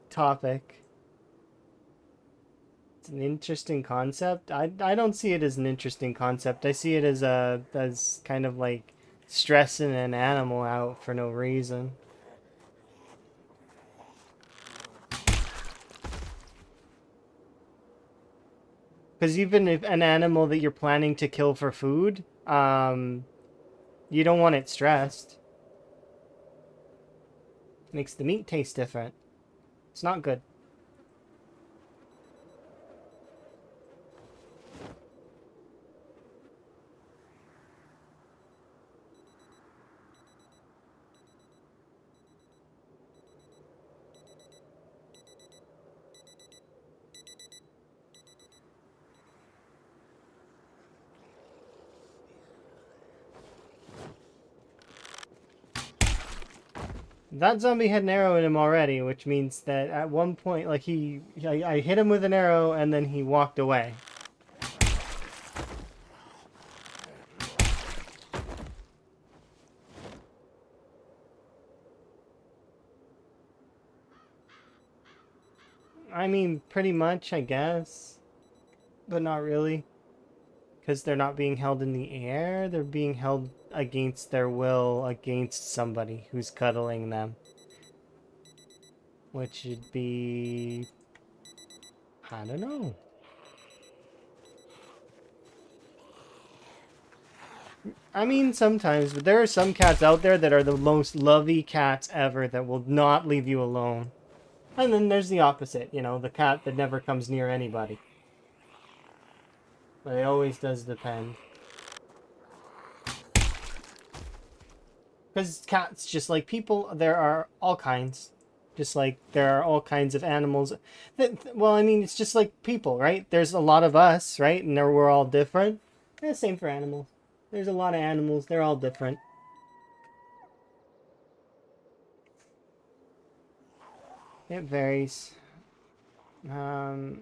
topic. It's an interesting concept. I don't see it as an interesting concept. I see it as kind of like stressing an animal out for no reason. Because even if an animal that you're planning to kill for food, you don't want it stressed. Makes the meat taste different. It's not good. That zombie had an arrow in him already, which means that at one point, like I hit him with an arrow and then he walked away. I mean, pretty much, I guess, but not really, because they're not being held in the air. They're being held against their will against somebody who's cuddling them, which would be, I don't know. I mean, sometimes, but there are some cats out there that are the most lovey cats ever that will not leave you alone. And then there's the opposite, you know, the cat that never comes near anybody. But it always does depend. Because cats, just like people, there are all kinds. Just like there are all kinds of animals. Well, I mean, it's just like people, right? There's a lot of us, right? And we're all different. Same for animals. There's a lot of animals. They're all different. It varies. Um,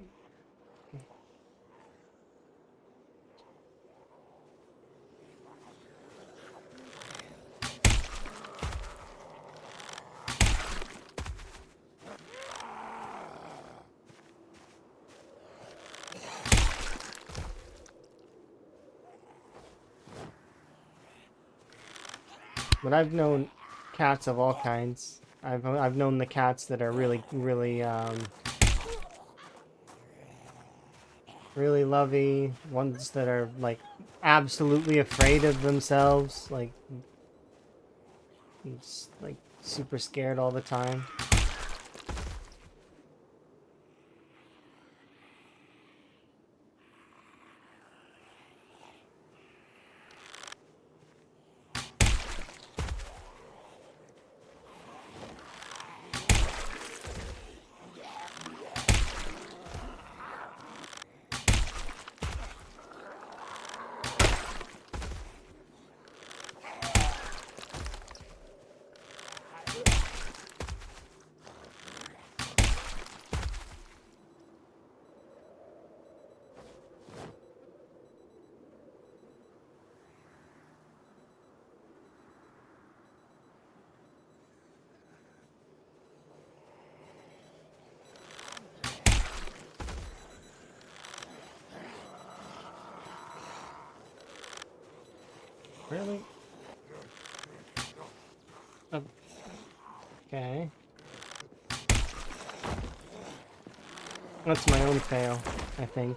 But I've known cats of all kinds. I've known the cats that are really lovey, ones that are like absolutely afraid of themselves, like just, like super scared all the time. Really? Okay. That's my own fail, I think.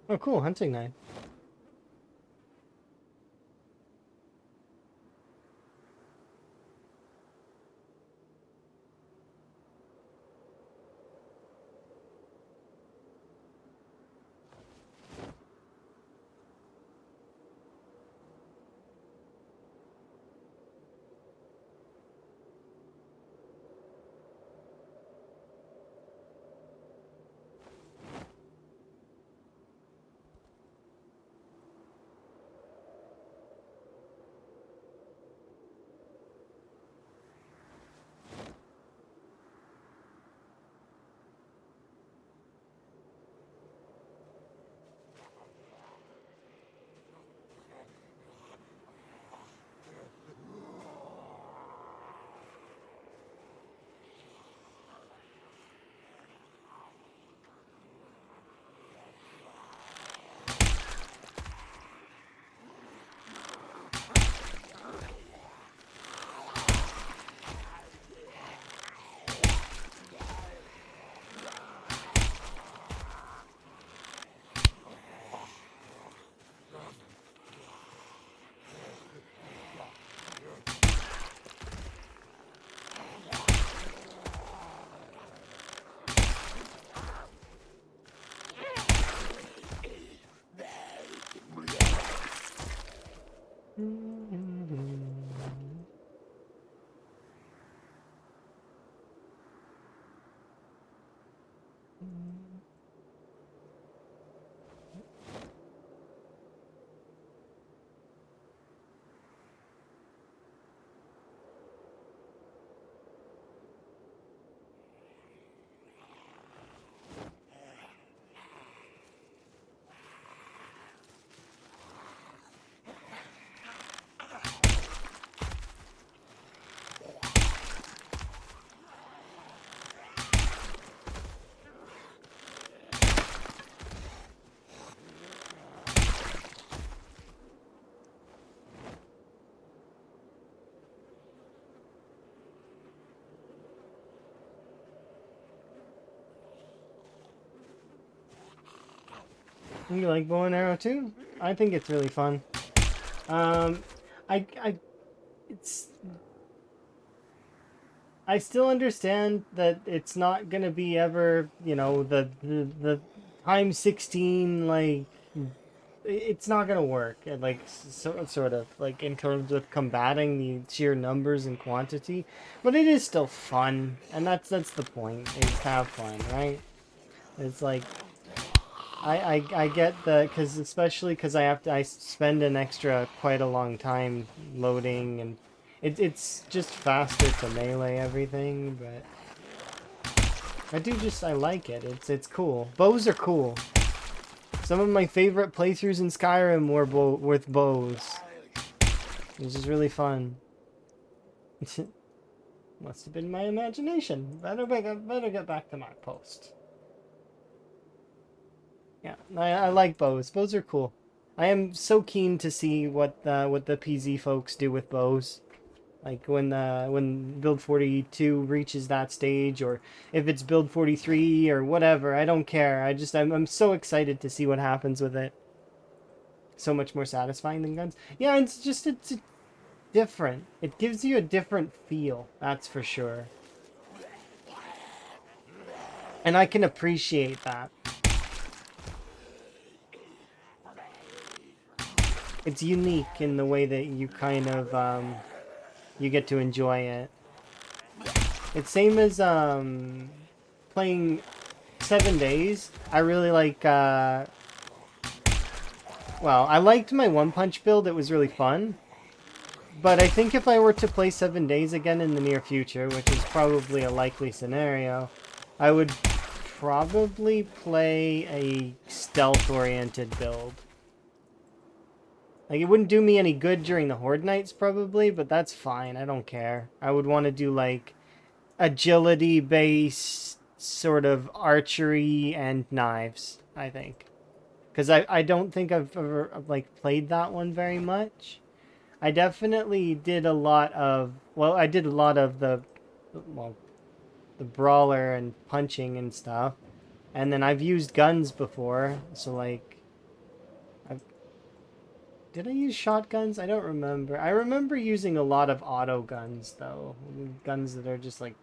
Oh, cool, hunting knife. You like bow and arrow too? I think it's really fun. Um, it's. I still understand that it's not gonna be ever, the times 16 like it's not gonna work. Like sort of like in terms of combating the sheer numbers and quantity, but it is still fun, and that's the point. Is to have fun, right? It's like I get the especially because I spend an extra quite a long time loading, and it's just faster to melee everything, but I like it. It's cool. Bows are cool. Some of my favorite playthroughs in Skyrim were with bows. It was just really fun. Must have been my imagination. Better get back to my post. Yeah, I like bows. Bows are cool. I am so keen to see what the PZ folks do with bows. Like when build 42 reaches that stage, or if it's build 43 or whatever, I don't care. I'm so excited to see what happens with it. So much more satisfying than guns. Yeah, it's different. It gives you a different feel, that's for sure. And I can appreciate that. It's unique in the way that you kind of you get to enjoy it. It's same as playing 7 days. I really like well, I liked my One Punch build. It was really fun. But I think if I were to play 7 days again in the near future, which is probably a likely scenario, I would probably play a stealth-oriented build. Like, it wouldn't do me any good during the Horde Nights, probably, but that's fine. I don't care. I would want to do, like, agility-based sort of archery and knives, I think. Because I don't think I've ever, like, played that one very much. I definitely did a lot of... Well, I did a lot of the brawler and punching and stuff. And then I've used guns before, so, like... Did I use shotguns? I don't remember. I remember using a lot of auto guns, though. Guns that are just like,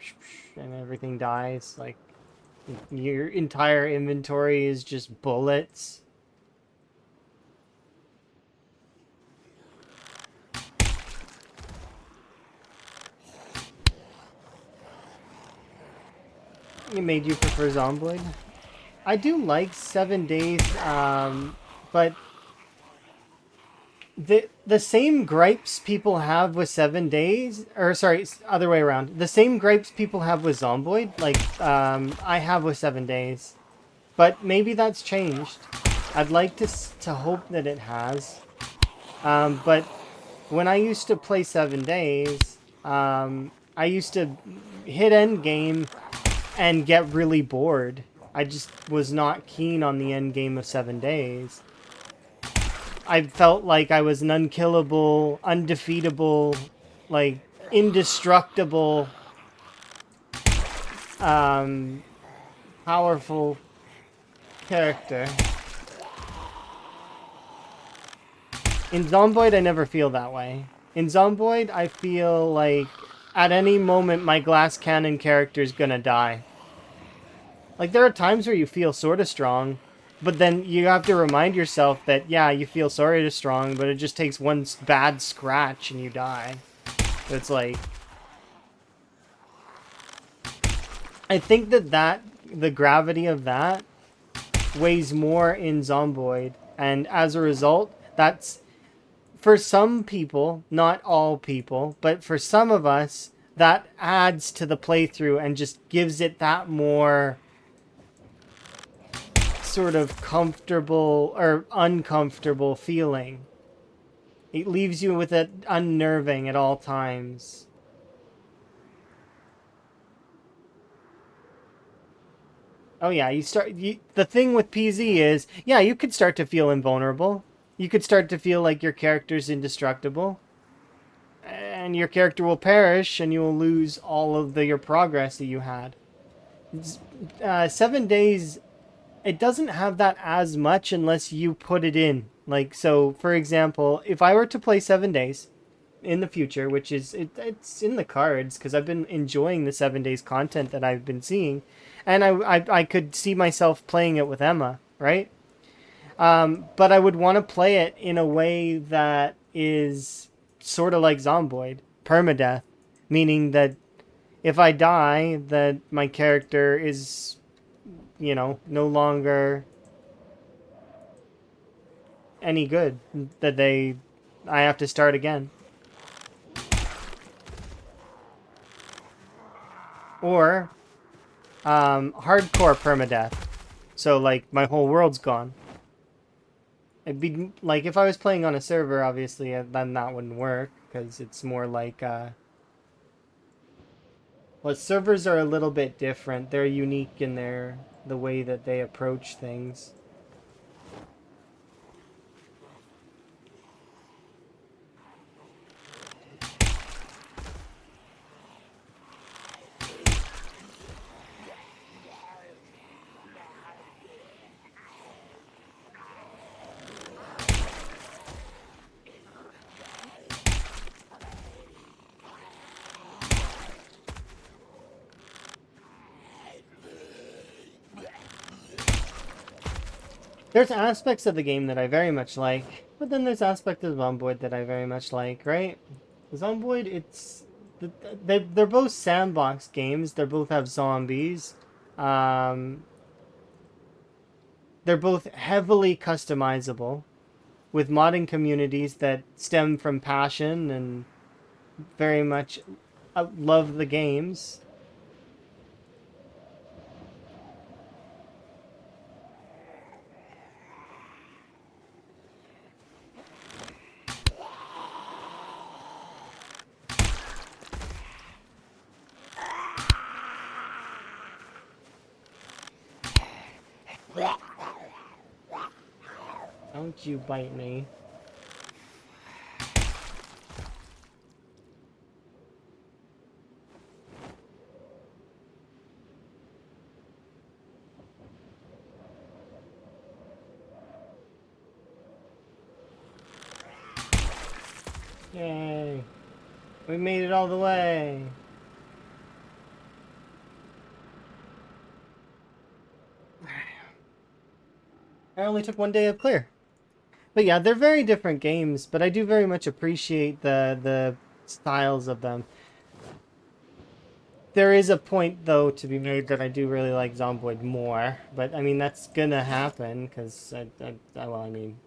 and everything dies. Like, your entire inventory is just bullets. It made you prefer Zomboid? I do like 7 days, but... The same gripes people have with 7 days, or sorry, other way around. The same gripes people have with Zomboid, like, I have with 7 days. But maybe that's changed. I'd like to hope that it has. But when I used to play 7 days, I used to hit endgame and get really bored. I just was not keen on the endgame of 7 days. I felt like I was an unkillable, undefeatable, like, indestructible, powerful character. In Zomboid, I never feel that way. In Zomboid, I feel like at any moment my glass cannon character's gonna die. Like, there are times where you feel sort of strong, but then you have to remind yourself that, yeah, you feel sort of strong, but it just takes one bad scratch and you die. It's like... I think that the gravity of that weighs more in Zomboid, and as a result, that's... For some people, not all people, but for some of us, that adds to the playthrough and just gives it that more... sort of comfortable or uncomfortable feeling. It leaves you with it unnerving at all times. Oh yeah, the thing with PZ is, yeah, you could start to feel invulnerable. You could start to feel like your character's indestructible. And your character will perish and you will lose all of your progress that you had. 7 days... It doesn't have that as much unless you put it in. Like, so, for example, if I were to play 7 days in the future, which is, it's in the cards, because I've been enjoying the 7 days content that I've been seeing, and I could see myself playing it with Emma, right? But I would want to play it in a way that is sort of like Zomboid, permadeath, meaning that if I die, that my character is... you know, no longer any good. That I have to start again. Or, hardcore permadeath. So, like, my whole world's gone. It'd be like if I was playing on a server, obviously, then that wouldn't work because it's more like well, servers are a little bit different. They're unique in the way that they approach things. There's aspects of the game that I very much like, but then there's aspects of Zomboid that I very much like, right? Zomboid, they're both sandbox games. They both have zombies. Um, they're both heavily customizable with modding communities that stem from passion and very much love the games. Don't you bite me. Yay. We made it all the way. I only took one day of clear. But yeah, they're very different games, but I do very much appreciate the styles of them. There is a point, though, to be made that I do really like Zomboid more. But, I mean, that's gonna happen, because, well, I mean,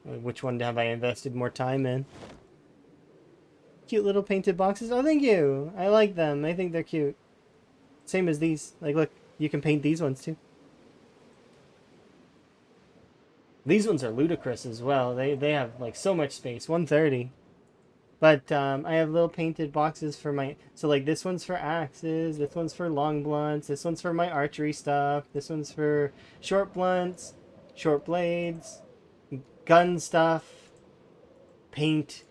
which one have I invested more time in? Cute little painted boxes. Oh, thank you! I like them. I think they're cute. Same as these. Like, look, you can paint these ones, too. These ones are ludicrous as well. They have, like, so much space. 130. But I have little painted boxes for my... So, like, this one's for axes. This one's for long blunts. This one's for my archery stuff. This one's for short blunts, short blades, gun stuff, paint.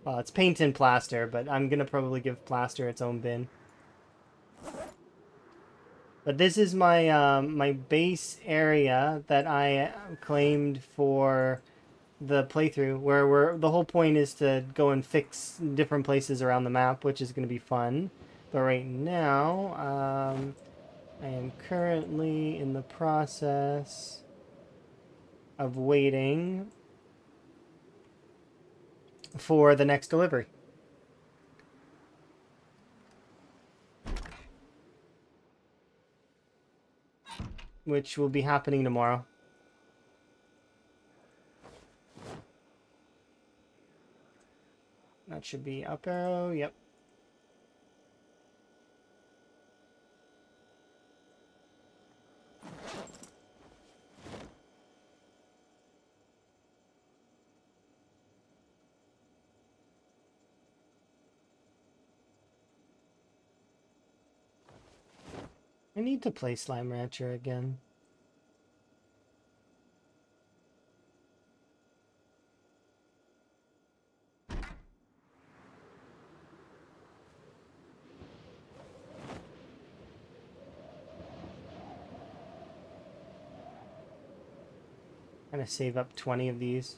Well, it's paint and plaster, but I'm going to probably give plaster its own bin. But this is my my base area that I claimed for the playthrough, where the whole point is to go and fix different places around the map, which is going to be fun. But right now, I am currently in the process of waiting for the next delivery. Which will be happening tomorrow. That should be up arrow, yep. I need to play Slime Rancher again. I'm gonna save up 20 of these.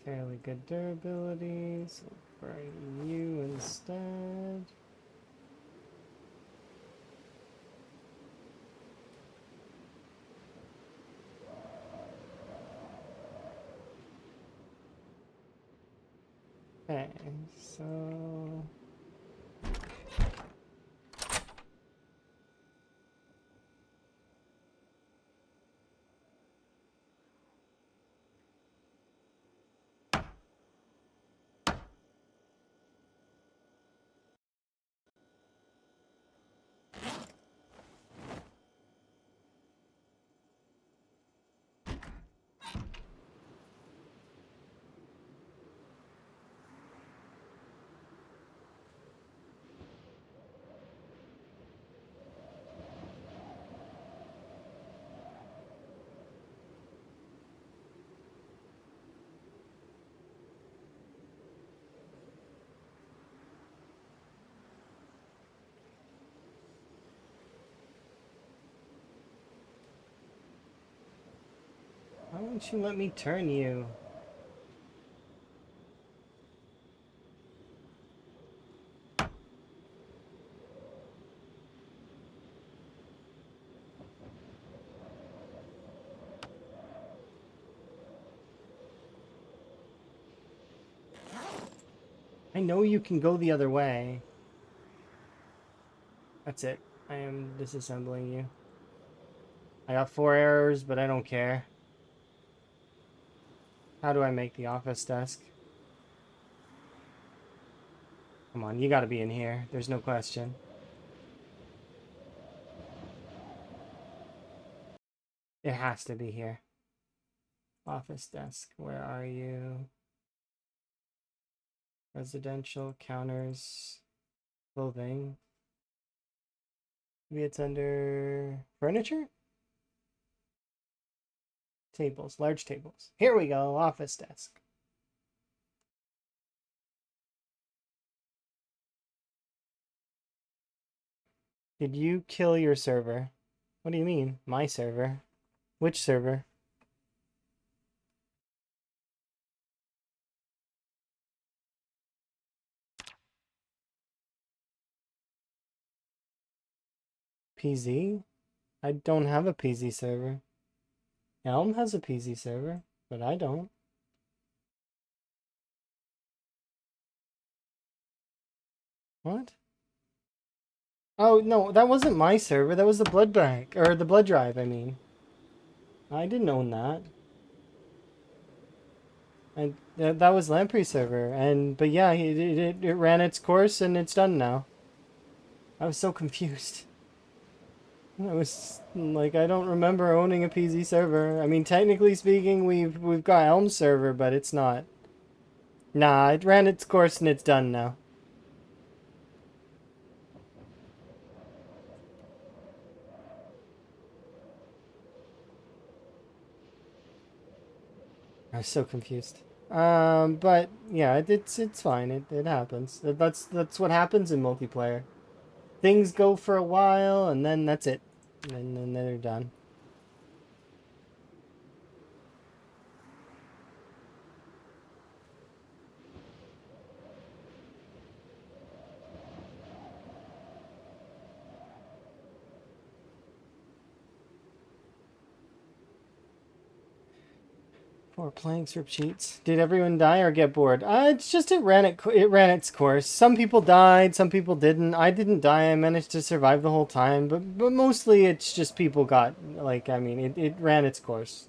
fairly good durability, so burn you instead. Okay, so why won't you let me turn you? I know you can go the other way. That's it. I am disassembling you. I got 4 errors, but I don't care. How do I make the office desk? Come on, you gotta be in here. There's no question. It has to be here. Office desk, where are you? Residential, counters, clothing. Maybe it's under furniture? Tables, large tables. Here we go, office desk. Did you kill your server? What do you mean, my server? Which server? PZ? I don't have a PZ server. Elm has a PZ server, but I don't. What? Oh, no, that wasn't my server. That was the blood bank, or the blood drive, I mean. I didn't own that. And that was Lamprey's server, but yeah, it ran its course and it's done now. I was so confused. I was like, I don't remember owning a PZ server. I mean, technically speaking, we've got Elm's server, but it's not. Nah, it ran its course and it's done now. I was so confused. But yeah, it's fine. It happens. That's what happens in multiplayer. Things go for a while, and then that's it. And then they're done. Four planks, rip sheets. Did everyone die or get bored? It's just it ran its course. Some people died, some people didn't. I didn't die. I managed to survive the whole time, but mostly it's just people got like, I mean, it ran its course.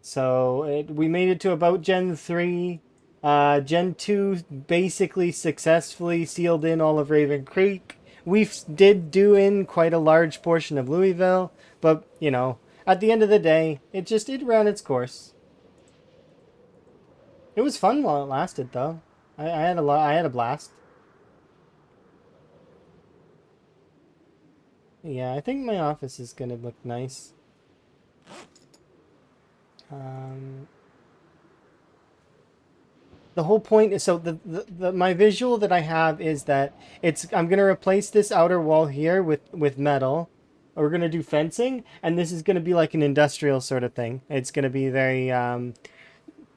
So we made it to about Gen 3. Gen 2 basically successfully sealed in all of Raven Creek. We did do in quite a large portion of Louisville, but you know, at the end of the day, it ran its course. It was fun while it lasted, though. I had a blast. Yeah, I think my office is gonna look nice. The whole point is, so my visual that I have is that I'm gonna replace this outer wall here with metal. We're gonna do fencing, and this is gonna be like an industrial sort of thing. It's gonna be very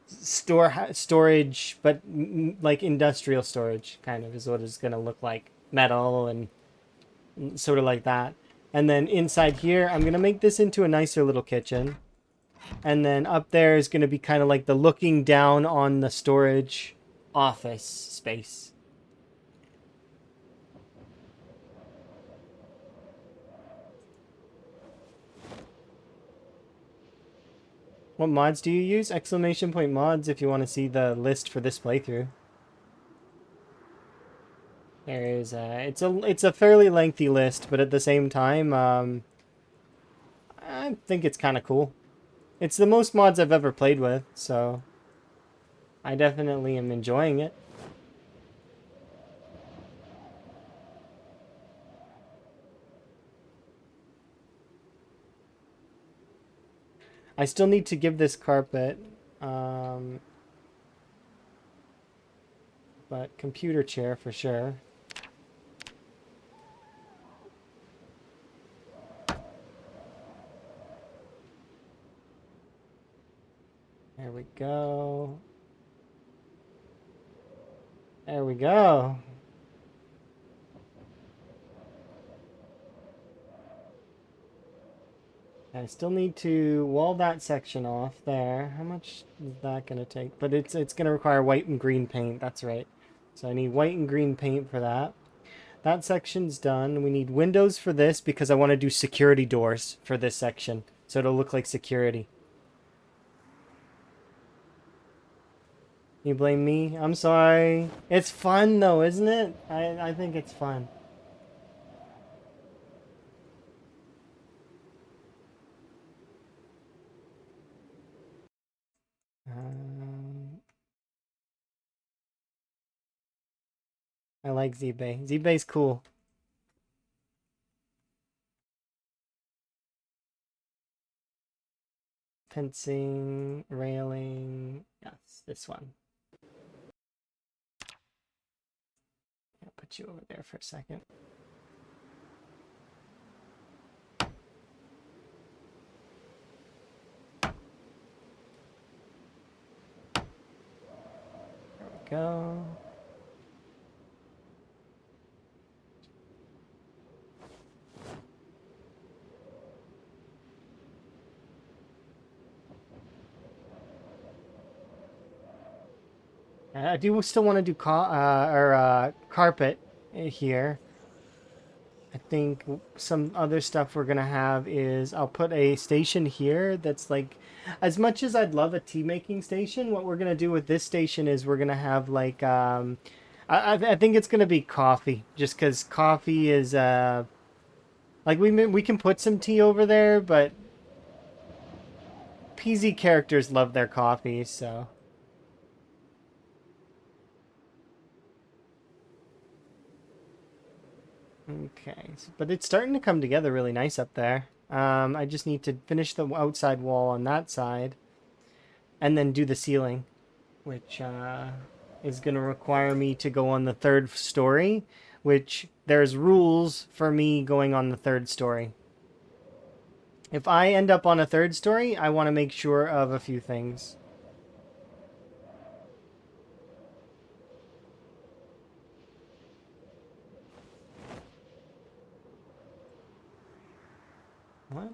storage, but like industrial storage, kind of is what it's gonna look like. Metal and sort of like that. And then inside here, I'm gonna make this into a nicer little kitchen. And then up there is gonna be kind of like the looking down on the storage office space. What mods do you use? Exclamation point mods if you want to see the list for this playthrough. There is it's a fairly lengthy list, but at the same time, I think it's kind of cool. It's the most mods I've ever played with, so I definitely am enjoying it. I still need to give this carpet, but computer chair for sure. There we go. There we go. I still need to wall that section off there. How much is that going to take? But it's going to require white and green paint. That's right. So I need white and green paint for that. That section's done. We need windows for this because I want to do security doors for this section. So it'll look like security. You blame me? I'm sorry. It's fun though, isn't it? I think it's fun. I like ZBay. ZBay's cool. Fencing, railing. Yes, this one. I'll put you over there for a second. There we go. I do still want to do carpet here. I think some other stuff we're gonna have is I'll put a station here that's like, as much as I'd love a tea making station, what we're gonna do with this station is we're gonna have like I think it's gonna be coffee, just because coffee is like we can put some tea over there, but PZ characters love their coffee, so. Okay, but it's starting to come together really nice up there. I just need to finish the outside wall on that side and then do the ceiling, which is going to require me to go on the third story, which there's rules for me going on the third story. If I end up on a third story, I want to make sure of a few things. What?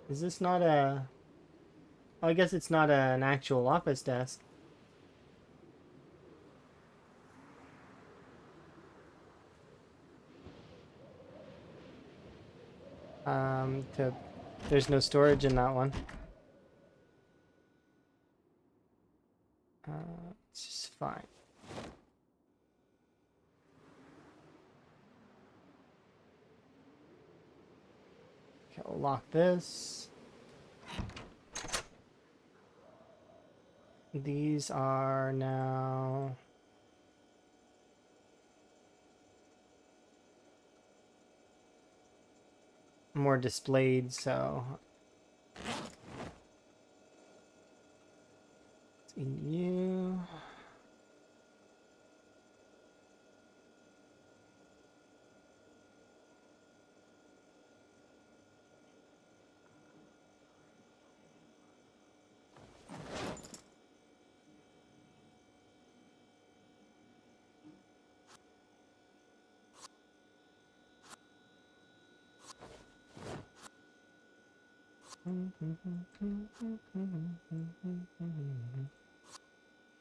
Is this not a... Oh, I guess it's not an actual office desk. There's no storage in that one. It's just fine. Okay, we'll lock this. These are now... more displayed, so... You...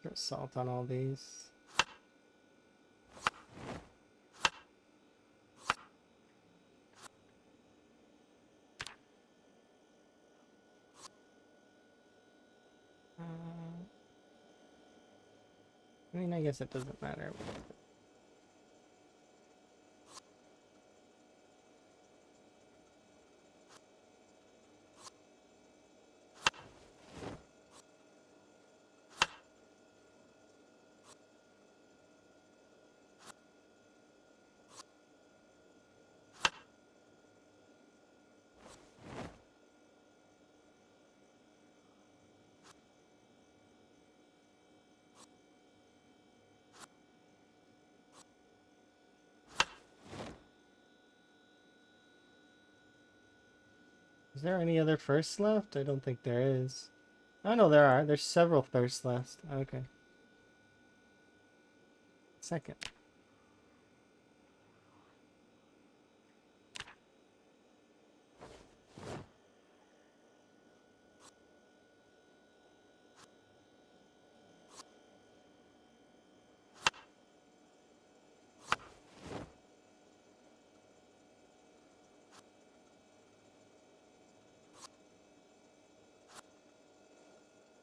Throw salt on all these. I mean, I guess it doesn't matter. Is there any other firsts left? I don't think there is. Oh no, there are. There's several firsts left. Okay. Second.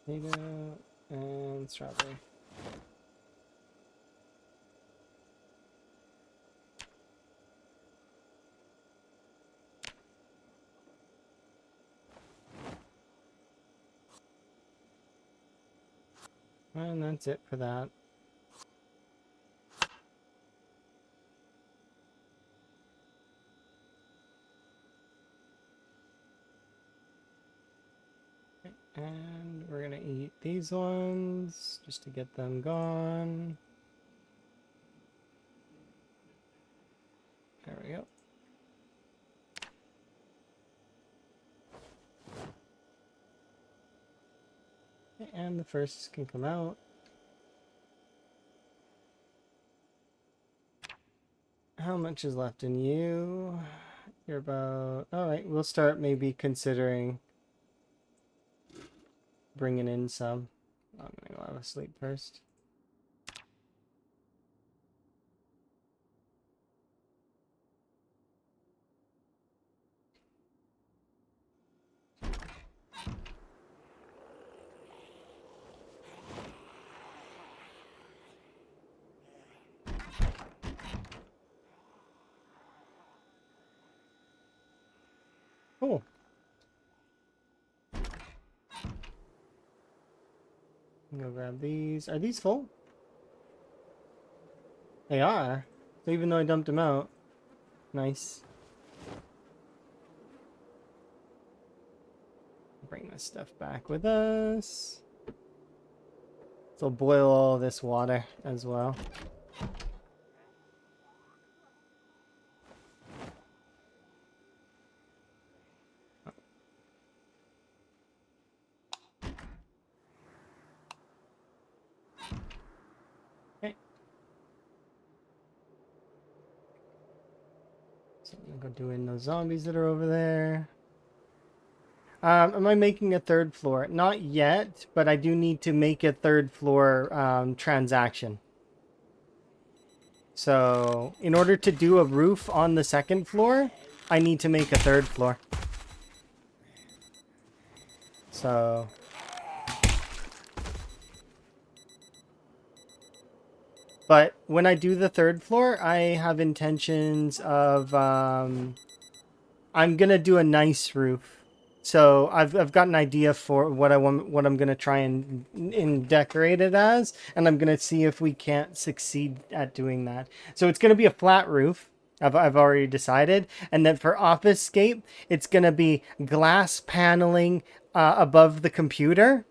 Tomato and strawberry. And that's it for that. And we're gonna eat these ones just to get them gone. There we go. Okay, and the firsts can come out. How much is left in you? You're about... Alright, we'll start maybe considering bringing in some. I'm gonna go have a sleep first. Cool. Go grab these. Are these full? They are. So even though I dumped them out. Nice. Bring this stuff back with us. So boil all this water as well. So I'm gonna go doing those zombies that are over there. Am I making a third floor? Not yet, but I do need to make a third floor transaction. So in order to do a roof on the second floor, I need to make a third floor. So... But when I do the third floor, I have intentions of, I'm gonna do a nice roof. So I've got an idea for what I want, what I'm gonna try and decorate it as, and I'm gonna see if we can't succeed at doing that. So it's gonna be a flat roof. I've already decided, and then for office-scape, it's gonna be glass paneling above the computer,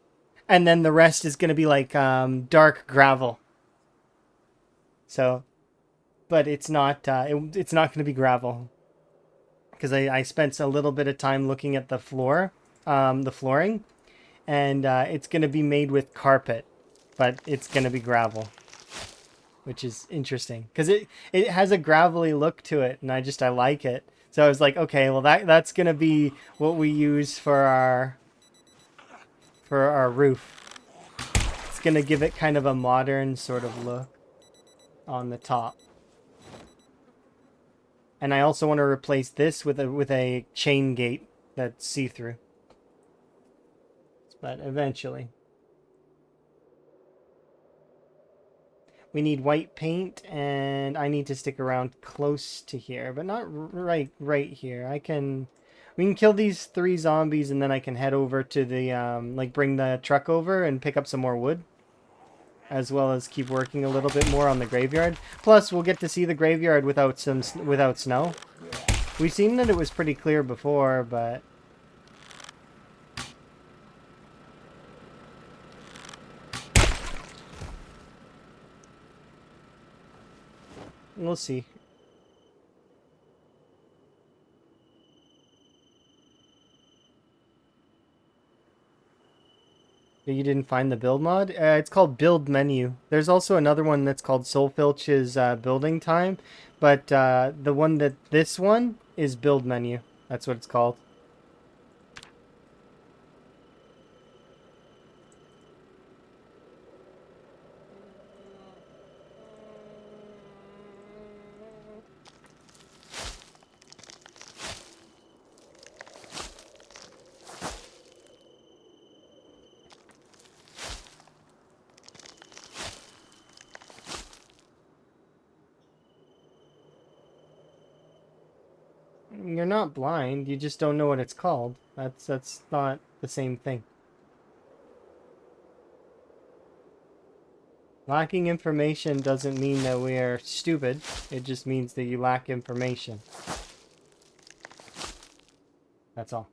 and then the rest is gonna be like dark gravel. So, but it's not it's not going to be gravel because I spent a little bit of time looking at the floor, the flooring, and it's going to be made with carpet, but it's going to be gravel, which is interesting because it has a gravelly look to it, and I like it. So I was like, okay, well that's gonna be what we use for our roof. It's gonna give it kind of a modern sort of look on the top. And I also want to replace this with a chain gate that's see-through. But eventually. We need white paint, and I need to stick around close to here, but not right here. We can kill these 3 zombies, and then I can head over to the, like bring the truck over and pick up some more wood. As well as keep working a little bit more on the graveyard. Plus, we'll get to see the graveyard without snow. We've seen that it was pretty clear before, but we'll see. You didn't find the build mod? It's called build menu. There's also another one that's called Soulfilch's building time, but this one is build menu. That's what it's called. You're not blind, you just don't know what it's called. That's not the same thing. Lacking information doesn't mean that we are stupid. It just means that you lack information. That's all.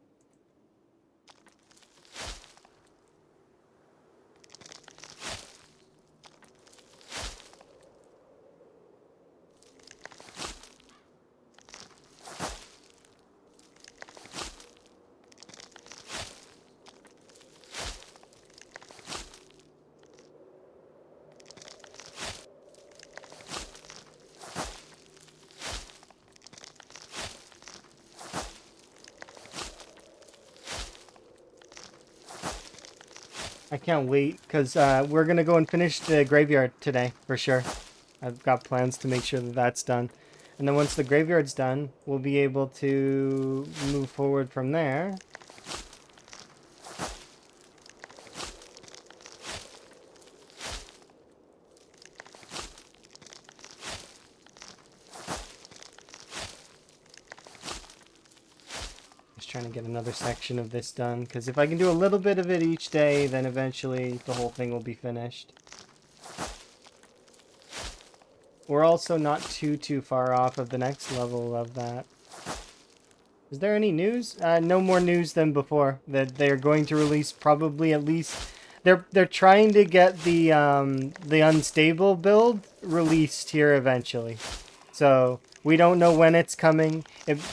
I can't wait, because we're going to go and finish the graveyard today, for sure. I've got plans to make sure that that's done. And then once the graveyard's done, we'll be able to move forward from there. Trying to get another section of this done, because if I can do a little bit of it each day, then eventually the whole thing will be finished. We're also not too far off of the next level of that. Is there any news? No more news than before. That they're going to release probably at least... They're trying to get the unstable build released here eventually. So, we don't know when it's coming,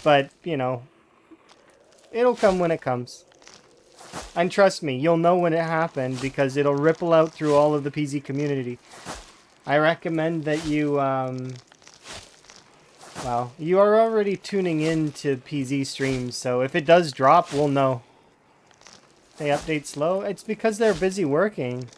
but, you know... It'll come when it comes. And trust me, you'll know when it happened because it'll ripple out through all of the PZ community. I recommend that you, well, you are already tuning in to PZ streams, so if it does drop, we'll know. They update slow? It's because they're busy working.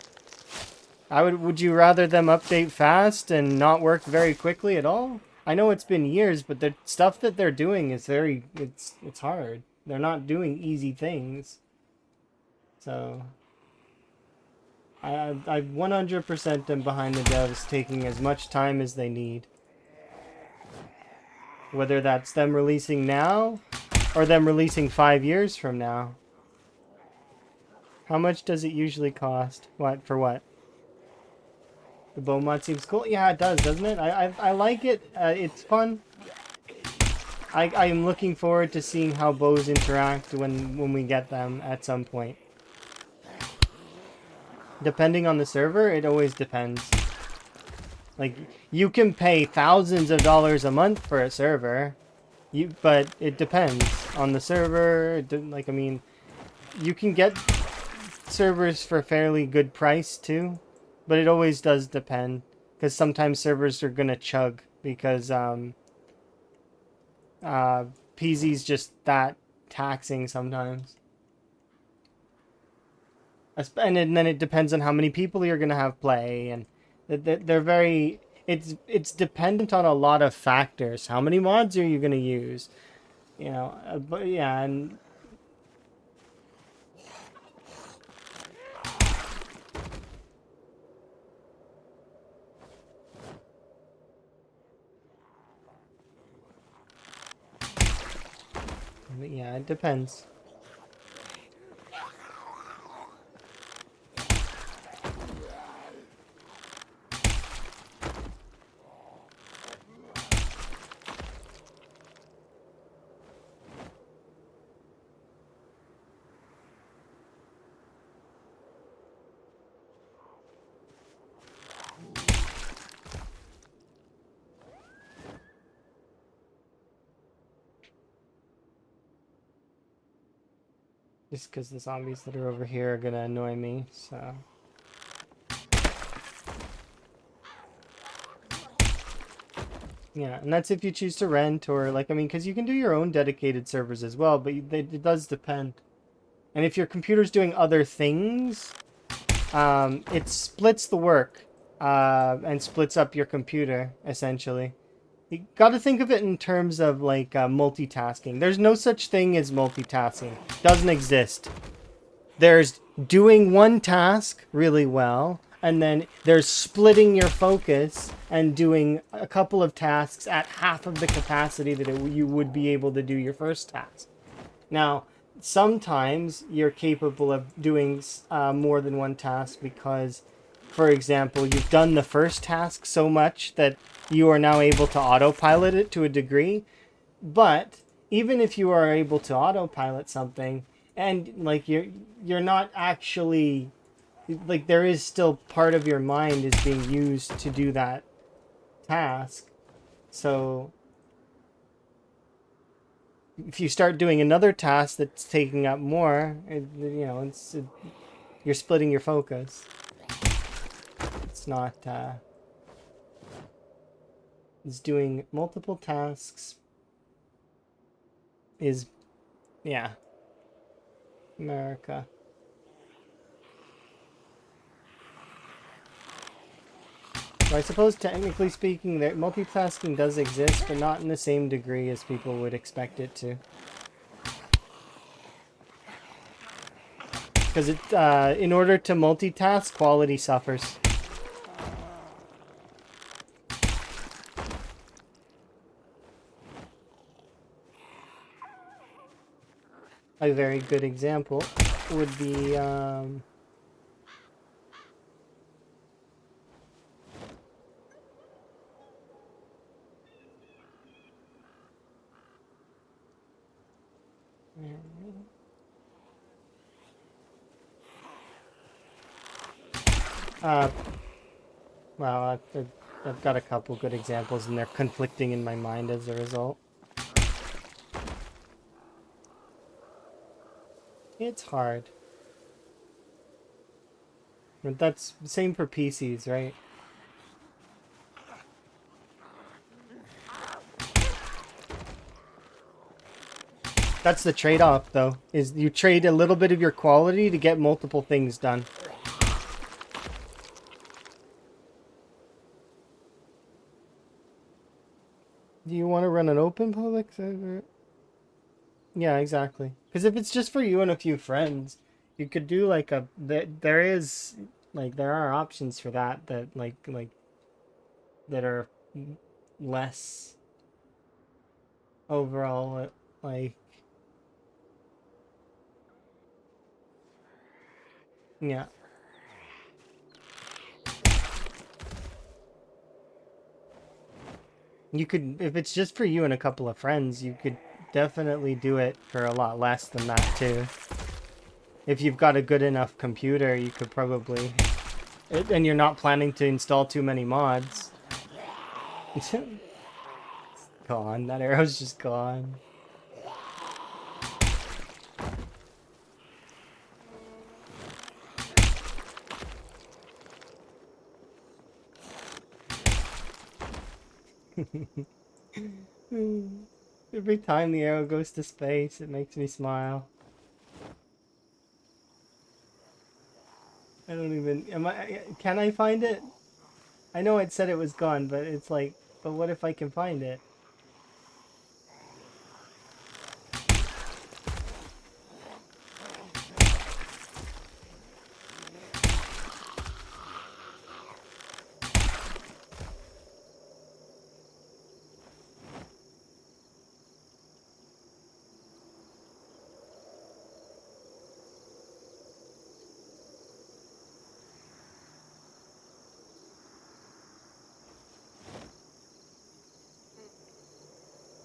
Would you rather them update fast and not work very quickly at all? I know it's been years, but the stuff that they're doing is it's hard. They're not doing easy things. So, I 100% am behind the devs taking as much time as they need. Whether that's them releasing now, or them releasing 5 years from now. How much does it usually cost? What, for what? The bow mod seems cool? Yeah, it does, doesn't it? I like it. It's fun. I am looking forward to seeing how bows interact when we get them at some point. Depending on the server, it always depends. Like, you can pay thousands of dollars a month for a server, but it depends on the server. Like, I mean, you can get servers for a fairly good price too, but it always does depend, because sometimes servers are gonna chug because PZ's just that taxing sometimes. And then it depends on how many people you're gonna have play, and they're very. It's dependent on a lot of factors. How many mods are you gonna use? You know, but yeah, and yeah, it depends. Just because the zombies that are over here are gonna annoy me, so. Yeah, and that's if you choose to rent or like, I mean, because you can do your own dedicated servers as well, but it does depend. And if your computer's doing other things, it splits the work and splits up your computer, essentially. You got to think of it in terms of like multitasking. There's no such thing as multitasking. Doesn't exist. There's doing one task really well, and then there's splitting your focus and doing a couple of tasks at half of the capacity that you would be able to do your first task. Now, sometimes you're capable of doing more than one task because, for example, you've done the first task so much that you are now able to autopilot it to a degree. But even if you are able to autopilot something, and like you're not actually like, there is still part of your mind is being used to do that task. So if you start doing another task that's taking up more, you're splitting your focus. It's not it's doing multiple tasks is, yeah, America. So I suppose technically speaking that multitasking does exist, but not in the same degree as people would expect it to. Because in order to multitask, quality suffers. A very good example would be well, I've got a couple good examples, and they're conflicting in my mind as a result. It's hard. But that's the same for PCs, right? That's the trade-off, though, is you trade a little bit of your quality to get multiple things done. Do you want to run an open public server? Yeah, exactly. Because if it's just for you and a few friends, you could do like there is like there are options for that that are less overall like, yeah. You could, if it's just for you and a couple of friends, you could definitely do it for a lot less than that too. If you've got a good enough computer, you could probably, and you're not planning to install too many mods. Gone. That arrow's just gone. Every time the arrow goes to space, it makes me smile. I don't even... Can I find it? I know it said it was gone, but it's like... But what if I can find it?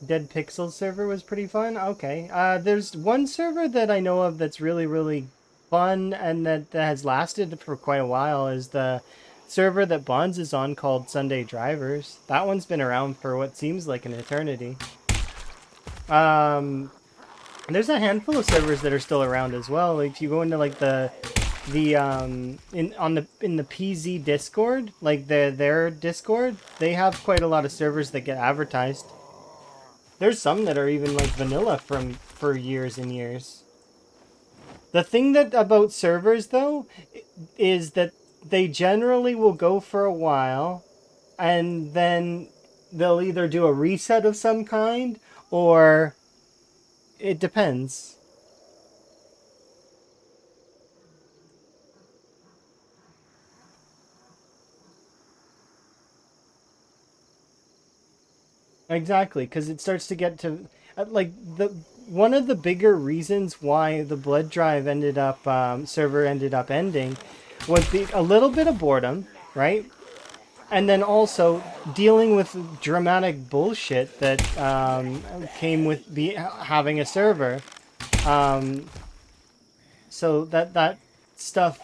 Dead Pixels server was pretty fun. Okay. There's one server that I know of that's really, really fun and that has lasted for quite a while is the server that Bonds is on called Sunday Drivers. That one's been around for what seems like an eternity. There's a handful of servers that are still around as well. If you go into like in the PZ Discord, like their Discord, they have quite a lot of servers that get advertised. There's some that are even like vanilla for years and years. The thing that about servers though is that they generally will go for a while and then they'll either do a reset of some kind or it depends. Exactly, because it starts to get to like the one of the bigger reasons why the blood drive ended up server ended up ending was a little bit of boredom, right? And then also dealing with dramatic bullshit that came with having a server. Um, so that stuff,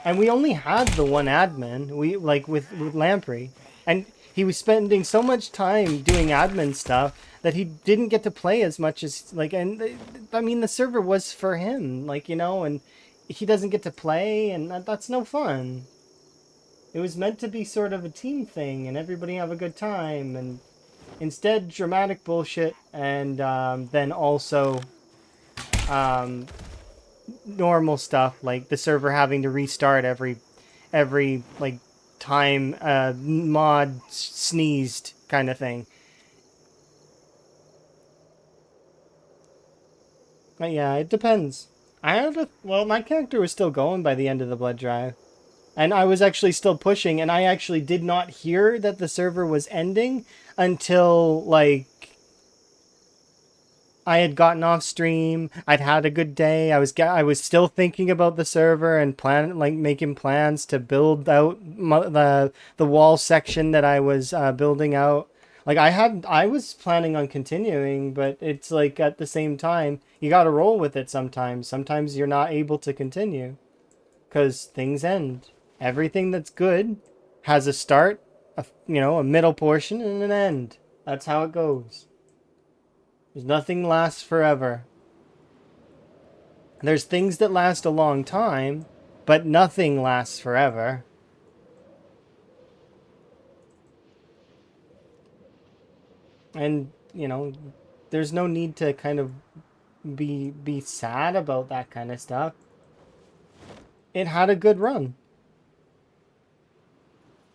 and we only had the one admin. We like with Lamprey, and he was spending so much time doing admin stuff that he didn't get to play as much as like. And I mean, the server was for him, like and he doesn't get to play, and that's no fun. It was meant to be sort of a team thing, and everybody have a good time, and instead dramatic bullshit, and then also normal stuff like the server having to restart every like time mod sneezed kind of thing. But yeah, it depends. My character was still going by the end of the blood drive. And I was actually still pushing, and I actually did not hear that the server was ending until, like, I had gotten off stream. I'd had a good day. I was still thinking about the server and making plans to build out the wall section that I was building out. Like I was planning on continuing, but it's like at the same time you got to roll with it sometimes. Sometimes you're not able to continue because things end. Everything that's good has a start, a middle portion, and an end. That's how it goes. There's nothing lasts forever. There's things that last a long time, but nothing lasts forever. And, there's no need to kind of be sad about that kind of stuff. It had a good run.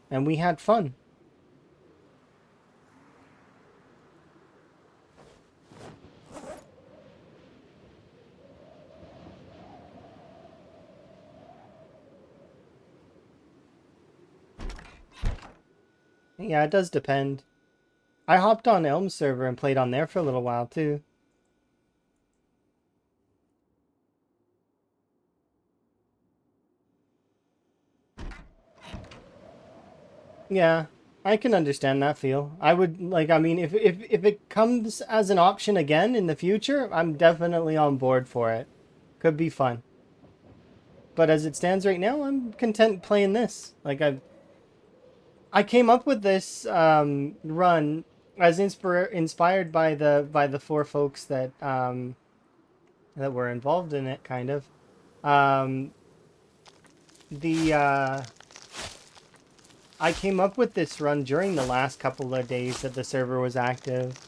And we had fun. Yeah, it does depend. I hopped on Elm server and played on there for a little while too. Yeah, I can understand that feel. I would if it comes as an option again in the future, I'm definitely on board for it. Could be fun. But as it stands right now, I'm content playing this. Like I came up with this run as inspired by the four folks that were involved in it, kind of. Um, I came up with this run during the last couple of days that the server was active.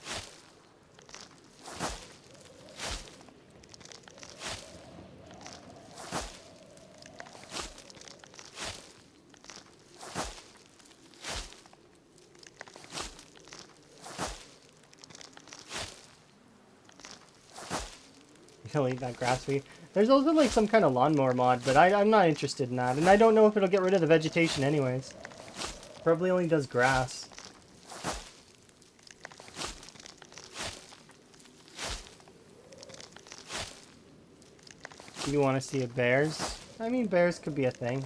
delete that grass weed. There's also like some kind of lawnmower mod, but I'm not interested in that. And I don't know if it'll get rid of the vegetation anyways. Probably only does grass. You want to see a bears? I mean, bears could be a thing.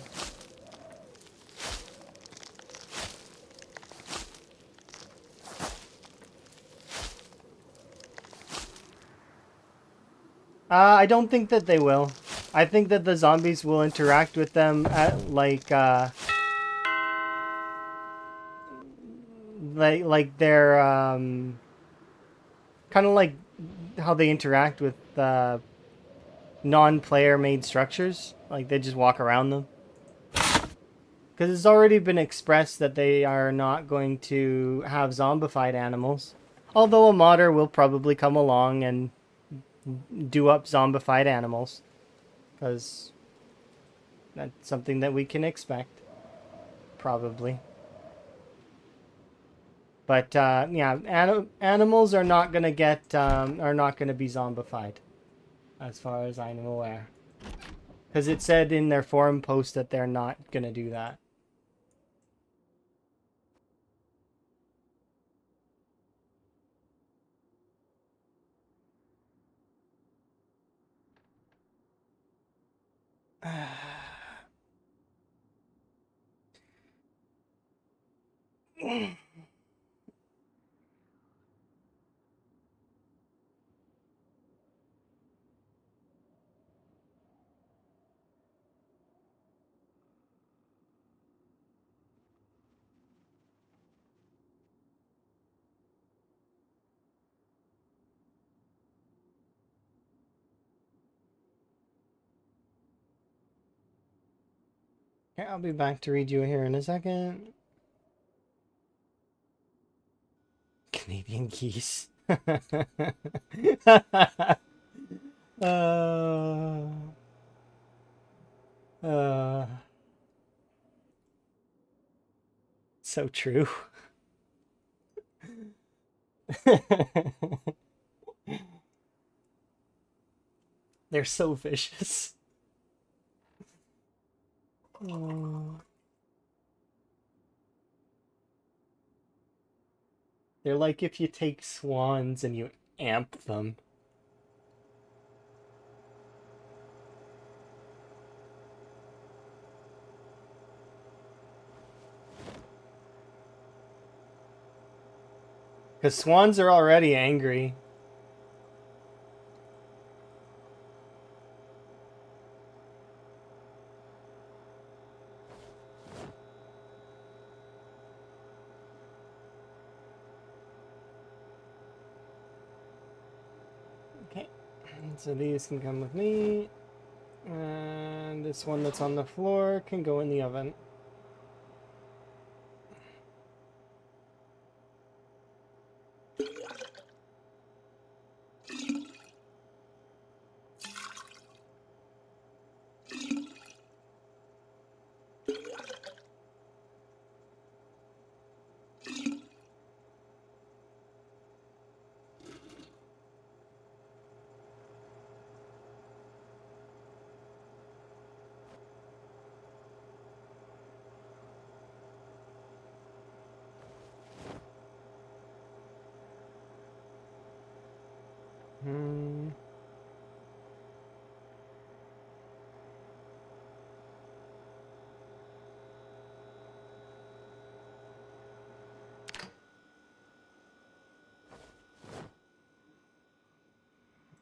I don't think that they will. I think that the zombies will interact with them at like they're kind of like how they interact with non-player made structures. Like they just walk around them. Because it's already been expressed that they are not going to have zombified animals. Although a modder will probably come along and do up zombified animals. Because that's something that we can expect. Probably. But yeah, animals are not gonna get are not gonna be zombified, as far as I'm aware. Because it said in their forum post that they're not gonna do that. Okay, I'll be back to read you here in a second. Canadian geese. uh, uh, so true. They're so vicious. They're like if you take swans and you amp them. Because swans are already angry. Okay, so these can come with me. And this one that's on the floor can go in the oven.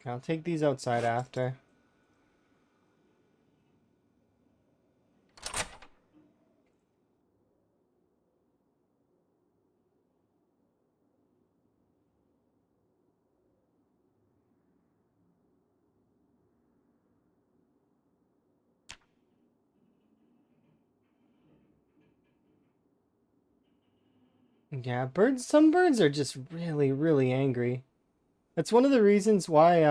Okay, I'll take these outside after. Yeah, birds. Some birds are just really, really angry. That's one of the reasons why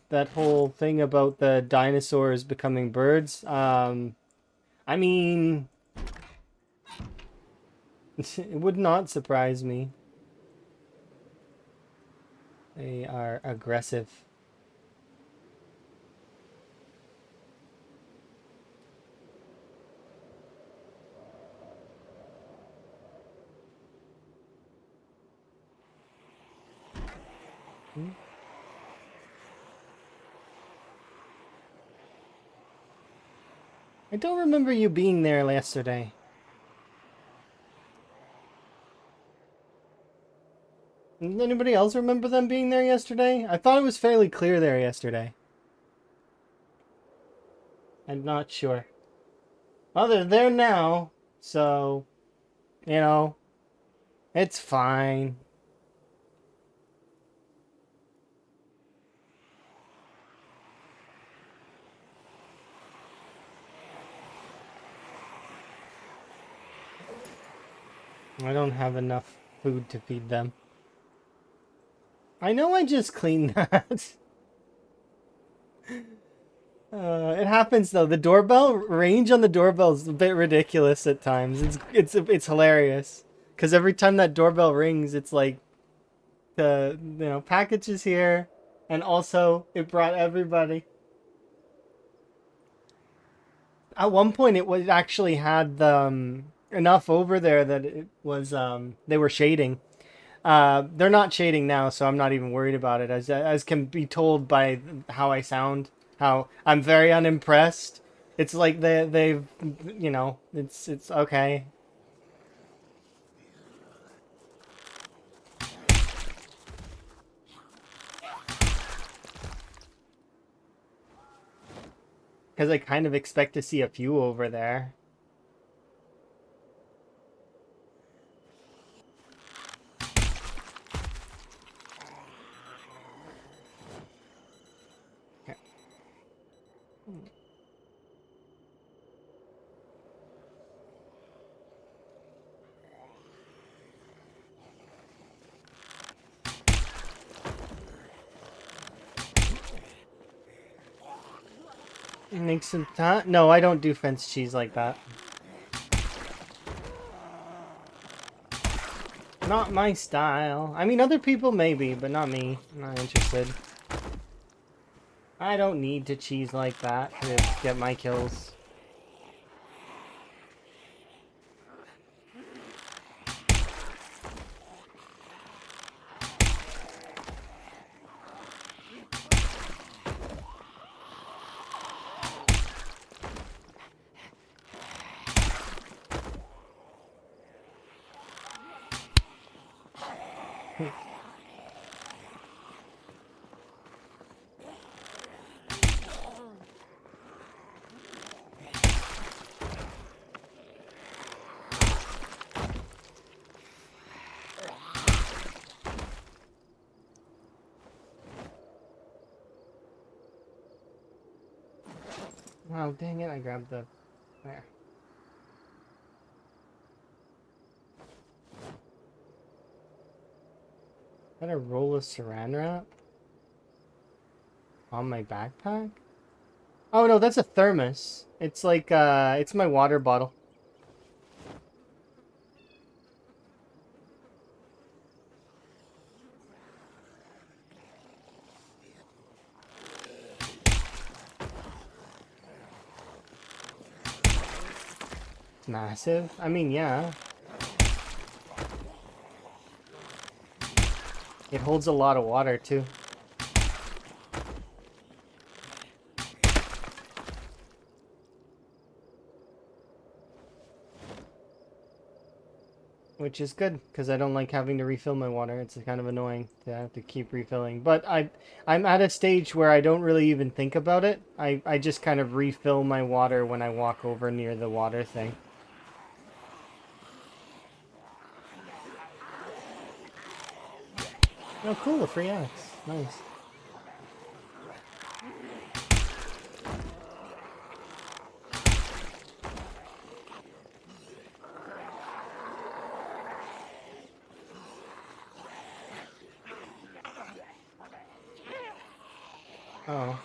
that whole thing about the dinosaurs becoming birds. I mean, it would not surprise me. They are aggressive. Hmm? I don't remember you being there yesterday. Does anybody else remember them being there yesterday? I thought it was fairly clear there yesterday. I'm not sure. Well, they're there now, so, you know, it's fine. I don't have enough food to feed them. I know I just cleaned that. It happens though. The doorbell range on the doorbell is a bit ridiculous at times. It's hilarious because every time that doorbell rings, it's like the package is here, and also it brought everybody. At one point, it was actually had enough over there that it was they were shading. They're not shading now, so I'm not even worried about it. As can be told by how I sound, how I'm very unimpressed. It's like they've it's okay. Because I kind of expect to see a few over there. Okay. Make some time. No, I don't do fence cheese like that. Not my style. I mean, other people maybe, but not me. I'm not interested. I don't need to cheese like that to get my kills. Oh, dang it, I grabbed the... There. Is that a roll of saran wrap? On my backpack? Oh no, that's a thermos. It's like, it's my water bottle. It's massive. I mean, yeah. It holds a lot of water, too. Which is good, because I don't like having to refill my water. It's kind of annoying to have to keep refilling. But I'm at a stage where I don't really even think about it. I just kind of refill my water when I walk over near the water thing. Oh, cool, a free axe. Nice. Oh.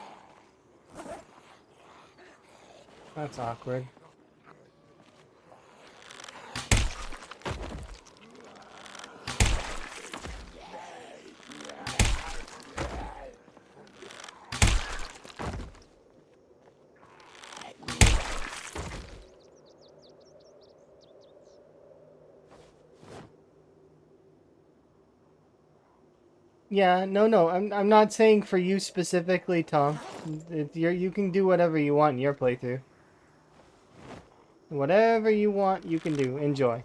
That's awkward. Yeah, no. I'm not saying for you specifically, Tom. You can do whatever you want in your playthrough. Whatever you want, you can do. Enjoy.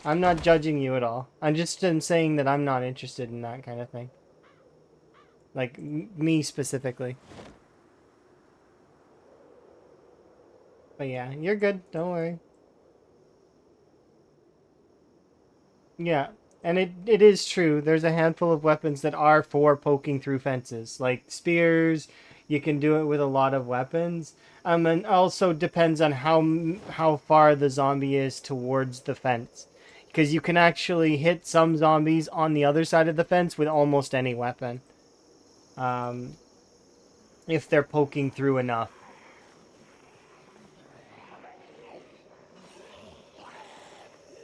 I'm not judging you at all. I'm just saying that I'm not interested in that kind of thing. Like me specifically. But yeah, you're good. Don't worry. Yeah, and it is true. There's a handful of weapons that are for poking through fences, like spears. You can do it with a lot of weapons. And also depends on how far the zombie is towards the fence, because you can actually hit some zombies on the other side of the fence with almost any weapon, um, if they're poking through enough.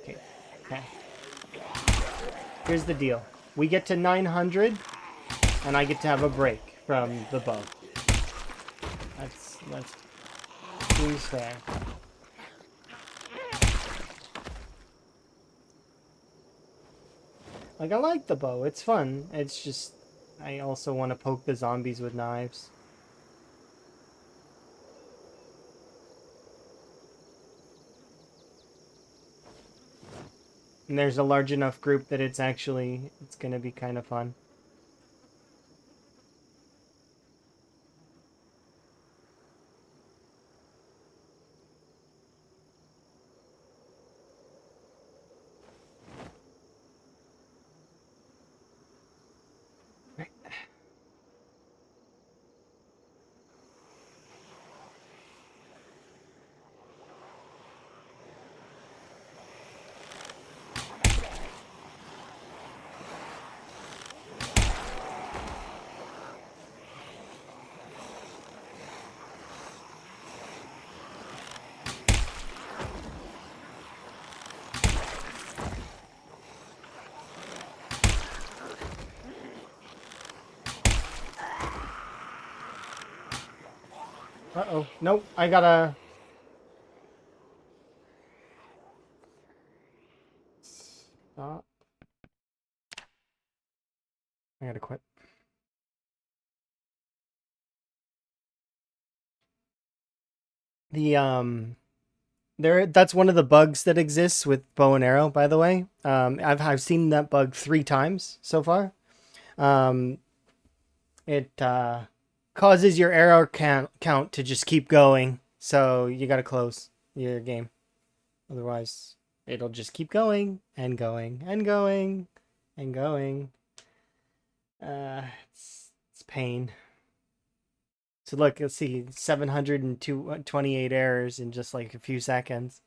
Okay, okay. Here's the deal. We get to 900, and I get to have a break from the bow. That's seems fair. Like, I like the bow. It's fun. It's just, I also want to poke the zombies with knives. And there's a large enough group that it's going to be kind of fun. Uh-oh. Nope, I gotta... Stop. I gotta quit. The, that's one of the bugs that exists with bow and arrow, by the way. I've seen that bug 3 times so far. Um, it causes your arrow count to just keep going, so you gotta close your game. Otherwise, it'll just keep going and going and going and going. It's pain. So look, let's see, 728 errors in just like a few seconds.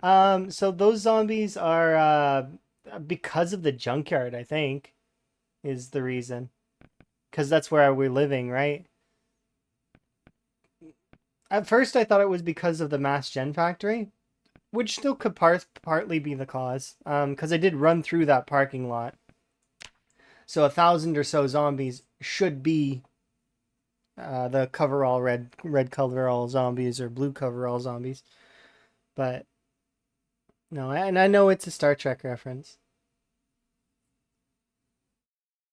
So those zombies are because of the junkyard, I think, is the reason. Because that's where we're living, right? At first, I thought it was because of the mass gen factory, which still could partly be the cause. Because I did run through that parking lot, so 1,000 or so zombies should be the coverall red coverall zombies or blue coverall zombies. But no, and I know it's a Star Trek reference,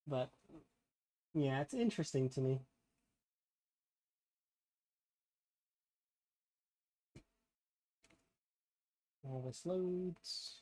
but yeah, it's interesting to me. All this loads.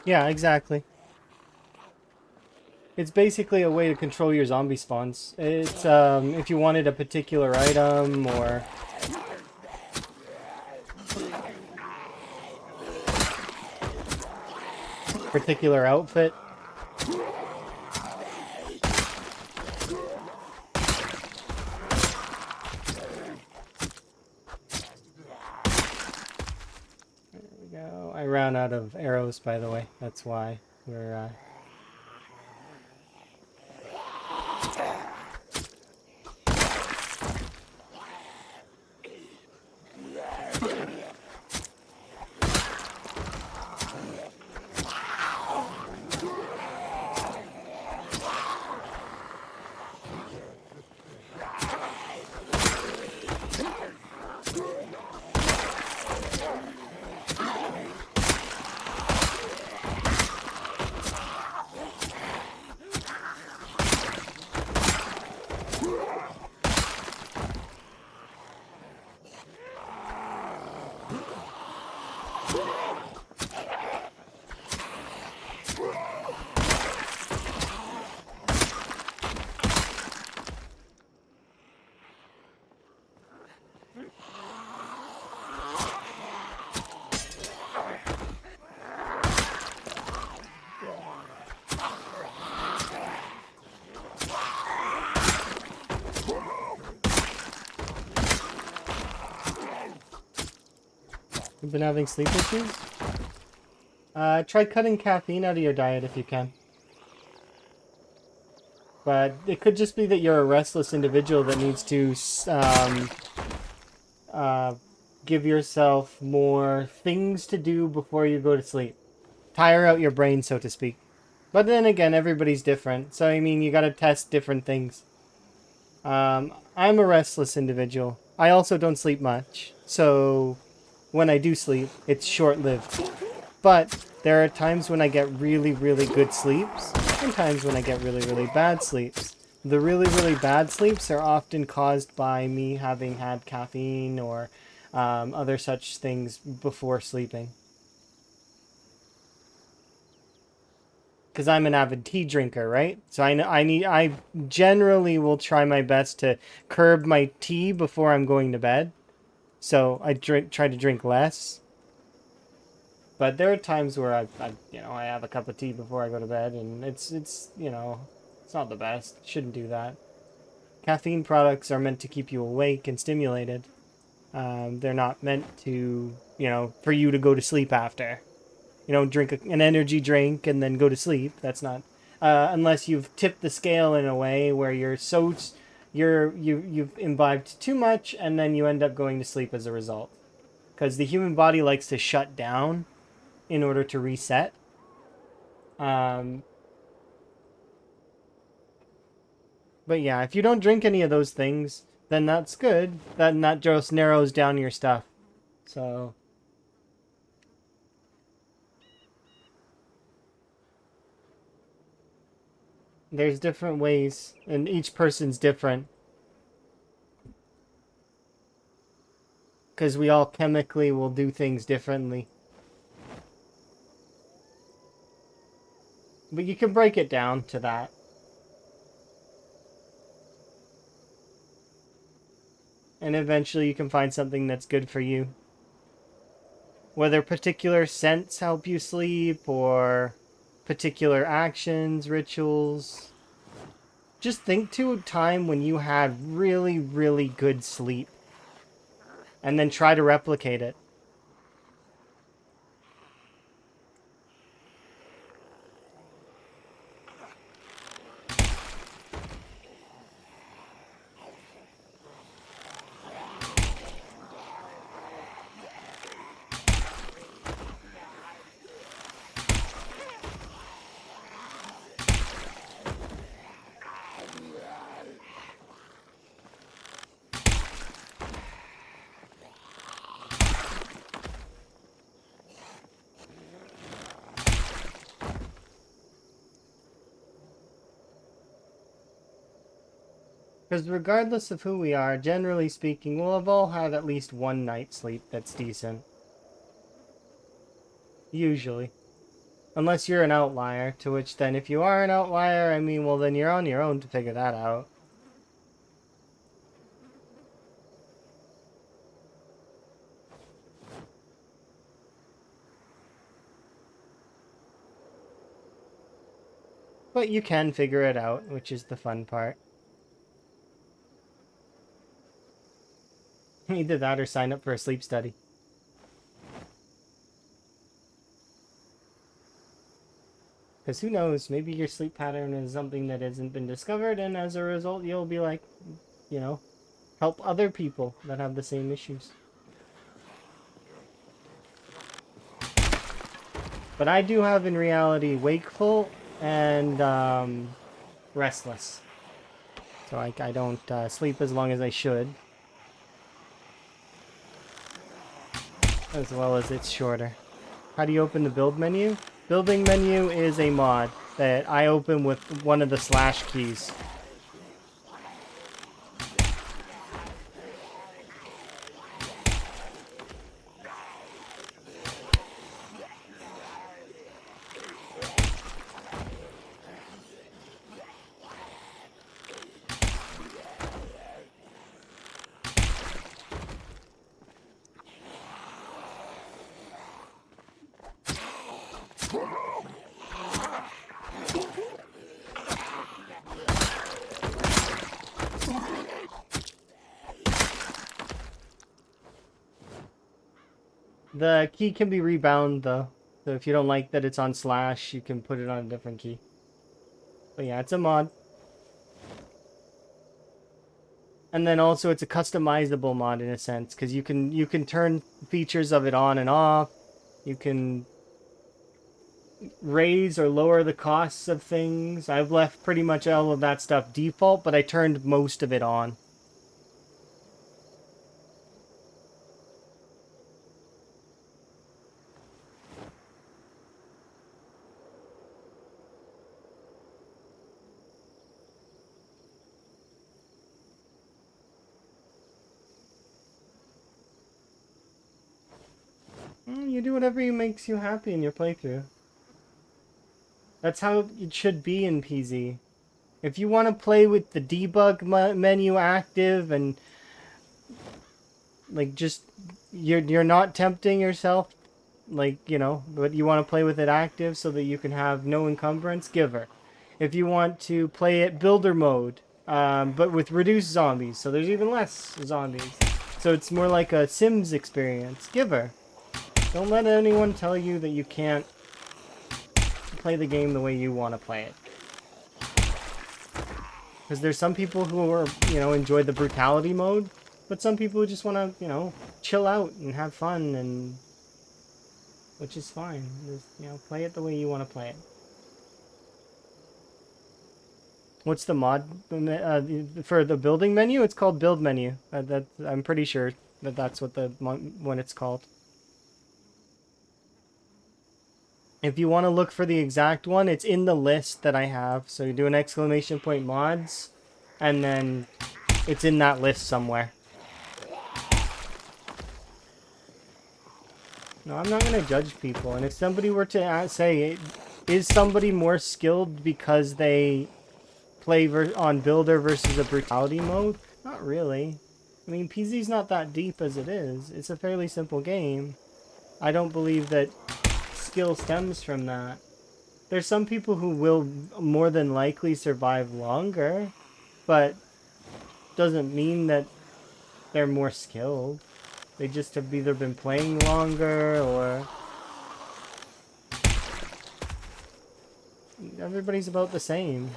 Yeah, exactly. It's basically a way to control your zombie spawns. It's if you wanted a particular item or particular outfit. There we go. I ran out of arrows, by the way. That's why we're You've been having sleep issues? Try cutting caffeine out of your diet if you can. But it could just be that you're a restless individual that needs to uh, give yourself more things to do before you go to sleep. Tire out your brain, so to speak. But then again, everybody's different. So, I mean, you gotta test different things. I'm a restless individual. I also don't sleep much. So, when I do sleep, it's short-lived. But there are times when I get really, really good sleeps, and times when I get really, really bad sleeps. The really, really bad sleeps are often caused by me having had caffeine or other such things before sleeping. Because I'm an avid tea drinker, right? So I generally will try my best to curb my tea before I'm going to bed. So I try to drink less. But there are times where I have a cup of tea before I go to bed, and it's it's not the best. Shouldn't do that. Caffeine products are meant to keep you awake and stimulated. They're not meant to, for you to go to sleep after. Drink an energy drink and then go to sleep. That's not, unless you've tipped the scale in a way where you've imbibed too much and then you end up going to sleep as a result. Because the human body likes to shut down in order to reset. Um, but yeah, if you don't drink any of those things, then that's good. Then that just narrows down your stuff. So there's different ways, and each person's different. Because we all chemically will do things differently. But you can break it down to that. And eventually you can find something that's good for you. Whether particular scents help you sleep or particular actions, rituals. Just think to a time when you had really, really good sleep. And then try to replicate it. Because regardless of who we are, generally speaking, we'll have all had at least one night's sleep that's decent. Usually. Unless you're an outlier, to which then if you are an outlier, I mean, well then you're on your own to figure that out. But you can figure it out, which is the fun part. Either that or sign up for a sleep study. Because who knows, maybe your sleep pattern is something that hasn't been discovered, and as a result, you'll be like, you know, help other people that have the same issues. But I do have, in reality, wakeful and restless. So I don't sleep as long as I should. As well as it's shorter. How do you open the build menu? Building menu is a mod that I open with one of the slash keys. The key can be rebound though. So if you don't like that it's on slash, you can put it on a different key. But yeah, it's a mod. And then also it's a customizable mod in a sense, because you can turn features of it on and off. You can raise or lower the costs of things. I've left pretty much all of that stuff default, but I turned most of it on. You do whatever makes you happy in your playthrough. That's how it should be in PZ. If you want to play with the debug menu active and like just you're not tempting yourself, like, you know, but you want to play with it active so that you can have no encumbrance, give her. If you want to play it builder mode, but with reduced zombies, so there's even less zombies, so it's more like a Sims experience, give her. Don't let anyone tell you that you can't play the game the way you want to play it. Because there's some people who are, you know, enjoy the brutality mode, but some people who just want to, you know, chill out and have fun, and which is fine. Just, you know, play it the way you want to play it. What's the mod for the building menu? It's called build menu. I'm pretty sure that's what the one it's called. If you want to look for the exact one, it's in the list that I have. So you do an exclamation point mods, and then it's in that list somewhere. No, I'm not going to judge people. And if somebody were to say, is somebody more skilled because they play on builder versus a brutality mode? Not really. I mean, PZ's not that deep as it is. It's a fairly simple game. I don't believe that skill stems from that. There's some people who will more than likely survive longer, but doesn't mean that they're more skilled. They just have either been playing longer or everybody's about the same.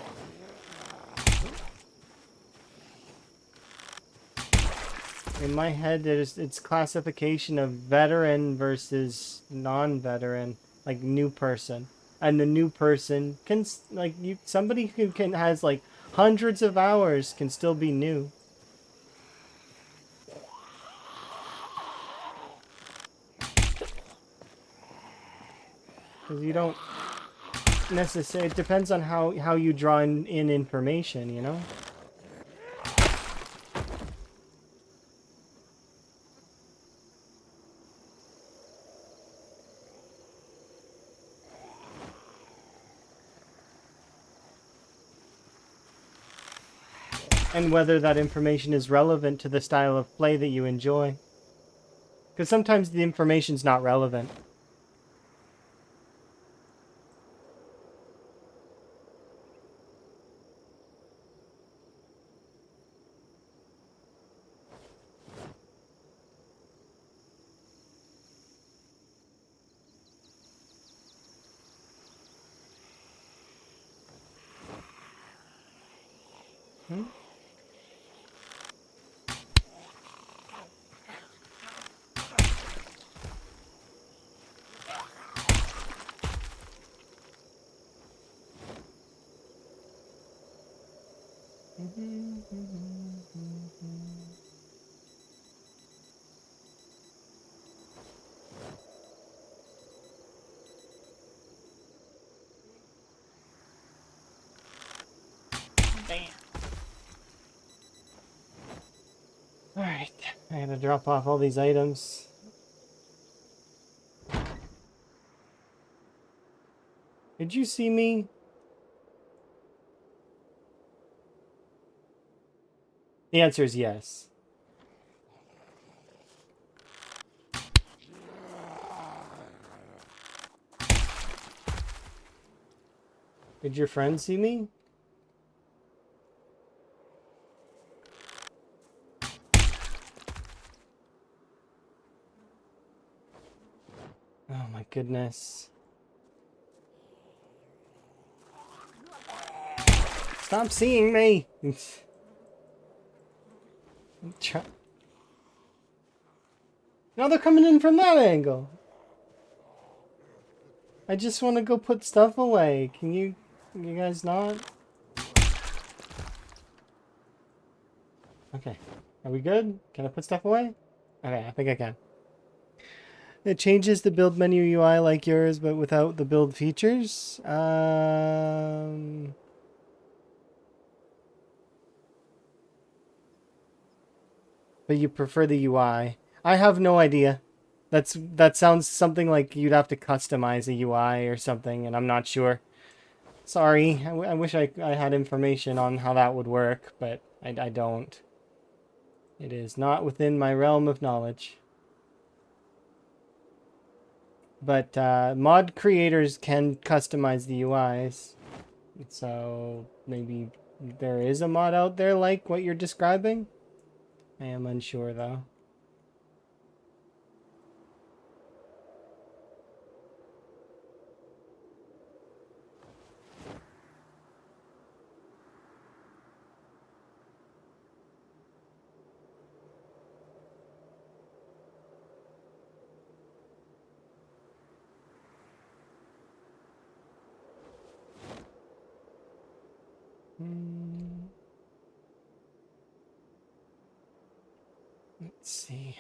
In my head, it's classification of veteran versus non-veteran, like new person. And the new person can, like, somebody who has like hundreds of hours can still be new. Because you don't necessarily, it depends on how you draw in information, you know? and whether that information is relevant to the style of play that you enjoy. Because sometimes the information's not relevant. Hmm? Alright, I gotta drop off all these items. Did you see me? The answer is yes. Did your friend see me? Oh my goodness. Stop seeing me! Now they're coming in from that angle. I just want to go put stuff away. Can you guys not? Okay. Are we good? Can I put stuff away? Okay, I think I can. It changes the build menu UI like yours, but without the build features. But you prefer the UI. I have no idea. That sounds something like you'd have to customize a UI or something, and I'm not sure. Sorry, I wish I had information on how that would work, but I don't. It is not within my realm of knowledge. But mod creators can customize the UIs. So maybe there is a mod out there like what you're describing? I am unsure though. Let's see.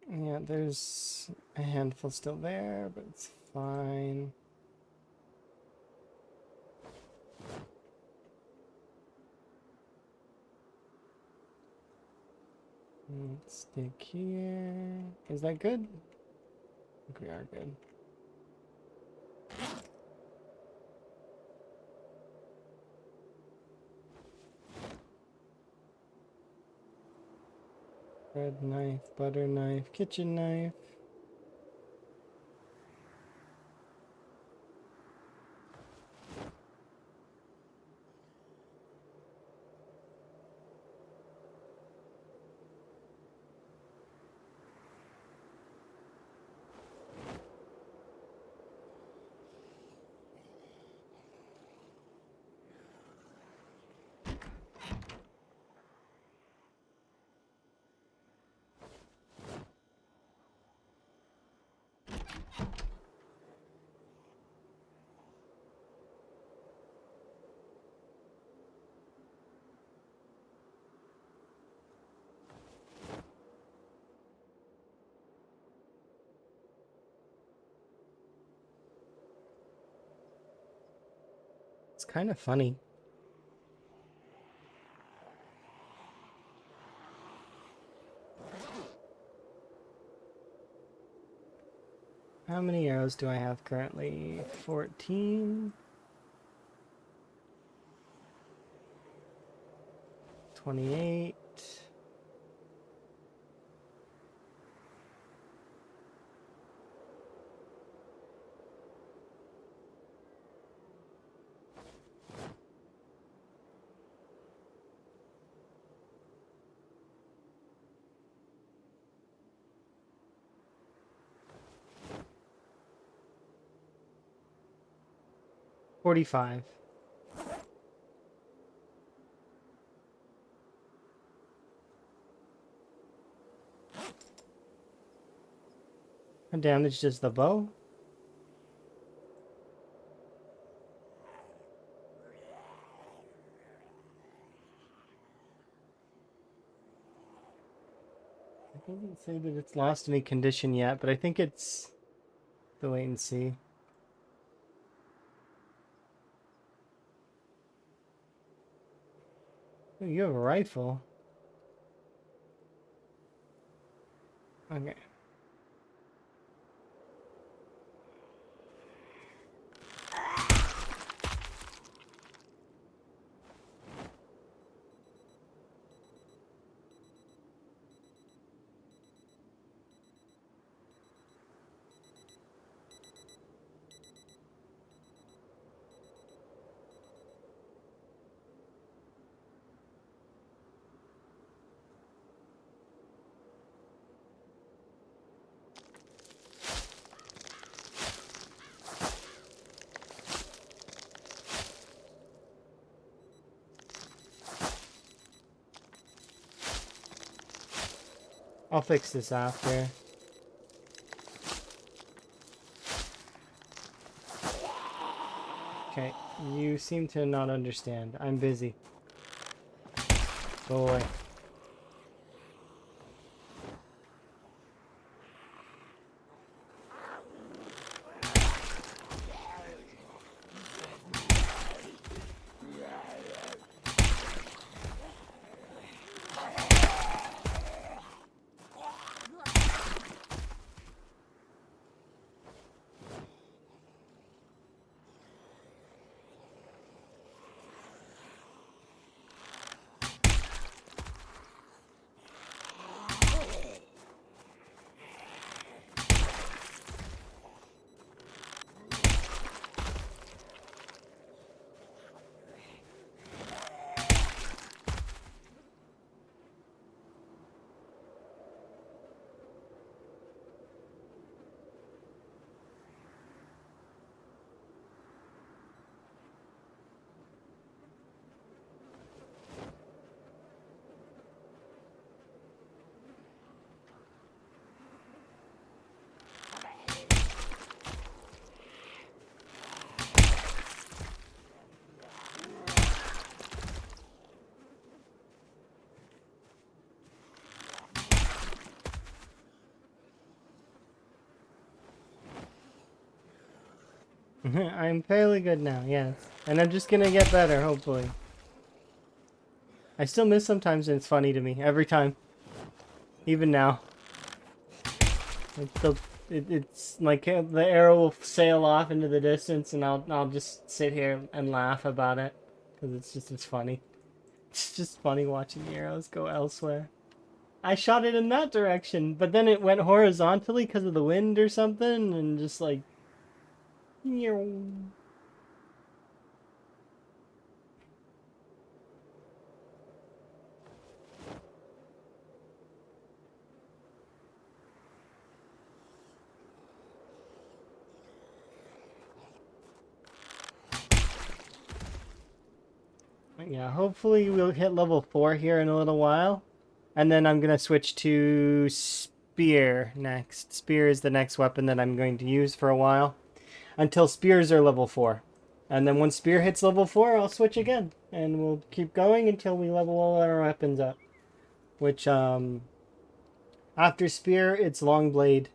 Yeah, there's a handful still there, but it's fine. Let's stick here. Is that good? I think we are good. Bread knife, butter knife, kitchen knife. It's kind of funny. How many arrows do I have currently? 14. 28. $45. How damaged is the bow? It doesn't say that it's lost any condition yet, but I think it's the wait and see. Oh, you have a rifle. Okay. I'll fix this after. Okay, you seem to not understand. I'm busy. Go away. I'm fairly good now, yes. And I'm just gonna get better, hopefully. I still miss sometimes, and it's funny to me. Every time. Even now. It's like the arrow will sail off into the distance, and I'll just sit here and laugh about it. Because it's funny. It's just funny watching the arrows go elsewhere. I shot it in that direction, but then it went horizontally because of the wind or something, and just like... Yeah, hopefully we'll hit level 4 here in a little while. And then I'm going to switch to Spear next. Spear is the next weapon that I'm going to use for a while. Until Spears are level 4. And then once Spear hits level 4, I'll switch again. And we'll keep going until we level all our weapons up. Which, after Spear, it's Long Blade.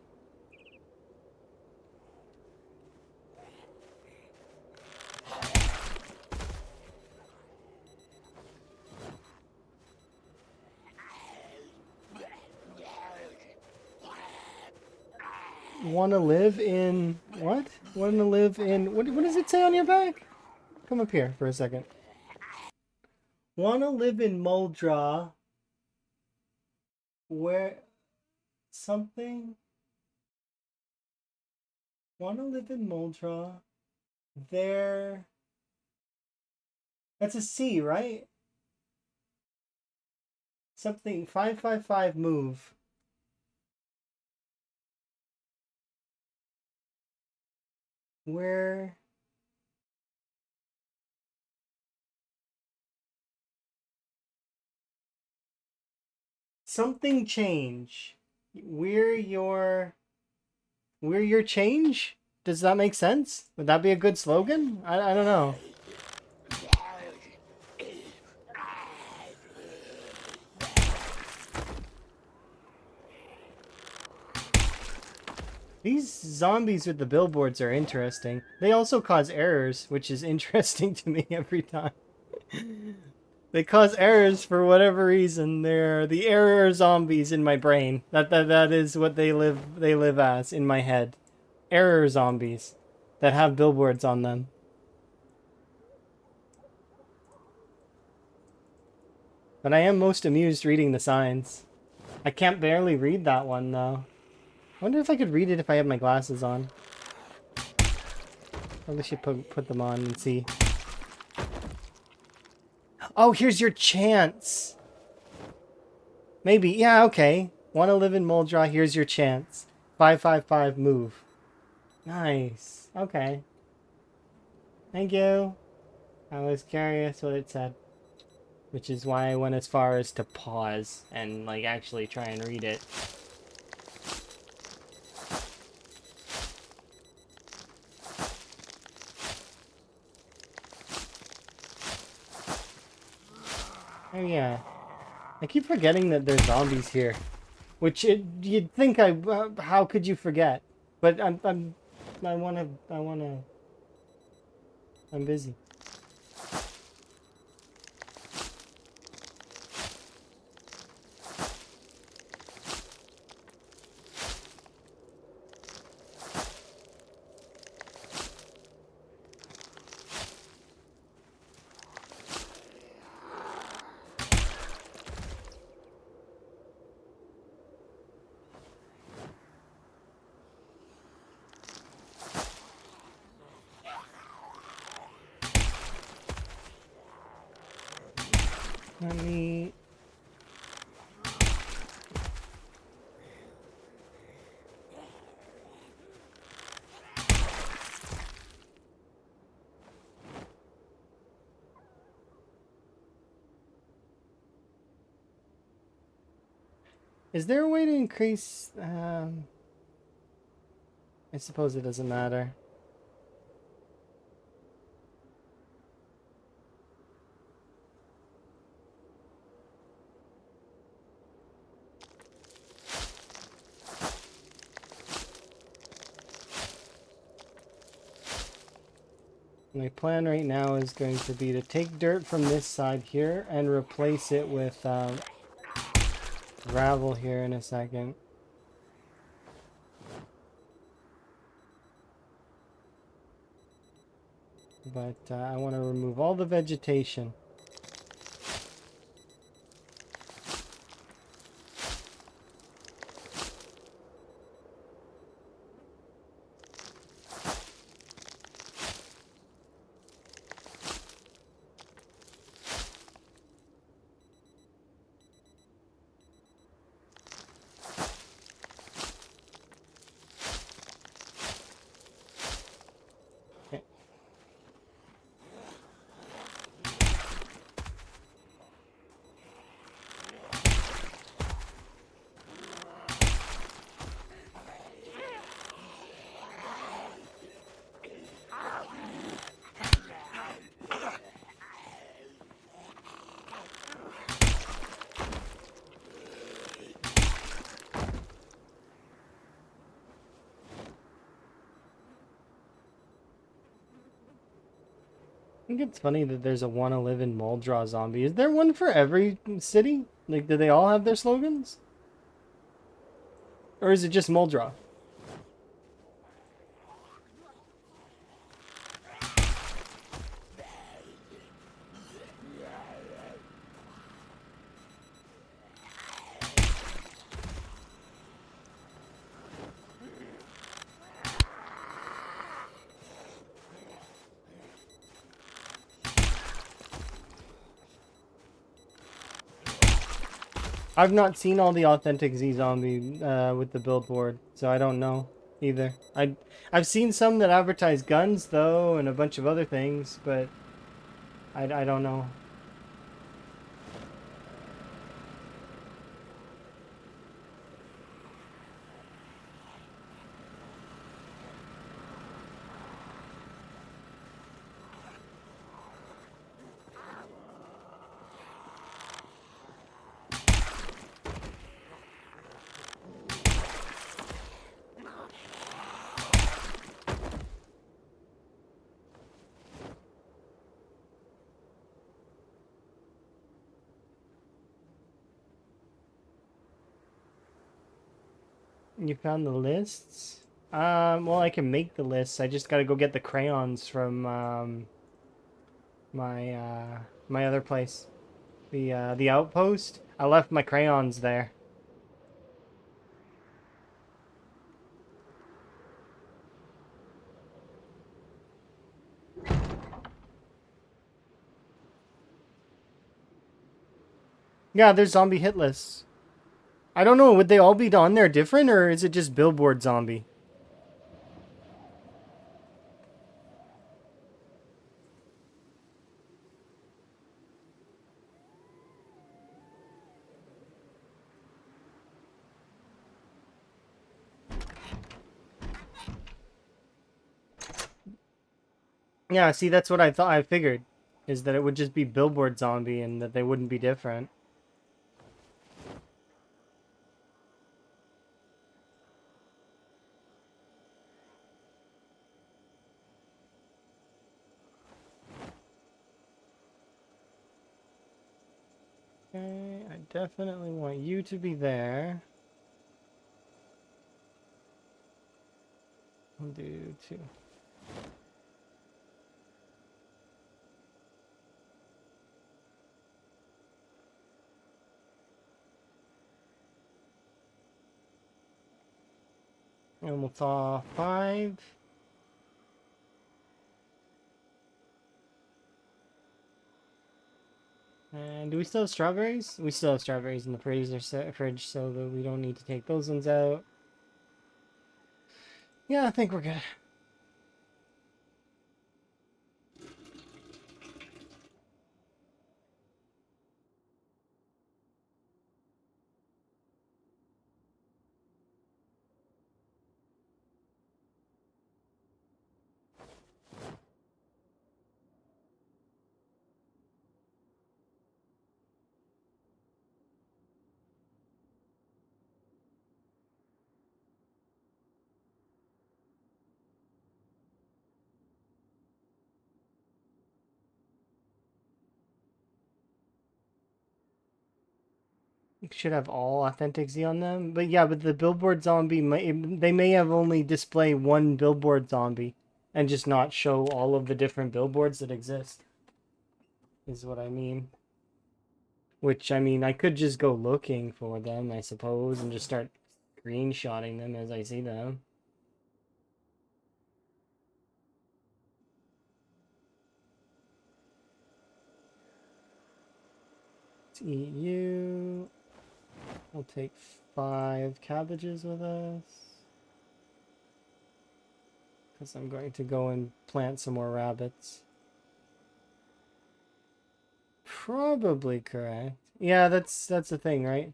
Want to live in... What? Want to live in... What does it say on your back? Come up here for a second. Wanna live in Muldra where something? Wanna live in Muldra? There. That's a C, right? Something 555 move. Where? Something change. We're your change? Does that make sense? Would that be a good slogan? I don't know. These zombies with the billboards are interesting. They also cause errors, which is interesting to me every time. They cause errors for whatever reason. They're the error zombies in my brain. That is what they live as in my head. Error zombies that have billboards on them. But I am most amused reading the signs. I can't barely read that one though. I wonder if I could read it if I had my glasses on. Probably should put them on and see. Oh, here's your chance. Maybe. Yeah, okay. Want to live in Muldra? Here's your chance. 555 move. Nice. Okay. Thank you. I was curious what it said. Which is why I went as far as to pause and like actually try and read it. Oh yeah. I keep forgetting that there's zombies here. Which you'd think how could you forget? But I'm busy. Let me... Is there a way to increase... I suppose it doesn't matter. My plan right now is going to be to take dirt from this side here and replace it with gravel here in a second. But I want to remove all the vegetation. I think it's funny that there's a wanna live in Muldra zombie. Is there one for every city? Like, do they all have their slogans? Or is it just Muldra? I've not seen all the authentic Z zombie with the billboard, so I don't know either. I've seen some that advertise guns though, and a bunch of other things, but I don't know. You found the lists? Well, I can make the lists. I just gotta go get the crayons from my other place, the outpost. I left my crayons there. Yeah, there's zombie hit lists. I don't know. Would they all be on there different, or is it just billboard zombie? Yeah, see, that's what I thought. I figured, is that it would just be billboard zombie and that they wouldn't be different. Okay, I definitely want you to be there. I'll do 2. And we'll thaw 5. And do we still have strawberries? We still have strawberries in the fridge, so that we don't need to take those ones out. Yeah, I think we're good. Should have all authentic Z on them. But yeah, but the billboard zombie, they may have only display one billboard zombie and just not show all of the different billboards that exist, is what I mean. Which, I mean, I could just go looking for them, I suppose, and just start screenshotting them as I see them. Let's eat you. We'll take 5 cabbages with us. Because I'm going to go and plant some more rabbits. Probably correct. Yeah, that's the thing, right?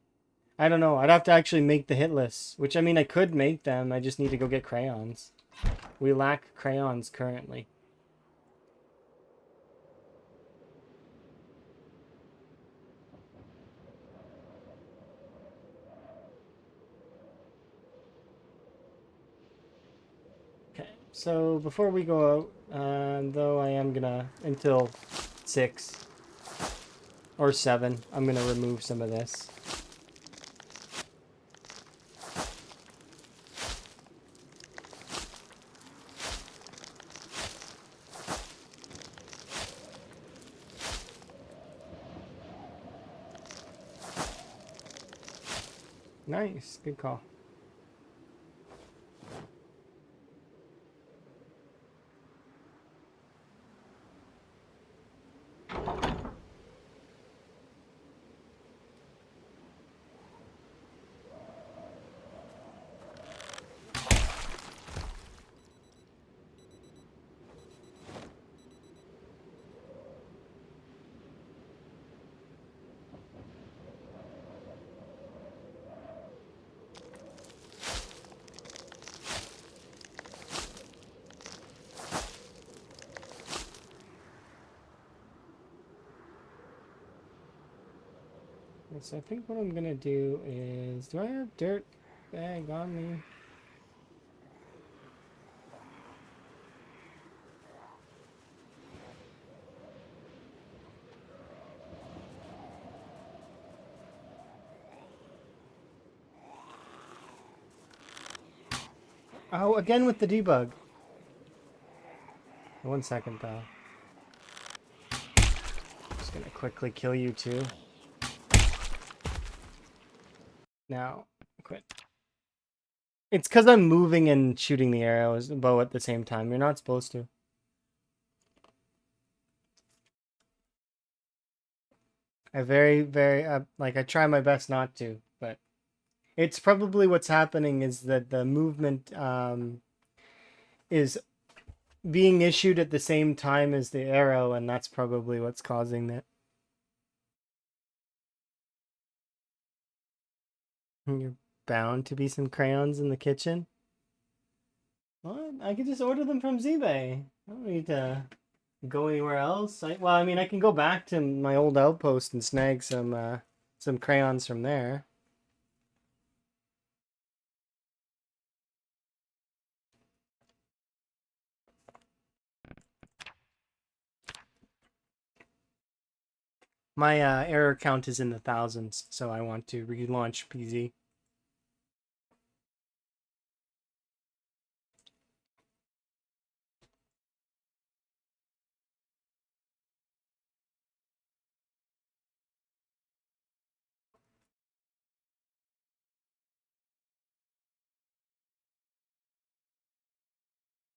I don't know. I'd have to actually make the hit lists, which I mean I could make them. I just need to go get crayons. We lack crayons currently. Okay, so before we go out, though I am gonna, until 6 or 7, I'm gonna remove some of this. Nice, good call. So I think what I'm gonna do is, do I have dirt bag on me? Oh, again with the debug. 1 second though. Just gonna quickly kill you two. Now, quit. It's because I'm moving and shooting the arrows, bow at the same time. You're not supposed to. I I try my best not to, but it's probably what's happening is that the movement is being issued at the same time as the arrow, and that's probably what's causing it. You're bound to be some crayons in the kitchen. What? I could just order them from ZBay. I don't need to go anywhere else. Well, I mean, I can go back to my old outpost and snag some crayons from there. My error count is in the thousands, so I want to relaunch PZ.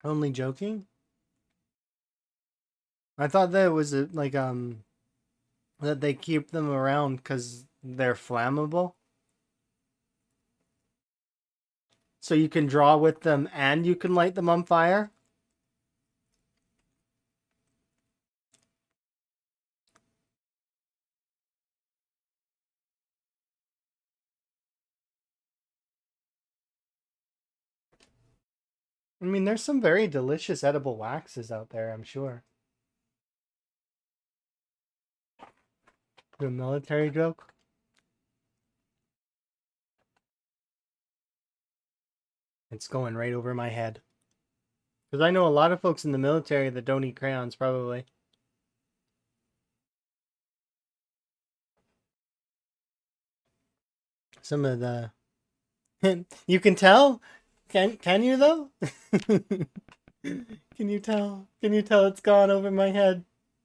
Only joking? I thought that it was like that they keep them around because they're flammable. So you can draw with them and you can light them on fire? I mean, there's some very delicious edible waxes out there, I'm sure. The military joke? It's going right over my head. Because I know a lot of folks in the military that don't eat crayons, probably. Some of the... You can tell? Can you, though? Can you tell? Can you tell it's gone over my head?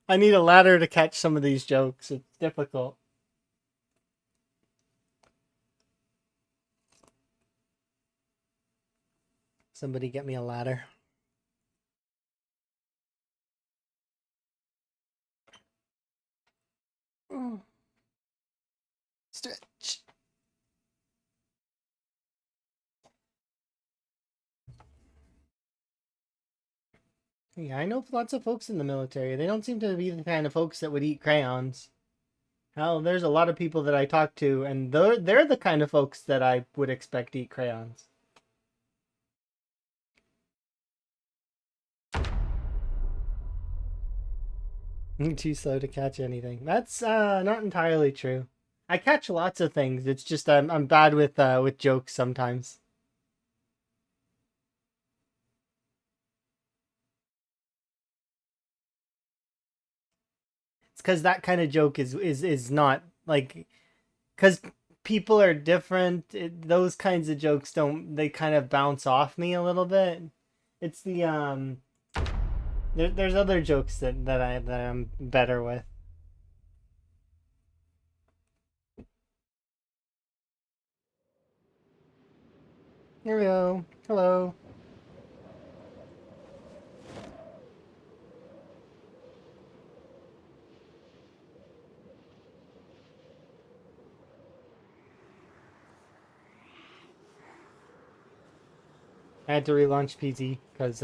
I need a ladder to catch some of these jokes. It's difficult. Somebody get me a ladder. Stretch. Yeah, I know lots of folks in the military. They don't seem to be the kind of folks that would eat crayons. Hell, there's a lot of people that I talk to, and they're the kind of folks that I would expect to eat crayons. I'm too slow to catch anything. That's not entirely true. I catch lots of things. It's just I'm bad with jokes sometimes. It's because that kind of joke is not like, because people are different. Those kinds of jokes they kind of bounce off me a little bit. It's the there's other jokes that I'm better with. Here we go. Hello. I had to relaunch PZ because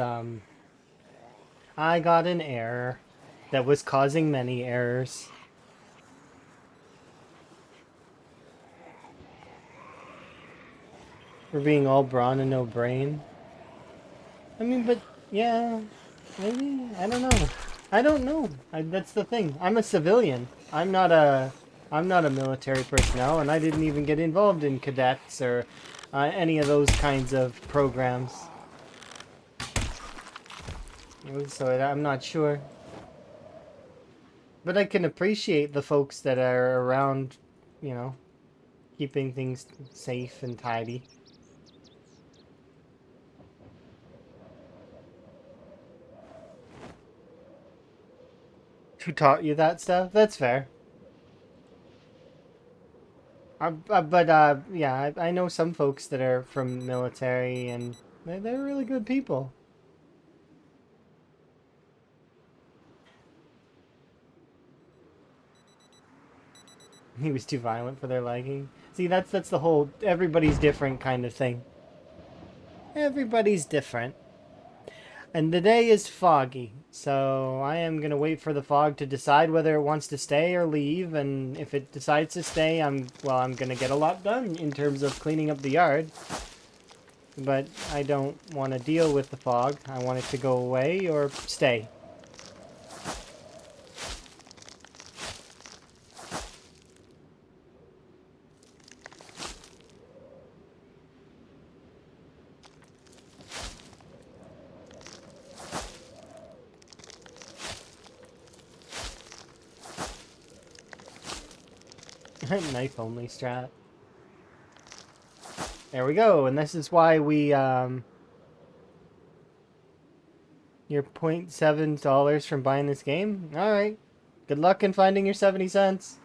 I got an error that was causing many errors. For being all brawn and no brain. I mean, but yeah, maybe, I don't know. I don't know. That's the thing. I'm a civilian. I'm not a I'm not a military personnel, and I didn't even get involved in cadets or any of those kinds of programs. So I'm not sure. But I can appreciate the folks that are around, you know, keeping things safe and tidy. Who taught you that stuff? That's fair. Yeah, I know some folks that are from military, and they're really good people. He was too violent for their liking. See, that's the whole everybody's different kind of thing. Everybody's different. And the day is foggy, so I am going to wait for the fog to decide whether it wants to stay or leave, and if it decides to stay, I'm going to get a lot done in terms of cleaning up the yard. But I don't want to deal with the fog. I want it to go away or stay. Knife only strat. There we go, and this is why we, your $0.7 from buying this game? Alright. Good luck in finding your 70 cents.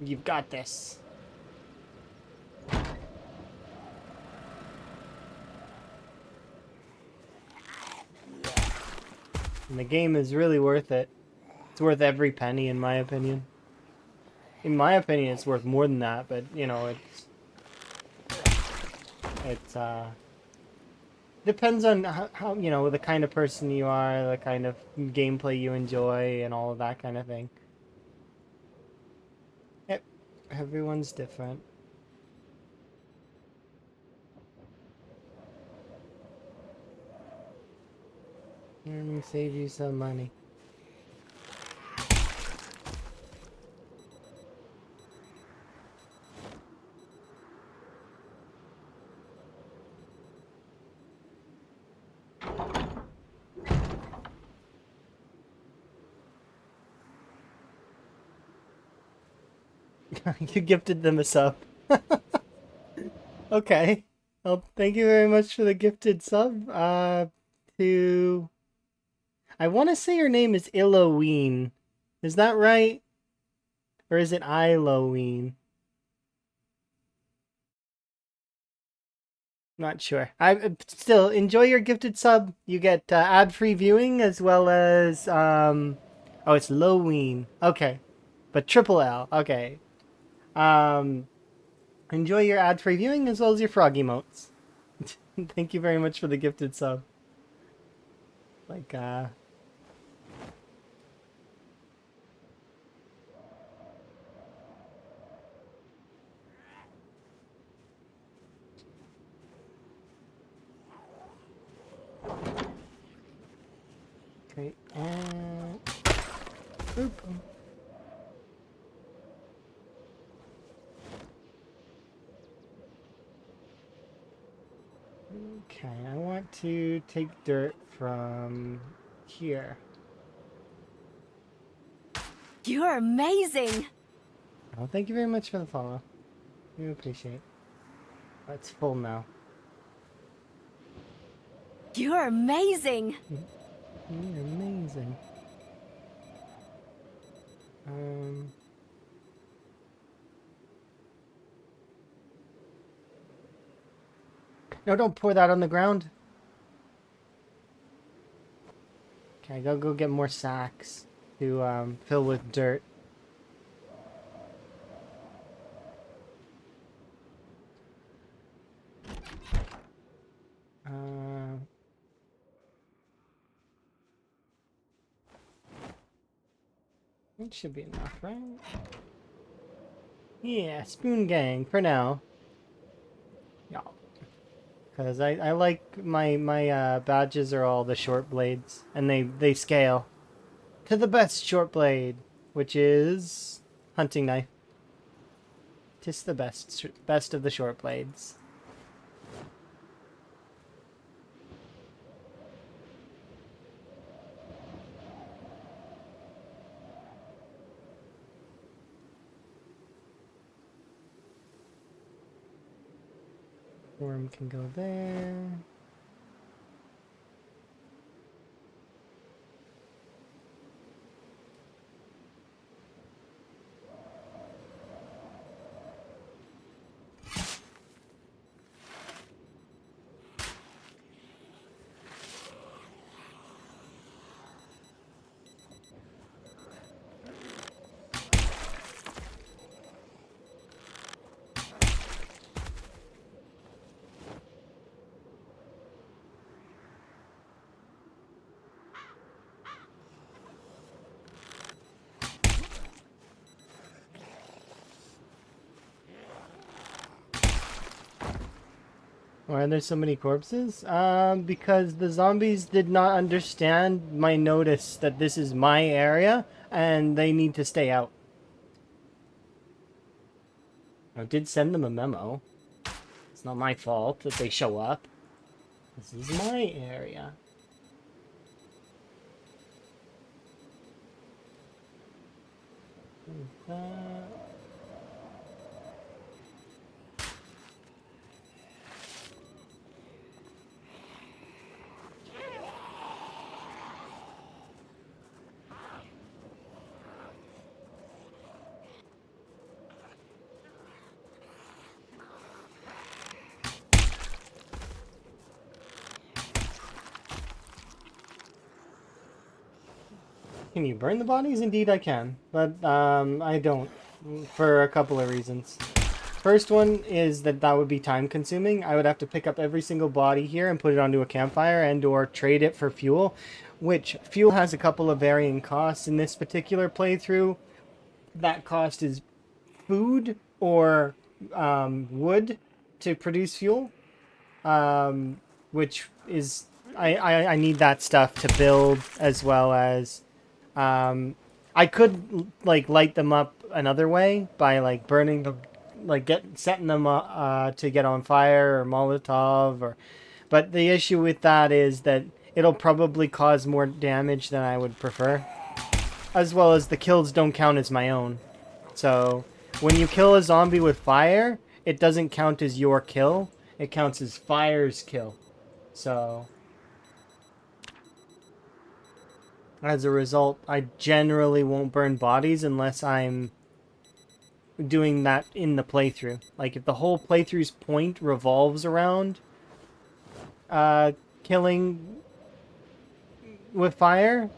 You've got this. And the game is really worth it. It's worth every penny, in my opinion. In my opinion, it's worth more than that, but, you know, it's depends on how, you know, the kind of person you are, the kind of gameplay you enjoy, and all of that kind of thing. Yep, everyone's different. Let me save you some money. You gifted them a sub. Okay. Well, thank you very much for the gifted sub. To... I want to say her name is Illoween. Is that right? Or is it Iloween? Not sure. I still enjoy your gifted sub. You get ad-free viewing as well as oh, it's Loween. Okay. But triple L. Okay. Enjoy your ad-free viewing as well as your frog emotes. Thank you very much for the gifted sub. Like, great. And... Oop. Okay, I want to take dirt from here. You're amazing! Oh, thank you very much for the follow. We appreciate. That's full now. You're amazing! You're amazing. No, don't pour that on the ground. Okay, go get more sacks to fill with dirt. It should be enough, right? Yeah, spoon gang for now. Yeah. Because I like my badges are all the short blades, and they scale to the best short blade. which is hunting knife. 'Tis the best of the short blades. Worm can go there. Why are there so many corpses? Because the zombies did not understand my notice that this is my area and they need to stay out. I did send them a memo. It's not my fault that they show up. This is my area. Can you burn the bodies? Indeed I can, but I don't, for a couple of reasons. First one is that would be time consuming. I would have to pick up every single body here and put it onto a campfire and or trade it for fuel, which fuel has a couple of varying costs in this particular playthrough. That cost is food or wood to produce fuel, which is, I need that stuff to build, as well as I could like light them up another way by like burning them, like setting them to get on fire or Molotov, or. But the issue with that is that it'll probably cause more damage than I would prefer, as well as the kills don't count as my own. So when you kill a zombie with fire, it doesn't count as your kill. It counts as fire's kill. So as a result, I generally won't burn bodies unless I'm doing that in the playthrough. Like if the whole playthrough's point revolves around killing with fire,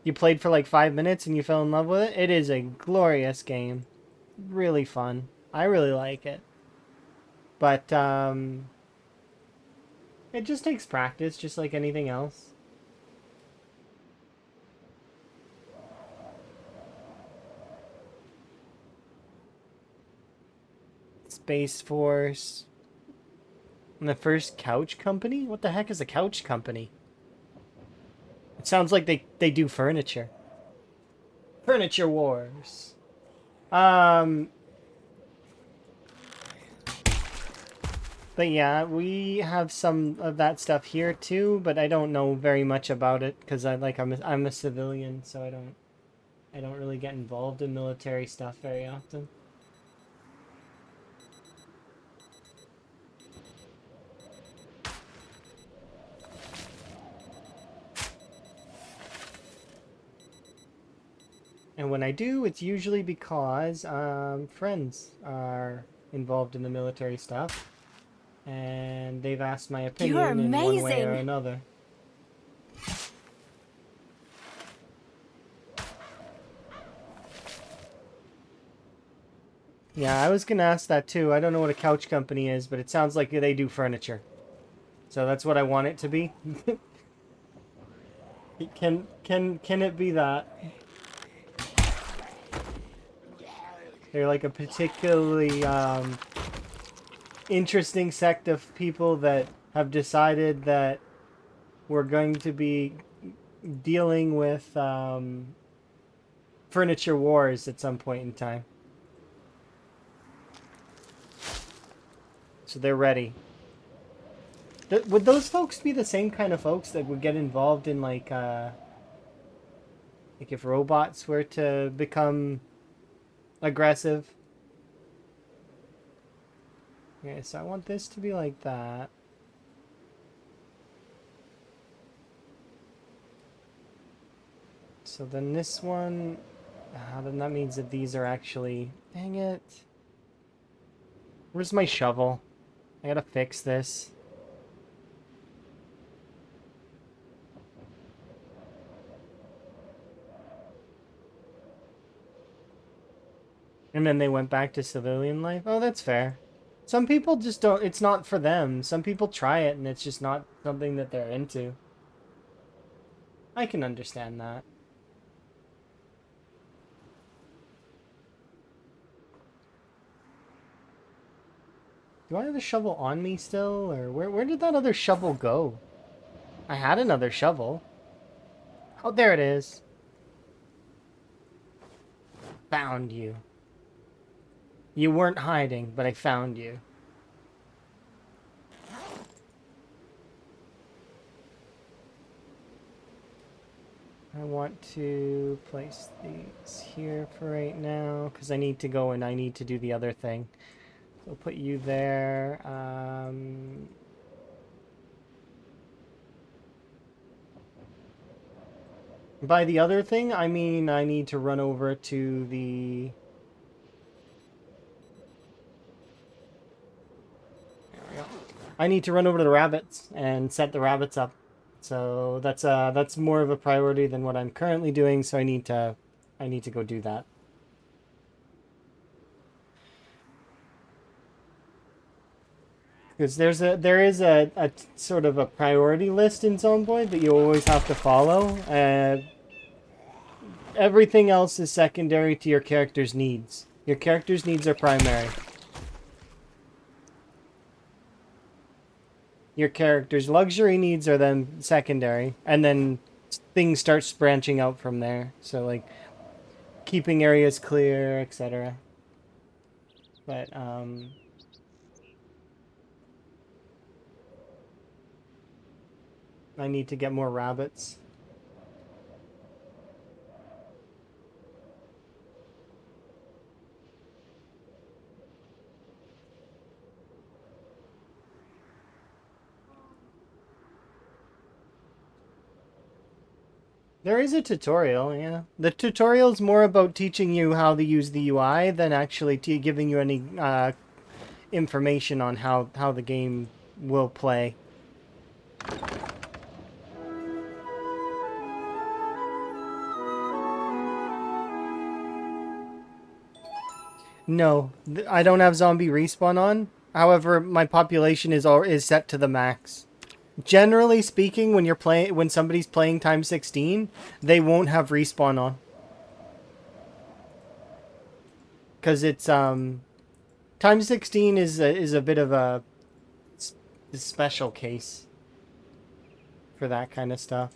you played for like 5 minutes and you fell in love with it, it is a glorious game. Really fun. I really like it. But it just takes practice, just like anything else. Space Force. And the first couch company? What the heck is a couch company? It sounds like they do furniture. Furniture Wars. But yeah, we have some of that stuff here too, but I don't know very much about it because I'm a civilian, so I don't really get involved in military stuff very often. And when I do, it's usually because friends are involved in the military stuff. And they've asked my opinion in one way or another. Yeah, I was gonna ask that too. I don't know what a couch company is, but it sounds like they do furniture. So that's what I want it to be. Can it be that? They're like a particularly interesting sect of people that have decided that we're going to be dealing with furniture wars at some point in time. So they're ready. Would those folks be the same kind of folks that would get involved in like if robots were to become aggressive? Okay, so I want this to be like that. So then this one, then that means that these are actually, dang it. Where's my shovel? I gotta fix this. And then they went back to civilian life? Oh, that's fair. Some people just don't, it's not for them. Some people try it and it's just not something that they're into. I can understand that. Do I have the shovel on me still? Or where did that other shovel go? I had another shovel. Oh, there it is. Found you. You weren't hiding, but I found you. I want to place these here for right now, because I need to go and I need to do the other thing. So I'll put you there. By the other thing, I mean I need to run over to the... There we go. I need to run over to the rabbits and set the rabbits up. So that's more of a priority than what I'm currently doing, so I need to go do that. Because there is a sort of a priority list in Zomboid that you always have to follow. Everything else is secondary to your character's needs. Your character's needs are primary. Your character's luxury needs are then secondary, and then things start branching out from there. So like keeping areas clear, etc. But I need to get more rabbits. There is a tutorial, yeah. The tutorial's more about teaching you how to use the UI than actually giving you any information on how the game will play. No, I don't have zombie respawn on. However, my population is set to the max. Generally speaking, when somebody's playing times 16, they won't have respawn on. Cuz it's times 16 is a bit of a special case for that kind of stuff.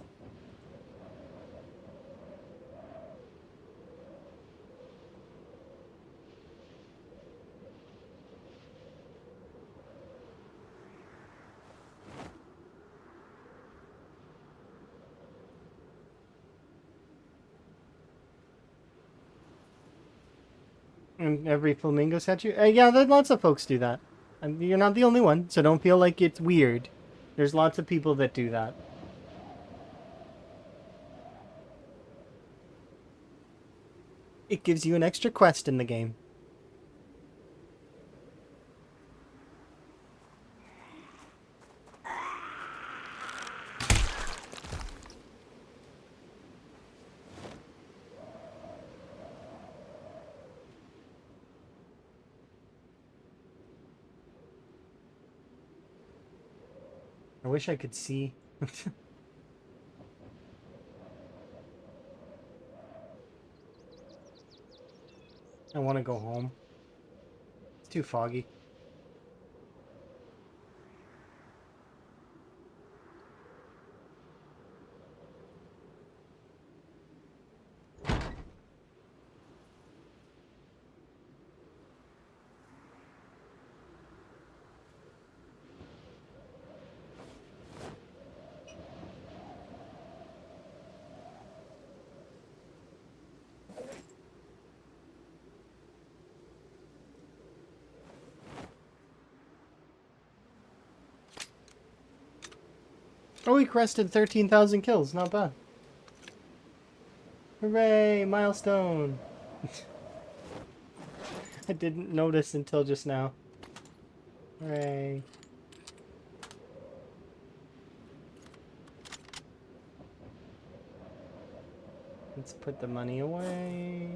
And every flamingo statue? Yeah, lots of folks do that. And you're not the only one, so don't feel like it's weird. There's lots of people that do that. It gives you an extra quest in the game. I wish I could see. I want to go home. It's too foggy. Oh, we crested 13,000 kills. Not bad. Hooray! Milestone! I didn't notice until just now. Hooray. Let's put the money away.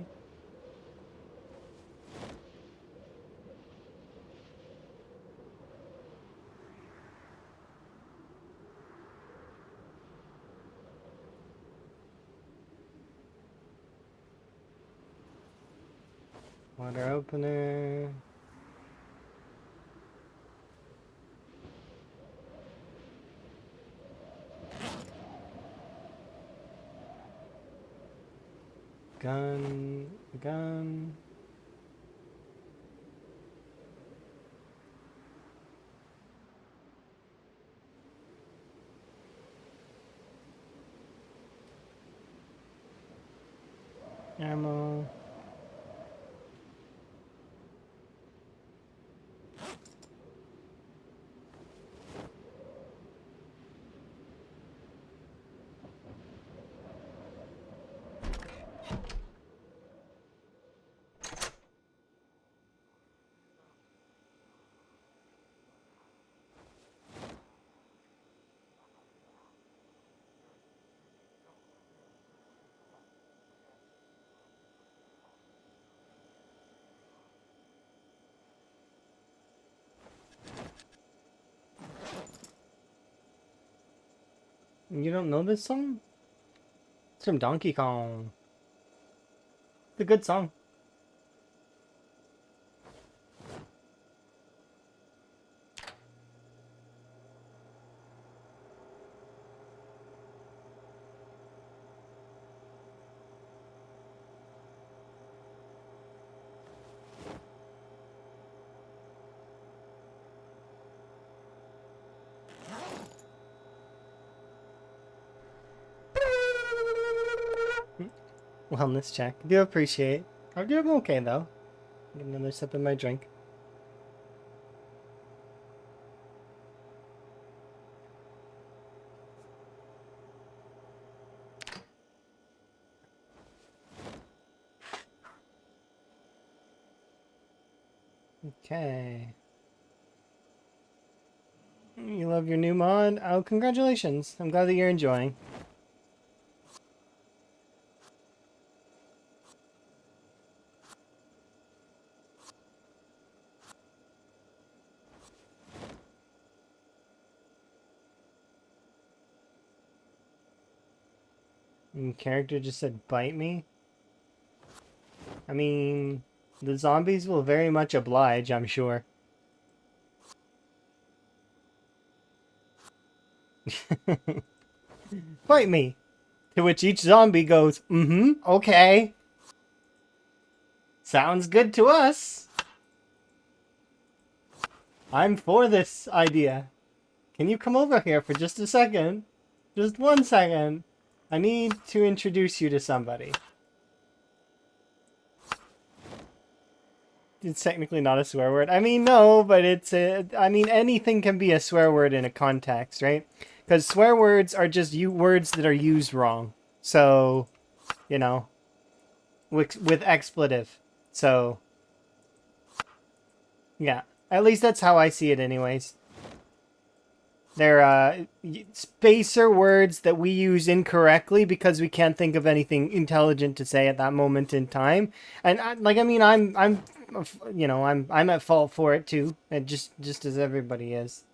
Water opener. Gun. Ammo. You don't know this song? It's from Donkey Kong. It's a good song. Wellness check. Do appreciate. I'm doing okay though. Get another sip of my drink. Okay. You love your new mod? Oh, congratulations. I'm glad that you're enjoying. And character just said bite me. I mean, the zombies will very much oblige, I'm sure. Bite me. To which each zombie goes, okay. Sounds good to us. I'm for this idea. Can you come over here for just a second? Just 1 second. I need to introduce you to somebody. It's technically not a swear word. I mean, no, but it's a... I mean, anything can be a swear word in a context, right? Because swear words are just words that are used wrong. So, you know, with expletive. So, yeah. At least that's how I see it anyways. They're spacer words that we use incorrectly because we can't think of anything intelligent to say at that moment in time. And I'm you know, I'm at fault for it too, and just as everybody is.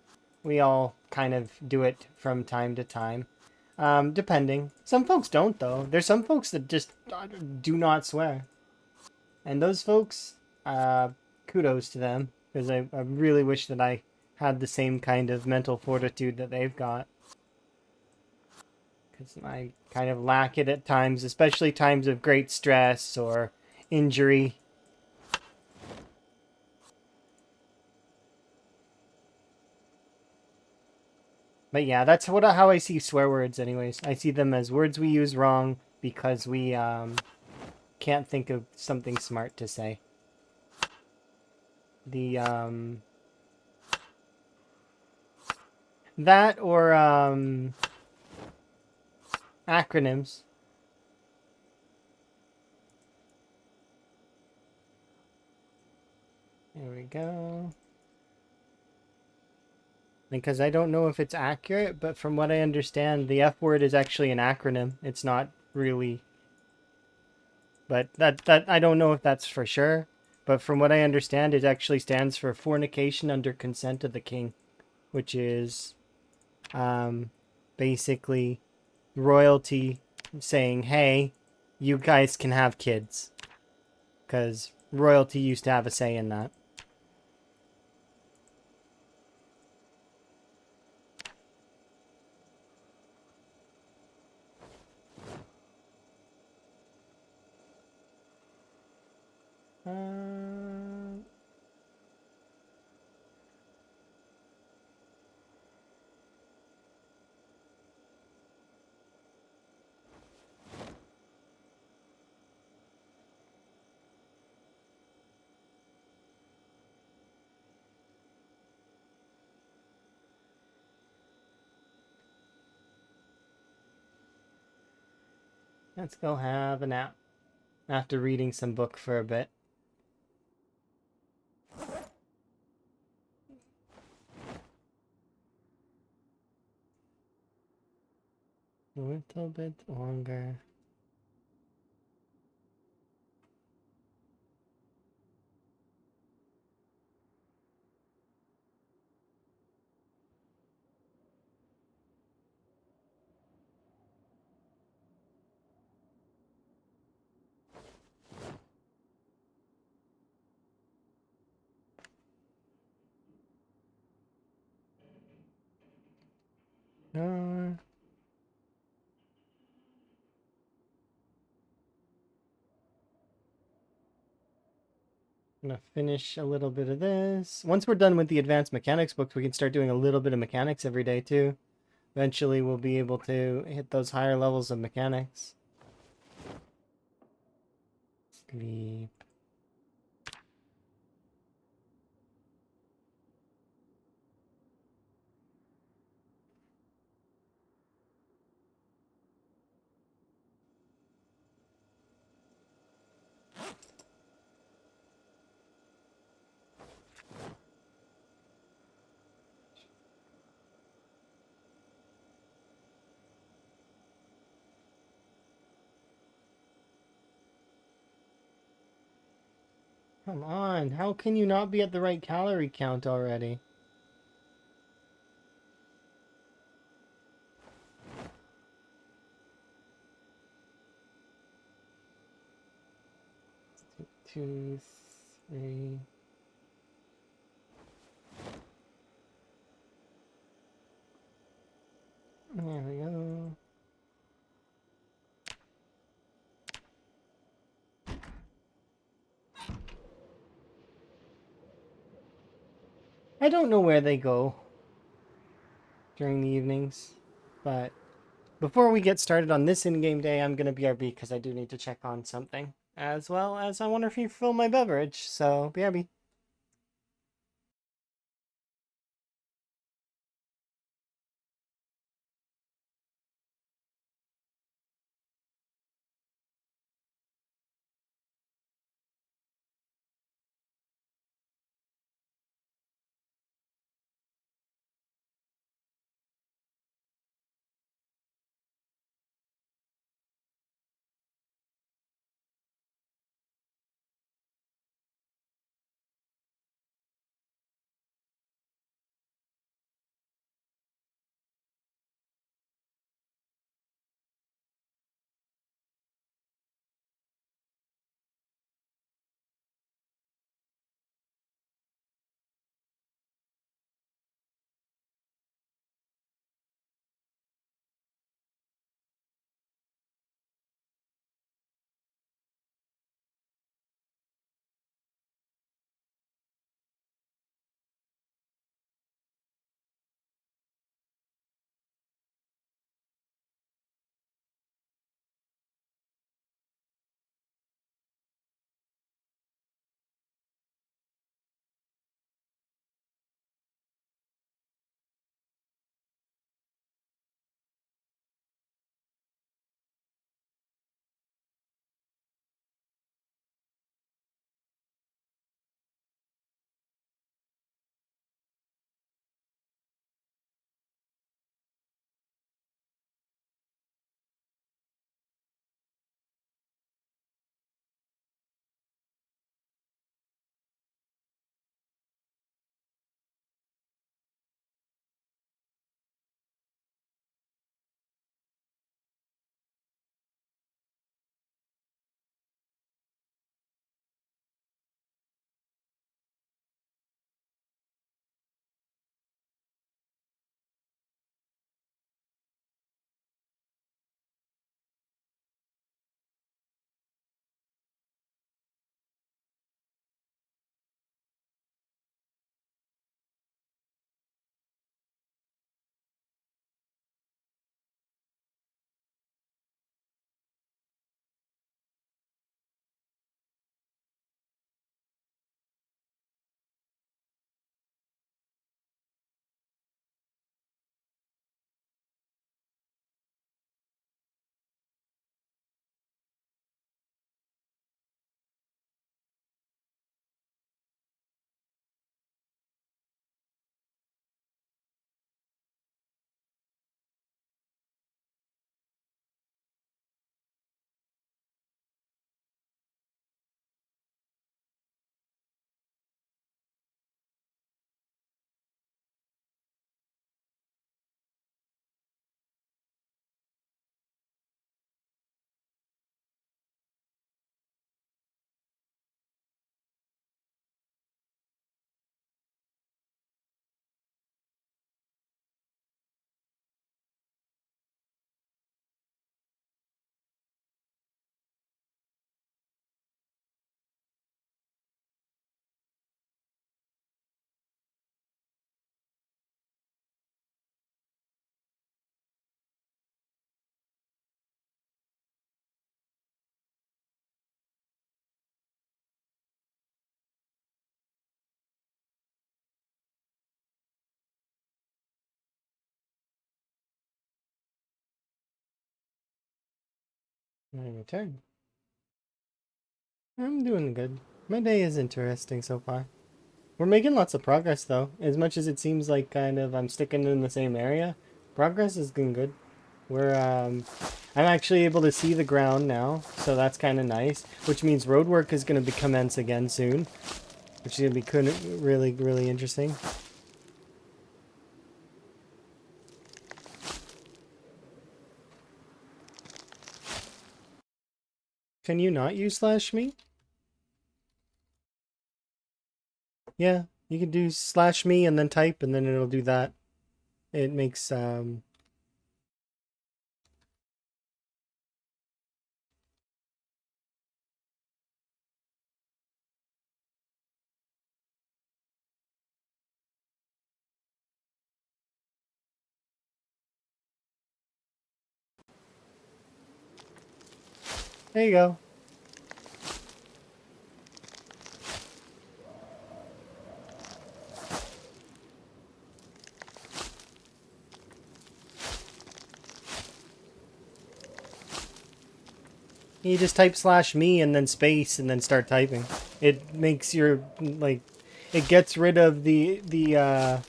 We all kind of do it from time to time, depending. Some folks don't though. There's some folks that just do not swear, and those folks, kudos to them, because I really wish that I had the same kind of mental fortitude that they've got. Because I kind of lack it at times, especially times of great stress or injury. But yeah, that's how I see swear words anyways. I see them as words we use wrong because we can't think of something smart to say. That or acronyms. There we go. Because I don't know if it's accurate, but from what I understand, the F word is actually an acronym. It's not really, but that I don't know if that's for sure. But from what I understand, it actually stands for fornication under consent of the king, which is basically royalty saying, "Hey, you guys can have kids," because royalty used to have a say in that. Uh, let's go have a nap after reading some book for a bit. A little bit longer. I'm gonna finish a little bit of this. Once we're done with the advanced mechanics books, we can start doing a little bit of mechanics every day too. Eventually, we'll be able to hit those higher levels of mechanics. Sleep. Come on, how can you not be at the right calorie count already? Two, three. There we go. I don't know where they go during the evenings, but before we get started on this in-game day, I'm gonna BRB because I do need to check on something, as well as I want to refill my beverage, so BRB. My turn. I'm doing good. My day is interesting so far. We're making lots of progress though. As much as it seems like kind of I'm sticking in the same area, progress is going good. I'm actually able to see the ground now, so that's kind of nice. Which means road work is going to commence again soon, which is going to be really, really interesting. Can you not use /me? Yeah, you can do /me and then type, and then it'll do that. It makes there you go. You just type /me and then space and then start typing. It makes your, like, it gets rid of the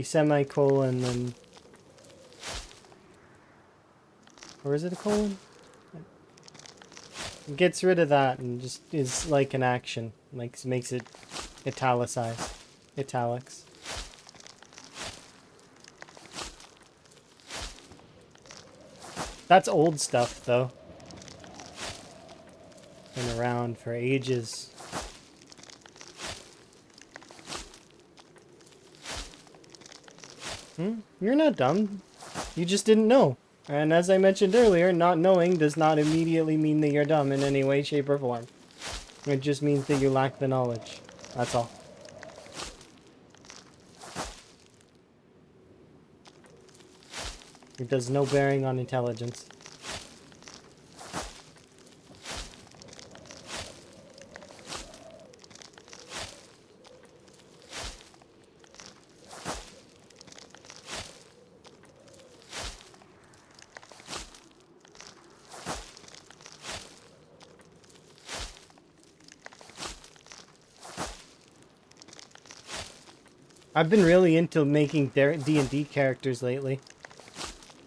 semicolon and, or is it a colon? It gets rid of that and just is like an action. Like, makes it italicized. Italics. That's old stuff, though. Been around for ages. You're not dumb. You just didn't know. And as I mentioned earlier, not knowing does not immediately mean that you're dumb in any way, shape, or form. It just means that you lack the knowledge. That's all. It does no bearing on intelligence. I've been really into making D&D characters lately.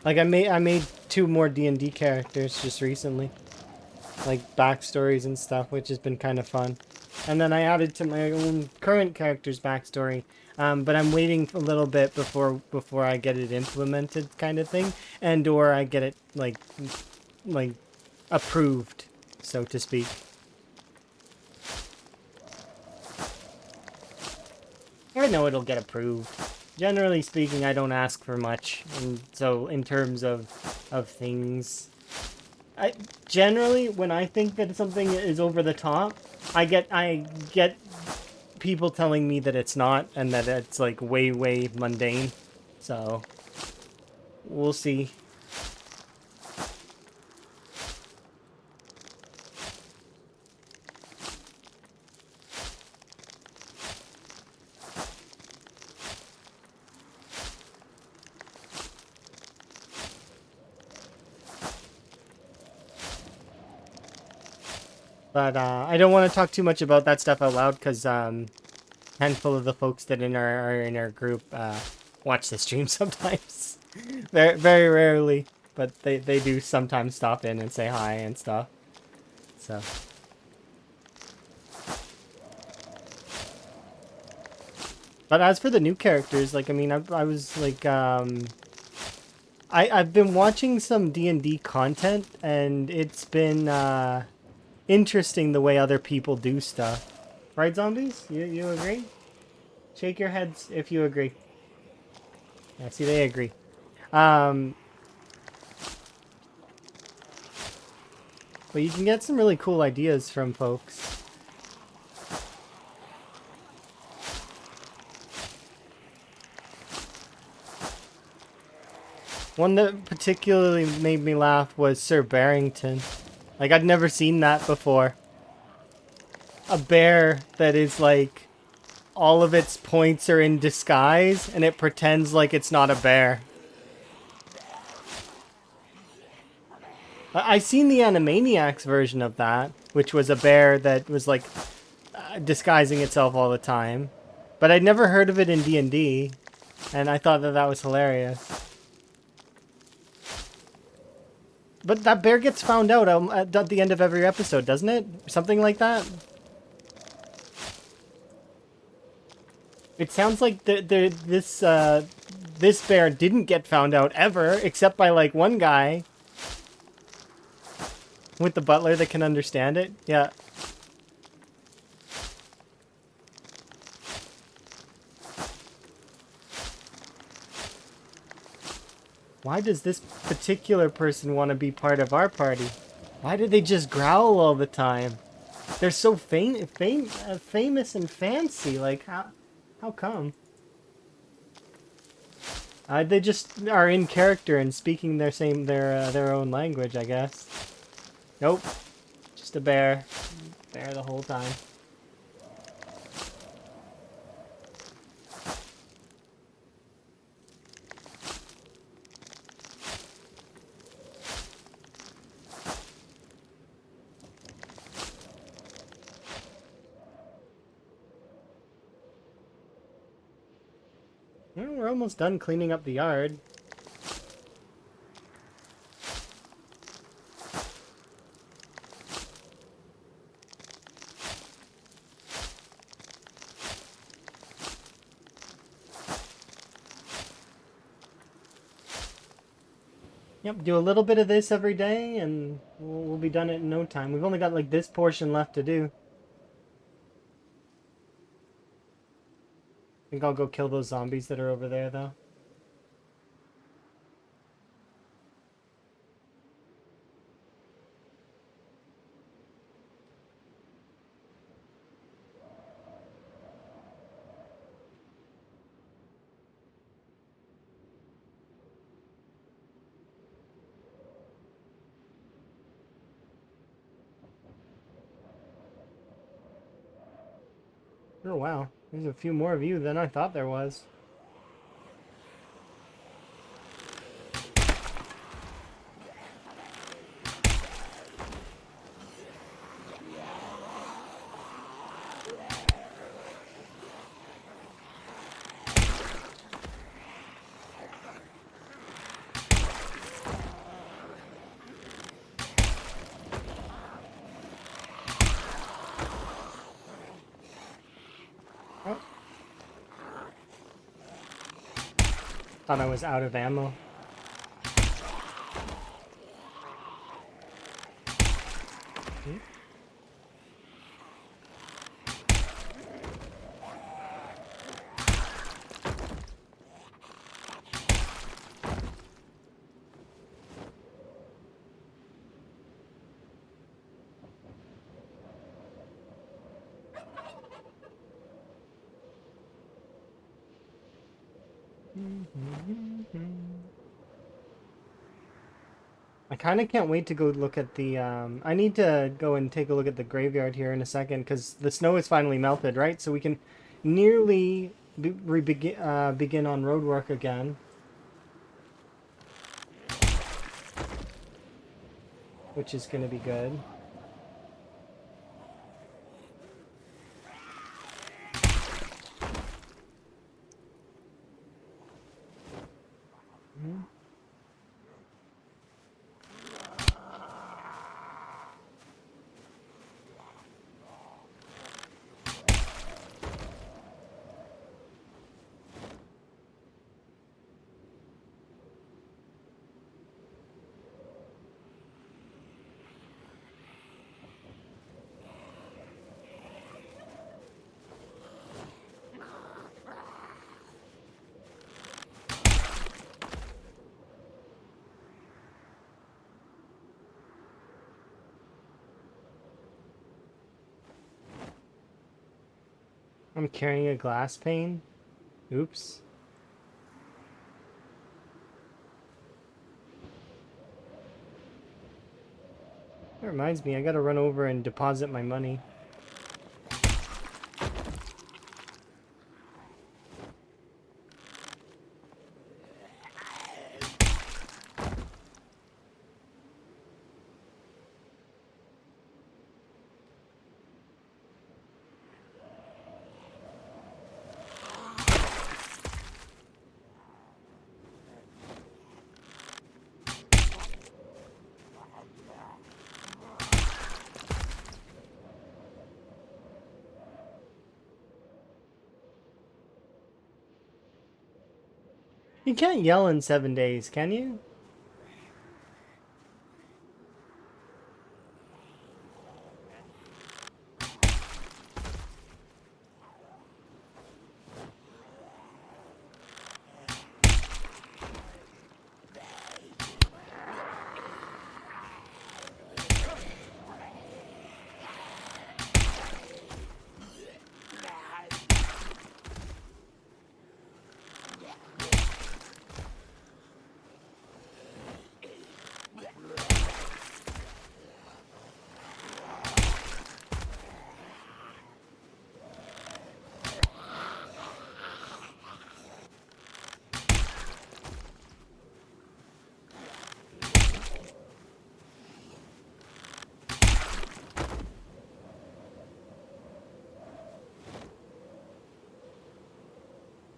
Like I made 2 more D&D characters just recently. Like backstories and stuff, which has been kind of fun. And then I added to my own current character's backstory. But I'm waiting a little bit before I get it implemented, kind of thing, and or I get it like approved, so to speak. I know it'll get approved. Generally speaking, I don't ask for much, and so in terms of things, I generally when I think that something is over the top, I get people telling me that it's not, and that it's like way mundane. So we'll see. But I don't want to talk too much about that stuff out loud because handful of the folks that are in our group watch the stream sometimes. very, very rarely, but they do sometimes stop in and say hi and stuff. So. But as for the new characters, like, I mean, I was like, I've been watching some D&D content, and it's been interesting the way other people do stuff. Right, zombies? You agree? Shake your heads if you agree. Yeah, see, they agree. But you can get some really cool ideas from folks. One that particularly made me laugh was Sir Barrington. Like, I'd never seen that before. A bear that is like, all of its points are in disguise, and it pretends like it's not a bear. I seen the Animaniacs version of that, which was a bear that was like disguising itself all the time, but I'd never heard of it in D&D, and I thought that that was hilarious. But that bear gets found out at the end of every episode, doesn't it? Something like that. It sounds like this bear didn't get found out ever, except by like one guy with the butler that can understand it. Yeah. Why does this particular person want to be part of our party? Why do they just growl all the time? They're so famous and fancy. Like, how come? They just are in character and speaking their own language, I guess. Nope, just a bear. Bear the whole time. Well, we're almost done cleaning up the yard. Yep, do a little bit of this every day and we'll be done it in no time. We've only got like this portion left to do. I think I'll go kill those zombies that are over there though. Oh wow, there's a few more of you than I thought there was. Oh. Thought I was out of ammo. I kind of can't wait to go look at the, I need to go and take a look at the graveyard here in a second, because the snow is finally melted, right? So we can nearly begin on road work again. Which is going to be good. I'm carrying a glass pane. Oops. That reminds me, I gotta run over and deposit my money. You can't yell in 7 days, can you?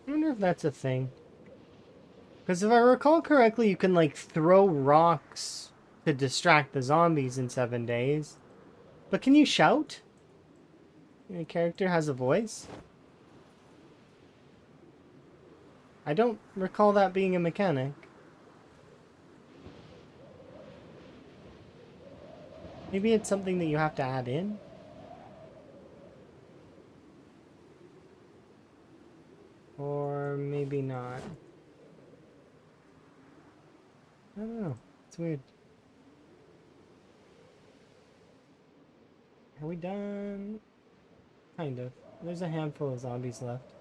I wonder if that's a thing. Because if I recall correctly, you can like throw rocks to distract the zombies in 7 days. But can you shout? The character has a voice? I don't recall that being a mechanic. Maybe it's something that you have to add in? Or maybe not. I don't know. It's weird. Are we done? Kind of. There's a handful of zombies left.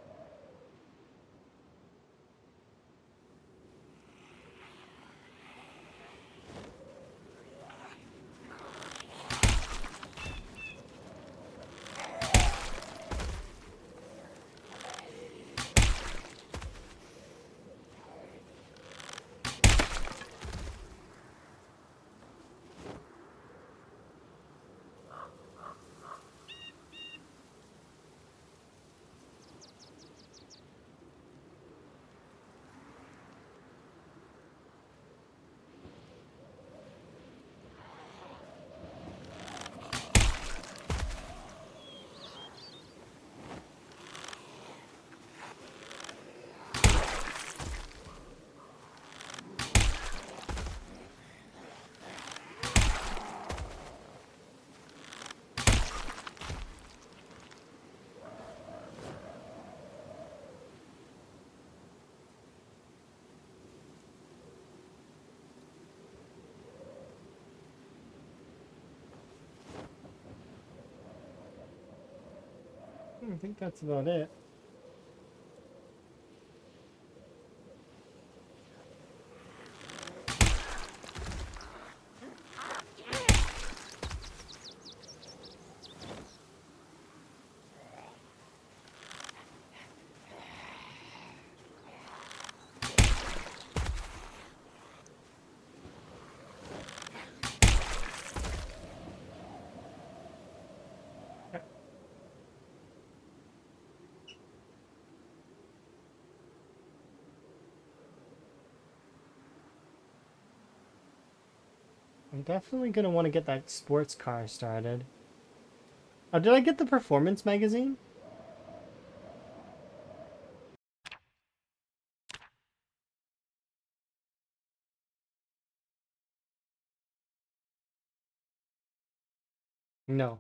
I think that's about it. I'm definitely gonna want to get that sports car started. Oh, did I get the performance magazine? No.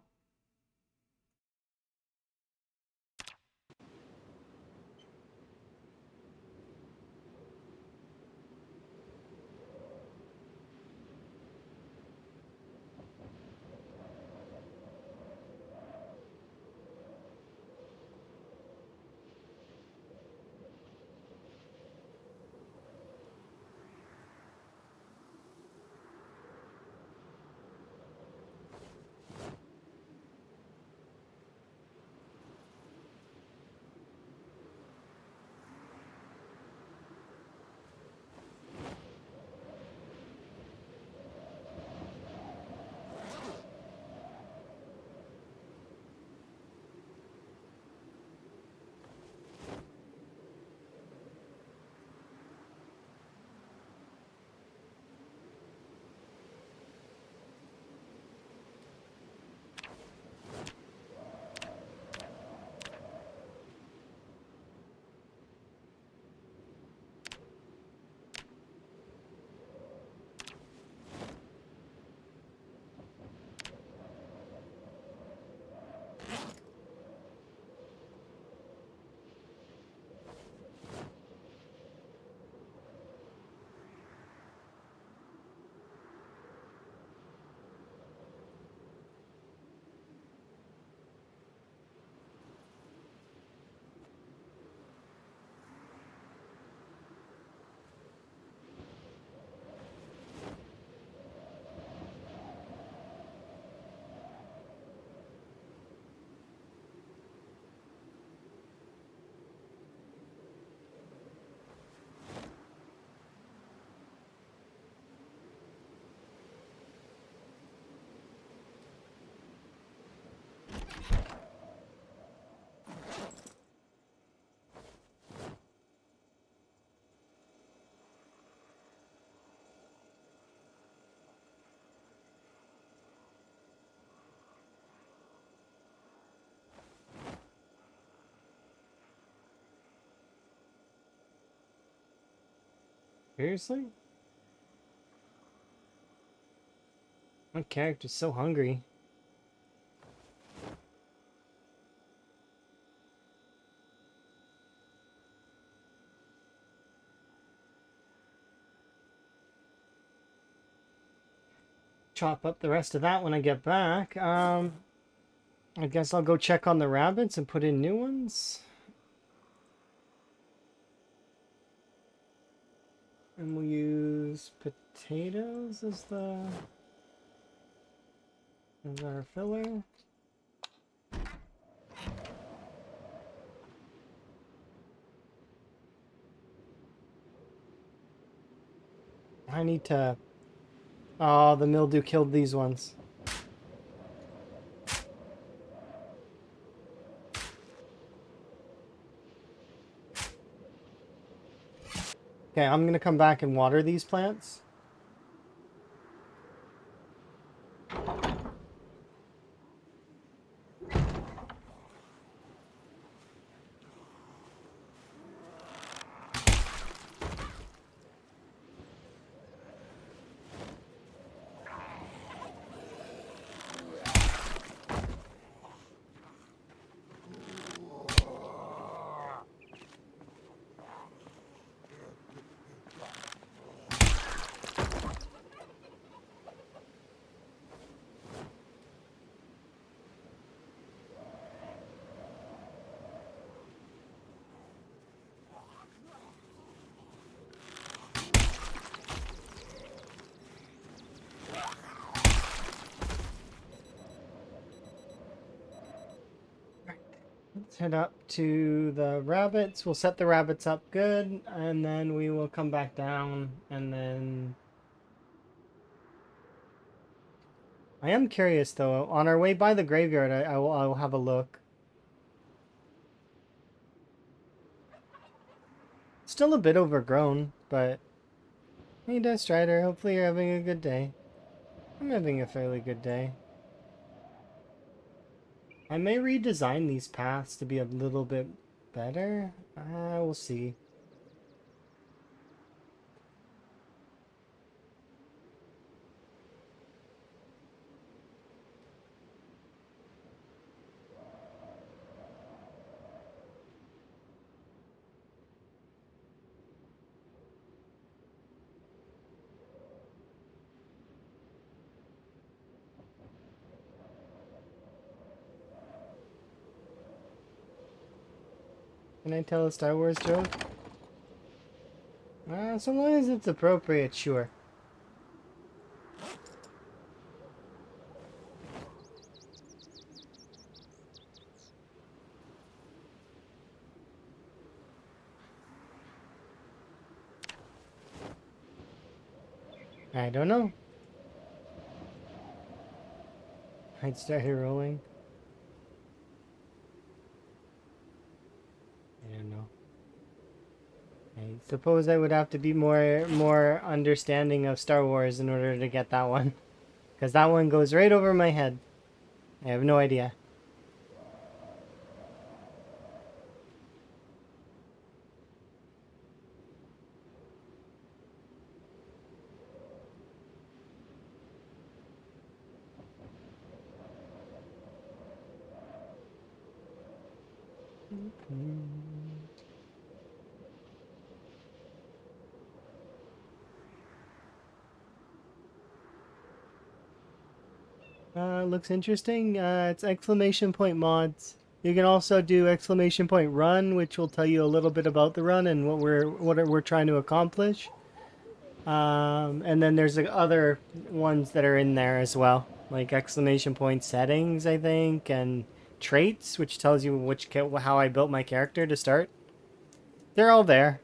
Seriously? My character's so hungry. Chop up the rest of that when I get back. I guess I'll go check on the rabbits and put in new ones. And we'll use potatoes as our filler. I need to... Oh, the mildew killed these ones. Okay, I'm gonna come back and water these plants. Let's head up to the rabbits. We'll set the rabbits up good, and then we will come back down, and then... I am curious, though. On our way by the graveyard, I will have a look. Still a bit overgrown, but... Hey, Dust Rider, hopefully you're having a good day. I'm having a fairly good day. I may redesign these paths to be a little bit better. We'll see. Can I tell a Star Wars joke? So long as it's appropriate, sure. I don't know. I'd start rolling. I don't know. I suppose I would have to be more understanding of Star Wars in order to get that one. Because that one goes right over my head. I have no idea. Looks interesting. It's exclamation point mods. You can also do exclamation point run, which will tell you a little bit about the run and what we're trying to accomplish. And then there's other ones that are in there as well, like exclamation point settings, I think, and traits, which tells you how I built my character to start. They're all there.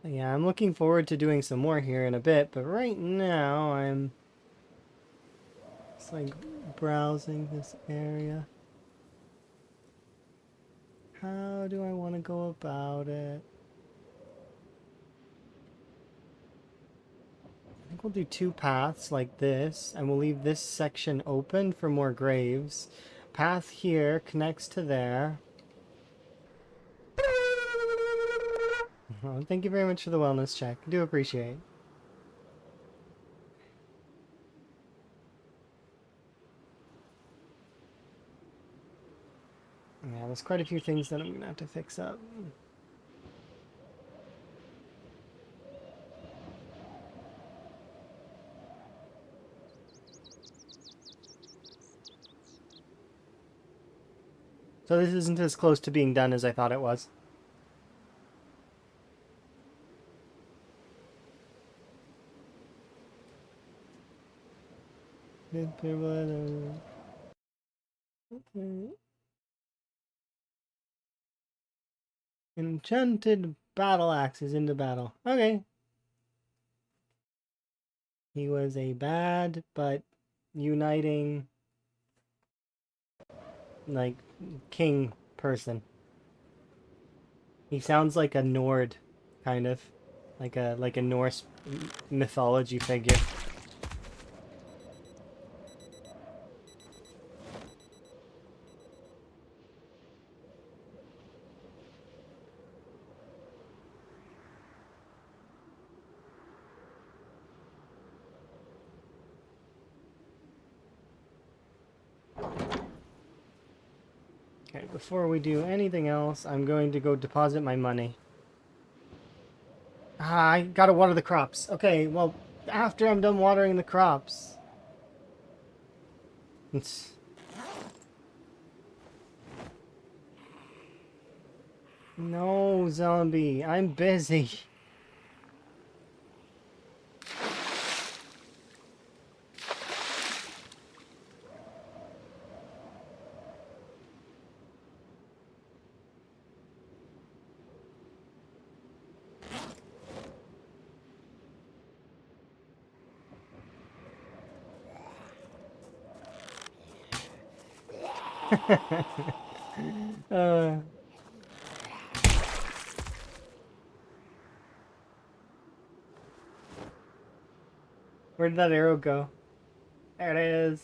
Yeah, I'm looking forward to doing some more here in a bit, but right now I'm just like browsing this area. How do I want to go about it? I think we'll do 2 paths like this, and we'll leave this section open for more graves. Path here connects to there. Well, thank you very much for the wellness check. Do appreciate. Yeah, there's quite a few things that I'm gonna have to fix up. So this isn't as close to being done as I thought it was. Enchanted battle axes into battle. Okay. He was a bad but uniting like king person. He sounds like a Nord, kind of. Like a Norse mythology figure. Okay, before we do anything else, I'm going to go deposit my money. Ah, I gotta water the crops. Okay, well, after I'm done watering the crops. It's... No, zombie, I'm busy. uh, where did that arrow go? There it is.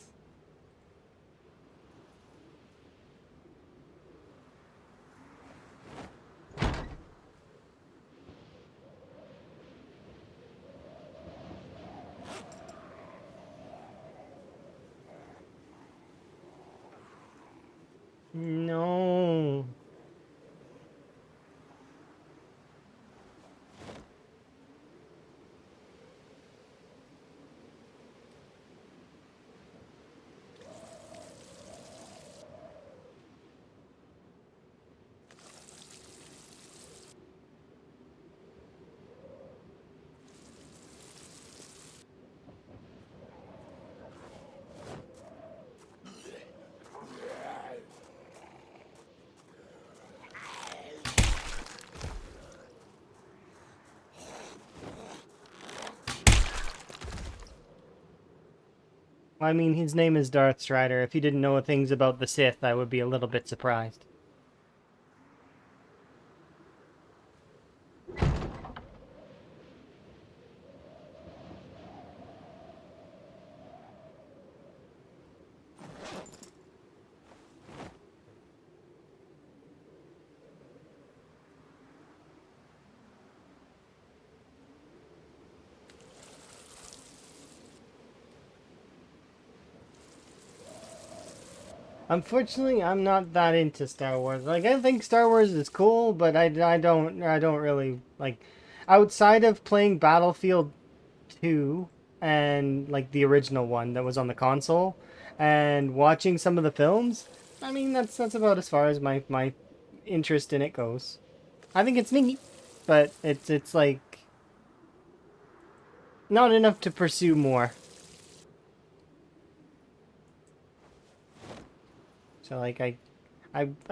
No. I mean, his name is Darth Strider. If he didn't know things about the Sith, I would be a little bit surprised. Unfortunately, I'm not that into Star Wars. Like, I think Star Wars is cool, but I don't really, like, outside of playing Battlefield 2 and, like, the original one that was on the console, and watching some of the films, I mean, that's about as far as my interest in it goes. I think it's neat, but it's like, not enough to pursue more. So, like, I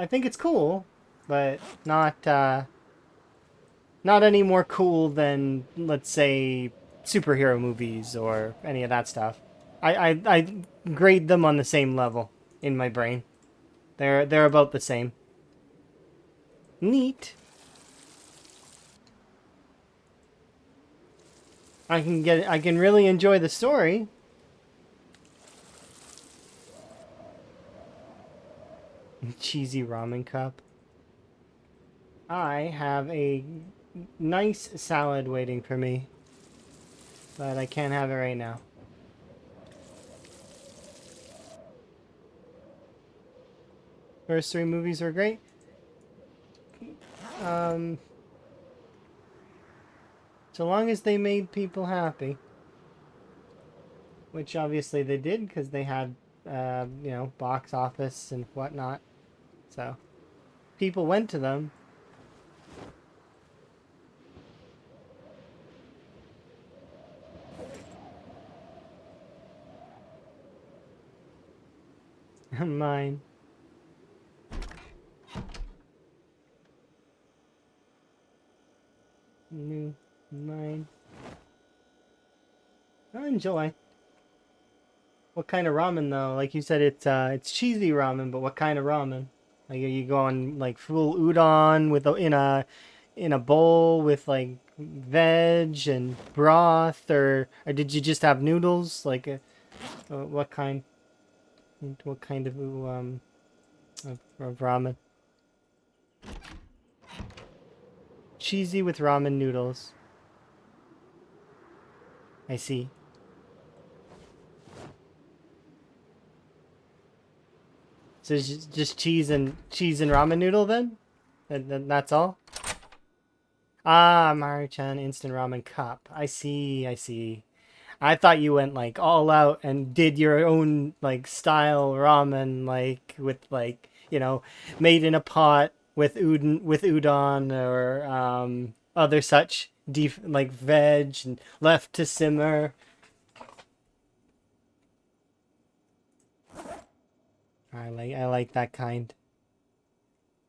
think it's cool, but not any more cool than, let's say, superhero movies or any of that stuff. I grade them on the same level in my brain. They're about the same. Neat. I can really enjoy the story. Cheesy ramen cup. I have a nice salad waiting for me. But I can't have it right now. First 3 movies were great. So long as they made people happy. Which obviously they did, because they had, you know, box office and whatnot. So, people went to them. Mine. New. Mine. I enjoy. What kind of ramen though? Like you said, it's cheesy ramen, but what kind of ramen? Like are you going like full udon with in a bowl with like veg and broth, or did you just have noodles? Like what kind? What kind of ramen? Cheesy with ramen noodles. I see. So it's just cheese and ramen noodle then? And that's all? Ah, Maruchan instant ramen cup. I see, I see. I thought you went like all out and did your own like style ramen, like with like, you know, made in a pot with udon or other such deep like veg and left to simmer. I like that kind.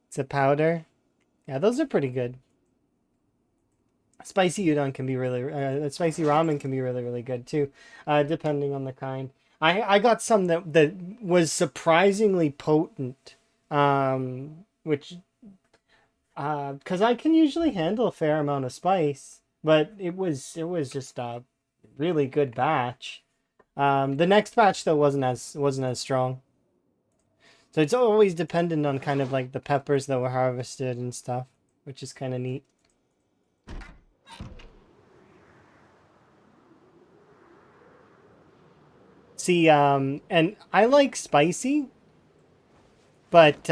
It's a powder. Yeah, those are pretty good. Spicy udon can be really, spicy ramen can be really good too, depending on the kind. I got some that was surprisingly potent, which, because I can usually handle a fair amount of spice, but it was just a really good batch. The next batch though wasn't as strong. So it's always dependent on kind of like the peppers that were harvested and stuff, which is kind of neat. See, and I like spicy, but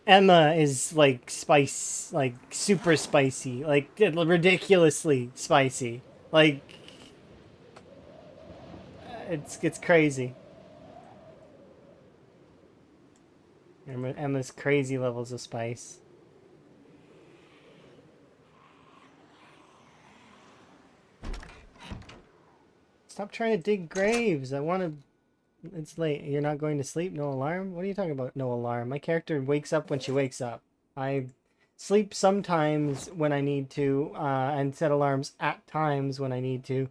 Emma is like like super spicy, like ridiculously spicy. Like it's crazy. Emma's crazy levels of spice. Stop trying to dig graves. I want to... It's late. You're not going to sleep? No alarm? What are you talking about? No alarm. My character wakes up when she wakes up. I sleep sometimes when I need to, and set alarms at times when I need to.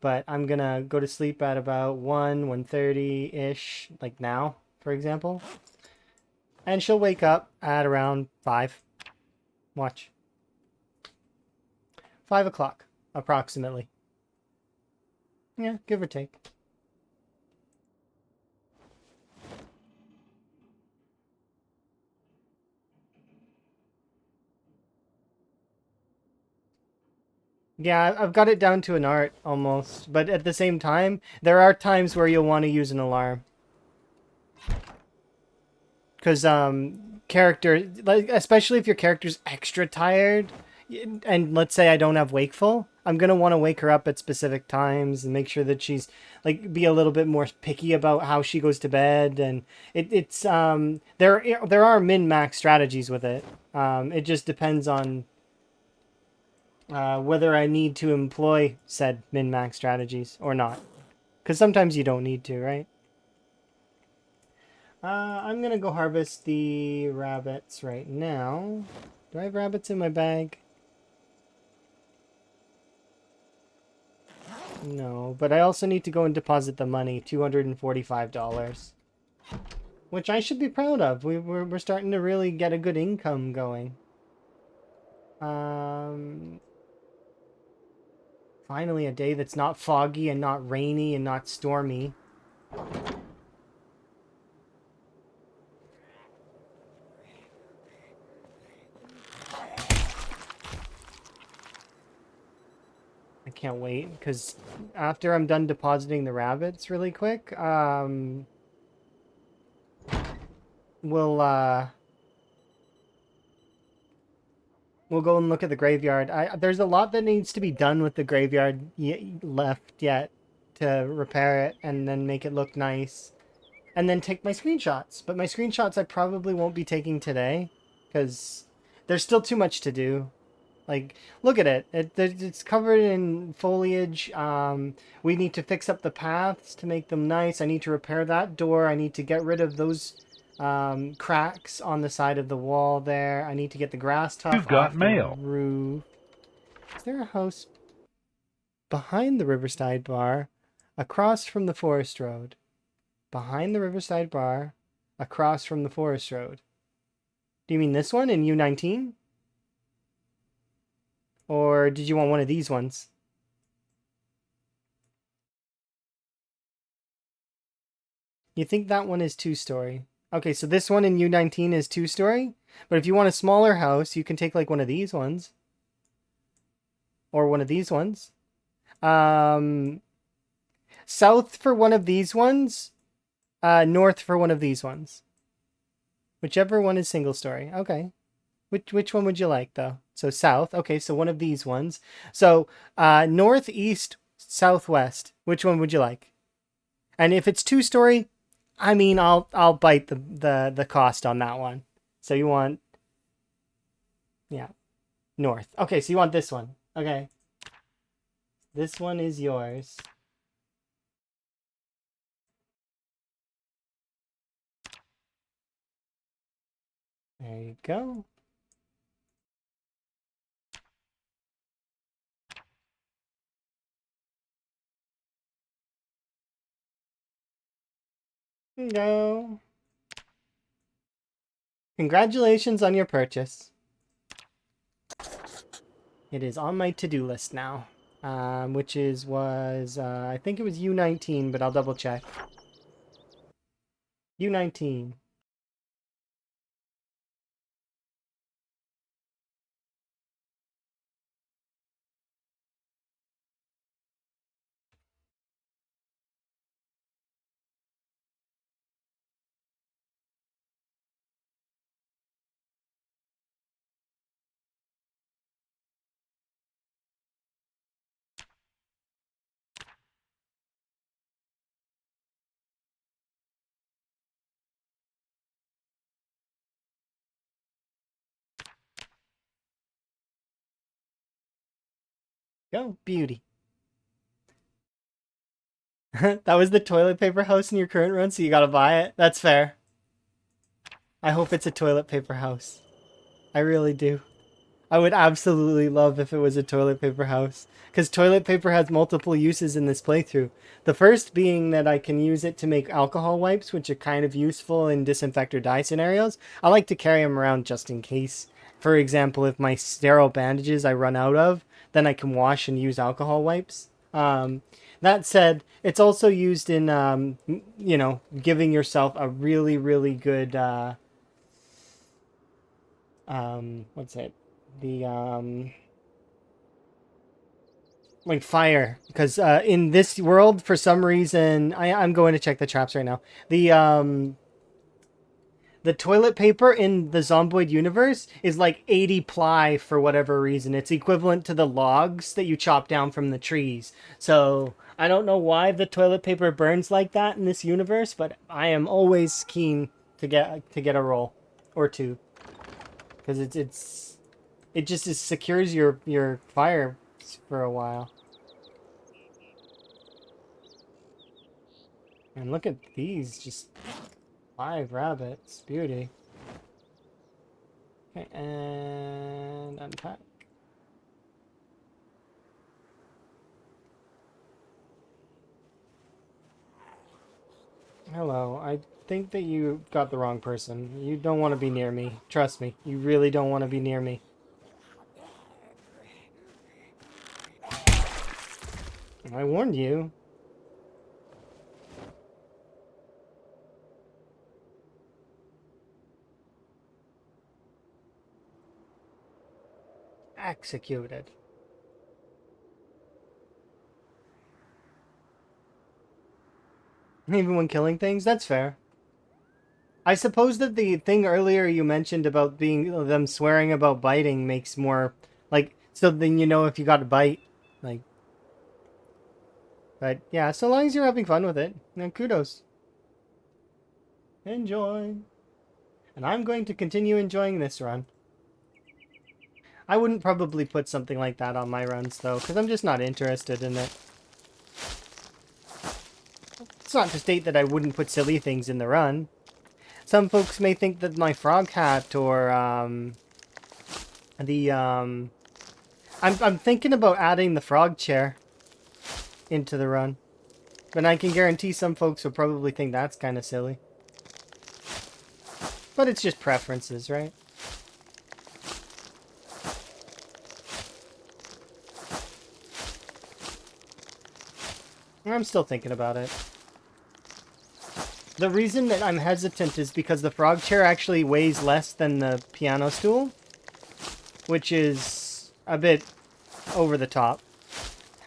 But I'm gonna go to sleep at about 1:30-ish, like now, for example. And she'll wake up at around 5. Watch. 5 o'clock, approximately. Yeah, give or take. Yeah, I've got it down to an art, almost. But at the same time, there are times where you'll want to use an alarm. Because, character... like, especially if your character's extra tired, and let's say I don't have Wakeful, I'm going to want to wake her up at specific times and make sure that she's, like, be a little bit more picky about how she goes to bed. And it's there are min-max strategies with it. It just depends on whether I need to employ said min-max strategies or not. Because sometimes you don't need to, right? I'm going to go harvest the rabbits right now. Do I have rabbits in my bag? No, but I also need to go and deposit the money, $245. Which I should be proud of. We're starting to really get a good income going. Finally a day that's not foggy and not rainy and not stormy. can't wait, because after I'm done depositing the rabbits really quick, we'll go and look at the graveyard. There's a lot that needs to be done with the graveyard left yet to repair it and then make it look nice. And then take my screenshots. But my screenshots I probably won't be taking today because there's still too much to do. Like, look at it. It's covered in foliage. We need to fix up the paths to make them nice. I need to repair that door. I need to get rid of those cracks on the side of the wall there. I need to get the grass tuff You've got off mail. the roof. Is there a house behind the Riverside Bar, across from the Forest Road? Behind the Riverside Bar, across from the Forest Road. Do you mean this one in U19? Or did you want one of these ones? You think that one is 2-story? Okay, so this one in U19 is 2-story. But if you want a smaller house, you can take like one of these ones. Or one of these ones. South for one of these ones. North for one of these ones. Whichever one is single story. Okay. Which one would you like though? So south. Okay, so one of these ones. So north, east, southwest. Which one would you like? And if it's 2-story, I mean I'll bite the cost on that one. So you want, yeah, north. Okay, so you want this one. Okay. This one is yours. There you go. No. Congratulations on your purchase. It is on my to-do list now. Which was I think it was U19, but I'll double check. U19. Go, beauty. That was the toilet paper house in your current run, so you gotta buy it. That's fair. I hope it's a toilet paper house. I really do. I would absolutely love if it was a toilet paper house. Because toilet paper has multiple uses in this playthrough. The first being that I can use it to make alcohol wipes, which are kind of useful in disinfect or die scenarios. I like to carry them around just in case. For example, if my sterile bandages I run out of, then I can wash and use alcohol wipes. That said, it's also used in, you know, giving yourself a really, really good, what's it? The, like fire. Because in this world, for some reason, I'm going to check the traps right now. The toilet paper in the Zomboid universe is like 80 ply for whatever reason. It's equivalent to the logs that you chop down from the trees. So I don't know why the toilet paper burns like that in this universe, but I am always keen to get a roll or two, because it just secures your fire for a while. And look at these, just 5 rabbits. Beauty. Okay, and unpack. Hello, I think that you got the wrong person. You don't want to be near me. Trust me, you really don't want to be near me. I warned you. Executed. Even when killing things, that's fair. I suppose that the thing earlier you mentioned about being them swearing about biting makes more like so then you know if you got to bite. Like, but yeah, so long as you're having fun with it, then kudos. Enjoy. And I'm going to continue enjoying this run. I wouldn't probably put something like that on my runs though, because I'm just not interested in it. It's not to state that I wouldn't put silly things in the run. Some folks may think that my frog hat or I'm thinking about adding the frog chair into the run. But I can guarantee some folks will probably think that's kind of silly. But it's just preferences, right? I'm still thinking about it. The reason that I'm hesitant is because the frog chair actually weighs less than the piano stool, which is a bit over the top.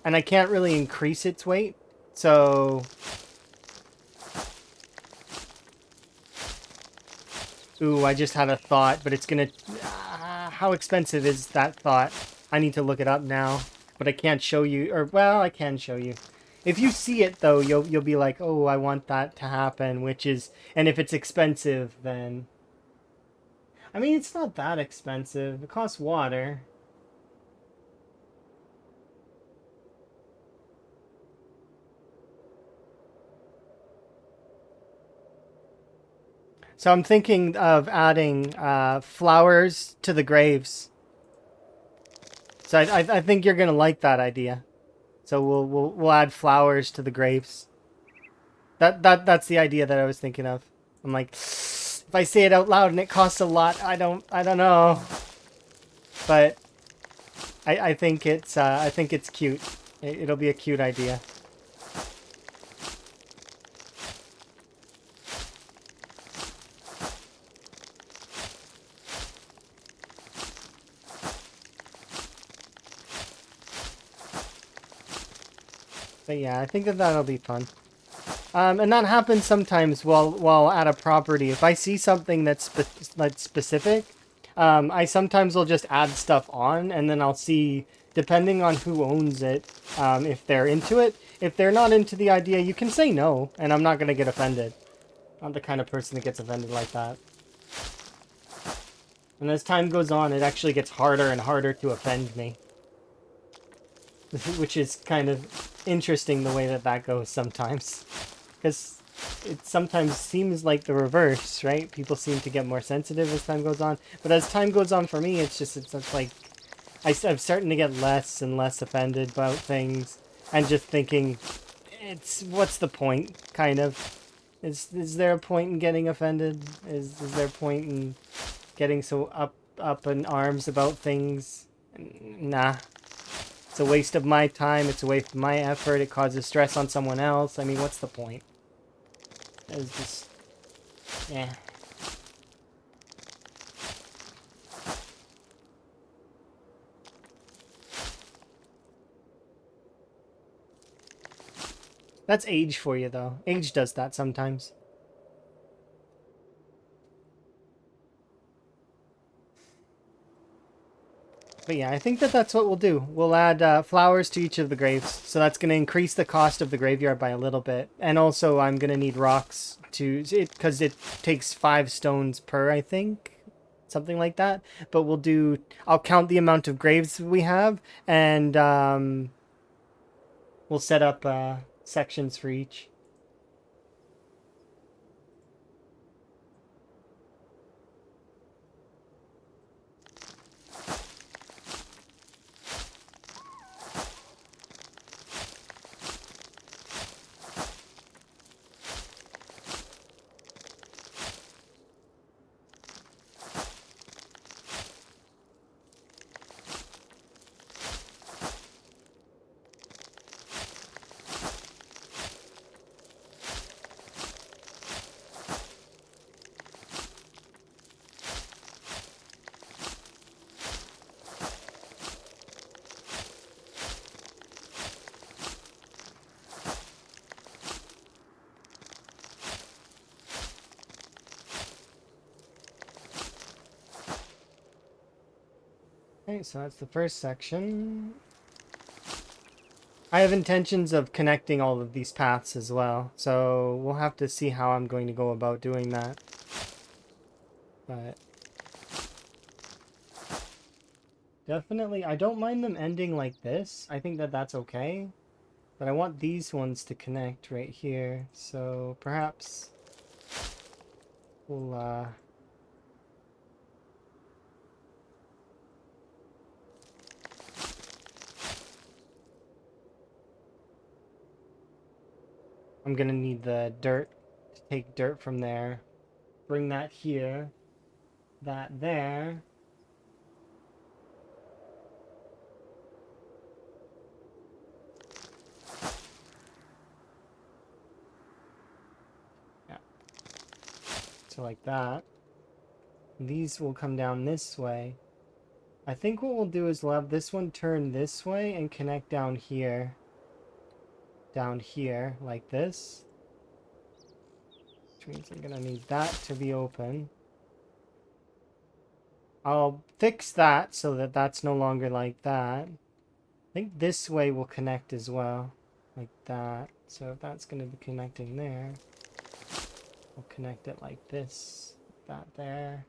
And I can't really increase its weight, so... Ooh, I just had a thought, but it's gonna... how expensive is that thought? I need to look it up now, but I can't show you, or, well, I can show you. If you see it, though, you'll be like, oh, I want that to happen, which is... And if it's expensive, then... I mean, it's not that expensive. It costs water. So I'm thinking of adding flowers to the graves. So I think you're gonna like that idea. So we'll add flowers to the graves. That's the idea that I was thinking of. I'm like, if I say it out loud and it costs a lot, I don't know. But I think it's cute. It'll be a cute idea. But yeah, I think that'll be fun. And that happens sometimes while at a property. If I see something that's specific, I sometimes will just add stuff on, and then I'll see, depending on who owns it, if they're into it. If they're not into the idea, you can say no, and I'm not going to get offended. I'm the kind of person that gets offended like that. And as time goes on, it actually gets harder and harder to offend me. Which is kind of interesting the way that goes sometimes. Because it sometimes seems like the reverse, right? People seem to get more sensitive as time goes on. But as time goes on for me, it's like... I'm starting to get less and less offended about things. And just thinking, what's the point, kind of? Is there a point in getting offended? Is there a point in getting so up in arms about things? Nah. It's a waste of my time, it's a waste of my effort, it causes stress on someone else. I mean, what's the point? It's just... yeah. That's age for you, though. Age does that sometimes. But yeah, I think that's what we'll do. We'll add flowers to each of the graves. So that's going to increase the cost of the graveyard by a little bit. And also I'm going to need rocks because it takes 5 stones per, I think. Something like that. But I'll count the amount of graves we have. And we'll set up sections for each. Okay, so that's the first section. I have intentions of connecting all of these paths as well, so we'll have to see how I'm going to go about doing that. But definitely, I don't mind them ending like this. I think that that's okay. But I want these ones to connect right here, so perhaps we'll I'm gonna need the dirt to take dirt from there, bring that here, that there. Yeah, so like that. These will come down this way. I think what we'll do is we'll have this one turn this way and connect down here, like this. Which means I'm gonna need that to be open. I'll fix that so that that's no longer like that. I think this way will connect as well, like that. So if that's going to be connecting there, we'll connect it like this, that there.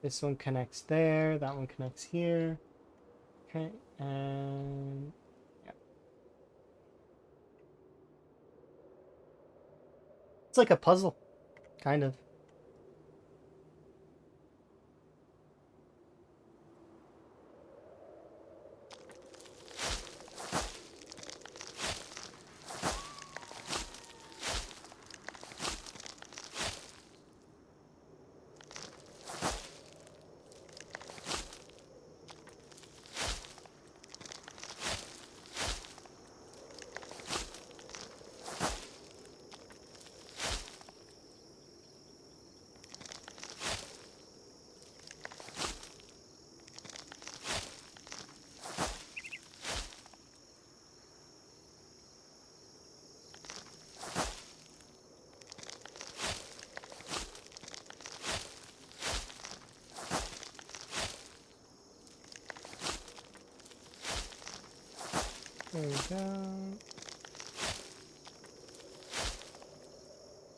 This one connects there, that one connects here. Okay, and yeah. It's like a puzzle, kind of. There we go.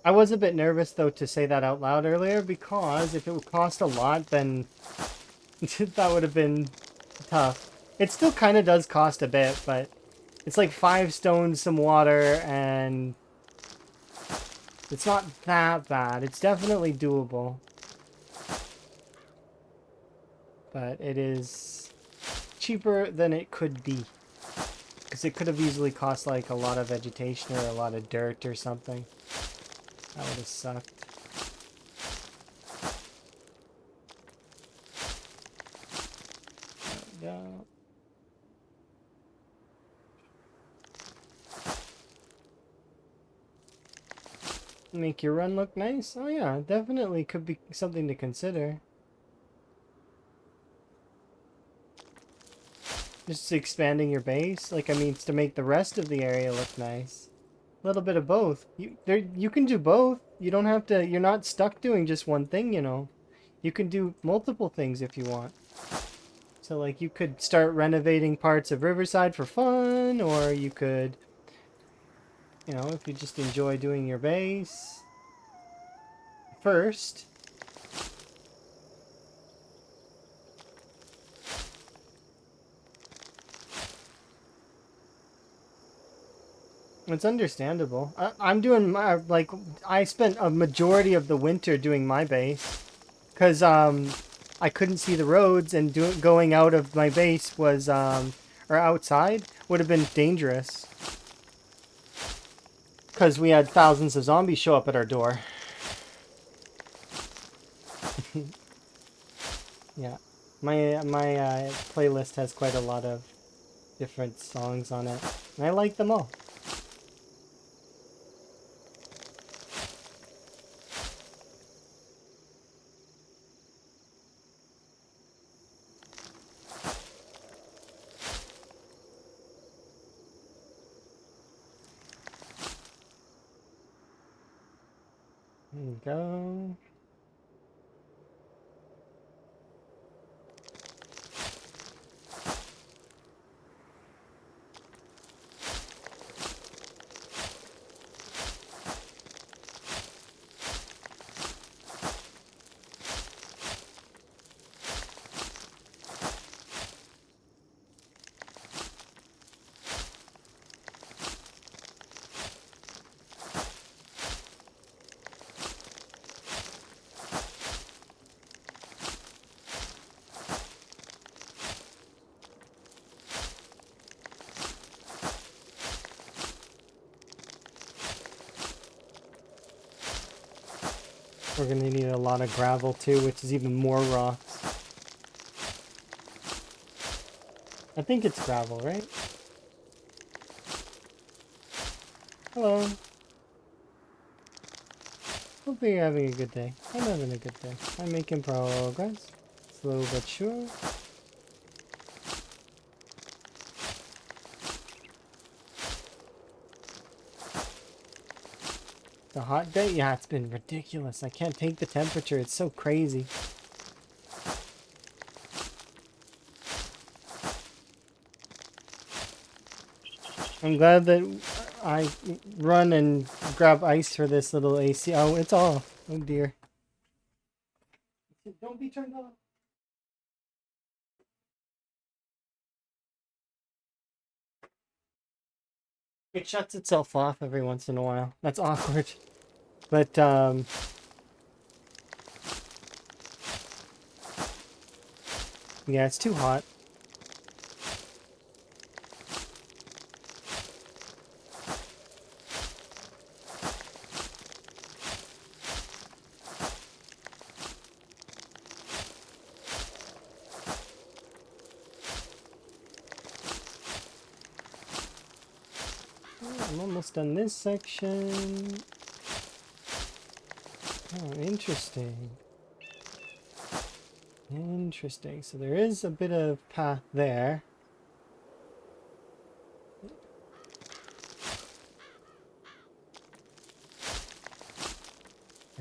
I was a bit nervous though to say that out loud earlier because if it would cost a lot, then that would have been tough. It still kind of does cost a bit, but it's like 5 stones, some water, and it's not that bad. It's definitely doable. But it is cheaper than it could be. Because it could have easily cost like a lot of vegetation or a lot of dirt or something. That would have sucked. There we go. Make your run look nice? Oh yeah, definitely could be something to consider. Just expanding your base, like I mean, to make the rest of the area look nice. A little bit of both. You can do both. You don't have to. You're not stuck doing just one thing, you know. You can do multiple things if you want. So like you could start renovating parts of Riverside for fun, or you could, you know, if you just enjoy doing your base first. It's understandable. I'm doing my, like, I spent a majority of the winter doing my base. Because, I couldn't see the roads and going out of my base was, or outside, would have been dangerous. Because we had thousands of zombies show up at our door. Yeah. My playlist has quite a lot of different songs on it. And I like them all. There you go. We're gonna need a lot of gravel too, which is even more rocks. I think it's gravel, right? Hello. Hope you're having a good day. I'm having a good day. I'm making progress. Slow but sure. The hot day? Yeah, it's been ridiculous. I can't take the temperature. It's so crazy. I'm glad that I run and grab ice for this little AC. Oh, it's off. Oh dear. Don't be turned off. It shuts itself off every once in a while. That's awkward. But, yeah, it's too hot. I'm almost done this section. Oh, interesting. Interesting. So there is a bit of path there.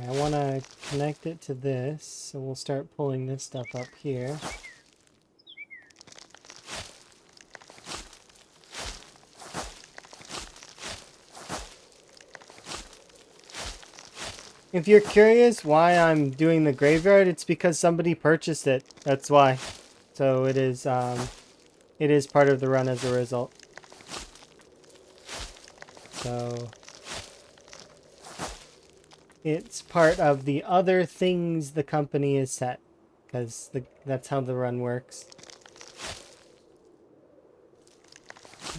I want to connect it to this, so we'll start pulling this stuff up here. If you're curious why I'm doing the graveyard, it's because somebody purchased it. That's why. So it is part of the run as a result. So it's part of the other things the company is set, because that's how the run works.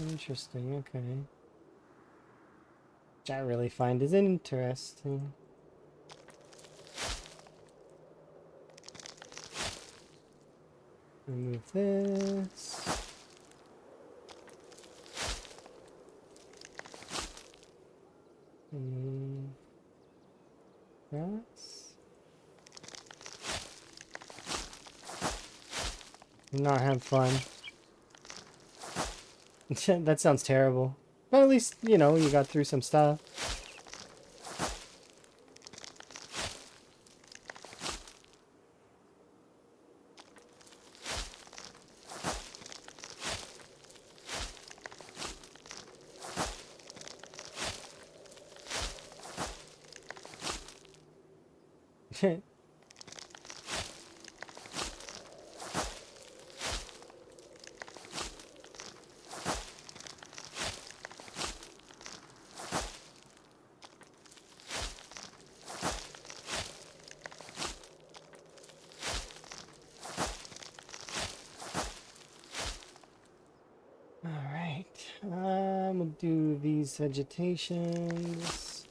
Interesting, okay. Which I really find is interesting. Remove this. Grass. Not have fun. That sounds terrible. But at least, you know, you got through some stuff. We'll do these vegetations.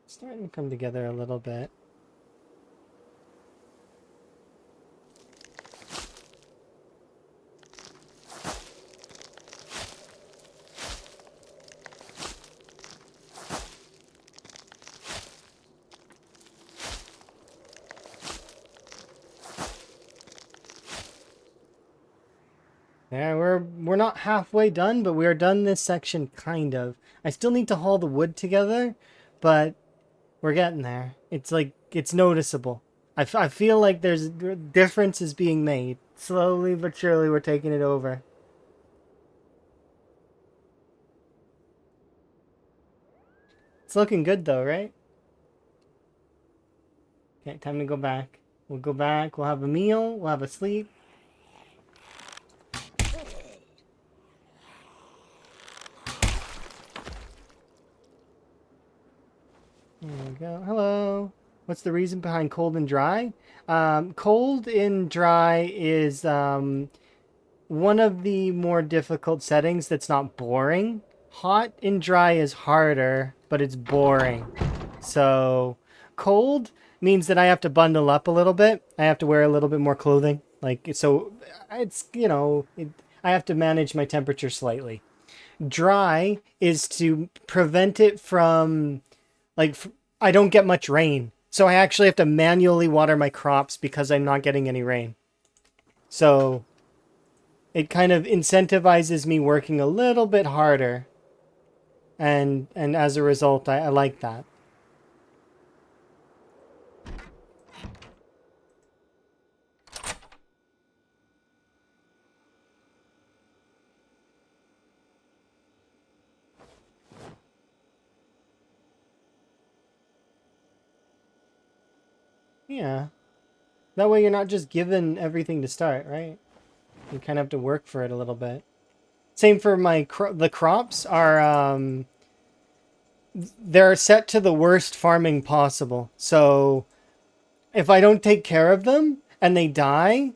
Starting to come together a little bit. Yeah, we're not halfway done, but we are done this section, kind of. I still need to haul the wood together, but we're getting there. It's like, it's noticeable. I feel like there's differences being made. Slowly but surely we're taking it over. It's looking good though, right? Okay, time to go back. We'll go back, we'll have a meal, we'll have a sleep. There we go. Hello. What's the reason behind cold and dry? Cold and dry is one of the more difficult settings that's not boring. Hot and dry is harder, but it's boring. So, cold means that I have to bundle up a little bit. I have to wear a little bit more clothing. Like, so it's, I have to manage my temperature slightly. Dry is to prevent it from, like, I don't get much rain. So I actually have to manually water my crops because I'm not getting any rain. So it kind of incentivizes me working a little bit harder. And as a result, I like that. Yeah. That way you're not just given everything to start, right? You kind of have to work for it a little bit. Same for my the crops are they're set to the worst farming possible. So if I don't take care of them and they die,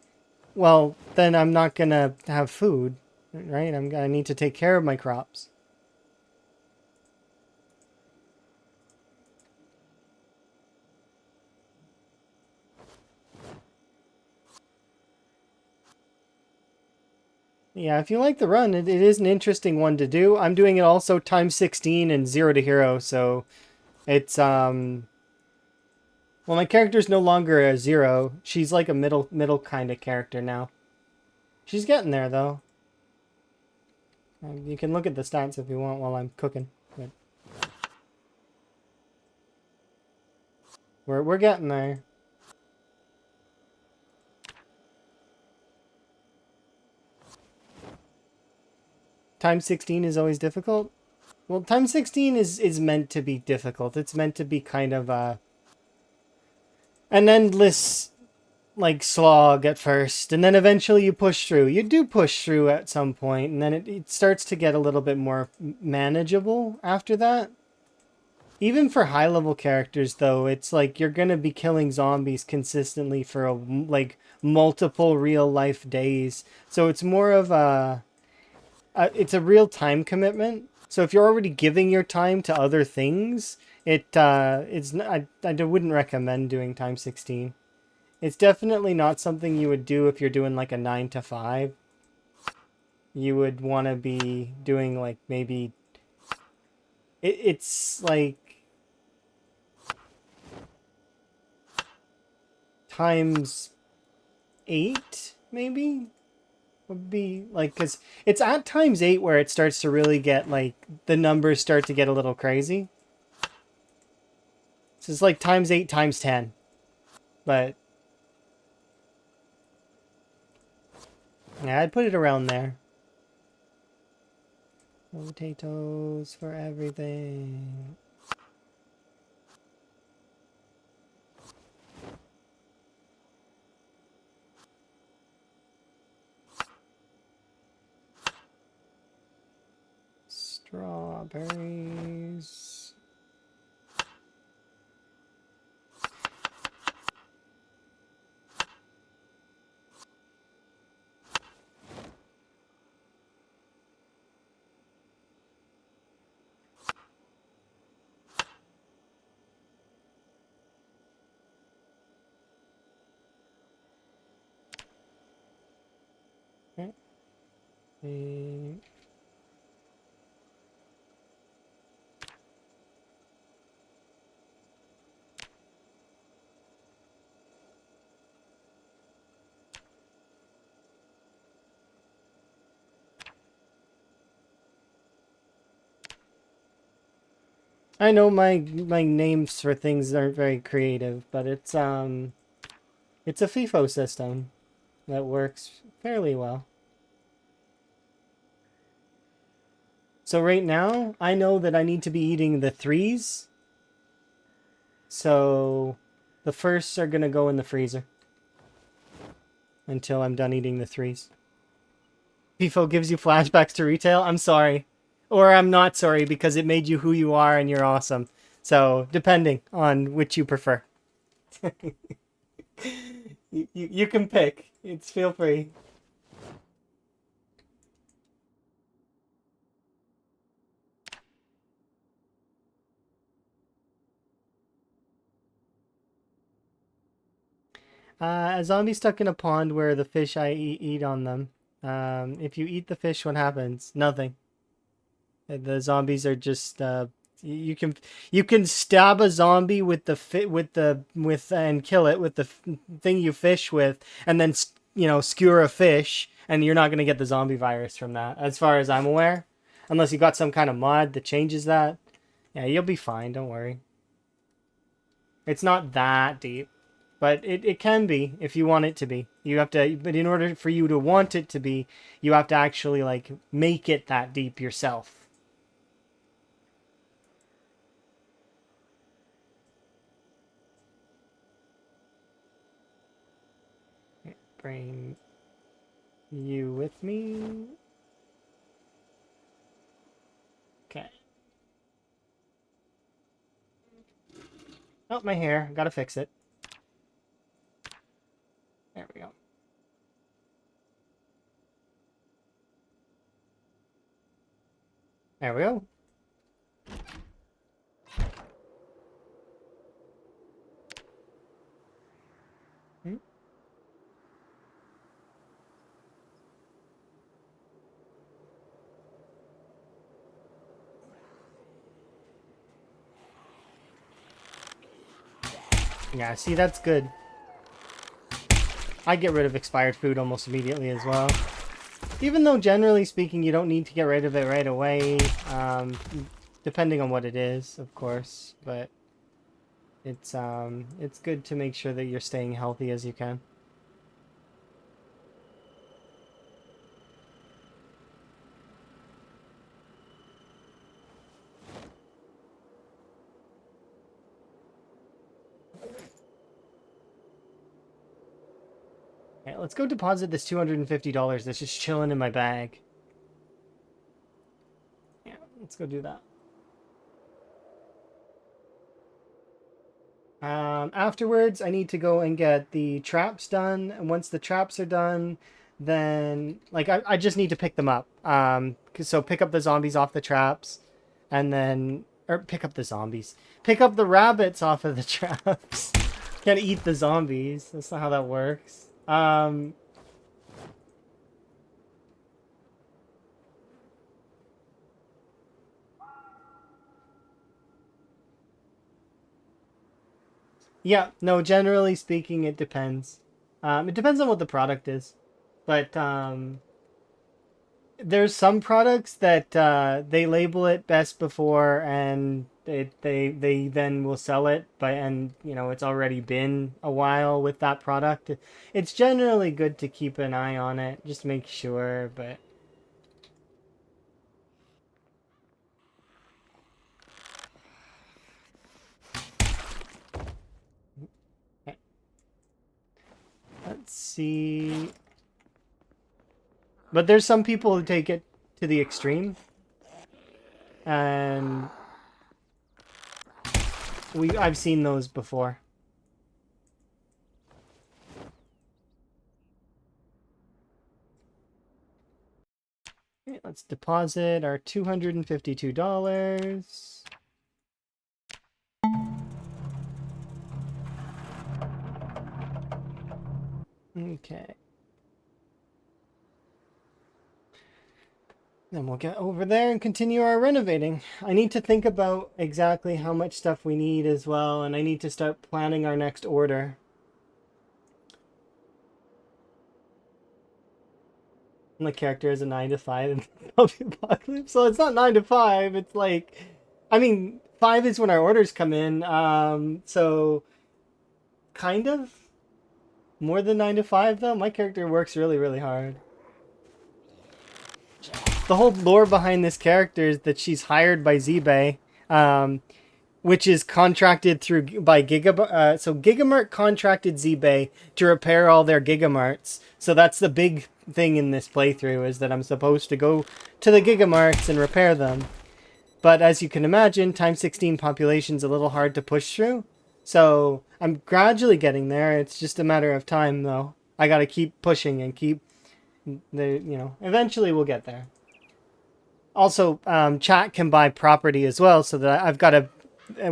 well, then I'm not gonna have food, right? I'm gonna need to take care of my crops. Yeah, if you like the run, it is an interesting one to do. I'm doing it also times 16 and 0 to hero, so it's well, my character's no longer a 0. She's like a middle kind of character now. She's getting there though. You can look at the stats if you want while I'm cooking. But we're getting there. Times 16 is always difficult. Well, times 16 is meant to be difficult. It's meant to be kind of an endless like slog at first, and then eventually you push through. You do push through at some point, and then it starts to get a little bit more manageable after that. Even for high level characters though, it's like you're gonna be killing zombies consistently for like multiple real life days. So it's more of it's a real time commitment. So if you're already giving your time to other things, I wouldn't recommend doing time 16. It's definitely not something you would do if you're doing like a 9 to 5. You would want to be doing like maybe it's like times 8 maybe would be like, because it's at times 8 where it starts to really get like the numbers start to get a little crazy. So it's like times 8 times 10, but yeah, I'd put it around there. Potatoes for everything. Strawberries. Okay. I know my names for things aren't very creative, but it's a FIFO system that works fairly well. So right now, I know that I need to be eating the 3s. So the firsts are gonna go in the freezer until I'm done eating the 3s. FIFO gives you flashbacks to retail? I'm sorry. Or I'm not sorry because it made you who you are and you're awesome. So, depending on which you prefer. You can pick. It's feel free. A zombie stuck in a pond where the fish I eat on them. If you eat the fish, what happens? Nothing. The zombies are just you can stab a zombie with and kill it with the thing you fish with, and then skewer a fish, and you're not gonna get the zombie virus from that, as far as I'm aware, unless you got some kind of mod that changes that. Yeah, you'll be fine. Don't worry. It's not that deep. But it can be if you want it to be. You have to, but in order for you to want it to be, you have to actually like make it that deep yourself. Bring you with me. Okay. Oh, my hair. Gotta fix it. There we go. There we go. Yeah, see, that's good. I get rid of expired food almost immediately as well. Even though generally speaking, you don't need to get rid of it right away. Depending on what it is, of course. But it's good to make sure that you're staying healthy as you can. Okay, let's go deposit this $250 that's just chilling in my bag. Yeah, let's go do that. Afterwards, I need to go and get the traps done. And once the traps are done, then like I just need to pick them up. So pick up the zombies off the traps, and then pick up the zombies. Pick up the rabbits off of the traps. Can't eat the zombies. That's not how that works. Yeah, no, generally speaking, it depends. It depends on what the product is. But there's some products that they label it best before, and they then will sell it, and it's already been a while with that product. It's generally good to keep an eye on it, just make sure. But let's see. But there's some people who take it to the extreme, and I've seen those before. Okay, let's deposit our $252. Okay. Then we'll get over there and continue our renovating. I need to think about exactly how much stuff we need as well, and I need to start planning our next order. My character is a 9 to 5 in the apocalypse, so it's not 9 to 5. It's like, I mean, 5 is when our orders come in. So kind of more than 9 to 5 though. My character works really, really hard. The whole lore behind this character is that she's hired by ZBay, which is contracted by Gigamart. So Gigamart contracted ZBay to repair all their Gigamarts. So that's the big thing in this playthrough, is that I'm supposed to go to the Gigamarts and repair them. But as you can imagine, times 16 population's a little hard to push through. So I'm gradually getting there. It's just a matter of time, though. I gotta keep pushing and keep eventually we'll get there. Also, chat can buy property as well, so that I've got to,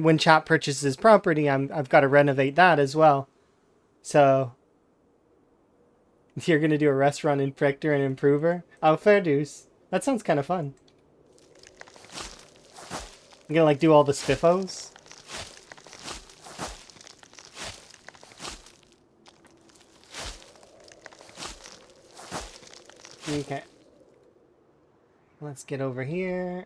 when chat purchases property, I've got to renovate that as well. So you're gonna do a restaurant in Prichter and Improver? Oh, fair dues. That sounds kind of fun. I'm gonna like do all the spiffos. Okay. Let's get over here.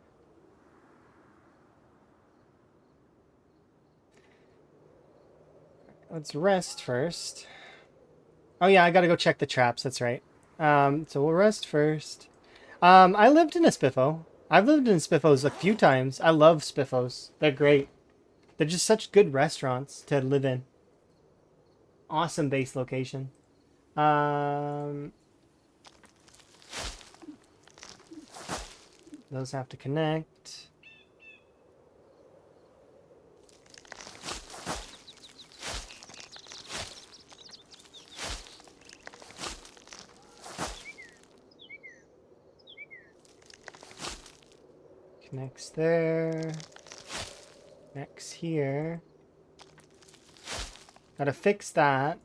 Let's rest first. Oh yeah, I gotta go check the traps, that's right. So we'll rest first. I lived in a spiffo. I've lived in spiffos a few times. I love spiffos. They're great. They're just such good restaurants to live in. Awesome base location. Those have to connect. Connects there. Connects here. Gotta fix that.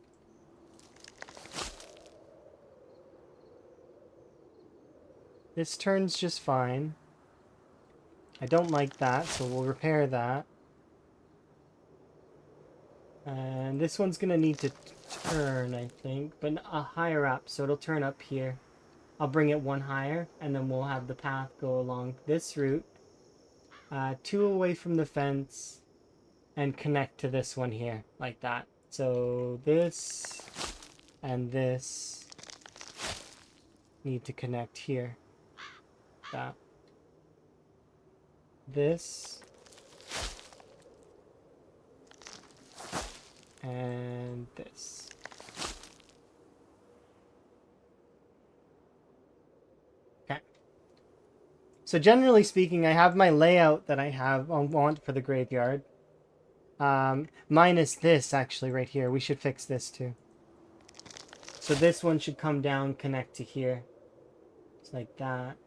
This turns just fine. I don't like that, so we'll repair that. And this one's gonna need to turn, I think, but a higher up, so it'll turn up here. I'll bring it one higher, and then we'll have the path go along this route. 2 away from the fence, and connect to this one here, like that. So this and this need to connect here. That. This. And this. Okay. So generally speaking, I have my layout that I want for the graveyard. Minus this, actually, right here. We should fix this, too. So this one should come down, connect to here. It's like that.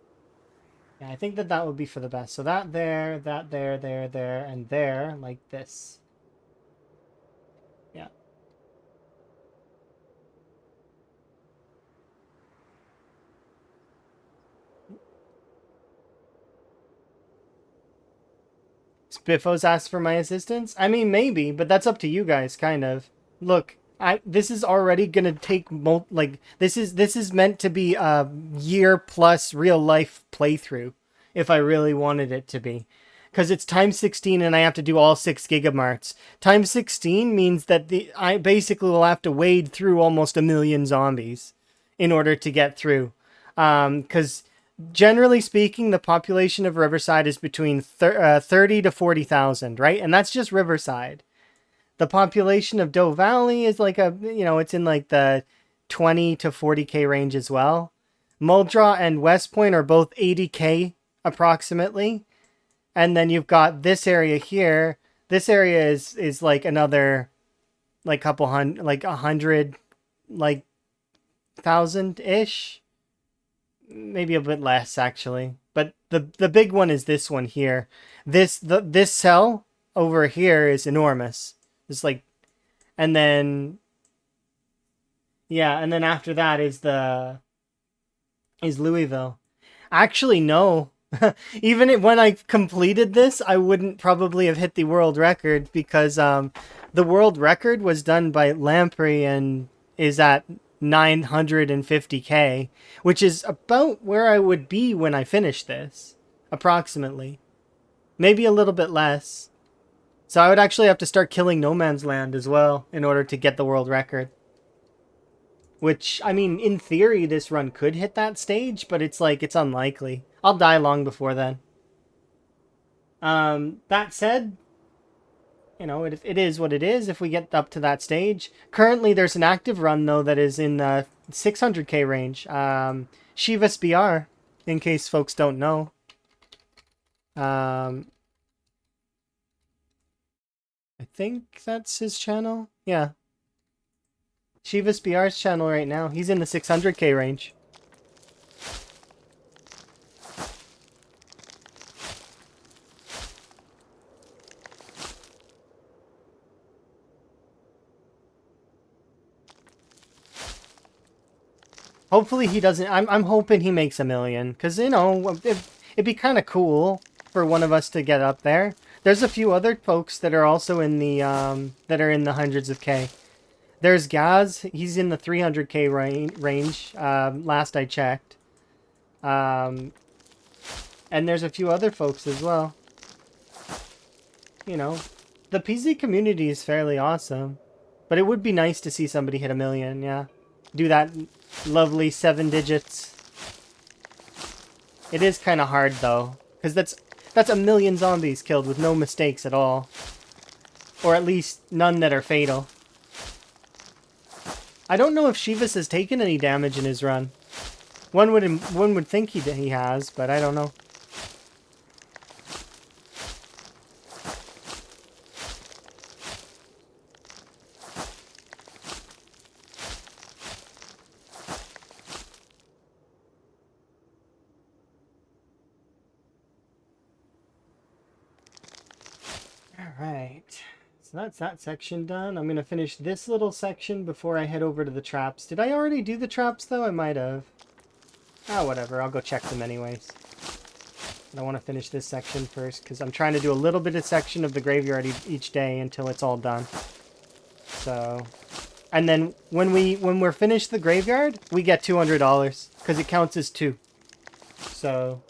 Yeah, I think that would be for the best. So that there, there, and there, like this. Yeah. Spiffos asked for my assistance? I mean, maybe, but that's up to you guys, kind of. Look, this is already gonna take this is meant to be a year plus real life playthrough, if I really wanted it to be, because it's times 16 and I have to do all 6 gigamarts. Times 16 means that I basically will have to wade through almost 1 million zombies in order to get through, because generally speaking, the population of Riverside is between 30 to 40,000, right? And that's just Riverside. The population of Doe Valley is like it's in like the 20 to 40k range as well. Muldraw and West Point are both 80k approximately. And then you've got this area here. This area is like another like couple hundred, like 100 like thousand-ish. Maybe a bit less actually. But the big one is this one here. This cell over here is enormous. It's like, and then, yeah, and then after that is Louisville. Actually, no. Even when I completed this, I wouldn't probably have hit the world record, because the world record was done by Lamprey and is at 950k, which is about where I would be when I finish this, approximately. Maybe a little bit less. So I would actually have to start killing No Man's Land as well in order to get the world record. Which, I mean, in theory, this run could hit that stage, but it's like, it's unlikely. I'll die long before then. That said, it is what it is if we get up to that stage. Currently, there's an active run, though, that is in the 600k range. Shivas BR, in case folks don't know. I think that's his channel. Yeah. Shivas BR's channel right now. He's in the 600k range. Hopefully he doesn't. I'm hoping he makes 1 million, because you know it'd be kind of cool for one of us to get up there. There's a few other folks that are also in the that are in the hundreds of k. There's Gaz. He's in the 300k range. Last I checked. And there's a few other folks as well. You know, the PZ community is fairly awesome, but it would be nice to see somebody hit 1 million. Yeah, do that lovely 7 digits. It is kind of hard though, because that's 1 million zombies killed with no mistakes at all, or at least none that are fatal. I don't know if Shivas has taken any damage in his run. One would think he has, but I don't know. Alright, so that's that section done. I'm going to finish this little section before I head over to the traps. Did I already do the traps, though? I might have. Ah, whatever. I'll go check them anyways. I want to finish this section first, because I'm trying to do a little bit of section of the graveyard each day until it's all done. So, and then when we're finished the graveyard, we get $200, because it counts as 2. So,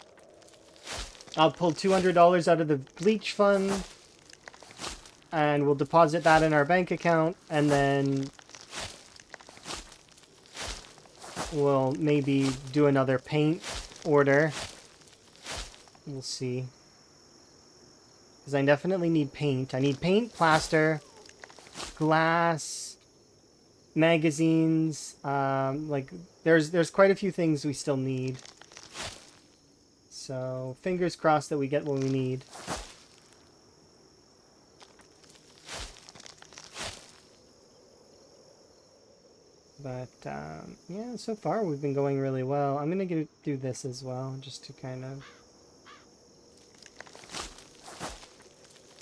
I'll pull $200 out of the bleach fund, and we'll deposit that in our bank account, and then we'll maybe do another paint order. We'll see. Because I definitely need paint. I need paint, plaster, glass, magazines. Like, there's quite a few things we still need. So, fingers crossed that we get what we need. But, yeah, so far we've been going really well. I'm going to do this as well, just to kind of...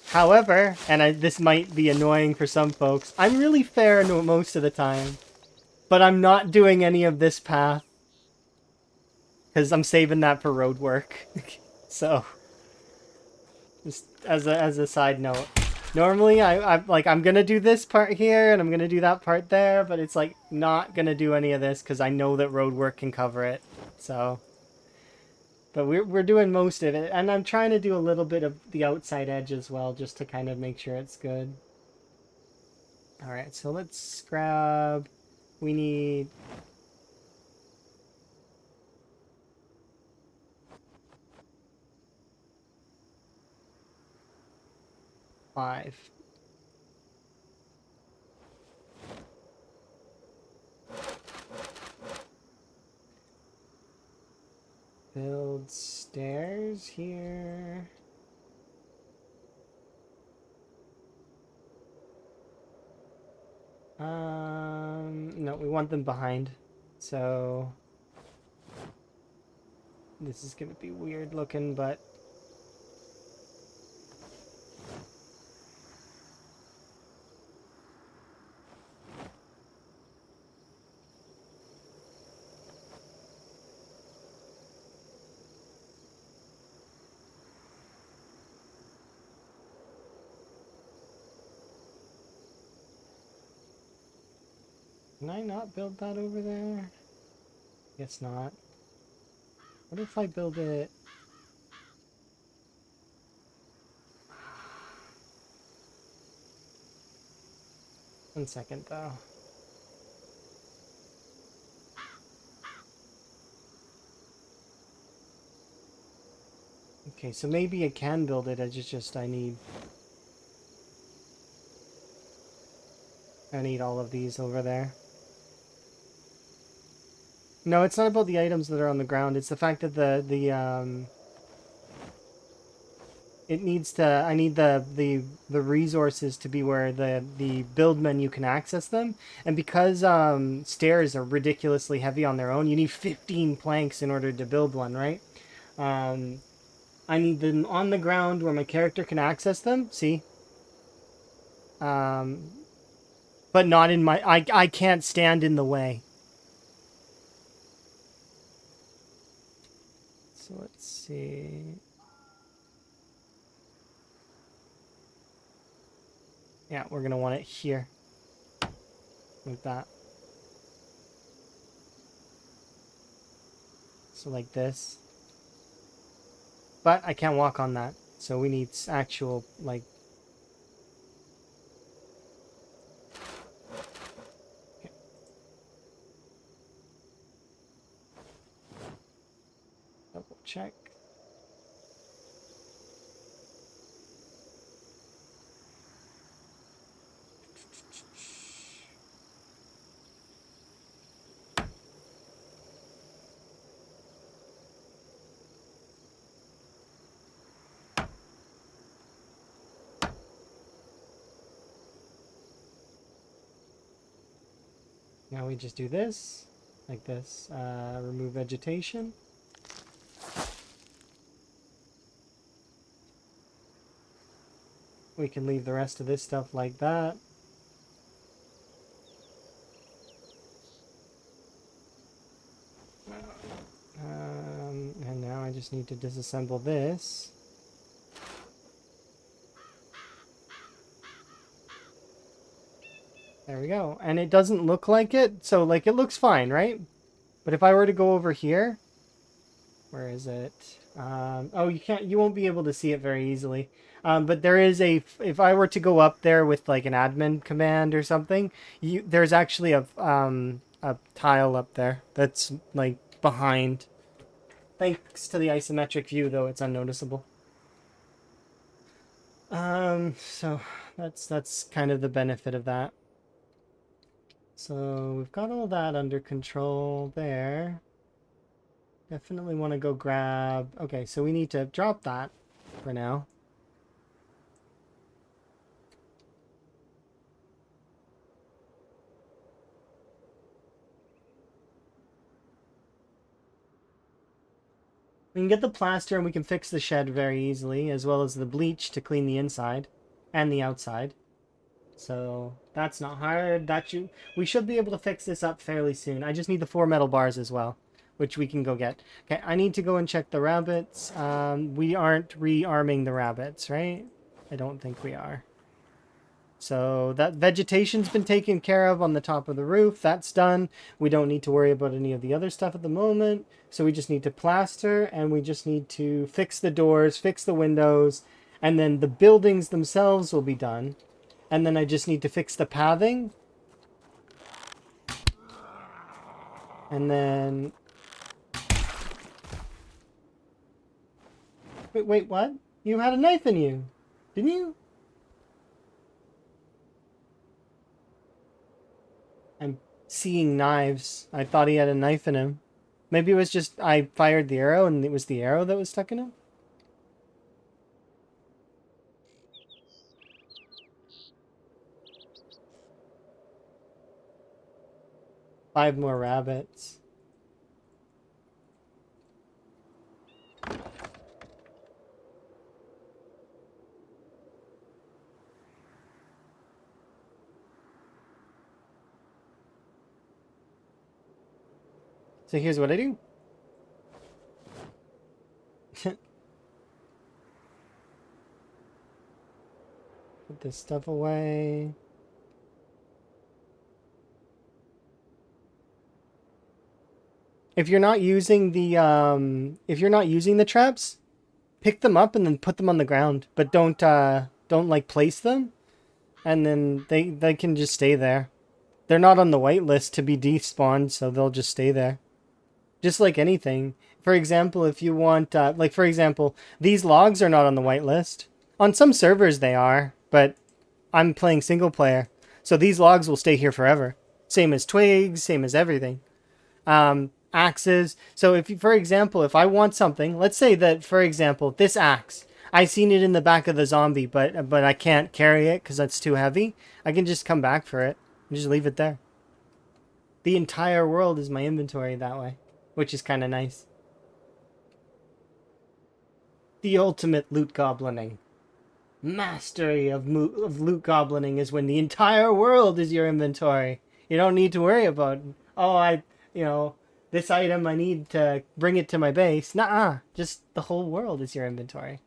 However, and this might be annoying for some folks, I'm really fair most of the time. But I'm not doing any of this path. Because I'm saving that for road work. So, just as a side note. Normally, I'm gonna do this part here, and I'm gonna do that part there, but it's like not gonna do any of this because I know that road work can cover it. So, but we're doing most of it, and I'm trying to do a little bit of the outside edge as well, just to kind of make sure it's good. All right, so let's grab. We need. Five. Build stairs here. No, we want them behind. So this is gonna be weird looking, but can I not build that over there? Guess not. What if I build it? One second though. Okay, so maybe I can build it, I need all of these over there. No, it's not about the items that are on the ground. It's the fact that it needs to, I need the resources to be where the build menu can access them. And because stairs are ridiculously heavy on their own, you need 15 planks in order to build one, right? I need them on the ground where my character can access them. See? But not in my... I can't stand in the way. So let's see... Yeah, we're going to want it here. Like that. So like this. But I can't walk on that. So we need actual, like... Okay. Double check. Now we just do this, like this, remove vegetation. We can leave the rest of this stuff like that. And now I just need to disassemble this. There we go. And it doesn't look like it, so like it looks fine, right? But if I were to go over here, where is it? Oh, you won't be able to see it very easily. But there is if I were to go up there with like an admin command or something, there's actually a tile up there that's like behind. Thanks to the isometric view, though, it's unnoticeable. So that's kind of the benefit of that. So we've got all that under control there. Definitely want to go grab... Okay, so we need to drop that for now. We can get the plaster and we can fix the shed very easily, as well as the bleach to clean the inside and the outside. So that's not hard. We should be able to fix this up fairly soon. I just need the 4 metal bars as well, which we can go get. Okay, I need to go and check the rabbits. We aren't rearming the rabbits, right? I don't think we are. So that vegetation's been taken care of on the top of the roof. That's done. We don't need to worry about any of the other stuff at the moment. So we just need to plaster, and we just need to fix the doors, fix the windows, and then the buildings themselves will be done. And then I just need to fix the pathing. And then... Wait, what? You had a knife in you, didn't you? I'm seeing knives. I thought he had a knife in him. Maybe it was just I fired the arrow and it was the arrow that was stuck in him? Five more rabbits. So here's what I do. Put this stuff away. If you're not using the traps, pick them up and then put them on the ground, but don't like place them, and then they can just stay there. They're not on the whitelist to be despawned, so they'll just stay there. Just like anything. For example, if you want, like for example, these logs are not on the whitelist. On some servers they are, but I'm playing single player, so these logs will stay here forever. Same as twigs, same as everything. Axes. So if, for example, if I want something, let's say that, for example, this axe, I seen it in the back of the zombie, but I can't carry it because that's too heavy. I can just come back for it and just leave it there. The entire world is my inventory that way, which is kind of nice. The ultimate loot goblining. Mastery of loot goblining is when the entire world is your inventory. You don't need to worry about, oh, this item, I need to bring it to my base. Nuh-uh. Just the whole world is your inventory.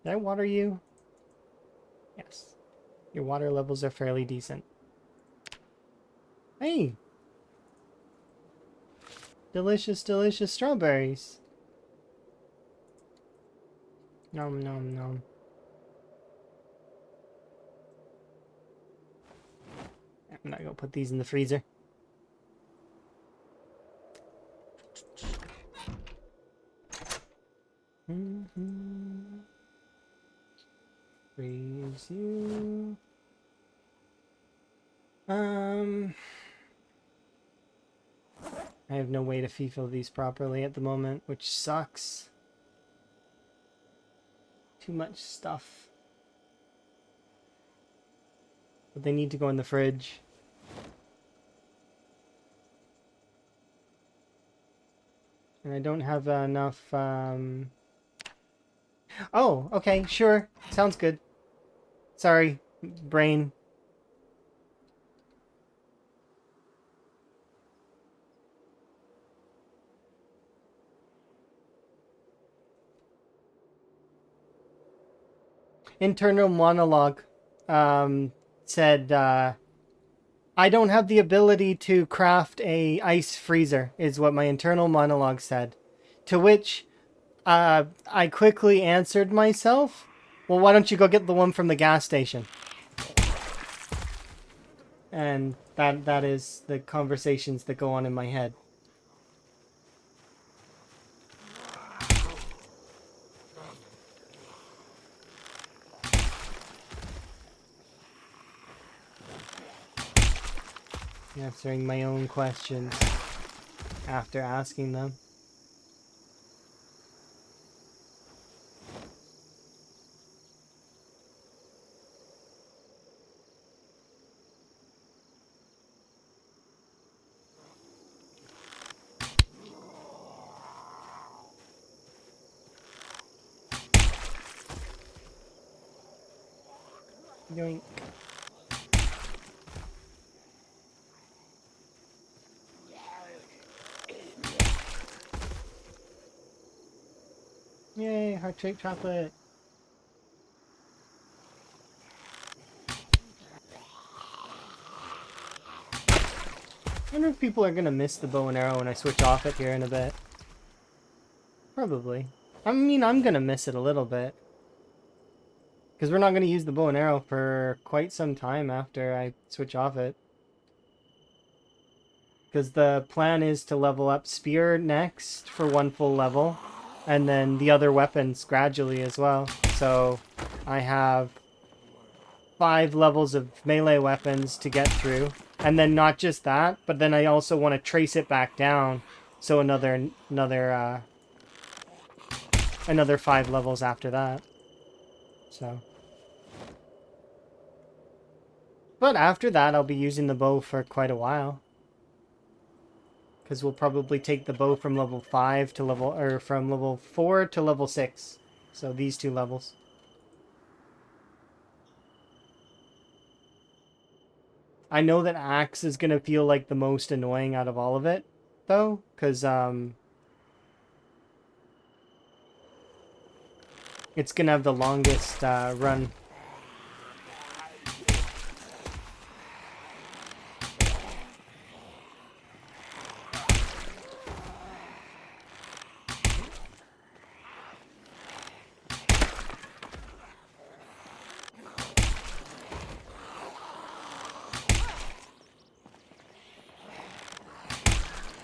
Did I water you? Yes. Your water levels are fairly decent. Hey! Delicious, delicious strawberries. Nom nom nom. I'm not gonna put these in the freezer. Freeze you. I have no way to FIFO these properly at the moment, which sucks. Too much stuff. But they need to go in the fridge. And I don't have enough, Oh, okay, sure. Sounds good. Sorry, brain. Internal monologue said, I don't have the ability to craft a ice freezer, is what my internal monologue said. To which I quickly answered myself, well, why don't you go get the one from the gas station? And that is the conversations that go on in my head. Answering my own questions after asking them. Yoink. Yay, heart-shaped chocolate. I wonder if people are gonna miss the bow and arrow when I switch off it here in a bit. Probably. I mean, I'm gonna miss it a little bit. Because we're not gonna use the bow and arrow for quite some time after I switch off it. Because the plan is to level up Spear next for 1 full level. And then the other weapons gradually as well. So I have 5 levels of melee weapons to get through. And then not just that, but then I also want to trace it back down. So another 5 levels after that. So. But after that, I'll be using the bow for quite a while. Because we'll probably take the bow from level 5 to from level 4 to level 6. So these 2 levels. I know that axe is going to feel like the most annoying out of all of it, though. Because, it's going to have the longest run.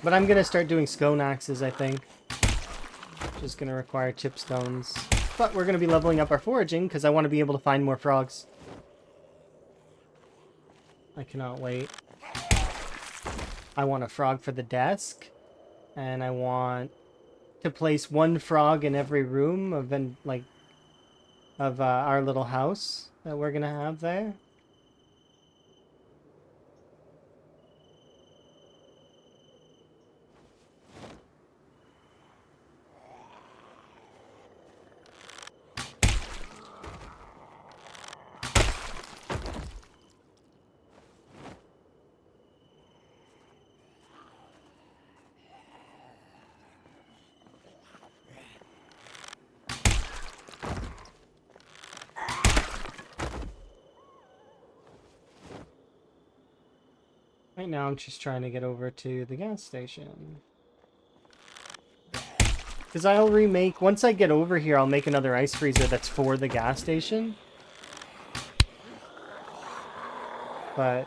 But I'm going to start doing scone axes, I think. Just going to require chipstones. But we're going to be leveling up our foraging because I want to be able to find more frogs. I cannot wait. I want a frog for the desk. And I want to place one frog in every room of our little house that we're gonna have there. Right now, I'm just trying to get over to the gas station. Because I'll remake... Once I get over here, I'll make another ice freezer that's for the gas station. But...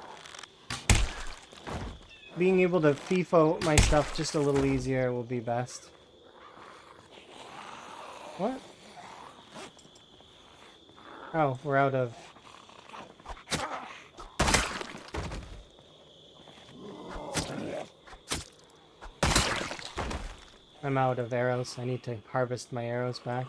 being able to FIFO my stuff just a little easier will be best. What? Oh, we're out of... I'm out of arrows. I need to harvest my arrows back.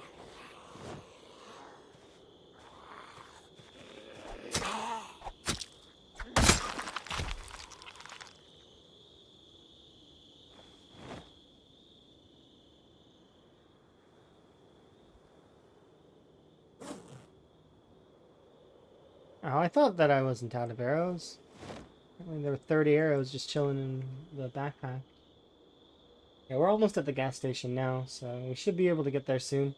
Oh, I thought that I wasn't out of arrows. I mean, there were 30 arrows just chilling in the backpack. Yeah, we're almost at the gas station now, so we should be able to get there soon.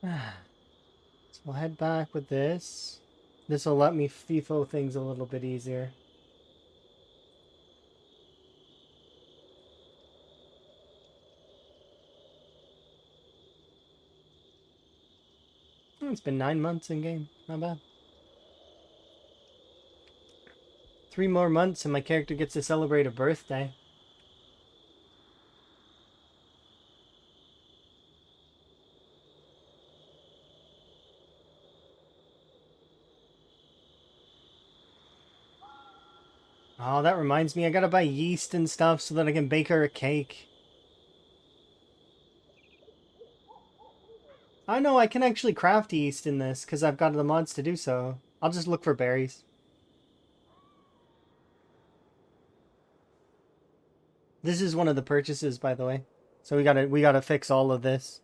So we'll head back with this. This will let me FIFO things a little bit easier. It's been 9 months in game. Not bad. 3 more months and my character gets to celebrate a birthday. Oh, that reminds me, I gotta buy yeast and stuff so that I can bake her a cake. I know I can actually craft yeast in this because I've got the mods to do so. I'll just look for berries. This is one of the purchases, by the way. So we gotta fix all of this.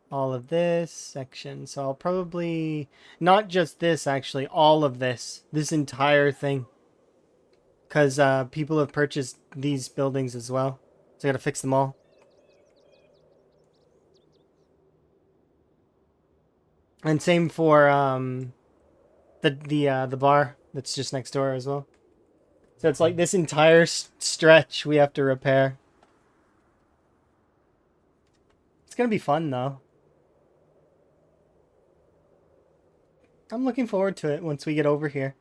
All of this section. So I'll probably... Not just this, actually. All of this. This entire thing. Because people have purchased these buildings as well. So I gotta fix them all. And same for the bar. that's just next door as well. So it's like this entire stretch we have to repair. It's gonna be fun though. I'm looking forward to it once we get over here.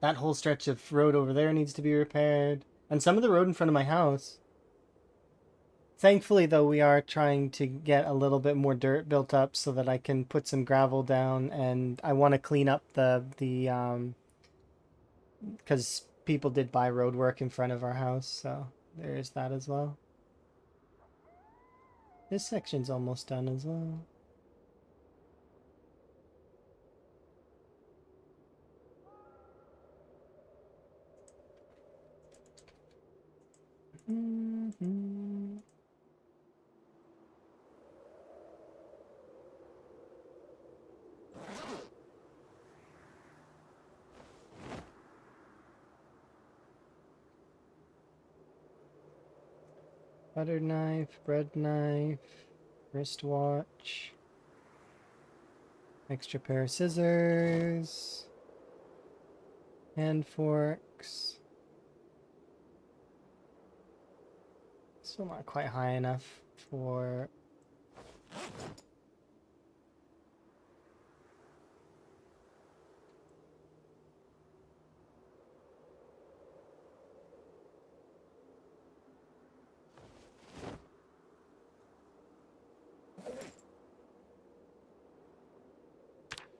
That whole stretch of road over there needs to be repaired. And some of the road in front of my house. Thankfully, though, we are trying to get a little bit more dirt built up so that I can put some gravel down, and I want to clean up because people did buy road work in front of our house, so there's that as well. This section's almost done as well. Mm-hmm. Butter knife, bread knife, wristwatch, extra pair of scissors, hand forks. Still not quite high enough for...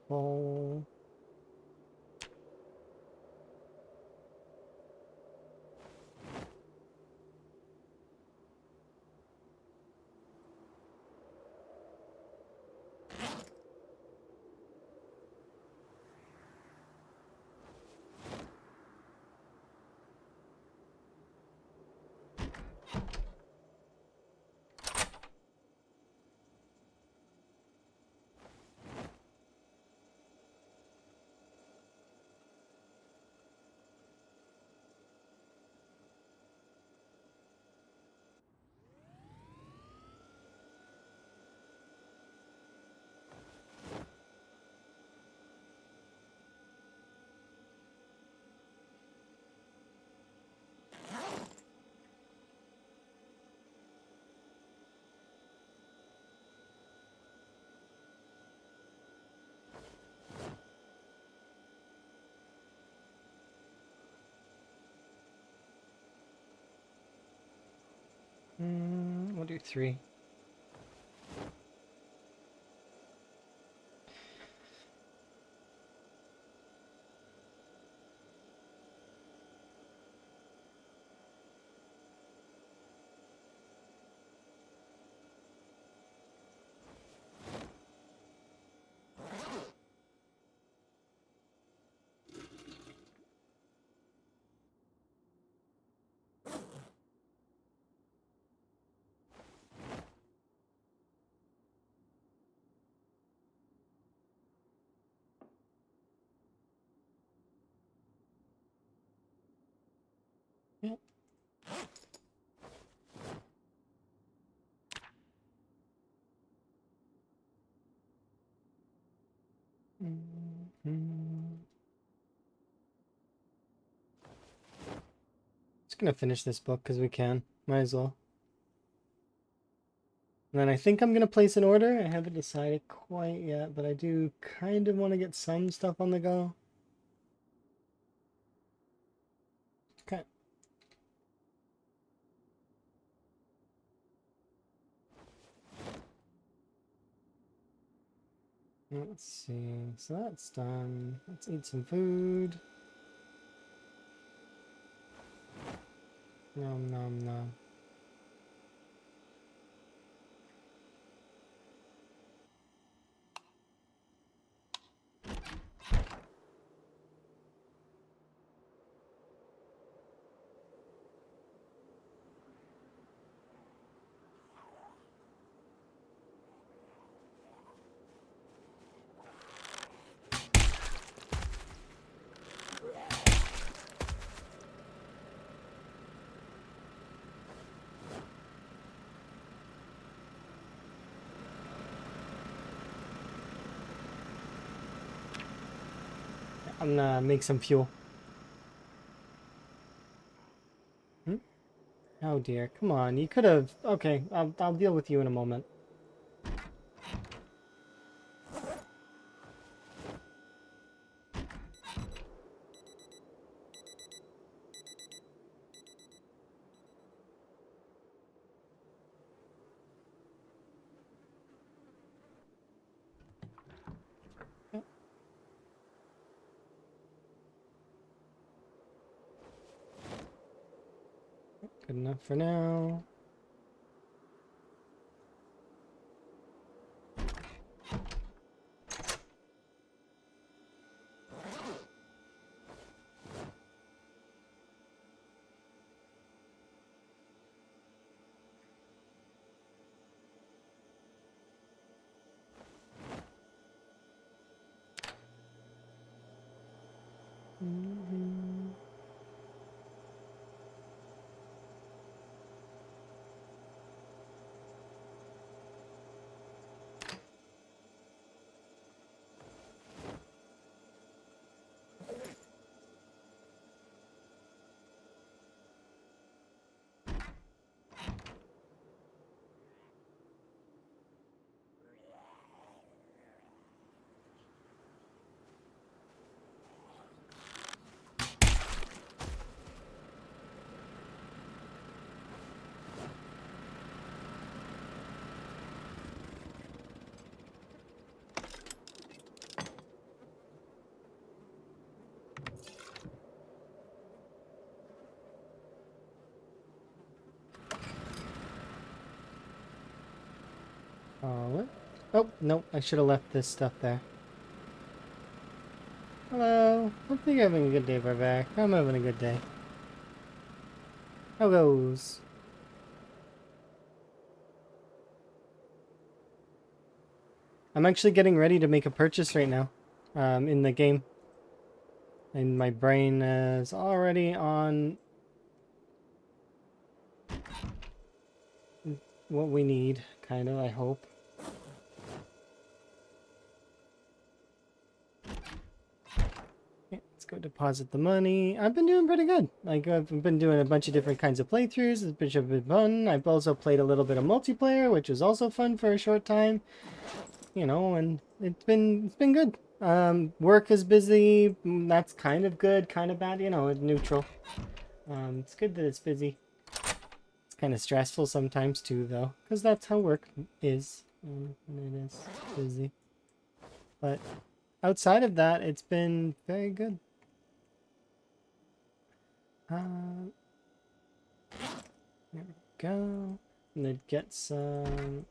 bowl. We'll do 3. Yeah. Just gonna finish this book because we can. Might as well. And then I think I'm gonna place an order. I haven't decided quite yet, but I do kind of want to get some stuff on the go. Okay. Let's see. So that's done. Let's eat some food. Nom nom nom. I'm gonna make some fuel. Hmm? Oh dear, come on. You could have. Okay, I'll deal with you in a moment. Good enough for now. Mhm. What? Oh, no, I should have left this stuff there. Hello. Hope you're having a good day, Barback. I'm having a good day. How goes? I'm actually getting ready to make a purchase right now, in the game. And my brain is already on what we need, kind of, I hope. Okay, let's go deposit the money. I've been doing pretty good. Like, I've been doing a bunch of different kinds of playthroughs. It's been fun. I've also played a little bit of multiplayer, which was also fun for a short time. You know, and it's been good. Work is busy. That's kind of good, kind of bad. You know, it's neutral. It's good that it's busy. It's kind of stressful sometimes too, though, because that's how work is. When it is busy. But outside of that, it's been very good. There we go. And then get some.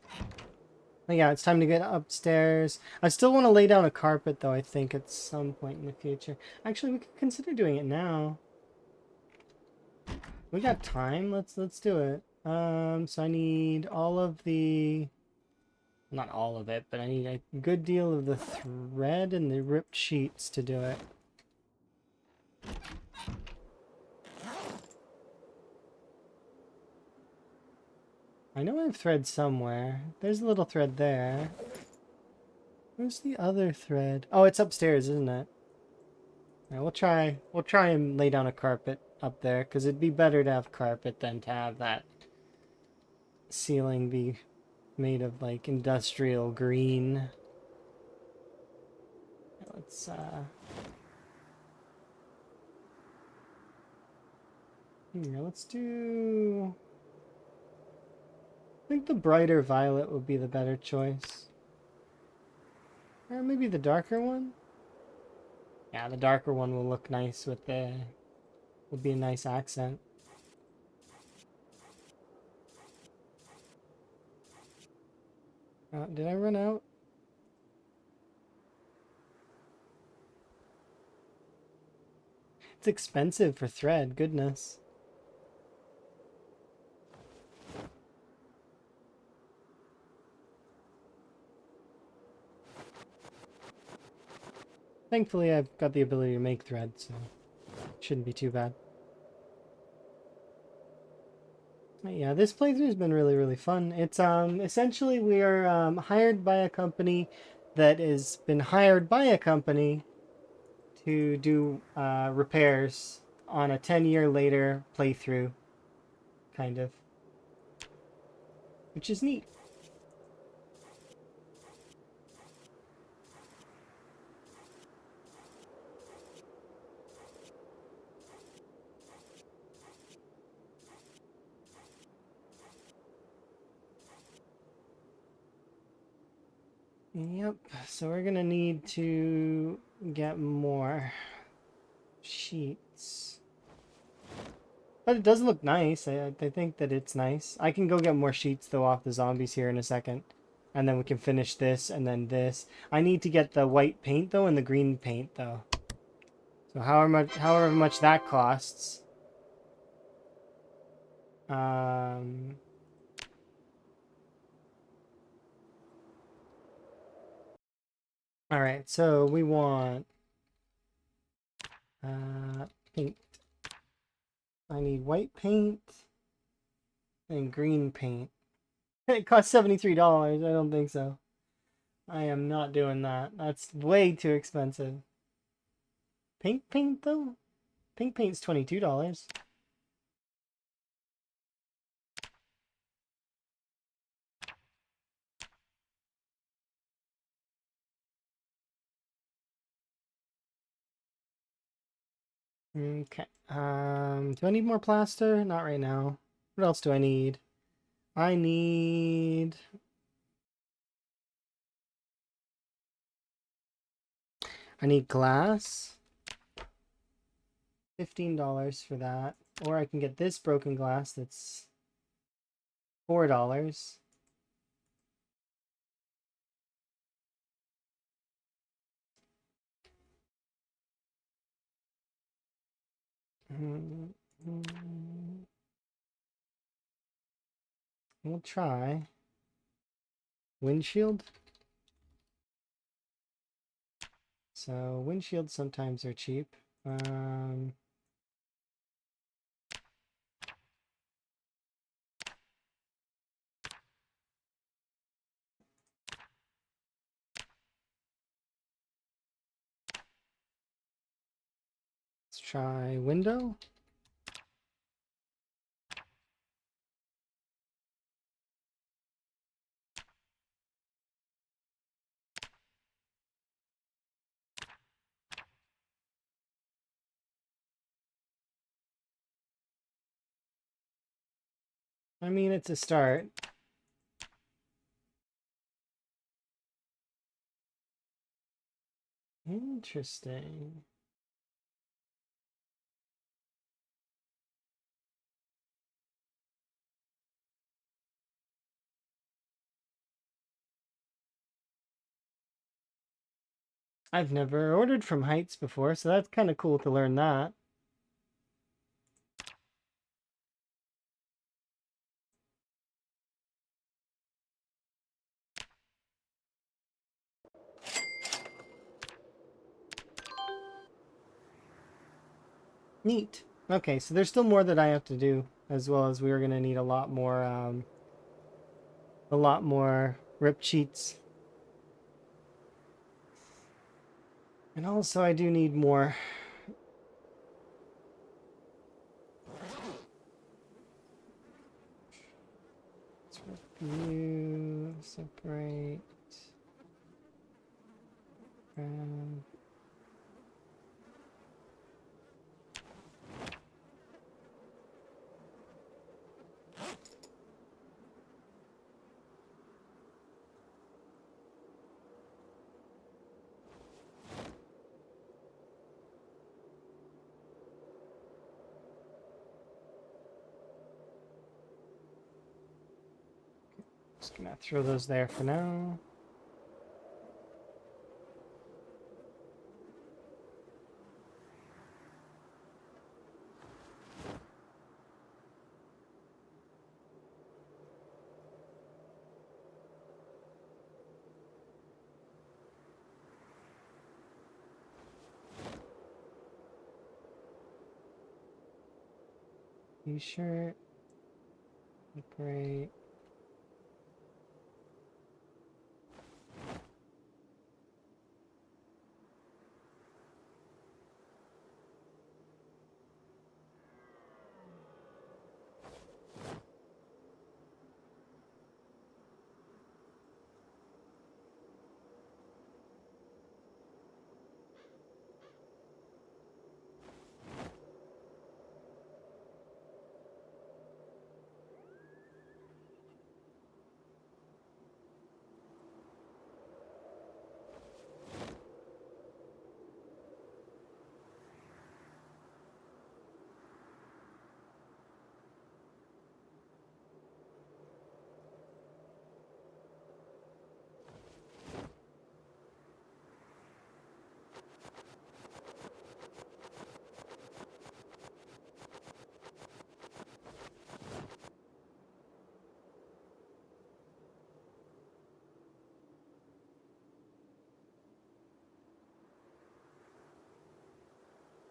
Oh, yeah, it's time to get upstairs. I still want to lay down a carpet, though, I think, at some point in the future. Actually, we could consider doing it now. We got time. Let's do it. So I need all of the... Not all of it, but I need a good deal of the thread and the ripped sheets to do it. I know I have thread somewhere. There's a little thread there. Where's the other thread? Oh, it's upstairs, isn't it? Alright, we'll try and lay down a carpet up there, because it'd be better to have carpet than to have that ceiling be made of, like, industrial green. Let's, here, let's do... I think the brighter violet would be the better choice. Or maybe the darker one? Yeah, the darker one will look nice with the... would be a nice accent. Did I run out? It's expensive for thread, goodness. Thankfully, I've got the ability to make thread, so it shouldn't be too bad. But yeah, this playthrough has been really, really fun. It's essentially we are hired by a company that has been hired by a company to do repairs on a 10-year later playthrough, kind of, which is neat. Yep, so we're gonna need to get more sheets. But it does look nice. I think that it's nice. I can go get more sheets though off the zombies here in a second. And then we can finish this and then this. I need to get the white paint though and the green paint though. So however much that costs. Alright, so we want paint. I need white paint and green paint. It costs $73. I don't think so. I am not doing that. That's way too expensive. Pink paint though? Pink paint's $22. Okay. Do I need more plaster? Not right now. What else do I need? I need glass. $15 for that. Or I can get this broken glass that's $4. We'll try windshield. So windshields sometimes are cheap. Let's try window. I mean, it's a start. Interesting. I've never ordered from Heights before, so that's kind of cool to learn that. Neat. Okay, so there's still more that I have to do, as well as we are going to need a lot more rip sheets. And also I do need more. Let's review, separate. Grab. Just gonna throw those there for now. T-shirt. Great.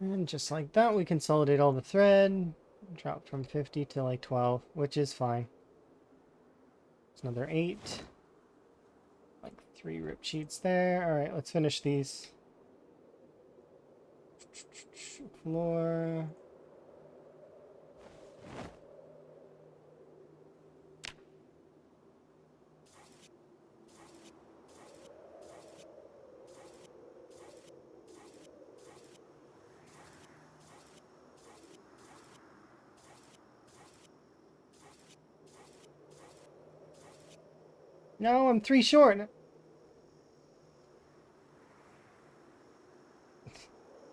And just like that, we consolidate all the thread. Drop from 50 to like 12, which is fine. It's another 8. Like 3 rip sheets there. Alright, let's finish these. Floor. No, I'm 3 short.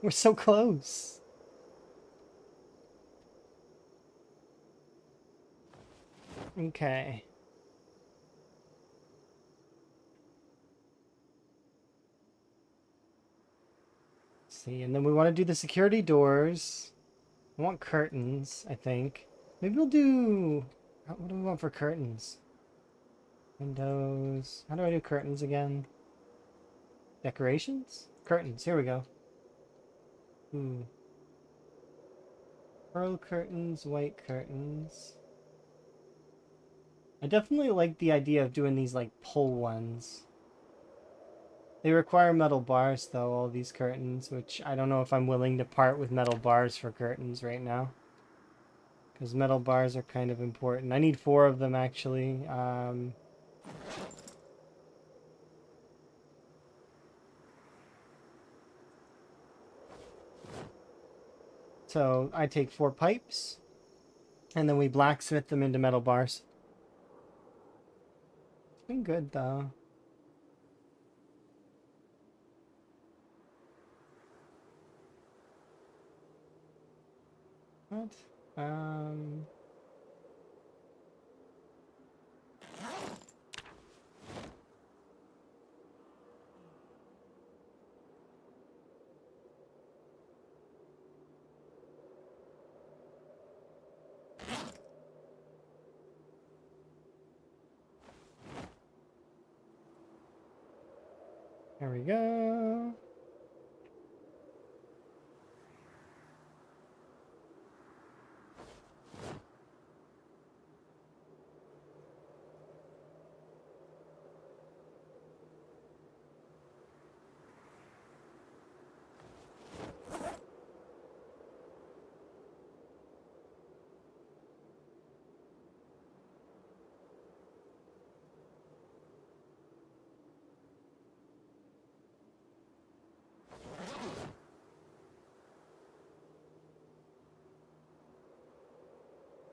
We're so close. Okay. Let's see, and then we want to do the security doors. I want curtains, I think. Maybe we'll do... What do we want for curtains? Windows. How do I do curtains again? Decorations? Curtains. Here we go. Pearl curtains, white curtains. I definitely like the idea of doing these like pull ones. They require metal bars though, all these curtains, which I don't know if I'm willing to part with metal bars for curtains right now. Because metal bars are kind of important. I need 4 of them actually. So I take 4 pipes, and then we blacksmith them into metal bars. It's been good though. What? There we go.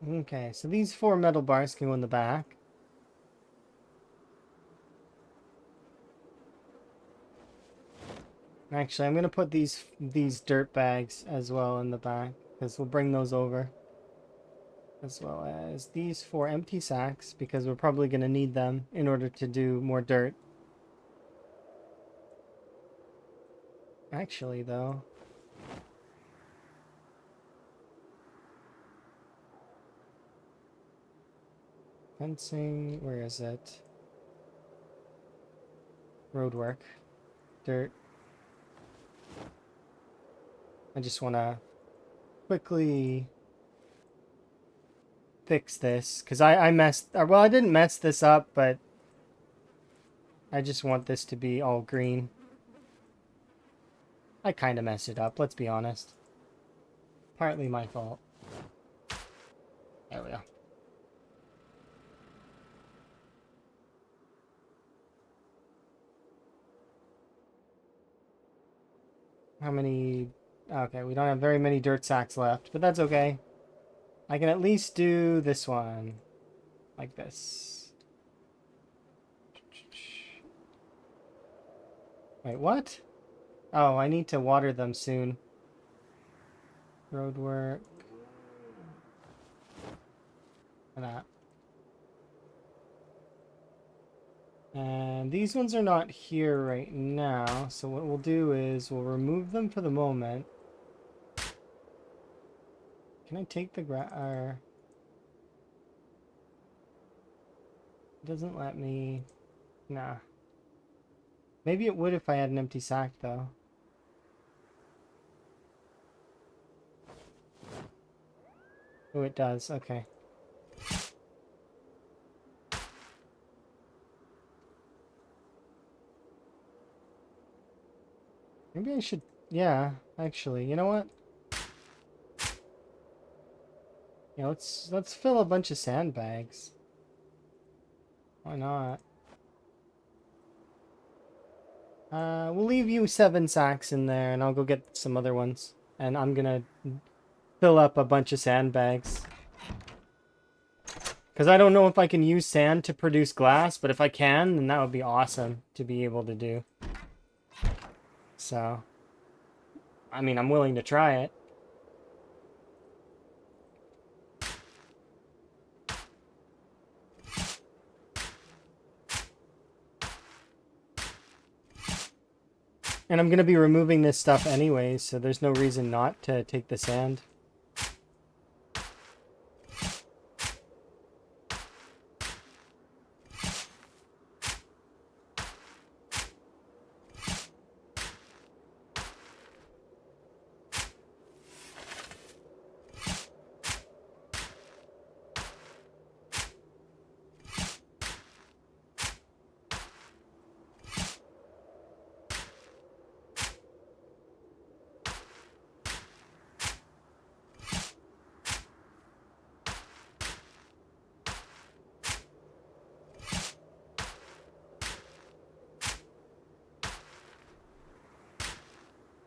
Okay, so these 4 metal bars can go in the back. Actually, I'm going to put these dirt bags as well in the back, because we'll bring those over. As well as these 4 empty sacks, because we're probably going to need them in order to do more dirt. Actually, though... Fencing, where is it? Roadwork. Dirt. I just want to quickly fix this, because I messed... Well, I didn't mess this up, but I just want this to be all green. I kind of messed it up, let's be honest. Partly my fault. There we go. How many... Okay, we don't have very many dirt sacks left, but that's okay. I can at least do this one. Like this. Wait, what? Oh, I need to water them soon. Roadwork. That. And these ones are not here right now, so what we'll do is we'll remove them for the moment. Can I take the it doesn't let me... Nah. Maybe it would if I had an empty sack, though. Oh, it does. Okay. Maybe I should... Yeah, actually. You know what? Yeah, let's fill a bunch of sandbags. Why not? We'll leave you 7 sacks in there, and I'll go get some other ones. And I'm gonna fill up a bunch of sandbags. Because I don't know if I can use sand to produce glass, but if I can, then that would be awesome to be able to do. So, I mean, I'm willing to try it. And I'm going to be removing this stuff anyways, so there's no reason not to take the sand.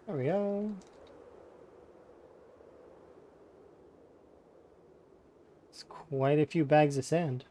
There we go. It's quite a few bags of sand.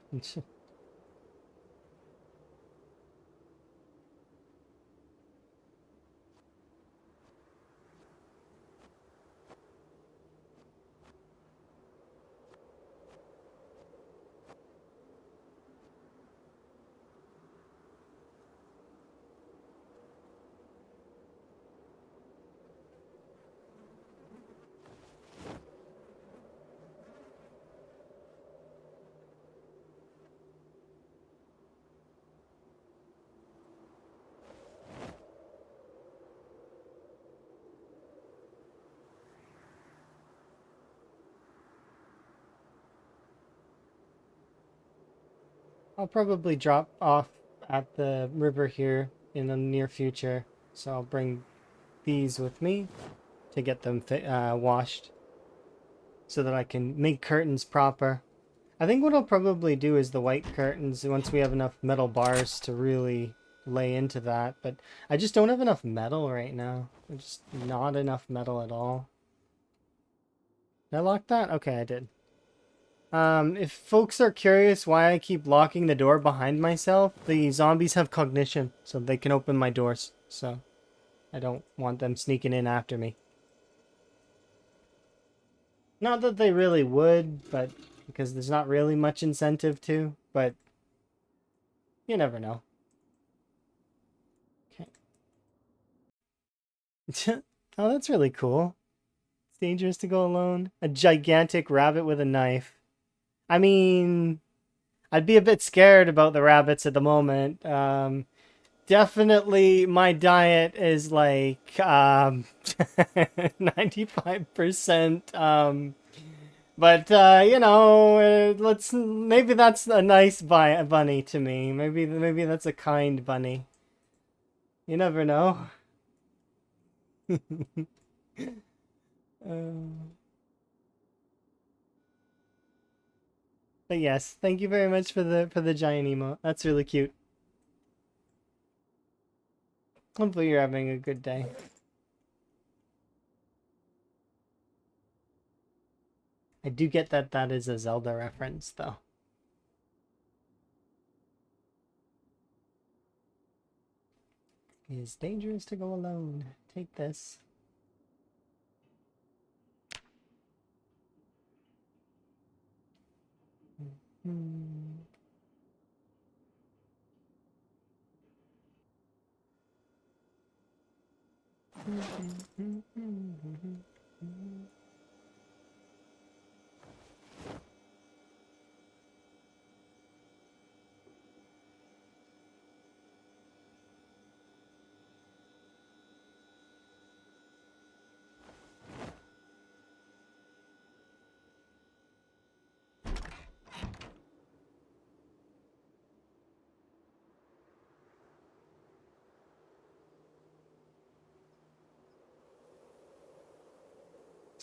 I'll probably drop off at the river here in the near future, so I'll bring these with me to get them washed so that I can make curtains proper. I think what I'll probably do is the white curtains once we have enough metal bars to really lay into that, but I just don't have enough metal right now. There's just not enough metal at all. Did I lock that? Okay, I did. If folks are curious why I keep locking the door behind myself, the zombies have cognition, so they can open my doors. So, I don't want them sneaking in after me. Not that they really would, but because there's not really much incentive to, but you never know. Okay. Oh, that's really cool. It's dangerous to go alone. A gigantic rabbit with a knife. I mean, I'd be a bit scared about the rabbits at the moment. Definitely my diet is like 95%. But you know, maybe that's a nice bunny to me. Maybe that's a kind bunny. You never know. But yes, thank you very much for the giant emote. That's really cute. Hopefully you're having a good day. I do get that that is a Zelda reference, though. It is dangerous to go alone. Take this.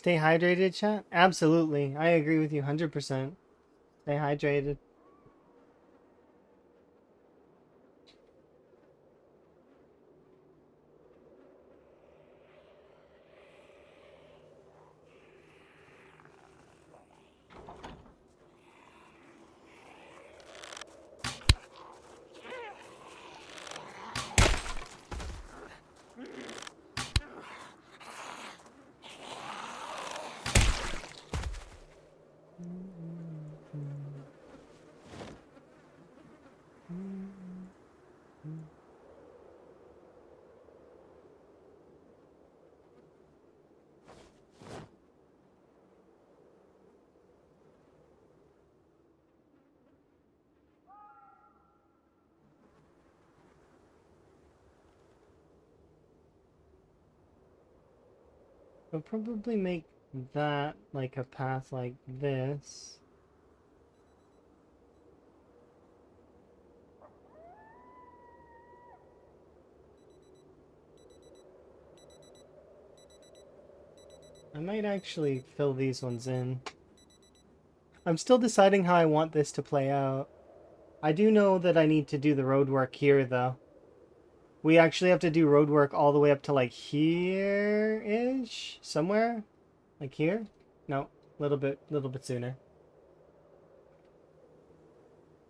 Stay hydrated, chat? Absolutely. I agree with you 100%. Stay hydrated. I'll probably make that like a path like this. I might actually fill these ones in. I'm still deciding how I want this to play out. I do know that I need to do the road work here, though. We actually have to do road work all the way up to, like, here-ish? Somewhere? Like here? No, a little bit sooner. Are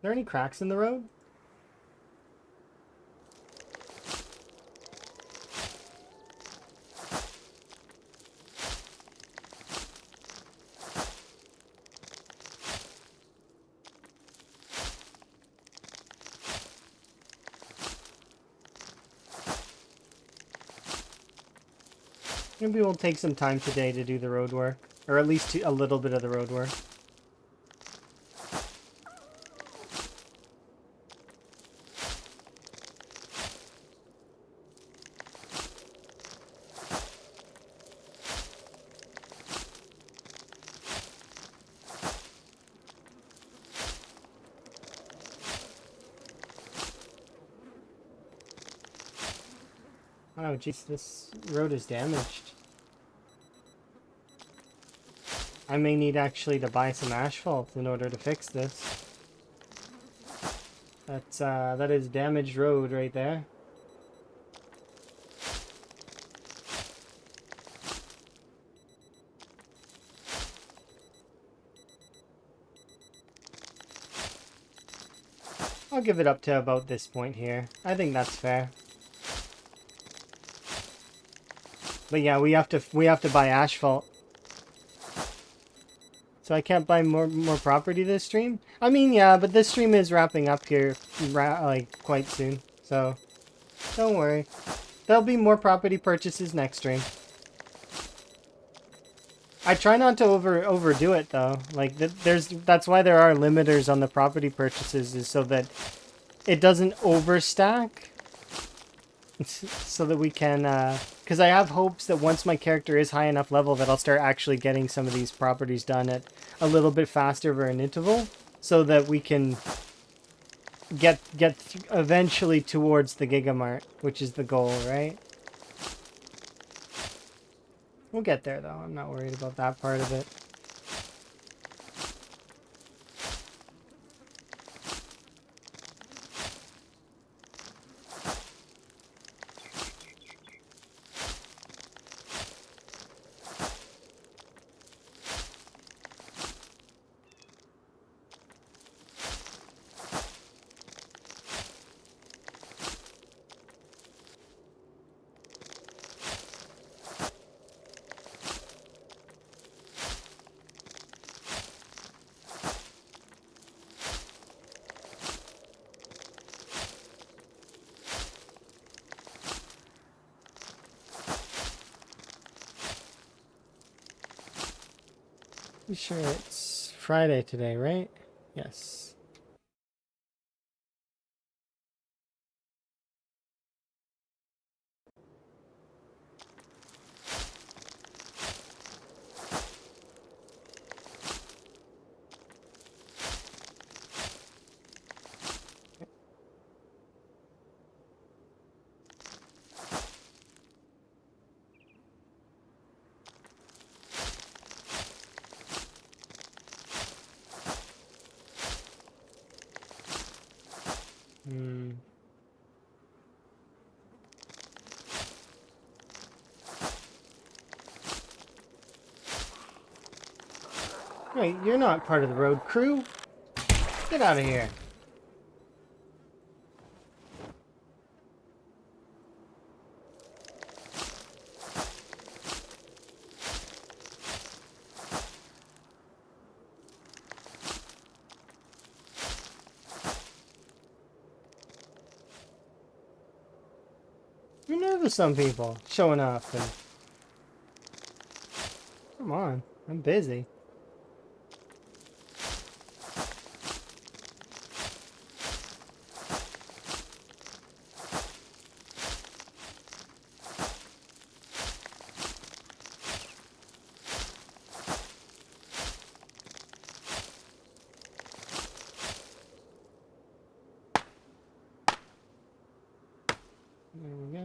there any cracks in the road? Maybe we'll take some time today to do the road work. Or at least a little bit of the road work. Oh, jeez, this road is damaged. I may need actually to buy some asphalt in order to fix this. That is damaged road right there. I'll give it up to about this point here. I think that's fair. But yeah, we have to buy asphalt. So I can't buy more property this stream? I mean, yeah, but this stream is wrapping up here like quite soon. So don't worry. There'll be more property purchases next stream. I try not to overdo it though. Like that's why there are limiters on the property purchases, is so that it doesn't overstack. So that we can because I have hopes that once my character is high enough level that I'll start actually getting some of these properties done at a little bit faster of an interval, so that we can get eventually towards the Gigamart, which is the goal, right? We'll get there though. I'm not worried about that part of it. Pretty sure it's Friday today, right? Yes. Hmm. Wait, you're not part of the road crew? Get out of here. You're nervous, some people, showing up and... Come on, I'm busy. There we go.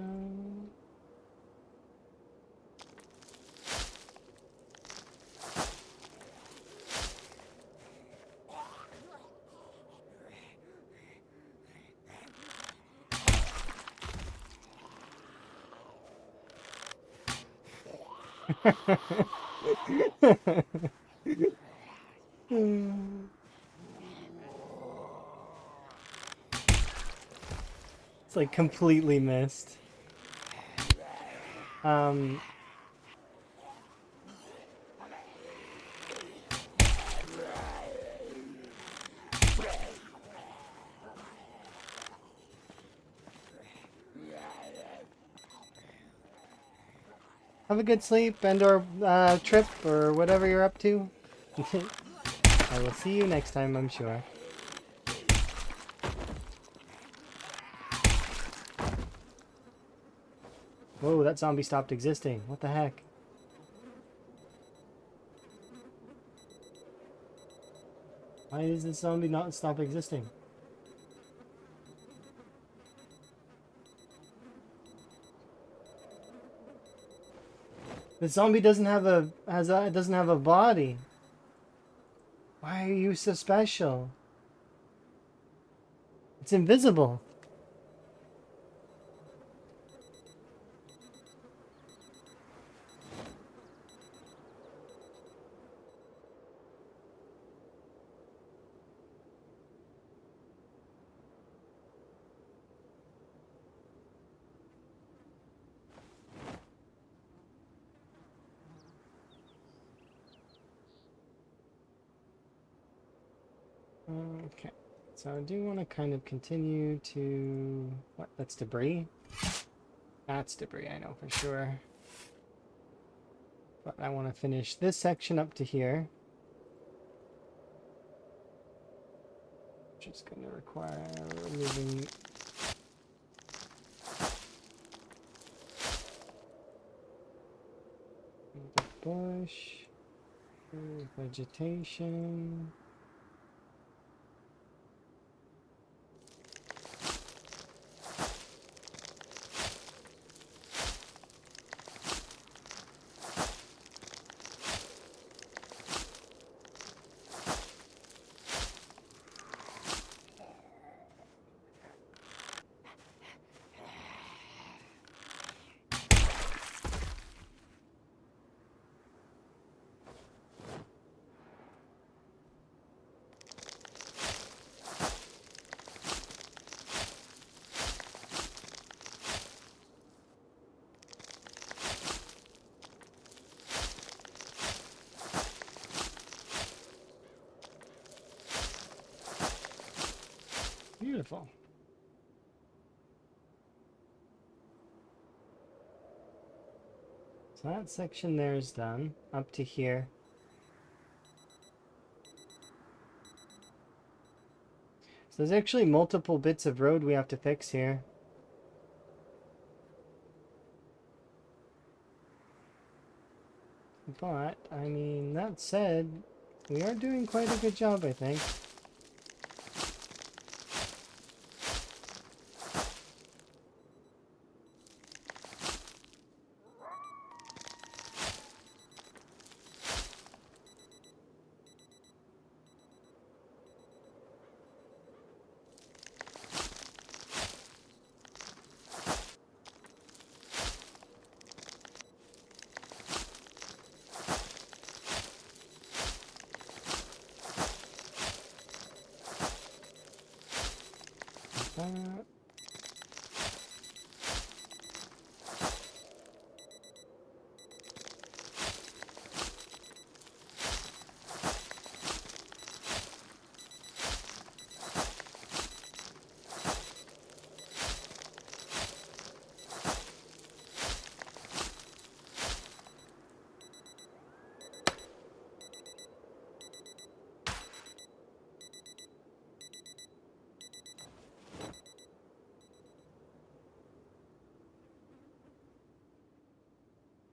It's like completely missed. Um, have a good sleep and or trip or whatever you're up to. I will see you next time, I'm sure. Whoa, that zombie stopped existing. What the heck? Why does this zombie not stop existing? The zombie doesn't have a doesn't have a body. Why are you so special? It's invisible. Okay, so I do want to kind of continue to... What? That's debris? That's debris, I know for sure. But I want to finish this section up to here. Which is going to require removing... the bush, vegetation... Beautiful. So that section there is done, up to here. So there's actually multiple bits of road we have to fix here. But, I mean, that said, we are doing quite a good job, I think. that.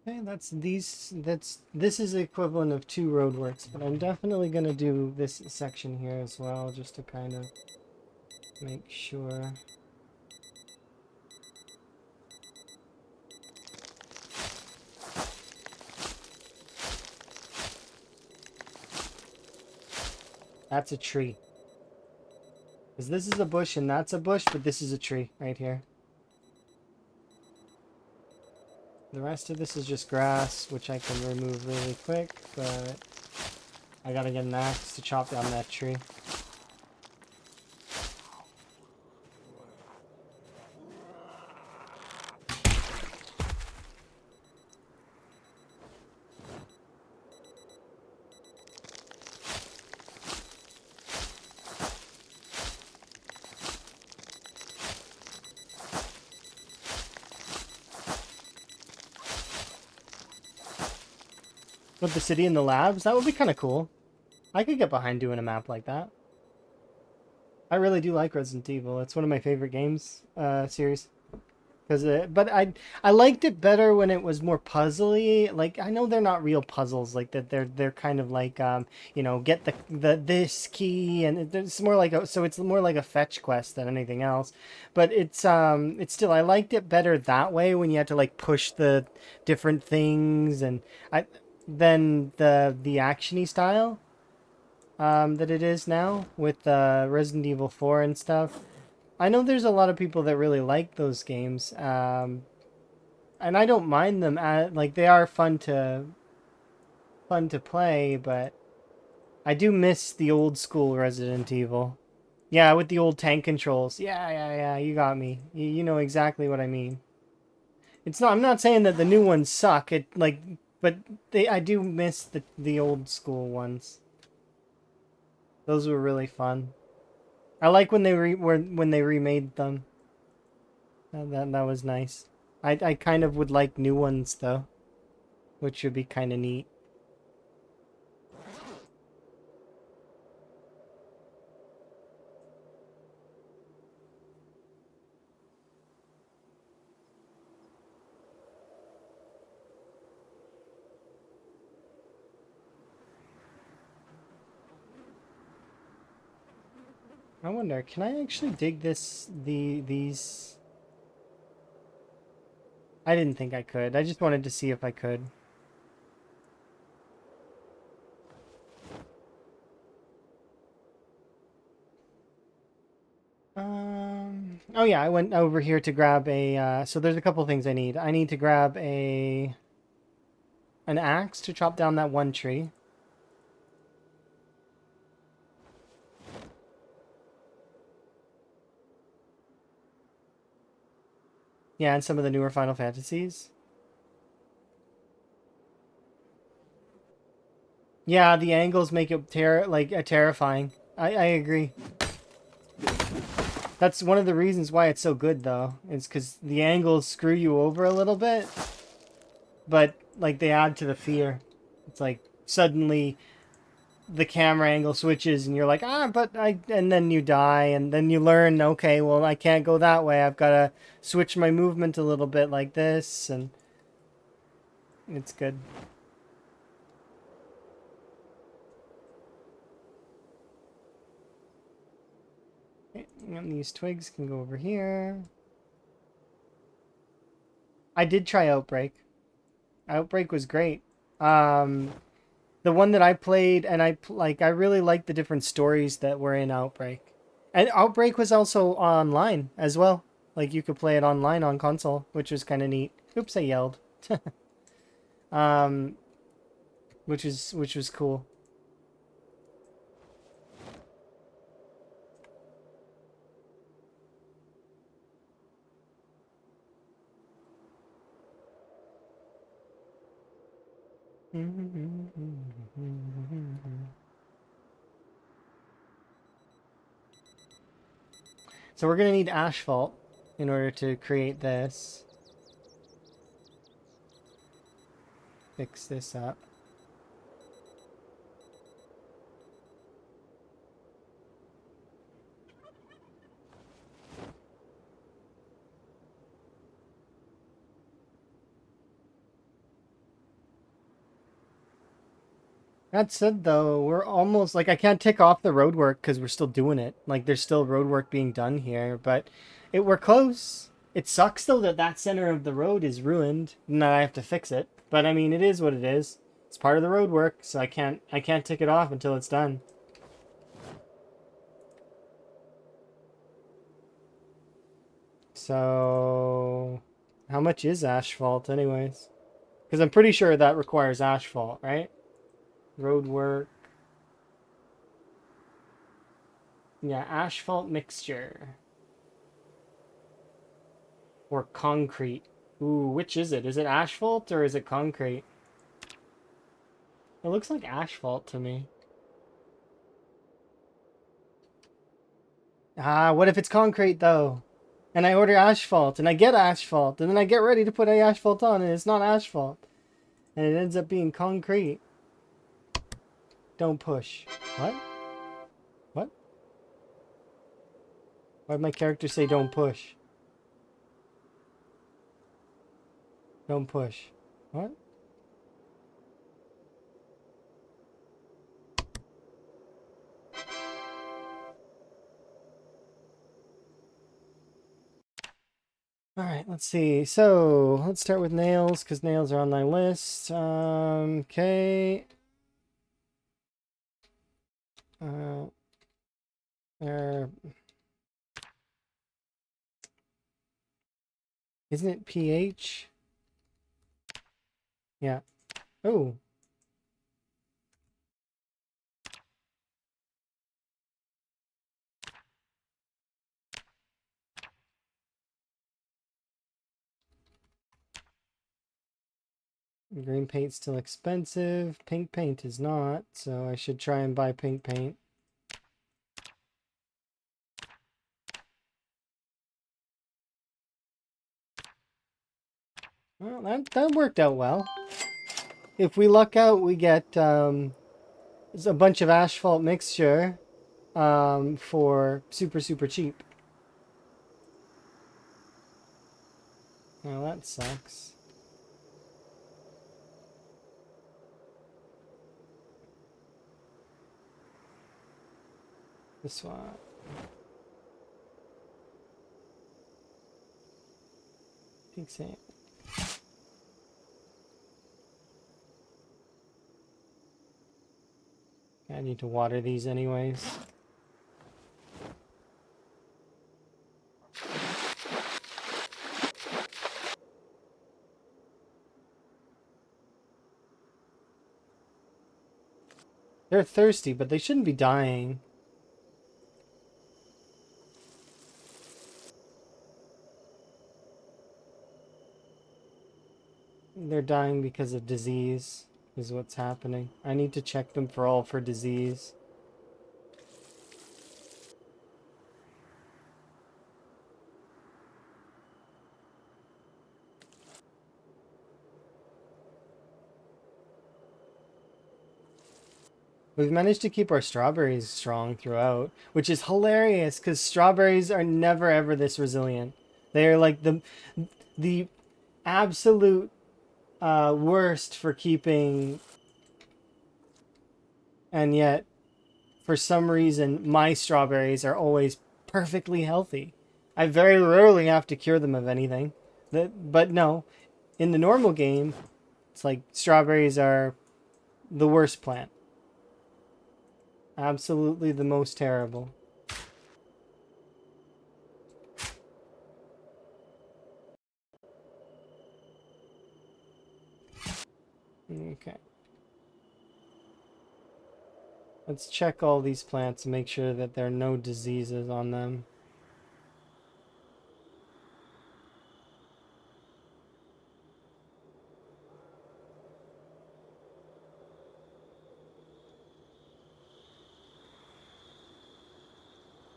Okay, this is the equivalent of 2 roadworks, but I'm definitely gonna do this section here as well, just to kind of make sure. That's a tree. Because this is a bush and that's a bush, but this is a tree right here. The rest of this is just grass, which I can remove really quick, but I gotta get an axe to chop down that tree. With the city and the labs, that would be kind of cool. I could get behind doing a map like that. I really do like Resident Evil. It's one of my favorite games series. But I liked it better when it was more puzzly. Like, I know they're not real puzzles like that. They're kind of like you know, get the this key, and it's more like it's more like a fetch quest than anything else. But it's still, I liked it better that way, when you had to like push the different things, and than the actiony style that it is now with Resident Evil 4 and stuff. I know there's a lot of people that really like those games, and I don't mind them. Like, they are fun to play, but I do miss the old school Resident Evil. Yeah, with the old tank controls. Yeah, you got me. You know exactly what I mean. It's not. I'm not saying that the new ones suck. But I do miss the old school ones. Those were really fun. I like when they when they remade them. That was nice. I kind of would like new ones though, which would be kind of neat. I wonder, can I actually dig these? I didn't think I could. I just wanted to see if I could. Oh yeah, I went over here to grab a, so there's a couple things I need. I need to grab an axe to chop down that one tree. Yeah, and some of the newer Final Fantasies. Yeah, the angles make it terrifying. I agree. That's one of the reasons why it's so good, though. It's because the angles screw you over a little bit, but like they add to the fear. It's like suddenly the camera angle switches, and you're like, and then you die, and then you learn, okay, well, I can't go that way. I've got to switch my movement a little bit like this, and it's good. And these twigs can go over here. I did try Outbreak. Outbreak was great. The one that I played, and I really liked the different stories that were in Outbreak. And Outbreak was also online as well. Like, you could play it online on console, which was kind of neat. Oops, I yelled. Which was cool. So we're gonna need asphalt in order to create this. Fix this up. That said, though, we're almost like I can't tick off the road work because we're still doing it. Like there's still road work being done here, but we're close. It sucks though that that center of the road is ruined and that I have to fix it. But I mean, it is what it is. It's part of the road work, so I can't tick it off until it's done. So, how much is asphalt, anyways? Because I'm pretty sure that requires asphalt, right? Road work. Yeah, asphalt mixture. Or concrete. Ooh, which is it? Is it asphalt or is it concrete? It looks like asphalt to me. Ah, what if it's concrete though? And I order asphalt and I get asphalt and then I get ready to put asphalt on and it's not asphalt. And it ends up being concrete. Don't push. What? What? Why'd my character say don't push? Don't push. What? Alright, let's see. So, let's start with nails, because nails are on my list. Okay. There... Isn't it pH? Yeah. Oh. Green paint's still expensive. Pink paint is not, so I should try and buy pink paint. Well, that worked out well. If we luck out, we get a bunch of asphalt mixture for super, super cheap. Well, that sucks. This one. Pink sand. I need to water these anyways. They're thirsty, but they shouldn't be dying. They're dying because of disease, is what's happening. I need to check them for disease. We've managed to keep our strawberries strong throughout, which is hilarious because strawberries are never ever this resilient. They are like the absolute worst for keeping, and yet for some reason my strawberries are always perfectly healthy. I very rarely have to cure them of anything. But no, in the normal game, it's like strawberries are the worst plant. Absolutely the most terrible. Okay. Let's check all these plants and make sure that there are no diseases on them.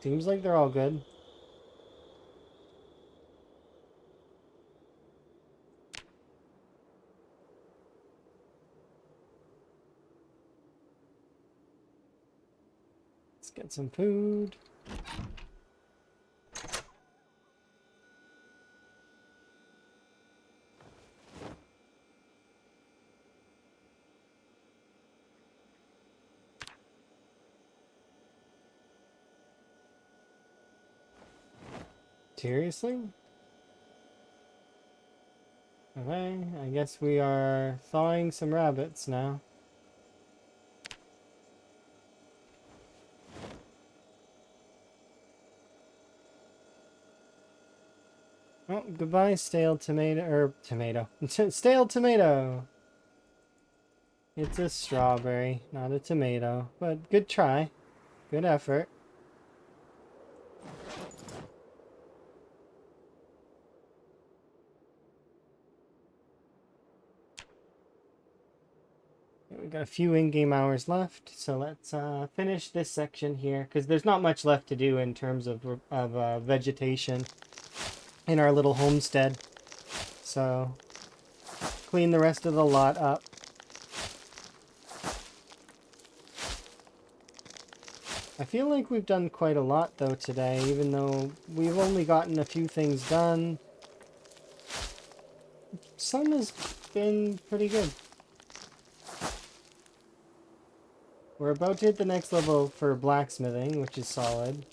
Seems like they're all good. Let's get some food. Seriously? Okay, I guess we are thawing some rabbits now. Oh, goodbye, stale tomato, or tomato. Stale tomato! It's a strawberry, not a tomato, but good try. Good effort. We got a few in-game hours left, so let's finish this section here, because there's not much left to do in terms of vegetation in our little homestead. So, clean the rest of the lot up. I feel like we've done quite a lot though today, even though we've only gotten a few things done. Some has been pretty good. We're about to hit the next level for blacksmithing, which is solid.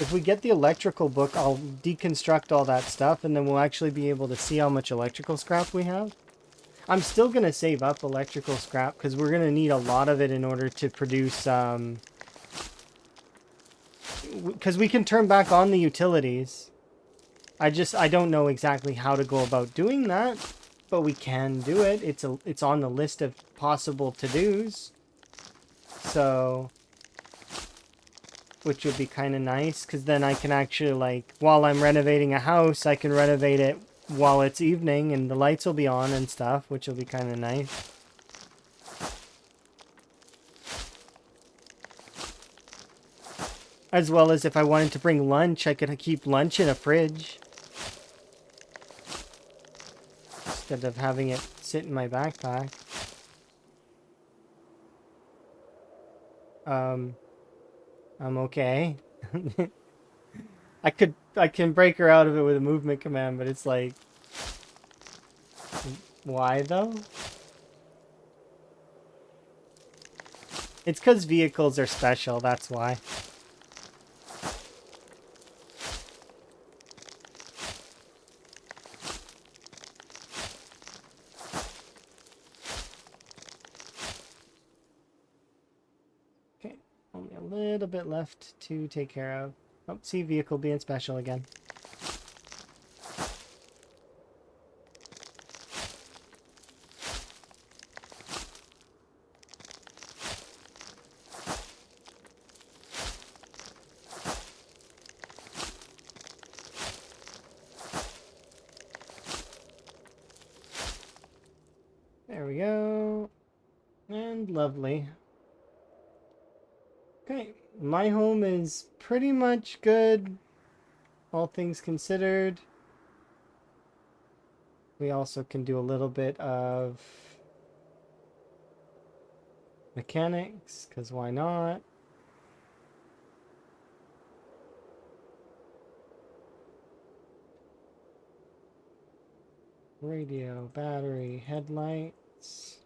If we get the electrical book, I'll deconstruct all that stuff, and then we'll actually be able to see how much electrical scrap we have. I'm still going to save up electrical scrap, because we're going to need a lot of it in order to produce... because we can turn back on the utilities. I don't know exactly how to go about doing that, but we can do it. It's on the list of possible to-dos. So, which would be kind of nice, because then I can actually, like, while I'm renovating a house, I can renovate it while it's evening, and the lights will be on and stuff, which will be kind of nice. As well as if I wanted to bring lunch, I could keep lunch in a fridge. Instead of having it sit in my backpack. I'm okay. I can break her out of it with a movement command, but it's like... Why though? It's because vehicles are special, that's why. Only a little bit left to take care of. Oh, see, vehicle being special again. There we go. And lovely. Okay, my home is pretty much good, all things considered. We also can do a little bit of mechanics, because why not? Radio, battery, headlights.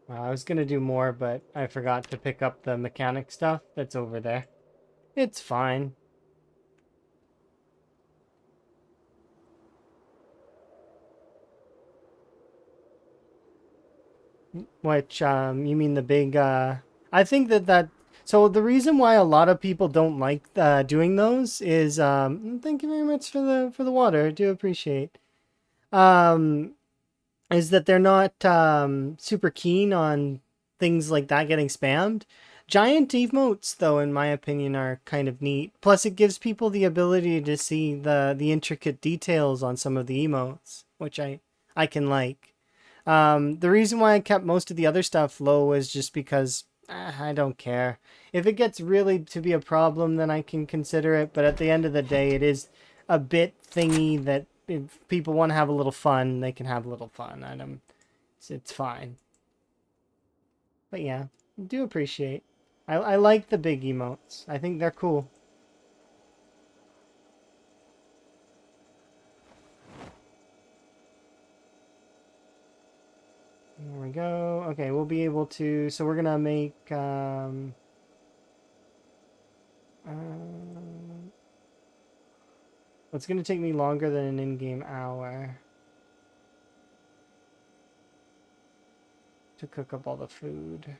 I was gonna do more, but I forgot to pick up the mechanic stuff that's over there. It's fine. Which, you mean the big, I think that, so the reason why a lot of people don't like, doing those is, thank you very much for the water, I do appreciate. is that they're not super keen on things like that getting spammed. Giant emotes, though, in my opinion, are kind of neat. Plus, it gives people the ability to see the intricate details on some of the emotes, which I can like. The reason why I kept most of the other stuff low was just because I don't care. If it gets really to be a problem, then I can consider it. But at the end of the day, it is a bit thingy that if people want to have a little fun, they can have a little fun. And it's fine. But yeah, I do appreciate. I like the big emotes. I think they're cool. There we go. Okay, we'll be able to. So we're gonna make. It's gonna take me longer than an in-game hour to cook up all the food.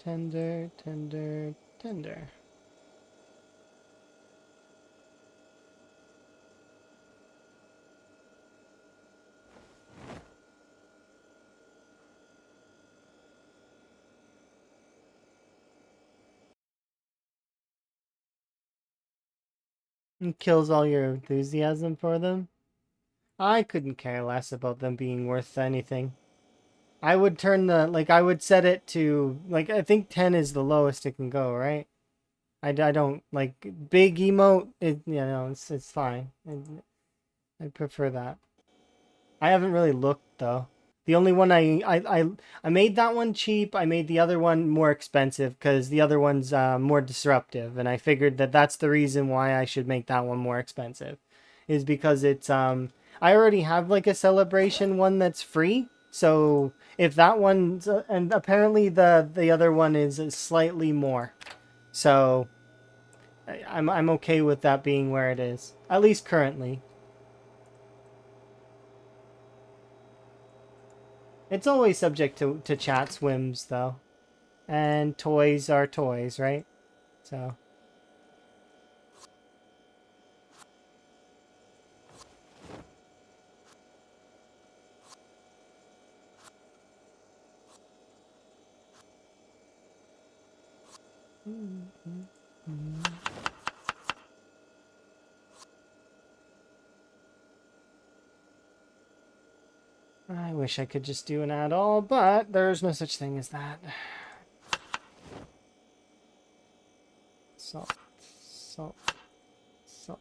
Tender, tender, tender. It kills all your enthusiasm for them. I couldn't care less about them being worth anything. I would turn I would set it to, I think 10 is the lowest it can go, right? I don't, big emote, it's fine. I prefer that. I haven't really looked, though. The only one I made that one cheap. I made the other one more expensive because the other one's more disruptive. And I figured that that's the reason why I should make that one more expensive. Is because it's, I already have, a celebration one that's free. So if that one's, and apparently the other one is slightly more. So I'm okay with that being where it is, at least currently. It's always subject to chat's whims, though, and toys are toys, right? So I wish I could just do an add-all, but there's no such thing as that. Salt, salt, salt.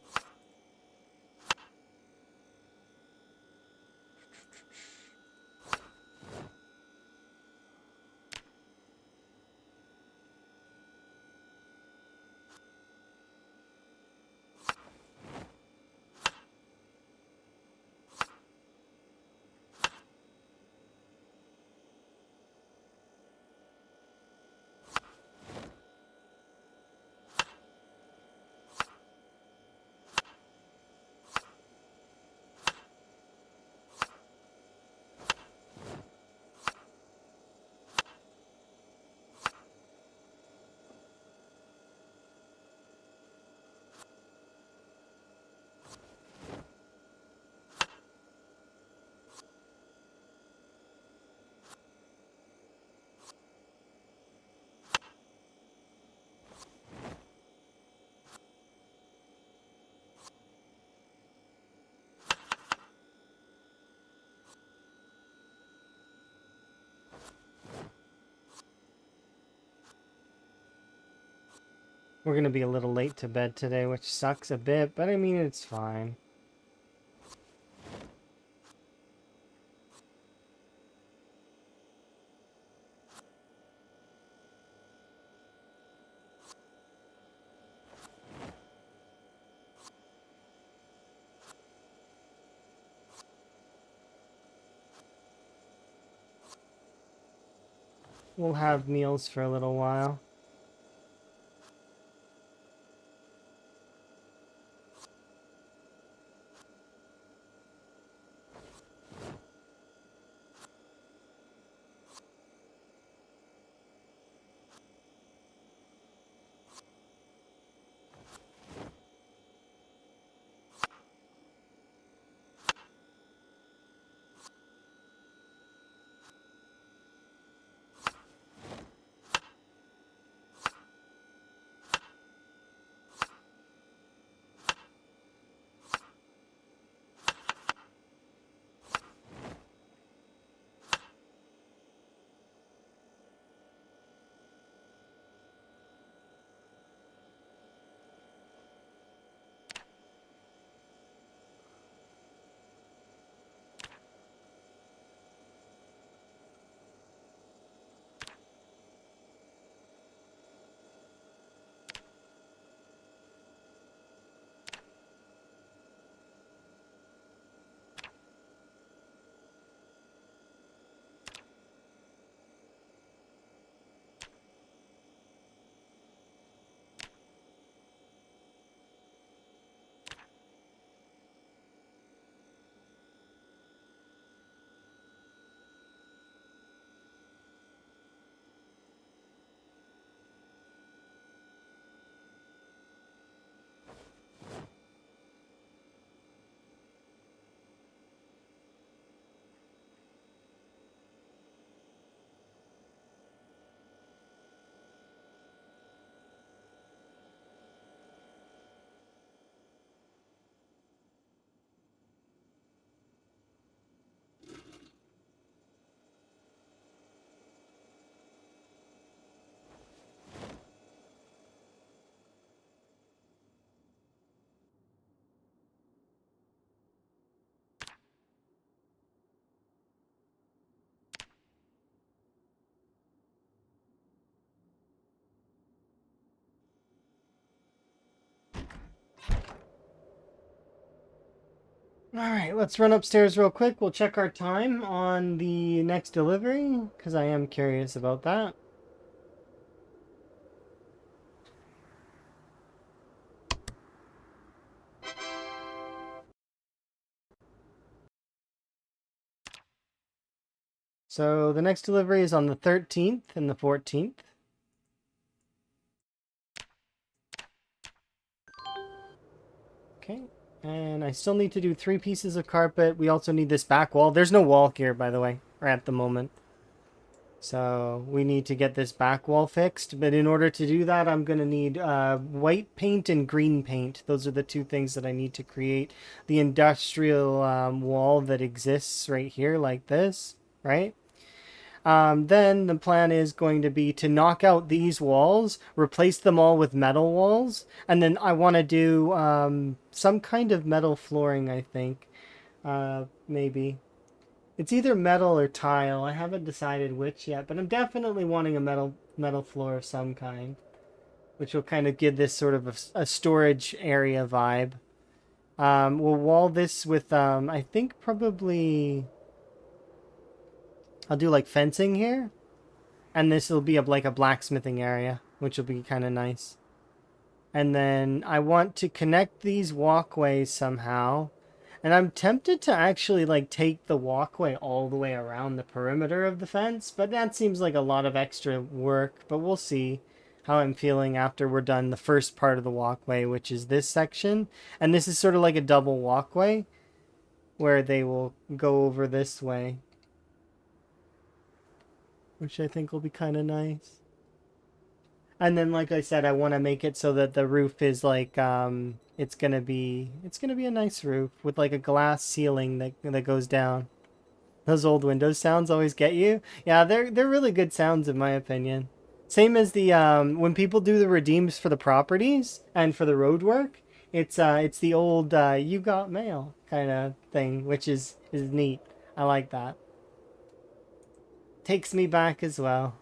We're gonna be a little late to bed today, which sucks a bit, but I mean, it's fine. we'll have meals for a little while. Alright, let's run upstairs real quick. We'll check our time on the next delivery, because I am curious about that. So the next delivery is on the 13th and the 14th. Okay, and I still need to do 3 pieces of carpet. We also need this back wall. There's no wall here, by the way, or at the moment. So we need to get this back wall fixed. But in order to do that, I'm going to need white paint and green paint. Those are the 2 things that I need to create the industrial wall that exists right here like this, right? Then the plan is going to be to knock out these walls, replace them all with metal walls, and then I want to do some kind of metal flooring, I think. Maybe. It's either metal or tile. I haven't decided which yet, but I'm definitely wanting a metal floor of some kind, which will kind of give this sort of a storage area vibe. We'll wall this with, I think probably... I'll do like fencing here, and this will be like a blacksmithing area, which will be kind of nice. And then I want to connect these walkways somehow, and I'm tempted to actually like take the walkway all the way around the perimeter of the fence, but that seems like a lot of extra work. But we'll see how I'm feeling after we're done the first part of the walkway, which is this section. And this is sort of like a double walkway where they will go over this way, which I think will be kind of nice. And then, like I said, I want to make it so that the roof is like, it's gonna be a nice roof with like a glass ceiling that goes down. Those old Windows sounds always get you. Yeah, they're really good sounds in my opinion. Same as the when people do the redeems for the properties and for the road work, it's the old you got mail kind of thing, which is neat. I like that. Takes me back as well.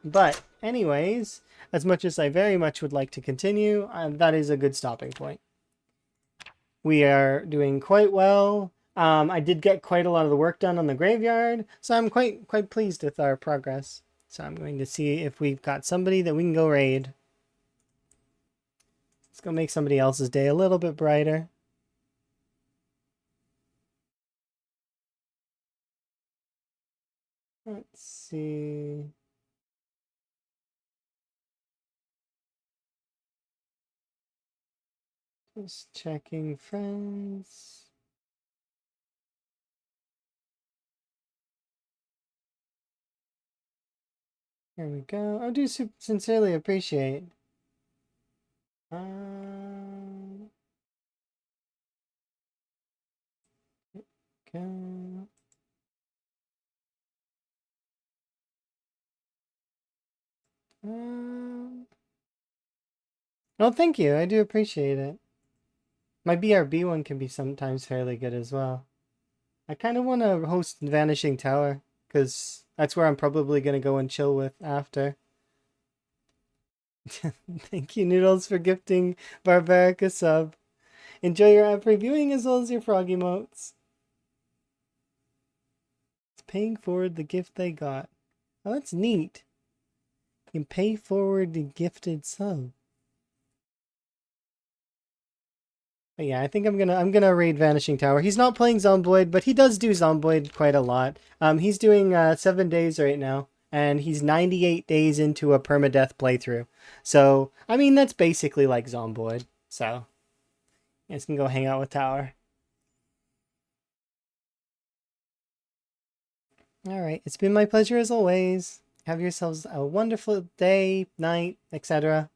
But anyways, as much as I very much would like to continue, that is a good stopping point. We are doing quite well. I did get quite a lot of the work done on the graveyard, so I'm quite pleased with our progress. So I'm going to see if we've got somebody that we can go raid. Let's go make somebody else's day a little bit brighter. Let's see. Just checking friends. Here we go. I do sincerely appreciate. Go. Oh, thank you. I do appreciate it. My BRB one can be sometimes fairly good as well. I kind of want to host Vanishing Tower, because that's where I'm probably going to go and chill with after. Thank you, Noodles, for gifting Barbaric a sub. Enjoy your app reviewing as well as your frog emotes. It's paying forward the gift they got. Oh, that's neat. You can pay forward the gifted sub. But yeah, I think I'm gonna raid Vanishing Tower. He's not playing Zomboid, but he does do Zomboid quite a lot. He's doing 7 days right now, and he's 98 days into a permadeath playthrough. So I mean that's basically like Zomboid. So you guys can go hang out with Tower. All right, it's been my pleasure as always. Have yourselves a wonderful day, night, etc.